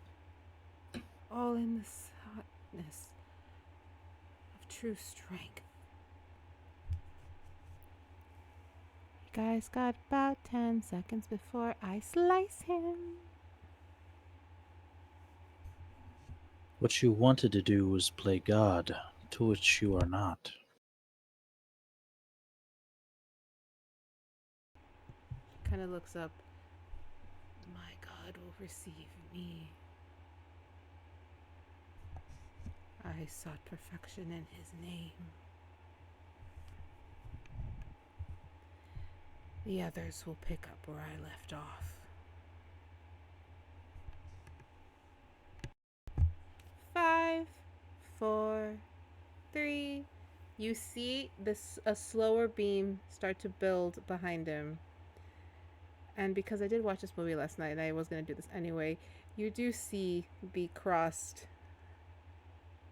All in the hotness of true strength. You guys got about 10 seconds before I slice him. What you wanted to do was play God, to which you are not. Kind of looks up. My God will receive me. I sought perfection in his name. The others will pick up where I left off. 5, 4, 3. You see a slower beam start to build behind him. And because I did watch this movie last night and I was going to do this anyway, you do see the crossed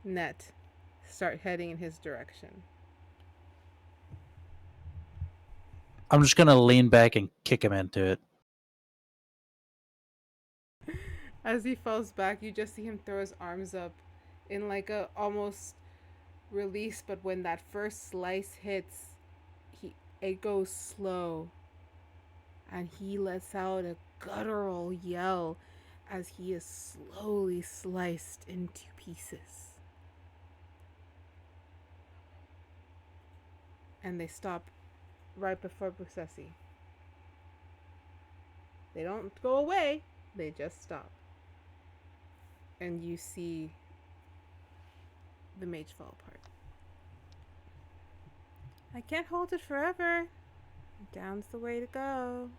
net start heading in his direction. I'm just gonna lean back and kick him into it. As he falls back, you just see him throw his arms up in like a almost release, but when that first slice hits, it goes slow, and he lets out a guttural yell as he is slowly sliced into pieces. And they stop right before Busesi. They don't go away, they just stop. And you see the mage fall apart. I can't hold it forever. Down's the way to go.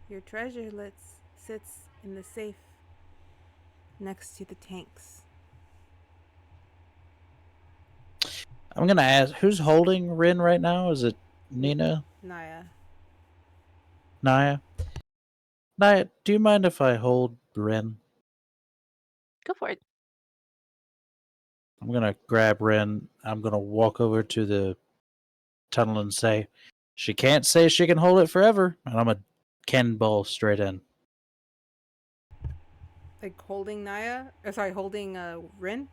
Your treasure sits in the safe next to the tanks. I'm gonna ask, who's holding Rin right now? Is it Nina? Naya. Naya? Naya, do you mind if I hold Rin? Go for it. I'm gonna grab Rin. I'm gonna walk over to the tunnel and say, she can't say she can hold it forever. And I'm a cannonball straight in. Like holding Naya? Holding Rin?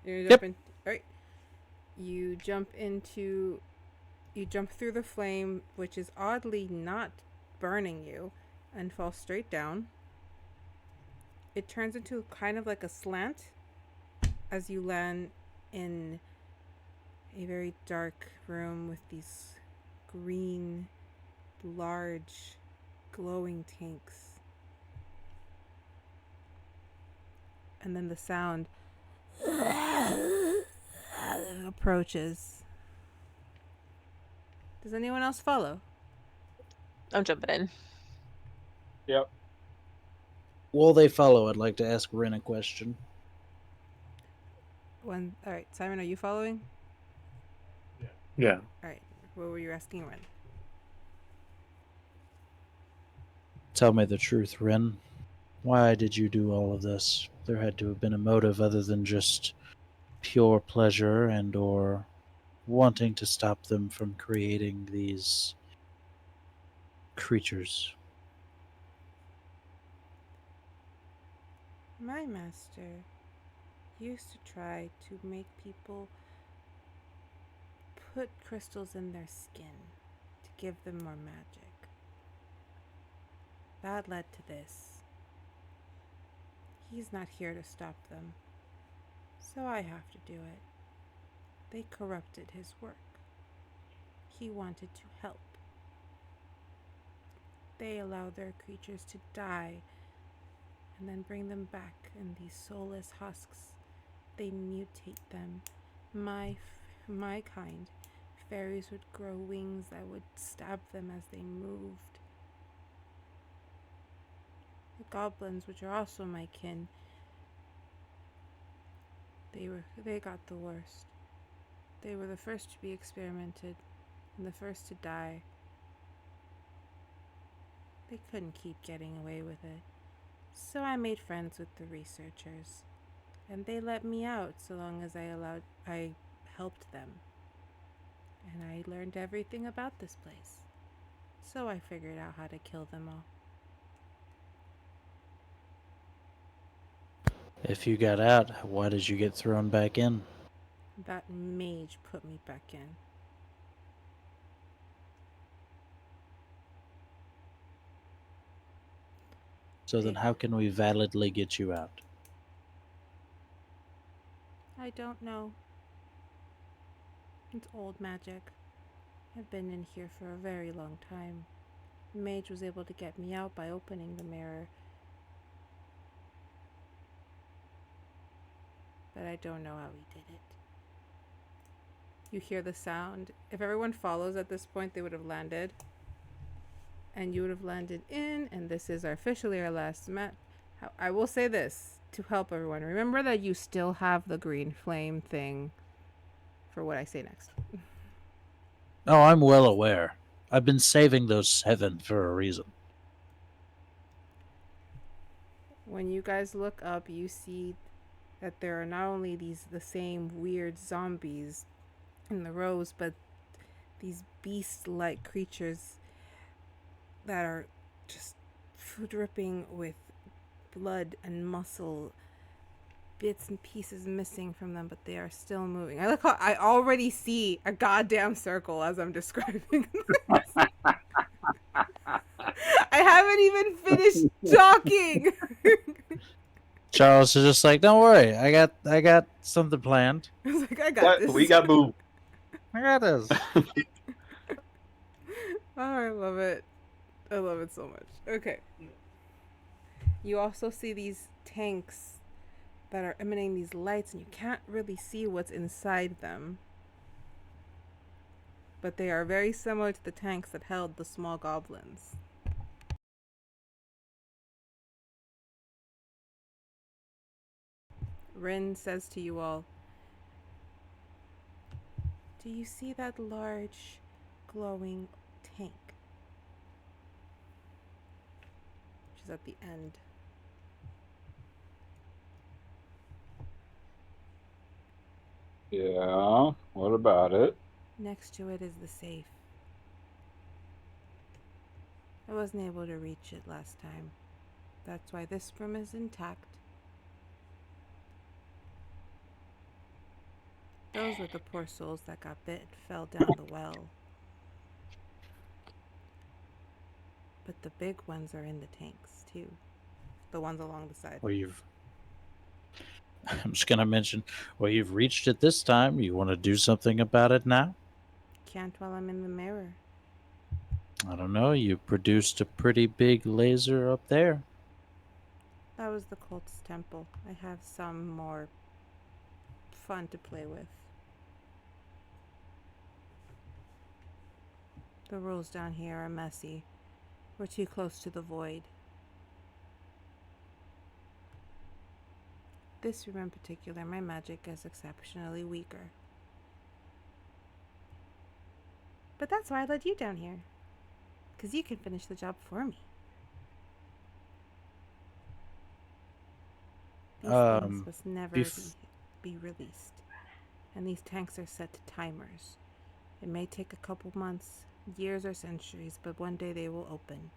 You're Yep. jumping. Alright. You jump through the flame, which is oddly not burning you, and fall straight down. It turns into kind of like a slant as you land in a very dark room with these green, large, glowing tanks. And then the sound approaches. Does anyone else follow? I'm jumping in. Yep. While they follow, I'd like to ask Rin a question. Alright, Simon, are you following? Yeah. Alright, what were you asking Ren? Tell me the truth, Rin. Why did you do all of this? There had to have been a motive other than just pure pleasure and or wanting to stop them from creating these creatures. My master used to try to make people put crystals in their skin to give them more magic. That led to this. He's not here to stop them, so I have to do it. They corrupted his work. He wanted to help. They allow their creatures to die and then bring them back in these soulless husks. They mutate them. My kind, fairies would grow wings that would stab them as they moved. The goblins, which are also my kin, they got the worst. They were the first to be experimented and the first to die. They couldn't keep getting away with it. So I made friends with the researchers, and they let me out so long as I helped them. And I learned everything about this place. So I figured out how to kill them all. If you got out, why did you get thrown back in? That mage put me back in. So then how can we validly get you out? I don't know. It's old magic. I've been in here for a very long time. The mage was able to get me out by opening the mirror. But I don't know how he did it. You hear the sound. If everyone follows at this point, they would have landed. And you would have landed in, and this is officially our last match. I will say this to help everyone. Remember that you still have the green flame thing for what I say next. Oh, I'm well aware. I've been saving those 7 for a reason. When you guys look up, you see that there are not only the same weird zombies in the rows, but these beast-like creatures that are just dripping with blood and muscle, bits and pieces missing from them, but they are still moving. I like how I already see a goddamn circle as I'm describing this. I haven't even finished talking. Charles is just like, don't worry, I got something planned. I was like, I got this. We got moved. I got this. Oh, I love it. I love it so much. Okay. You also see these tanks that are emanating these lights, and you can't really see what's inside them. But they are very similar to the tanks that held the small goblins. Rin says to you all, do you see that large glowing tank? Which is at the end. Yeah, what about it? Next to it is the safe. I wasn't able to reach it last time. That's why this room is intact. Those were the poor souls that got bit and fell down the well. But the big ones are in the tanks, too. The ones along the side. Well, I'm just going to mention, well, you've reached it this time. You want to do something about it now? Can't while I'm in the mirror. I don't know. You produced a pretty big laser up there. That was the cult's temple. I have some more fun to play with. The rules down here are messy. We're too close to the void. This room in particular, my magic is exceptionally weaker. But that's why I led you down here. Because you can finish the job for me. These things must never be released. And these tanks are set to timers. It may take a couple months, years, or centuries, but one day they will open.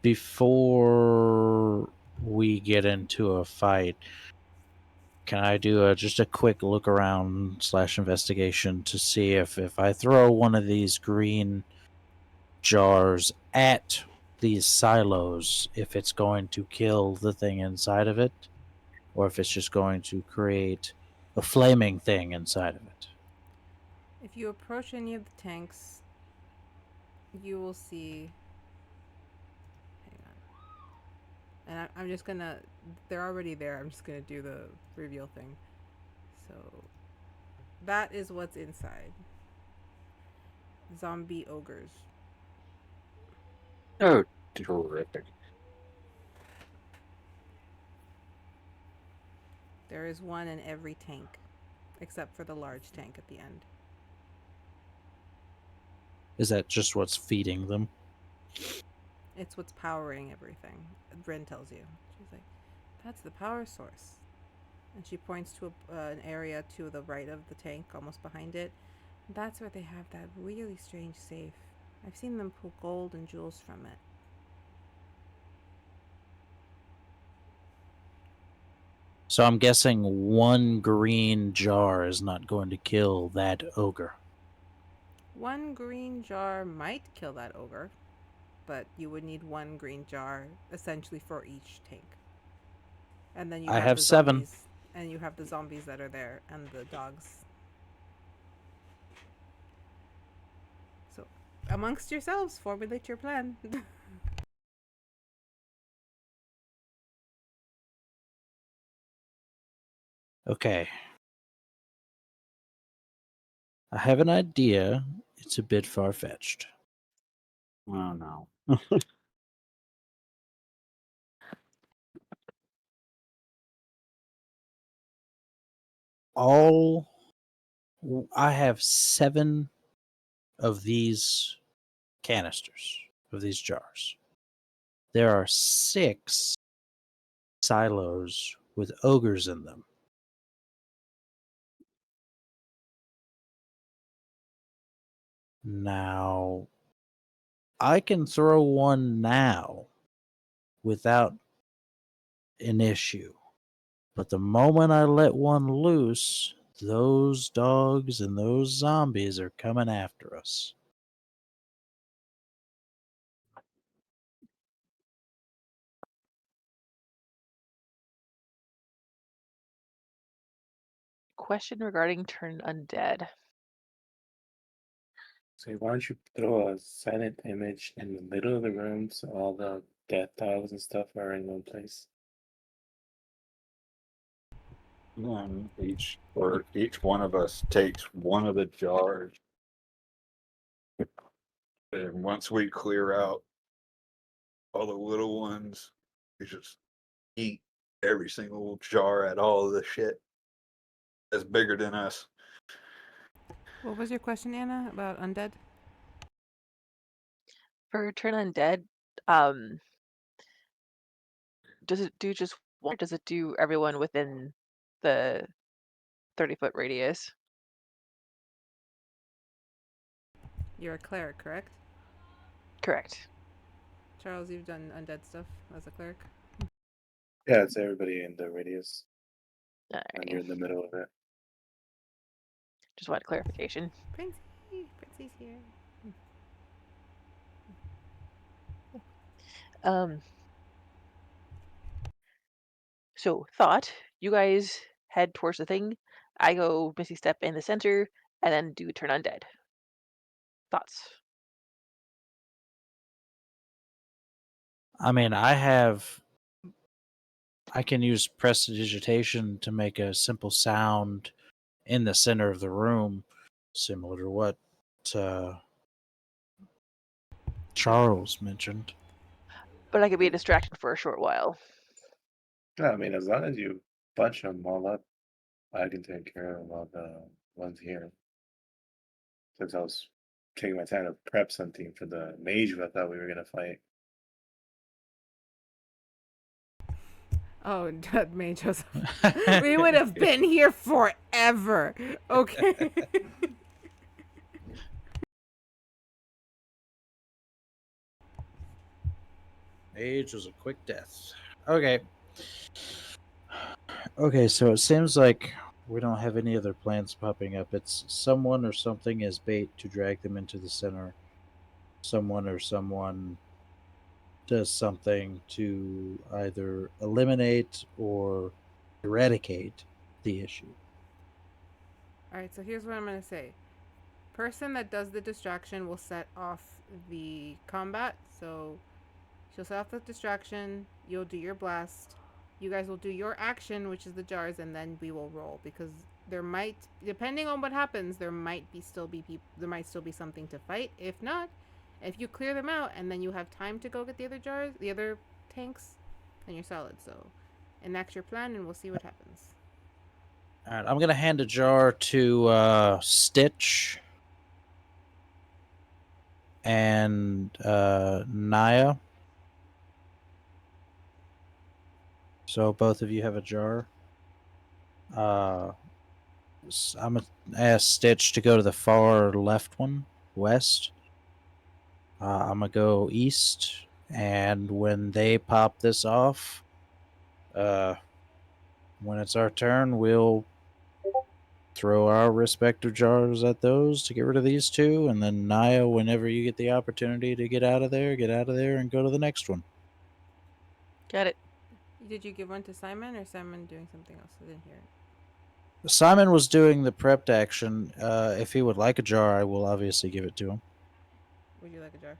Before we get into a fight, can I do just a quick look around / investigation to see if I throw one of these green jars at these silos, if it's going to kill the thing inside of it, or if it's just going to create a flaming thing inside of it? If you approach any of the tanks, you will see... Hang on. And I'm just gonna... They're already there. I'm just gonna do the reveal thing. So... That is what's inside. Zombie ogres. Oh, terrific. There is one in every tank, except for the large tank at the end. Is that just what's feeding them? It's what's powering everything. Bryn tells you. She's like, that's the power source. And she points to an area to the right of the tank, almost behind it. That's where they have that really strange safe. I've seen them pull gold and jewels from it. So I'm guessing one green jar is not going to kill that ogre. One green jar might kill that ogre, but you would need one green jar essentially for each tank. And then you have the 7. Zombies, and you have the zombies that are there and the dogs. So, amongst yourselves, formulate your plan. Okay. I have an idea. It's a bit far-fetched. Oh, no. I have 7 of these canisters, of these jars. There are 6 silos with ogres in them. Now, I can throw one now without an issue. But the moment I let one loose, those dogs and those zombies are coming after us. Question regarding turn undead. So why don't you throw a silent image in the middle of the room so all the death dogs and stuff are in one place? Each one of us takes one of the jars, and once we clear out all the little ones, we just eat every single jar at all of the shit that's bigger than us. What was your question, Anna, about undead? For turn undead, does it do just one, or does it do everyone within the 30-foot radius? You're a cleric, correct? Correct. Charles, you've done undead stuff as a cleric. Yeah, it's everybody in the radius, and Alright. you're in the middle of it. Just wanted clarification. Princey's here. So thought, you guys head towards the thing. I go Misty Step in the center, and then do turn undead. Thoughts? I mean, I can use prestidigitation to make a simple sound in the center of the room, similar to what Charles mentioned. But I could be a distraction for a short while. Yeah, I mean, as long as you bunch them all up, I can take care of all the ones here. Since I was taking my time to prep something for the mage who I thought we were gonna fight. Oh, May Joseph. We would have been here forever. Okay. Age was a quick death. Okay. Okay, so it seems like we don't have any other plans popping up. It's someone or something as bait to drag them into the center. Someone or someone does something to either eliminate or eradicate the issue. Alright, so here's what I'm gonna say. Person that does the distraction will set off the combat. So she'll set off the distraction, you'll do your blast, you guys will do your action, which is the jars, and then we will roll, because there might, depending on what happens, there might still be something to fight. If not, if you clear them out and then you have time to go get the other jars, the other tanks, then you're solid. So enact your plan and we'll see what happens. All right, I'm going to hand a jar to Stitch and Naya. So both of you have a jar. I'm going to ask Stitch to go to the far left one, west. I'm going to go east. And when they pop this off, when it's our turn, we'll throw our respective jars at those to get rid of these two. And then Naya, whenever you get the opportunity to get out of there and go to the next one. Got it. Did you give one to Simon, or Simon doing something else? I didn't hear it. Simon was doing the prepped action. If he would like a jar, I will obviously give it to him. Would you like a jar?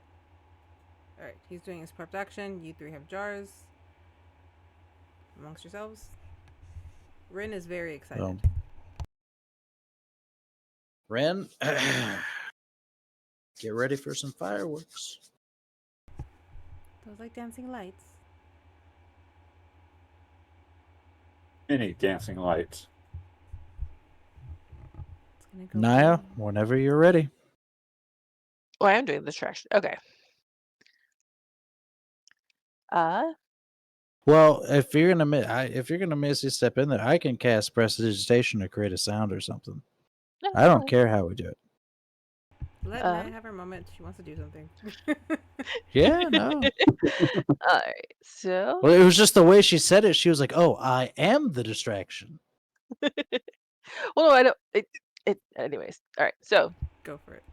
Alright, he's doing his prepped action. You three have jars amongst yourselves. Rin is very excited. Ren, get ready for some fireworks. Those like dancing lights. Any dancing lights. It's gonna go Naya, down. whenever you're ready. Oh, I am doing the distraction. Okay. Well, if you're gonna miss, you step in there. I can cast prestidigitation to create a sound or something. No, I don't care how we do it. Let Maya have her moment. She wants to do something. Yeah, no. Alright, so Well, it was just the way she said it. She was like, "Oh, I am the distraction." well, no, I don't. Anyways, all right. So, Go for it.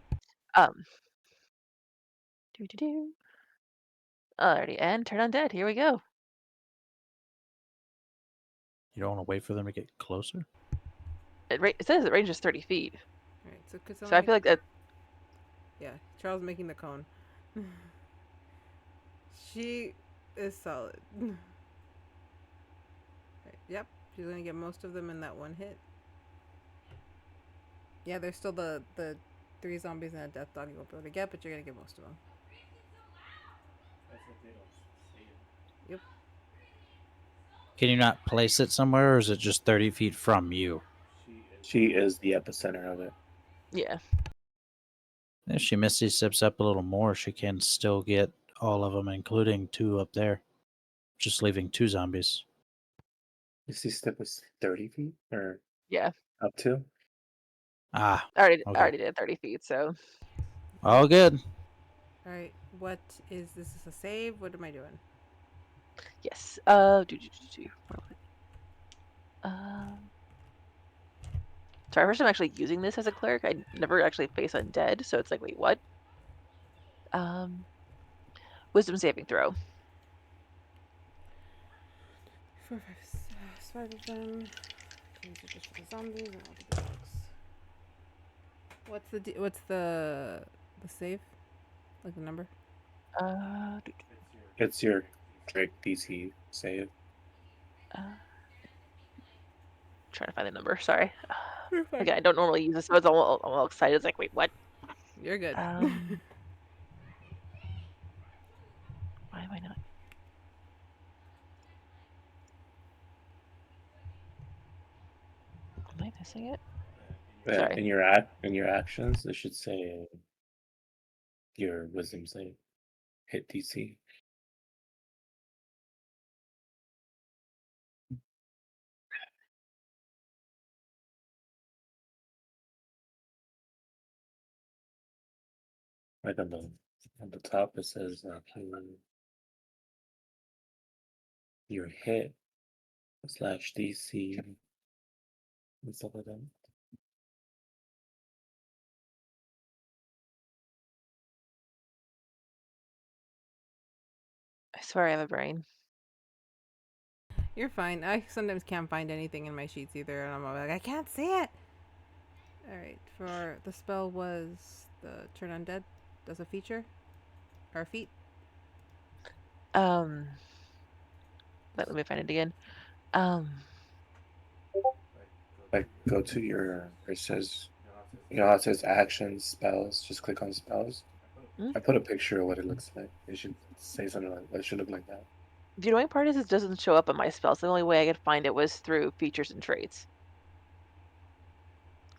do do do. Alrighty, and turn undead. Here we go. You don't want to wait for them to get closer. It says the range is 30 feet. All right. So could So someone I feel like that. Yeah, Charles making the cone. She is solid. Right, yep, she's gonna get most of them in that one hit. Yeah, there's still the 3 zombies and a death dog you won't be able to get, but you're gonna get most of them. That's if they don't see it. Yep. Can you not place it somewhere, or is it just 30 feet from you? She is the epicenter of it. Yeah. If she Misty steps up a little more, she can still get all of them, including 2 up there. Just leaving 2 zombies. Misty step is 30 feet or Yeah. up to? Ah, I okay. already did 30 feet. So All good. All right. What is this? Is a save? What am I doing? yes. Sorry, first I'm actually using this as a cleric. I never actually face undead, so it's like, wait, what? Wisdom saving throw. 4, 5 of them. These are just for the zombies and all the dogs. What's the save? Like the number? It's your Drake DC save. Trying to find the number. Sorry. Again, I don't normally use this, so I'm all excited. It's like, wait, what? You're good. Why am I not? Am I missing it? Yeah, Sorry. in your actions, it should say your wisdom save. Hit DC. Like on the top, it says your hit / DC and stuff like that. I swear I have a brain. You're fine. I sometimes can't find anything in my sheets either, and I'm like, I can't see it. All right. For the spell was the turn undead. Does a feature or feat? Let me find it again. Like go to your where it says how it says actions, spells, just click on spells. I put a picture of what it looks like. It should say something like it should look like that. The annoying part is it doesn't show up on my spells. The only way I could find it was through features and traits.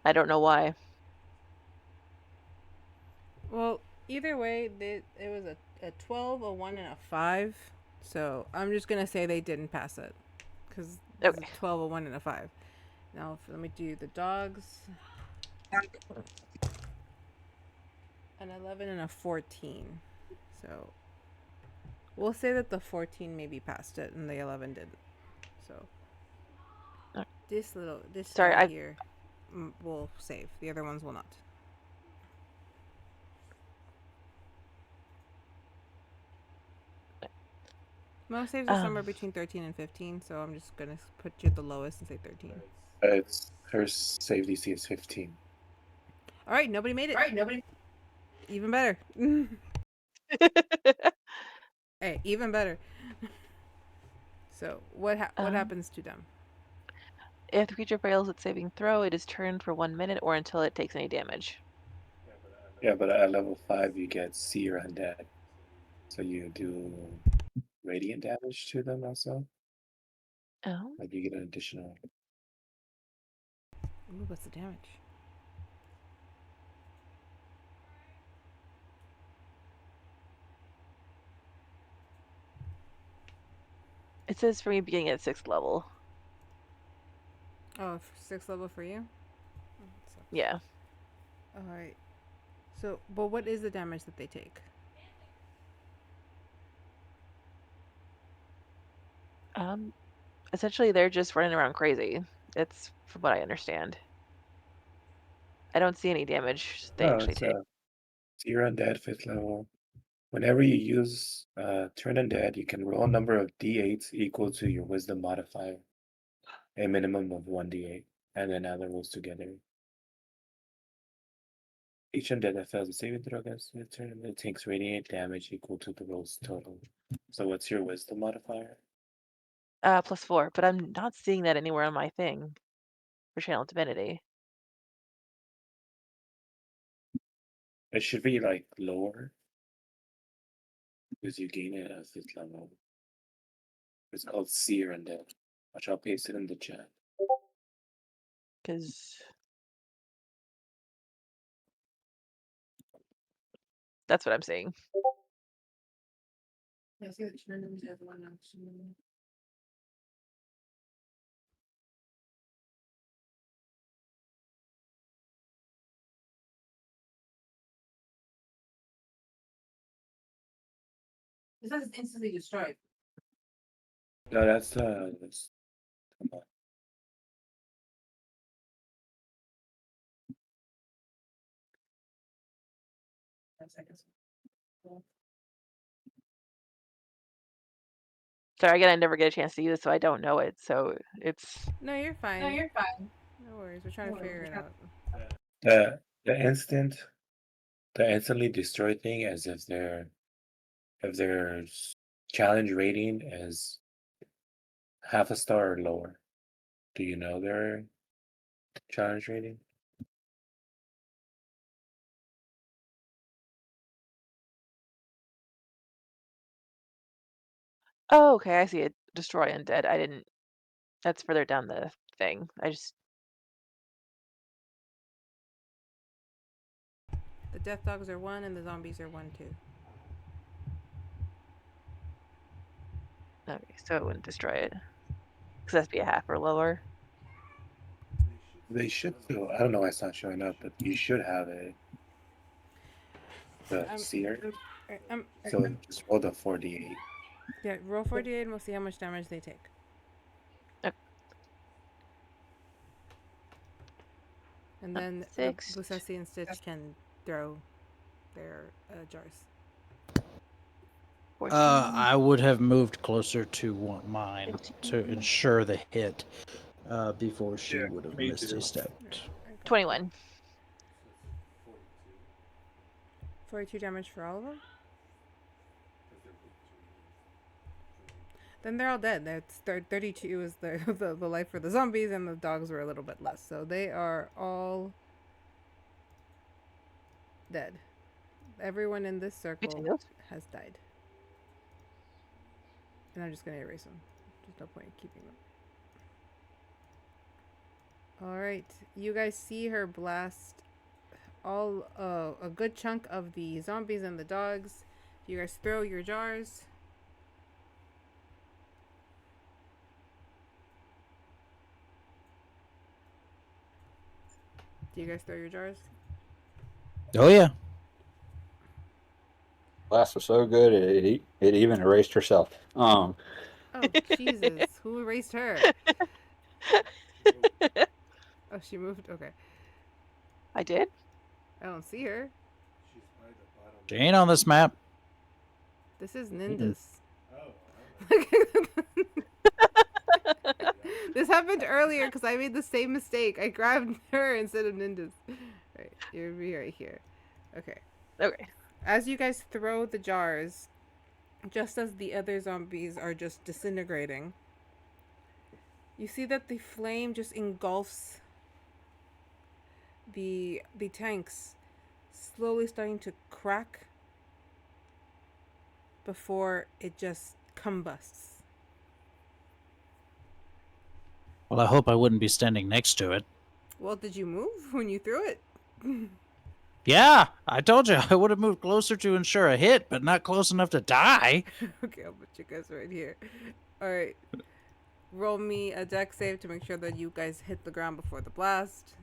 I don't know why. Well, either way, it was a 12, a 1, and a 5. So I'm just gonna say they didn't pass it, because it's Okay. a 12, a 1, and a 5. Now let me do the dogs. An 11 and a 14. So we'll say that the 14 maybe passed it and the 11 didn't. So this Sorry, guy here will save. The other ones will not. Most saves are somewhere between 13 and 15, so I'm just gonna put you at the lowest and say 13. It's her save DC is 15. All right, nobody made it. Even better. Hey, even better. So what happens to them? If the creature fails its saving throw, it is turned for 1 minute or until it takes any damage. Yeah, but at level 5 you get Seer Undead. So you do radiant damage to them also. Oh. Like you get an additional. Ooh, what's the damage? It says for me beginning at 6th level. Oh, 6th level for you? Yeah. All right. So, but what is the damage that they take? Essentially, they're just running around crazy. It's from what I understand. I don't see any damage they No, actually it's take. you're undead 5th level. Whenever you use turn undead, you can roll a number of d8s equal to your wisdom modifier, a minimum of 1d8, and then add the rolls together. Each undead that fails a saving throw against the turn, it takes radiant damage equal to the roll's total. So what's your wisdom modifier? +4, but I'm not seeing that anywhere on my thing for Channel Divinity. It should be like lower because you gain it at 5th level. It's called Seer Undead. Watch, I'll paste it in the chat. Because that's what I'm seeing. I see the turn undead one actually. It says it's instantly destroyed. No, that's come on. That's I guess. Sorry, again, I never get a chance to use it, so I don't know it. So it's No, you're fine. No, you're fine. No worries. We're trying to figure it out. The instantly destroy thing as if their challenge rating is half a star or lower. Do you know their challenge rating? oh, okay. I see it. Destroy undead. I didn't. That's further down the thing. I just The death dogs are 1 and the zombies are 1 too. okay. So it wouldn't destroy it because that's be a half or lower. They should still. I don't know why it's not showing up, but you should have the seer. So just roll the 4d8. Yeah, roll 48 and we'll see how much damage they take. Okay. And then the Six. Busesi and Stitch can throw their jars. 14. I would have moved closer to mine to ensure the hit before she Yeah, would have me misty too. stepped. 21. 42 damage for all of them? Then they're all dead. That's 32 is the life for the zombies, and the dogs were a little bit less. So they are all dead. Everyone in this circle has died. And I'm just going to erase them. There's no point in keeping them. Alright. You guys see her blast a good chunk of the zombies and the dogs. You guys throw your jars. Do you guys throw your jars? Oh yeah. Blast was so good it even erased herself. Oh, Jesus. Who erased her? Oh, she moved? Okay. I did? I don't see her. She ain't on this map. This is Nindus. This happened earlier because I made the same mistake. I grabbed her instead of Nindus. Right, you'll be right here. Okay. Okay. As you guys throw the jars, just as the other zombies are just disintegrating, you see that the flame just engulfs the tanks, slowly starting to crack before it just combusts. Well, I hope I wouldn't be standing next to it. Well, did you move when you threw it? Yeah, I told you I would have moved closer to ensure a hit, but not close enough to die. Okay, I'll put you guys right here. Alright. Roll me a deck save to make sure that you guys hit the ground before the blast.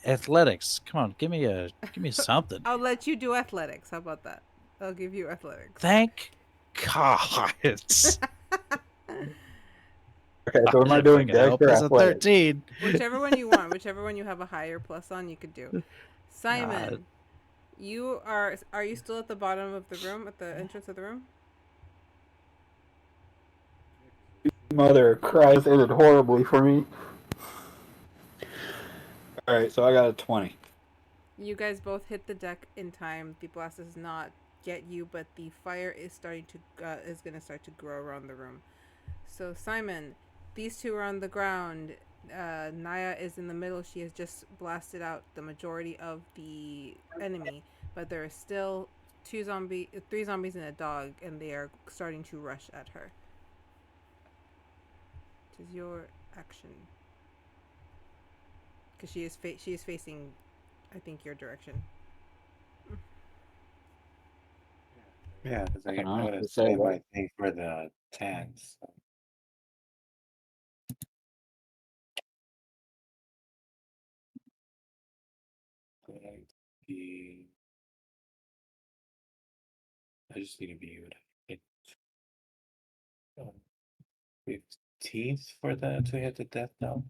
athletics. Come on, give me something. I'll let you do athletics. How about that? I'll give you athletics. Thank God. Okay, so am I doing dex or That's a athletics? 13. Whichever one you want. Whichever one you have a higher plus on, you could do. Simon, you are you still at the bottom of the room, at the entrance of the room? Mother of Christ, ended horribly for me. Alright, so I got a 20. You guys both hit the deck in time. The blast does not get you, but the fire is starting to is going to start to grow around the room. So Simon, these two are on the ground. Naya is in the middle. She has just blasted out the majority of the enemy, but there are still three zombies and a dog, and they are starting to rush at her. It is your action, because she is facing, I think, your direction. Yeah, because I'm honestly gonna say save that- my thing for the tanks. So. Like I just need to be able to hit 15th for the to hit the death now.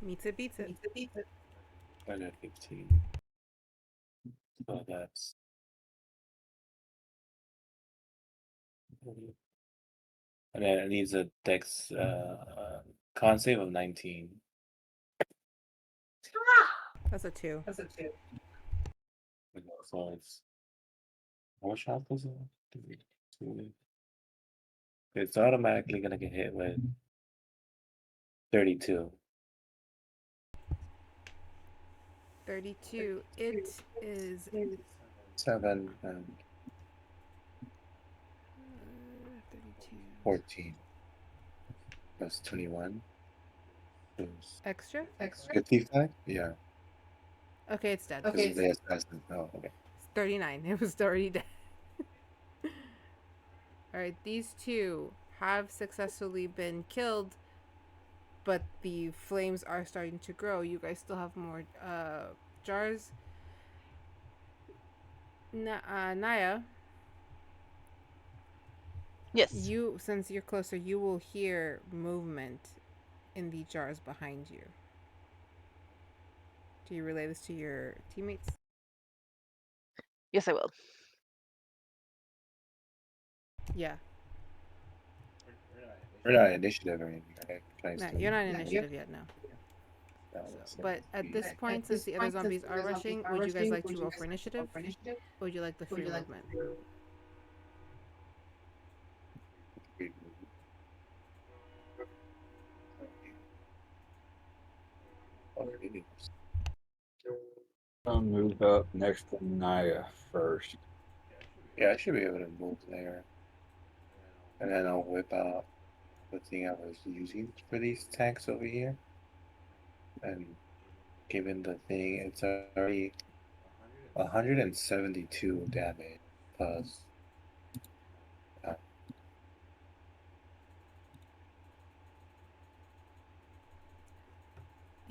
Meets it, beats it. I got 15. So that's and then it needs a dex con save of 19. That's a 2. So it's how much health is it? It's automatically gonna get hit with 32. 32. It is 7 and 32. 14. That's 21. Extra? 55? Yeah. Okay, it's dead. This is the assassin. Oh, okay. It's 39. It was already dead. Alright, these two have successfully been killed, but the flames are starting to grow. You guys still have more jars. Naya, Yes. you, since you're closer, you will hear movement in the jars behind you. Do you relay this to your teammates? Yes, I will. Yeah. We're not initiative or anything, right? No, you're not in initiative yet, no. But at this point, since the other zombies are rushing, would you guys like to roll for initiative? Or would you like the free movement? I'll move up next to Naya first. Yeah, I should be able to move there. And then I'll whip out the thing I was using for these tanks over here. And given the thing, it's already 172 damage plus.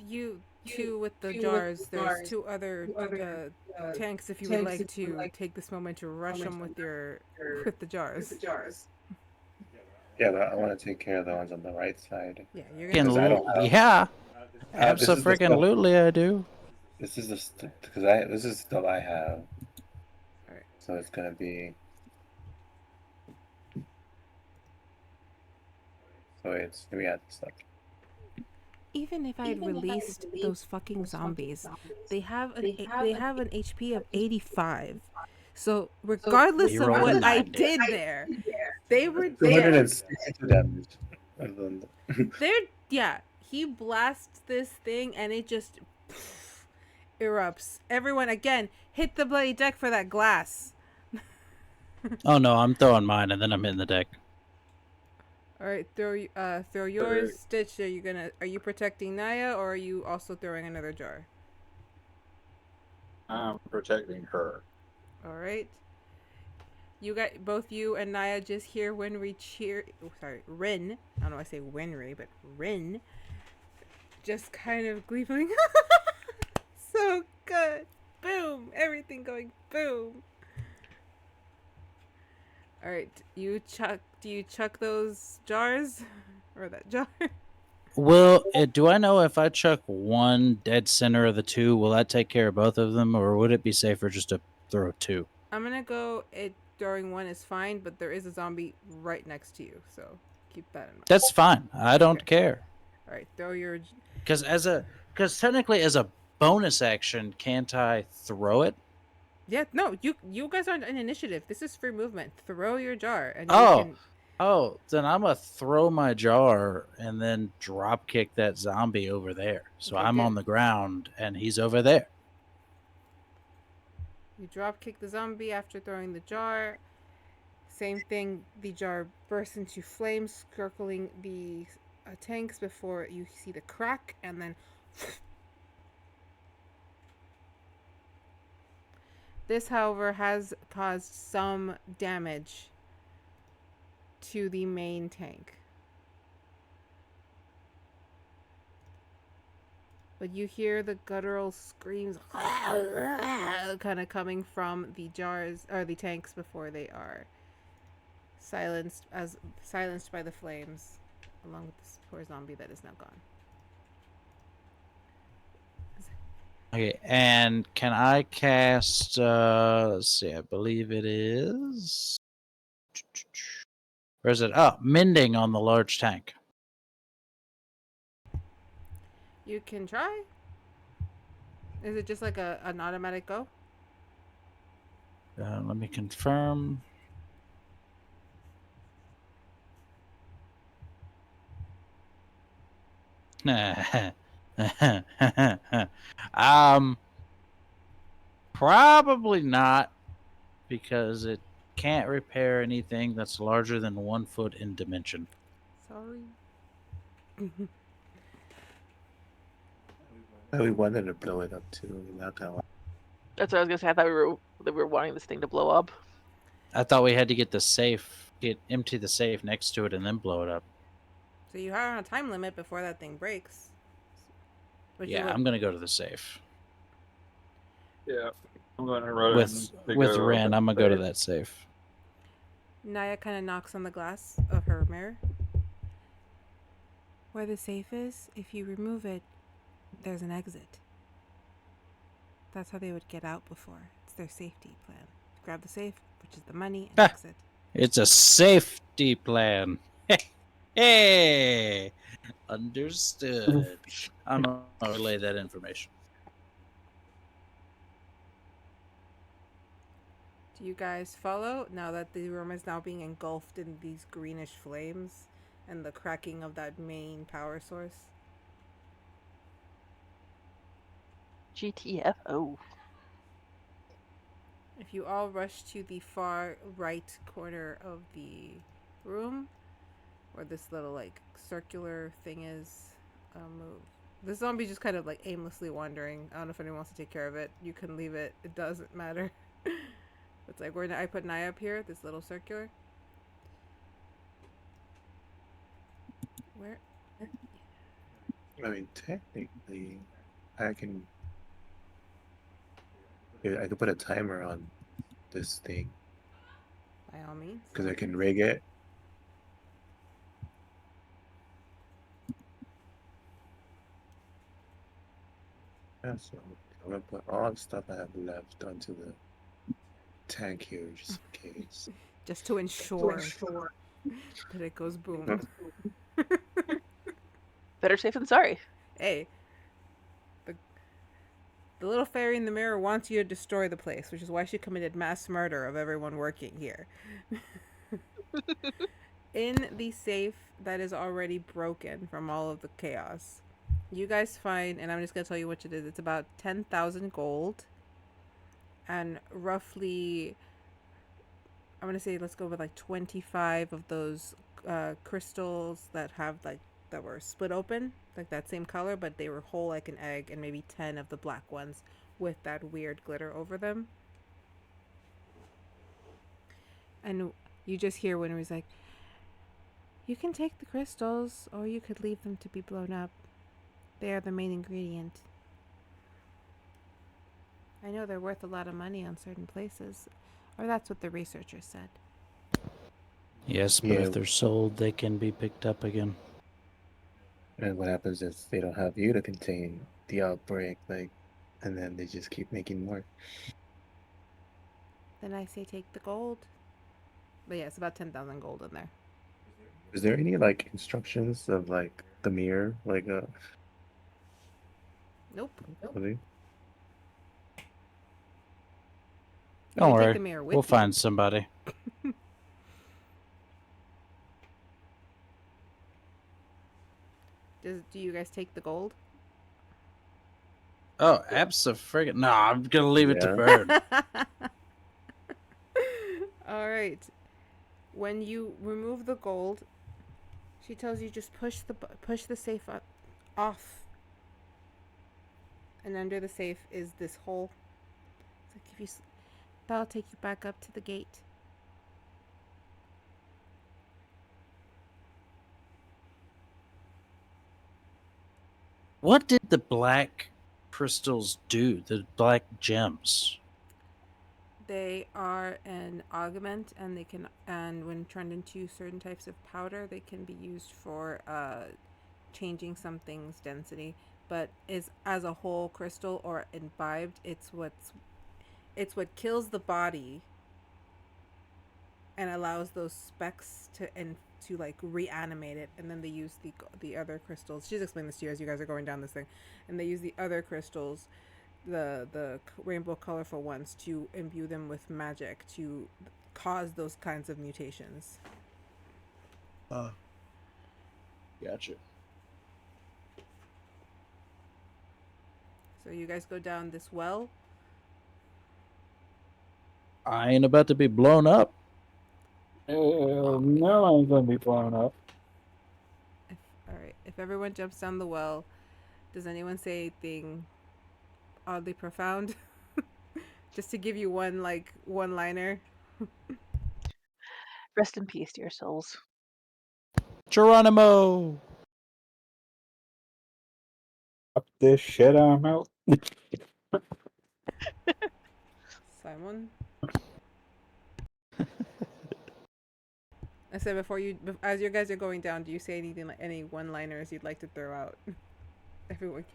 You two with the jars, there's two other tanks if you would like to take this moment to rush them with the jars. Yeah, but I want to take care of the ones on the right side. Yeah, you're Freaking gonna. I don't have- yeah. this is the stuff- Abso-freaking-lutely I do. This is this is stuff I have. Alright. So it's gonna be. So it's gonna be at stuff. Even if I had released those fucking zombies, they have an HP of 85. So regardless You of rolled a what I 90. did there, they were there. 262 damage. He blasts this thing and it just erupts. Everyone again, hit the bloody deck for that glass. Oh no, I'm throwing mine and then I'm hitting the deck. All right, throw yours. Stitch, are you protecting Naya or are you also throwing another jar? I'm protecting her. All right. Both you and Naya just hear Winry cheer. Oh, sorry, Rin. I don't know why I say Winry, but Rin. Just kind of gleefully So good. Boom. Everything going boom. All right. Do you chuck those jars or that jar? Do I know if I chuck one dead center of the two, will that take care of both of them, or would it be safer just to throw two? I'm gonna go. Throwing one is fine, but there is a zombie right next to you, so keep that in mind. That's fine. I don't Okay. care. All right. Throw your. Because technically, as a bonus action, can't I throw it? Yeah. No. You guys aren't in initiative. This is free movement. Throw your jar, and you Oh, can. oh, then I'm gonna throw my jar and then drop kick that zombie over there. So Okay, I'm good. on the ground and he's over there. You drop kick the zombie after throwing the jar. Same thing. The jar bursts into flames, circling the tanks before you see the crack, and then. This, however, has caused some damage to the main tank. But you hear the guttural screams kind of coming from the jars or the tanks before they are silenced by the flames, along with this poor zombie that is now gone. Okay, and can I cast? Let's see. I believe it is. Where is it? Oh, mending on the large tank. You can try. Is it just like an automatic go? Let me confirm. Probably not, because it can't repair anything that's larger than 1 foot in dimension. Sorry. We wanted to blow it up too. Not gonna lie. That's what I was gonna say. I thought we were wanting this thing to blow up. I thought we had to get empty the safe next to it and then blow it up. So you are on a time limit before that thing breaks. But Yeah, I'm gonna go to the safe. Yeah, I'm going to run With Ren, I'm gonna go to that safe. Naya kind of knocks on the glass of her mirror. Where the safe is, if you remove it, there's an exit. That's how they would get out before. It's their safety plan. Grab the safe, which is the money, and exit. It's a safety plan. Hey, understood. I'm gonna relay that information. Do you guys follow now that the room is now being engulfed in these greenish flames and the cracking of that main power source? GTFO. If you all rush to the far right corner of the room, where this little like circular thing is, move. The zombie just kind of like aimlessly wandering. I don't know if anyone wants to take care of it. You can leave it. It doesn't matter. It's like where I put Naya up here, this little circular. Where? I mean, technically, I can. I could put a timer on this thing By all means. because I can rig it. Yeah, so I'm gonna put all the stuff I have left onto the tank here, just in case. Just to ensure that it goes boom. Better safe than sorry. Hey, the little fairy in the mirror wants you to destroy the place, which is why she committed mass murder of everyone working here. In the safe that is already broken from all of the chaos, you guys find, and I'm just going to tell you what it is, it's about 10,000 gold and roughly, I'm going to say, let's go with like 25 of those crystals that have like, that were split open, like that same color, but they were whole like an egg, and maybe 10 of the black ones with that weird glitter over them. And you just hear when it was like, you can take the crystals, or you could leave them to be blown up. They are the main ingredient. I know they're worth a lot of money on certain places, or that's what the researchers said. Yes, but Yeah. if they're sold, they can be picked up again. And what happens if they don't have you to contain the outbreak, like, and then they just keep making more? Then I say take the gold. But yeah, it's about 10,000 gold in there. Is there any like instructions of like the mirror, like Nope. clothing? You Don't can take worry, the mirror with we'll you. find somebody. Do you guys take the gold? Oh, abso-friggin' no! I'm gonna leave it to Yeah. Bird. All right. When you remove the gold, she tells you just push the safe off. And under the safe is this hole. It's like if you that'll take you back up to the gate. What did the black crystals do? The black gems. They are an augment, and when turned into certain types of powder, they can be used for changing something's density. But is as a whole crystal or imbibed, it's what kills the body and allows those specks to like reanimate it, and then they use the other crystals. She's explaining this to you as you guys are going down this thing, and they use the other crystals, the rainbow colorful ones, to imbue them with magic to cause those kinds of mutations. Gotcha. So you guys go down this well. I ain't about to be blown up. No, I ain't gonna be blown up. All right. If everyone jumps down the well, does anyone say anything oddly profound? Just to give you one liner. Rest in peace, dear souls. Geronimo. Up this shit I'm out. Simon. I said as you guys are going down, do you say anything like any one-liners you'd like to throw out? Everyone.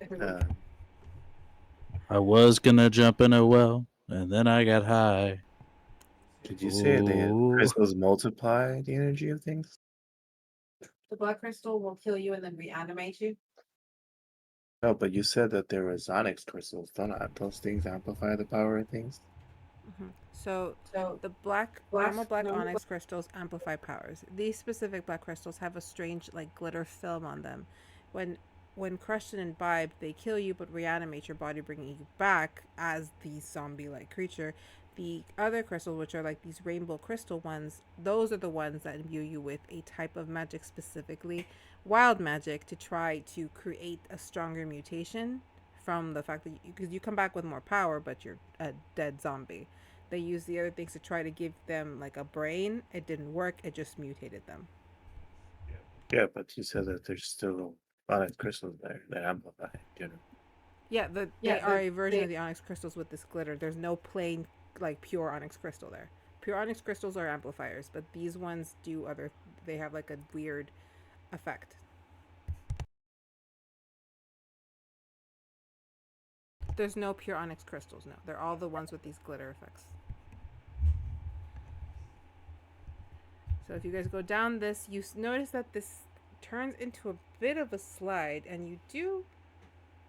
I was gonna jump in a well, and then I got high. Did you say the Ooh. crystals multiply the energy of things? The black crystal will kill you and then reanimate you. No, but you said that there was onyx crystals. Don't those things amplify the power of things? Mm-hmm. So the normal black onyx crystals amplify powers. These specific black crystals have a strange like glitter film on them. When crushed and imbibed, they kill you but reanimate your body, bringing you back as the zombie-like creature. The other crystals, which are like these rainbow crystal ones, those are the ones that imbue you with a type of magic, specifically wild magic, to try to create a stronger mutation from the fact that because you come back with more power, but you're a dead zombie. They use the other things to try to give them like a brain. It didn't work. It just mutated them. Yeah, but you said that there's still onyx crystals there that amplify, you know. Yeah, they are a version of the onyx crystals with this glitter. There's no plain, like, pure onyx crystal there. Pure onyx crystals are amplifiers, but these ones they have like a weird effect. There's no pure onyx crystals, no. They're all the ones with these glitter effects. So if you guys go down this, you notice that this turns into a bit of a slide, and you do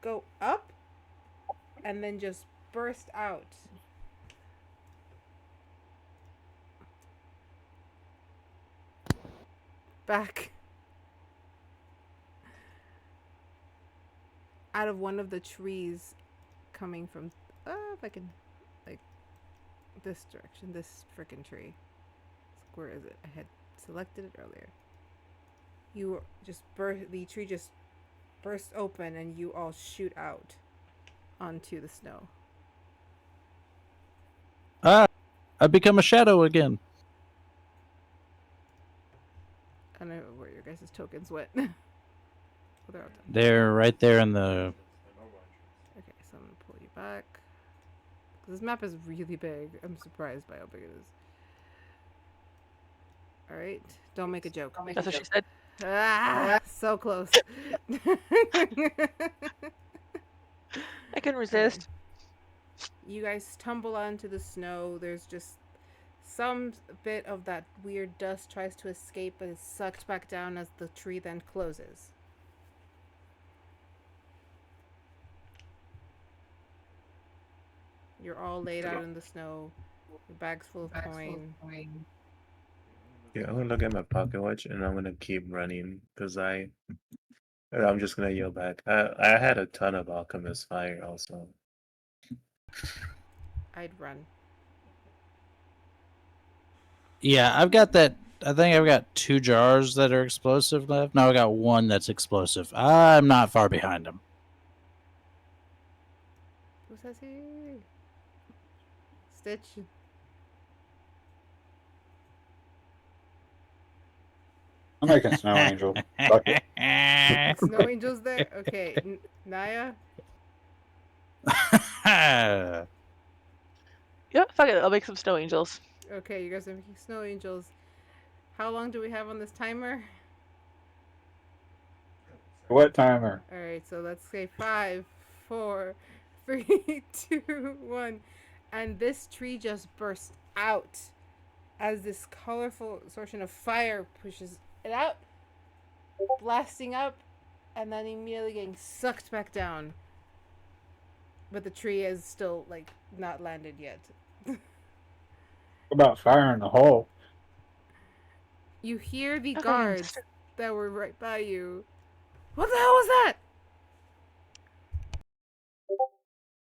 go up and then just burst out. Back out of one of the trees coming from, if I can, like, this direction, this freaking tree. Where is it? I had selected it earlier. You just the tree just bursts open and you all shoot out onto the snow. Ah, I become a shadow again. I don't know where your guys' tokens went. They're right there in the. Okay, so I'm gonna pull you back. This map is really big. I'm surprised by how big it is. All right, don't make a joke. That's what she said. Ah, so close. I couldn't resist. You guys tumble onto the snow. There's just some bit of that weird dust tries to escape, but is sucked back down as the tree then closes. You're all laid out in the snow. Your bag's full of coin. Yeah, I'm gonna look at my pocket watch and I'm gonna keep running because I'm just gonna yell back. I had a ton of alchemist fire also. I'd run. Yeah, I've got that. I think I've got 2 jars that are explosive left. No, I got 1 that's explosive. I'm not far behind him. Who says he? Stitch. I'm making snow angel. Fuck it. Snow angels there? Okay. Naya? Yeah, fuck it. I'll make some snow angels. Okay, you guys are making snow angels. How long do we have on this timer? What timer? Alright, so let's say 5, 4, 3, 2, 1. And this tree just bursts out as this colorful assortment of fire pushes it out, blasting up, and then immediately getting sucked back down. But the tree is still, like, not landed yet. What about fire in the hole? You hear the Okay. guards that were right by you. What the hell was that?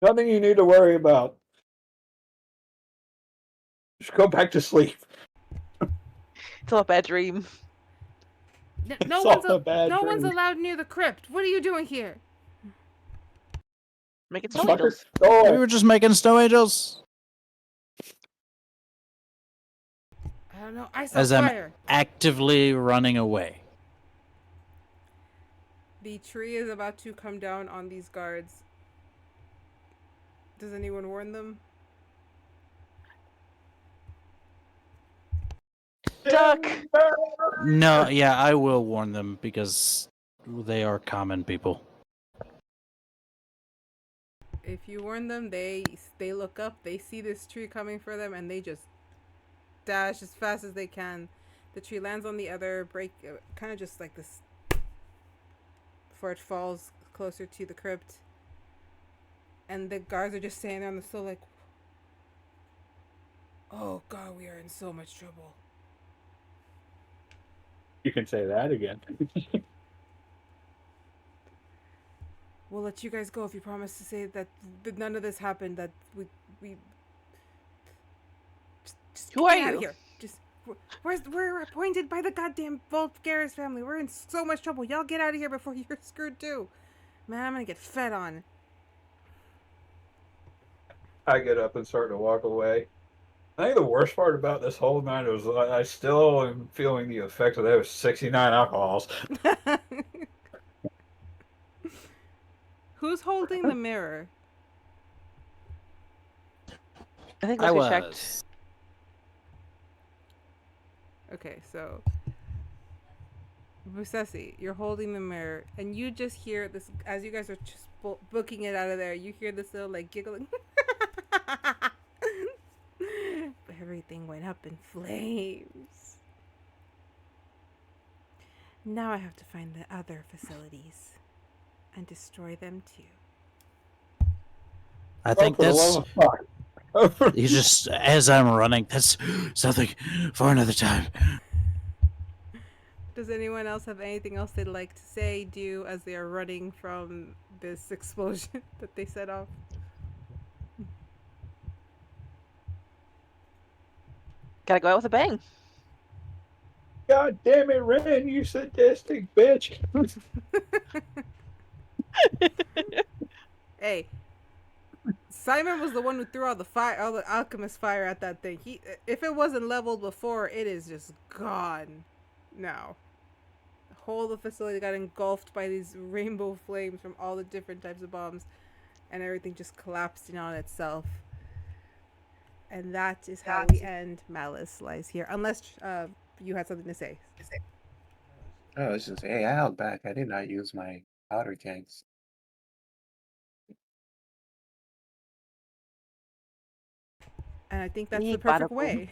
Nothing you need to worry about. Just go back to sleep. It's all a bad dream. No It's one's all a bad no one's dream. allowed near the crypt. What are you doing here? Making snow Fucker. angels. Go We away. were just making snow angels. I don't know. I saw As I'm fire. actively running away. The tree is about to come down on these guards. Does anyone warn them? Duck! No, yeah, I will warn them because they are common people. If you warn them, they look up, they see this tree coming for them, and they just dash as fast as they can. The tree lands on the other break, kind of just like this, before it falls closer to the crypt. And the guards are just standing on the sill like, oh god, we are in so much trouble. You can say that again. We'll let you guys go if you promise to say that none of this happened, that we just Who get are out you? of here. Just we're appointed by the goddamn Volt Garris family. We're in so much trouble. Y'all get out of here before you're screwed too. Man, I'm gonna get fed on. I get up and start to walk away. I think the worst part about this whole night was I still am feeling the effects of those 69 alcohols. Who's holding the mirror? I think I we was. checked. Okay, so Busesi, you're holding the mirror, and you just hear this as you guys are just booking it out of there. You hear this little like giggling. Everything went up in flames. Now I have to find the other facilities and destroy them too. I think For the that's. love of fuck. You just, as I'm running, that's something for another time. Does anyone else have anything else they'd like to say, do as they are running from this explosion that they set off? Gotta go out with a bang. God damn it, Ren, you sadistic bitch. Hey, Simon was the one who threw all the alchemist fire at that thing. If it wasn't leveled before, it is just gone now. The whole of the facility got engulfed by these rainbow flames from all the different types of bombs, and everything just collapsed in on itself. And that is how we end Malice Lies Here. Unless you had something to say. Oh, it's just, hey, I held back. I did not use my powder kegs. And I think that's the Yeek, perfect bada way.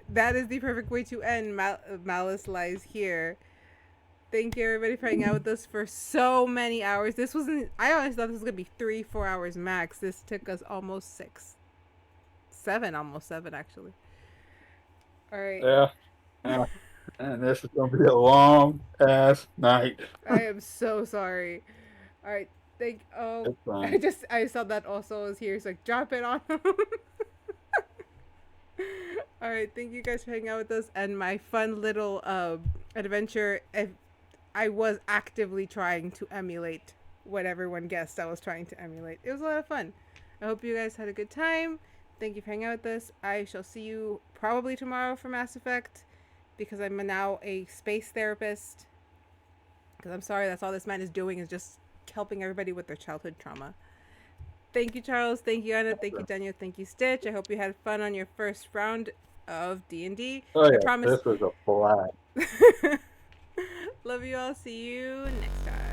That is the perfect way to end Malice Lies Here. Thank you everybody for hanging out with us for so many hours. This wasn't, I honestly thought this was going to be 3-4 hours max. This took us almost 6. 7, almost 7 actually. All right. Yeah. And this is gonna be a long ass night. I am so sorry. All right. It's fine. I saw that also was here. It's like, drop it on him. All right. Thank you guys for hanging out with us and my fun little adventure. I was actively trying to emulate what everyone guessed I was trying to emulate. It was a lot of fun. I hope you guys had a good time. Thank you for hanging out with us. I shall see you probably tomorrow for Mass Effect because I'm now a space therapist. Because I'm sorry, that's all this man is doing is just helping everybody with their childhood trauma. Thank you, Charles. Thank you, Anna. Thank you, Daniel. Thank you, Stitch. I hope you had fun on your first round of D&D. Oh yeah, I promise. this was a blast. Love you all. See you next time.